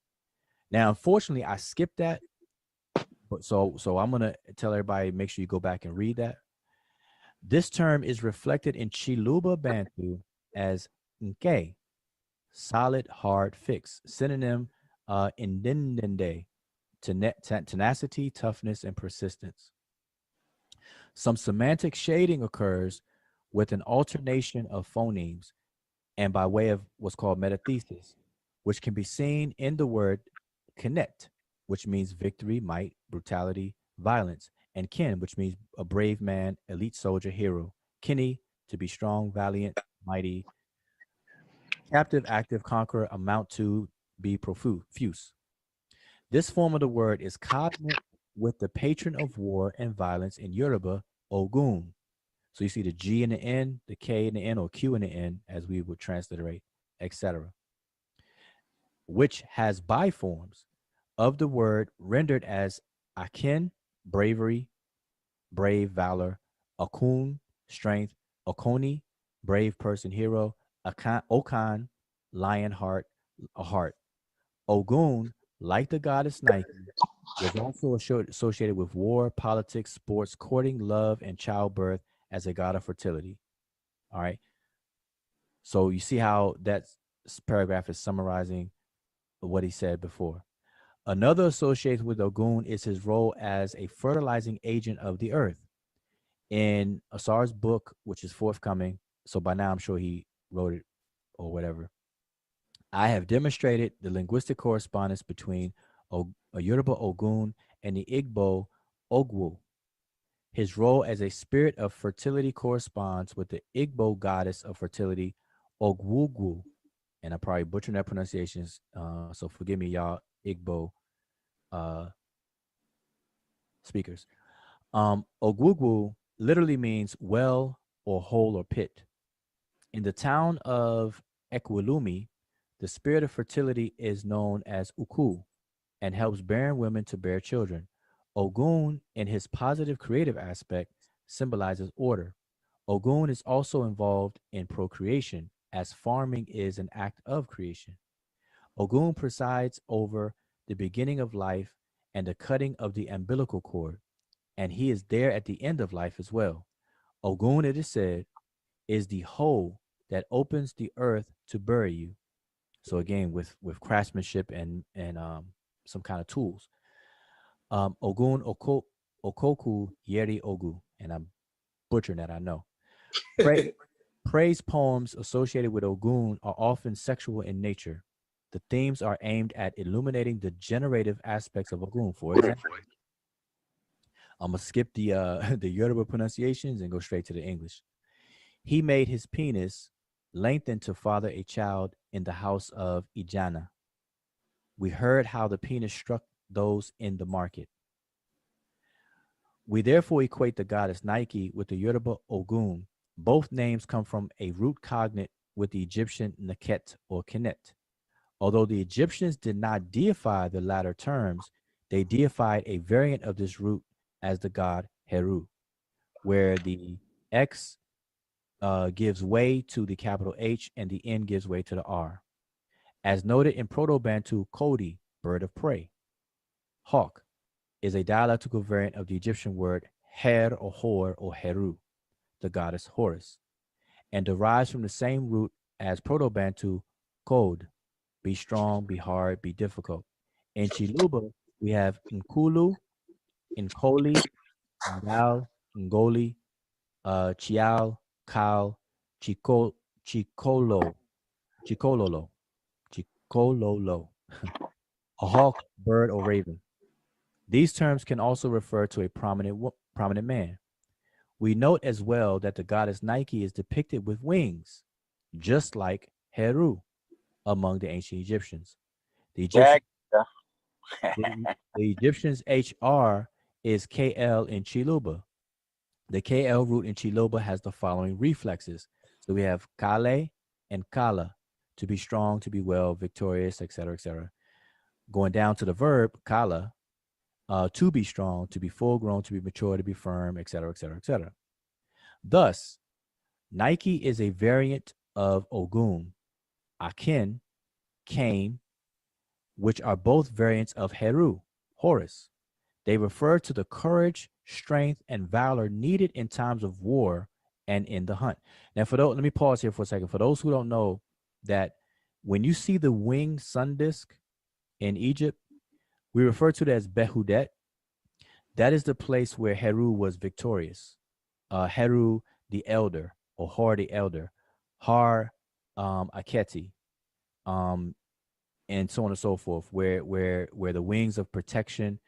Now, unfortunately, I skipped that, but so I'm gonna tell everybody, make sure you go back and read that. This term is reflected in Chiluba Bantu as nke, solid, hard, fixed. Synonym indendende, tenacity, toughness, and persistence. Some semantic shading occurs with an alternation of phonemes and by way of what's called metathesis, which can be seen in the word Kinet, which means victory, might, brutality, violence, and kin, which means a brave man, elite soldier, hero. Kini, to be strong, valiant, mighty. Captive, active, conqueror, amount to, be profuse. This form of the word is cognate with the patron of war and violence in Yoruba, Ogun. So you see the G in the N, the K in the N, or Q in the N, as we would transliterate, etc., which has biforms of the word rendered as akin, bravery, brave, valor, akun, strength, okoni, brave person, hero, okan, lion, heart, a heart. Ogun, like the goddess Nike, was also associated with war, politics, sports, courting, love, and childbirth as a god of fertility. All right. So you see how that paragraph is summarizing what he said before. Another associated with Ogun is his role as a fertilizing agent of the earth. In Asar's book, which is forthcoming, so by now I'm sure he wrote it or whatever, I have demonstrated the linguistic correspondence between a Yoruba Ogun and the Igbo Ogwu. His role as a spirit of fertility corresponds with the Igbo goddess of fertility, Ogwugwu. And I probably butchered that pronunciations, so forgive me, y'all, Igbo speakers. Ogwugwu literally means well or hole or pit. In the town of Ekwilumi, the spirit of fertility is known as Uku. and helps barren women to bear children. Ogun, in his positive creative aspect, symbolizes order. Ogun is also involved in procreation, as farming is an act of creation. Ogun presides over the beginning of life and the cutting of the umbilical cord, and he is there at the end of life as well. Ogun, it is said, is the hole that opens the earth to bury you. So again, with craftsmanship and some kind of tools. Ogun Okoku Yeri Ogu, and I'm butchering that, I know. Praise poems associated with Ogun are often sexual in nature. The themes are aimed at illuminating the generative aspects of Ogun. For example, I'm gonna skip the the Yoruba pronunciations and go straight to the English. He made his penis lengthen to father a child in the house of Ijana. We heard how the penis struck those in the market. We therefore equate the goddess Nike with the Yoruba Ogun. Both names come from a root cognate with the Egyptian Neket or Kenet. Although the Egyptians did not deify the latter terms, they deified a variant of this root as the god Heru, where the X gives way to the capital H and the N gives way to the R. As noted in Proto-Bantu, Kodi, bird of prey. Hawk is a dialectical variant of the Egyptian word Her or Hor or Heru, the goddess Horus, and derives from the same root as Proto-Bantu, Kod, be strong, be hard, be difficult. In Chiluba, we have Nkulu, Nkoli, Ngal, Ngoli, Chial, Kal, Chikololo, Chikololo, a hawk, bird, or raven. These terms can also refer to a prominent man. We note as well that the goddess Nike is depicted with wings, just like Heru among the ancient Egyptians. The Egyptians' HR is KL in Chiluba. The KL root in Chiluba has the following reflexes. So we have Kale and Kala, to be strong, to be well, victorious, etc., etc. Going down to the verb Kala, to be strong, to be full grown, to be mature, to be firm, etc., etc., etc. Thus, Nike is a variant of Ogun, Akin, Cain, which are both variants of Heru, Horus. They refer to the courage, strength, and valor needed in times of war and in the hunt. Now, let me pause here for a second. For those who don't know, that when you see the winged sun disk in Egypt, we refer to it as Behudet. That is the place where Heru was victorious. Heru the elder, or Har the elder, Har Aketi, and so on and so forth, where the wings of protection,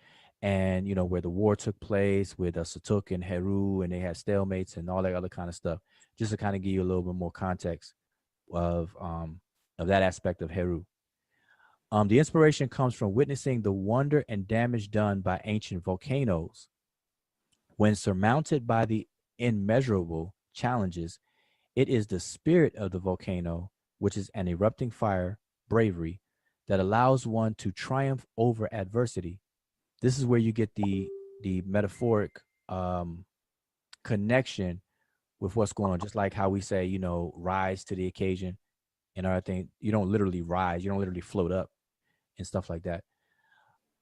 and where the war took place with Satuk and Heru, and they had stalemates and all that other kind of stuff. Just to kind of give you a little bit more context of that aspect of Heru. The inspiration comes from witnessing the wonder and damage done by ancient volcanoes. When surmounted by the immeasurable challenges, it is the spirit of the volcano, which is an erupting fire, bravery, that allows one to triumph over adversity. This is where you get the metaphoric connection with what's going on. Just like how we say, rise to the occasion and other thing. You don't literally rise, you don't literally float up and stuff like that.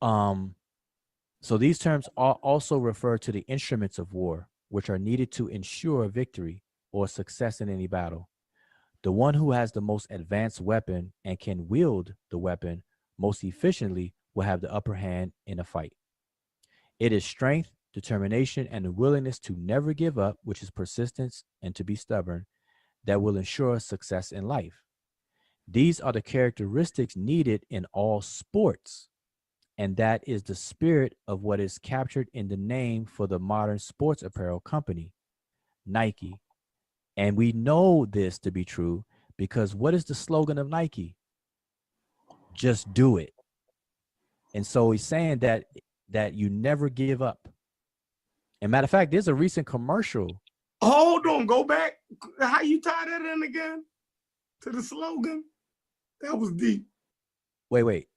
So these terms also refer to the instruments of war, which are needed to ensure victory or success in any battle. The one who has the most advanced weapon and can wield the weapon most efficiently will have the upper hand in a fight. It is strength, determination, and the willingness to never give up, which is persistence and to be stubborn, that will ensure success in life. These are the characteristics needed in all sports, and that is the spirit of what is captured in the name for the modern sports apparel company, Nike. And we know this to be true because what is the slogan of Nike? Just do it. And so he's saying that you never give up. And matter of fact, there's a recent commercial. Hold on, go back. How you tie that in again to the slogan? That was deep. Wait.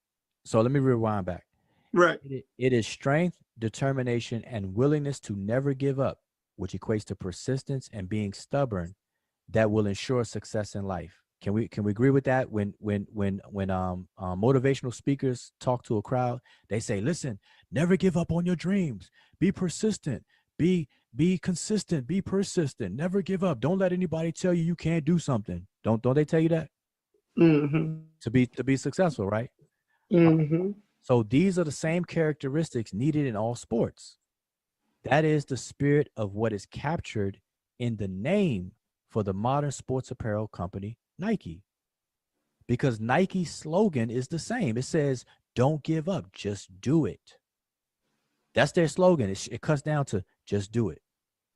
So let me rewind back. Right. It is strength, determination, and willingness to never give up, which equates to persistence and being stubborn, that will ensure success in life. Can we agree with that? When motivational speakers talk to a crowd, they say, "Listen, never give up on your dreams. Be persistent. Be consistent. Be persistent. Never give up. Don't let anybody tell you can't do something." Don't they tell you that? Mm-hmm. To be successful, right? Mm-hmm. So these are the same characteristics needed in all sports. That is the spirit of what is captured in the name for the modern sports apparel company, Nike. Because Nike's slogan is the same. It says, "Don't give up, just do it." That's their slogan. It cuts down to just do it.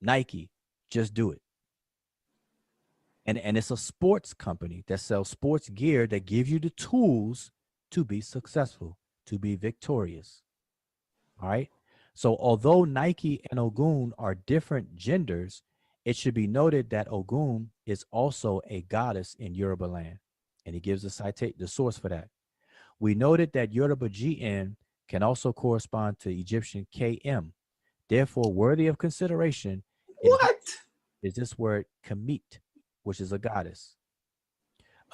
Nike, just do it. And it's a sports company that sells sports gear that gives you the tools to be successful, to be victorious. All right. So although Nike and Ogun are different genders, it should be noted that Ogun is also a goddess in Yoruba land. And he gives the source for that. We noted that Yoruba GN can also correspond to Egyptian KM. Therefore, worthy of consideration is this word Kamit, which is a goddess.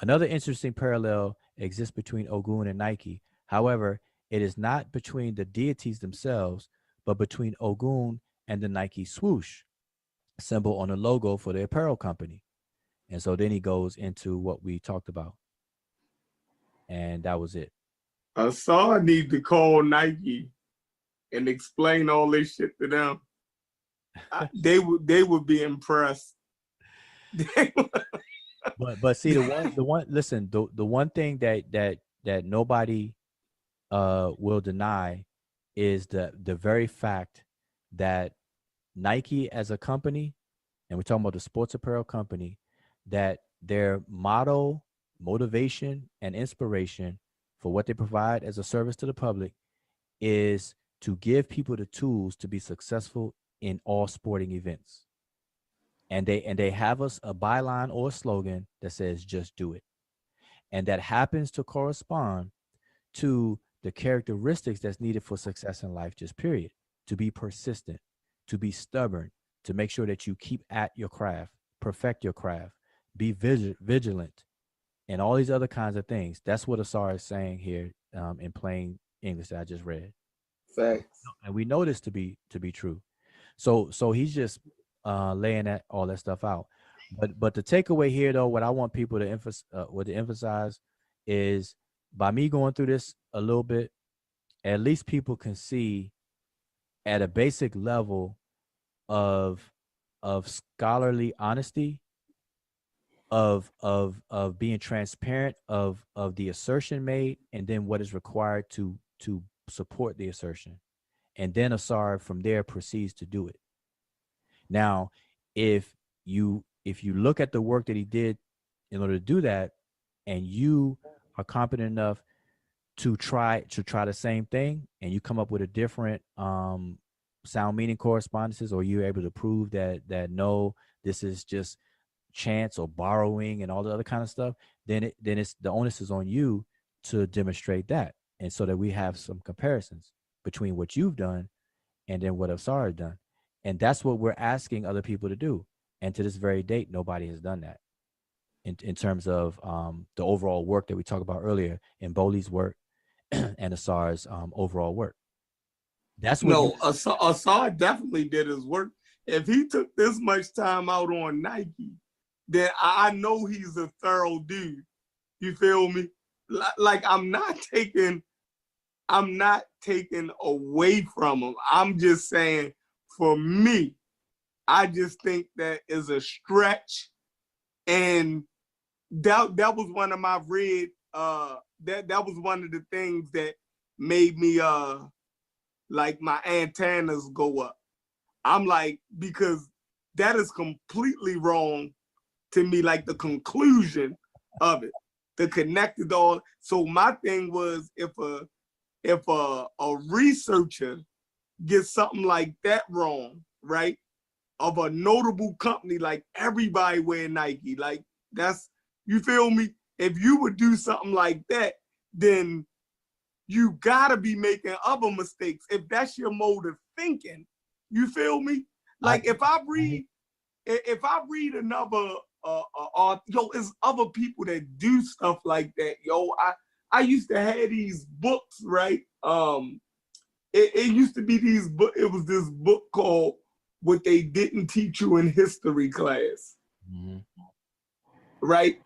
Another interesting parallel exists between Ogun and Nike. However, it is not between the deities themselves, but between Ogun and the Nike swoosh, symbol on the logo for the apparel company. And so then he goes into what we talked about. And that was it. I need to call Nike and explain all this shit to them. They would be impressed. But see, the one thing that nobody will deny is the very fact that Nike as a company, and we're talking about the sports apparel company, that their motto, motivation, and inspiration for what they provide as a service to the public is to give people the tools to be successful in all sporting events. And they have us a byline or a slogan that says, "Just do it." And that happens to correspond to the characteristics that's needed for success in life, just period. To be persistent, to be stubborn, to make sure that you keep at your craft, perfect your craft, be vigilant, and all these other kinds of things. That's what Asar is saying here in plain English that I just read. Facts. And we know this to be true. So he's just laying all that stuff out. But the takeaway here, though, what I want people to emphasize is, by me going through this a little bit, at least people can see at a basic level of scholarly honesty, of being transparent, of the assertion made, and then what is required to support the assertion. And then Asar from there proceeds to do it. Now, if you look at the work that he did in order to do that, and you are competent enough to try the same thing, and you come up with a different sound meaning correspondences, or you're able to prove that no, this is just chance or borrowing and all the other kind of stuff, then it's the onus is on you to demonstrate that, and so that we have some comparisons between what you've done and then what Asar has done. And that's what we're asking other people to do. And to this very date, nobody has done that in terms of the overall work that we talked about earlier, in Boli's work and Asar's overall work. That's what Asar definitely did his work. If he took this much time out on Nike, then I know he's a thorough dude. You feel me? Like I'm not taking away from him. I'm just saying, for me, I just think that is a stretch. And that was one of my that was one of the things that made me like my antennas go up. I'm like, because that is completely wrong to me, like the conclusion of it, the connected all. So my thing was, if a researcher gets something like that wrong, right, of a notable company, like everybody wear Nike, like that's, you feel me? If you would do something like that, then you gotta be making other mistakes if that's your mode of thinking. You feel me? Like if I read another yo, it's other people that do stuff like that. Yo, I used to have these books, right? It used to be these book. It was this book called "What They Didn't Teach You in History Class," right?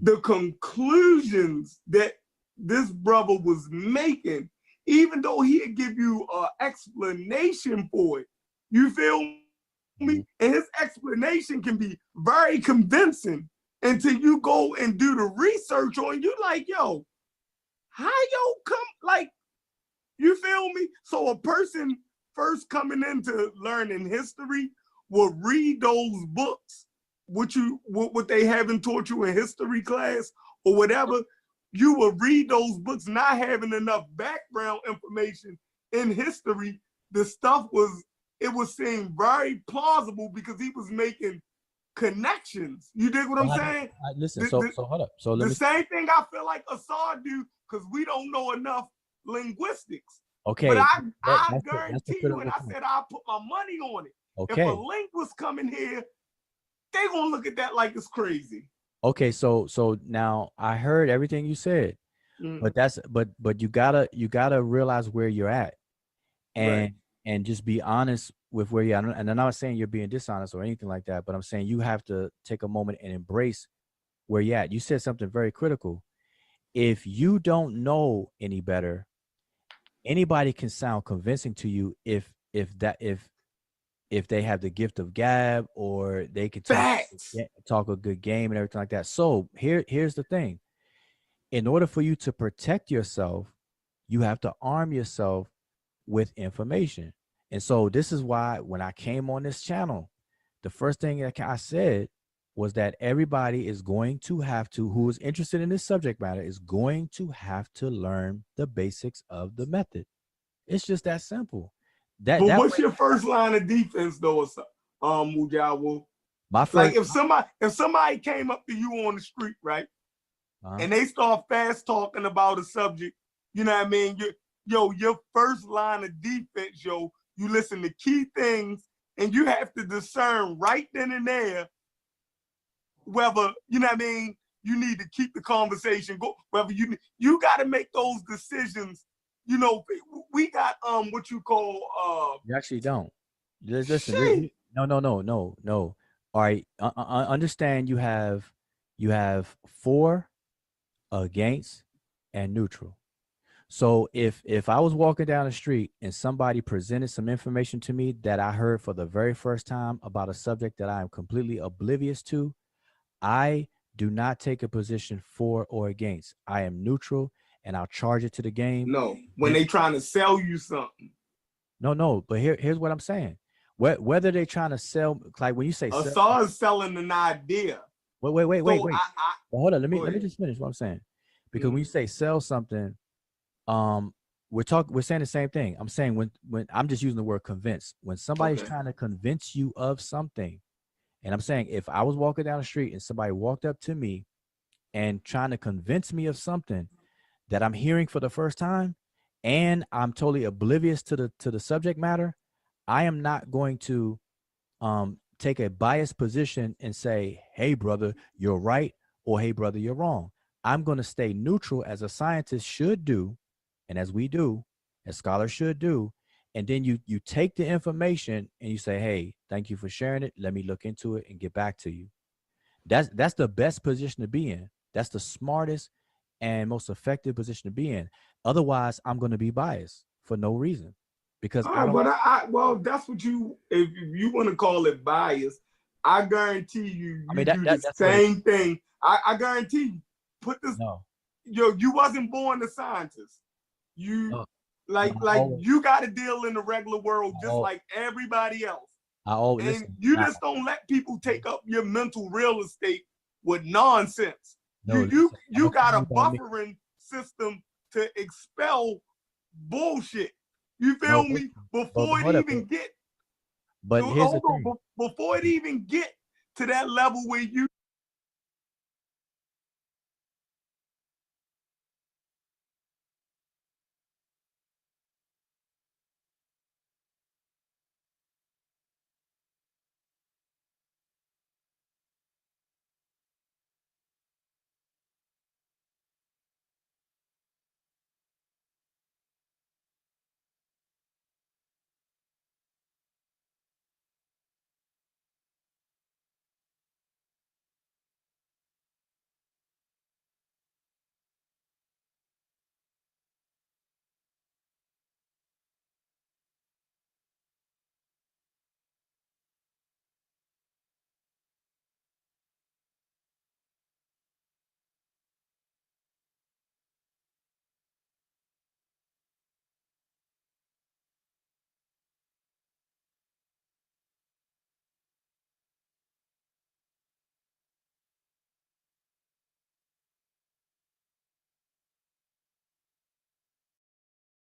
The conclusions that this brother was making, even though he'd give you an explanation for it, you feel me? And his explanation can be very convincing until you go and do the research on you. Like, yo, how yo come? Like, you feel me? So a person first coming into learning history will read those books, what they haven't taught you in history class or whatever. You will read those books not having enough background information in history. The stuff was seemed very plausible because he was making connections. You dig what I'm saying? Listen, so hold up. So the same thing I feel like Assad do because we don't know enough linguistics. Okay. But I guarantee you, and I said I'll put my money on it. Okay. If a linguist come in here, they gonna look at that like it's crazy. Okay, so now I heard everything you said, but you gotta realize where you're at, and just be honest with where you're at. And I'm not saying you're being dishonest or anything like that, but I'm saying you have to take a moment and embrace where you're at. You said something very critical. If you don't know any better, anybody can sound convincing to you if they have the gift of gab or they can talk a good game and everything like that. So here's the thing. In order for you to protect yourself, you have to arm yourself with information. And so this is why when I came on this channel, the first thing that I said was that everybody is going to have to, who is interested in this subject matter, is going to have to learn the basics of the method. It's just that simple. But what's your first line of defense though, Wudjau? Like if somebody came up to you on the street, right? And they start fast talking about a subject, you know what I mean? Your first line of defense, you listen to key things and you have to discern right then and there whether, you know what I mean, you need to keep the conversation going, whether you got to make those decisions. You know, we got what you call you actually don't. Listen, no. All right, understand you have for, against, and neutral. So if I was walking down the street and somebody presented some information to me that I heard for the very first time about a subject that I am completely oblivious to, I do not take a position for or against. I am neutral. And I'll charge it to the game. No, when they trying to sell you something. No. But here's what I'm saying. Whether they trying to sell, like when you say Assad is selling an idea. Wait. Well, hold on. Let me just finish what I'm saying. Because when you say sell something, we're saying the same thing. I'm saying when I'm just using the word convince. When somebody's trying to convince you of something, and I'm saying if I was walking down the street and somebody walked up to me and trying to convince me of something that I'm hearing for the first time, and I'm totally oblivious to the subject matter, I am not going to take a biased position and say, hey, brother, you're right, or hey, brother, you're wrong. I'm going to stay neutral as a scientist should do, and as we do, as scholars should do, and then you take the information and you say, hey, thank you for sharing it. Let me look into it and get back to you. That's the best position to be in. That's the smartest and most effective position to be in. Otherwise, I'm going to be biased for no reason because well, that's what if you want to call it bias, I guarantee you do the same thing. I guarantee you, put this. No. You wasn't born a scientist. You you got to deal in the regular world just like everybody else. Just don't let people take up your mental real estate with nonsense. No, you got a buffering system to expel bullshit. You feel me? Before it even get. But here's the thing. Before it even get to that level where you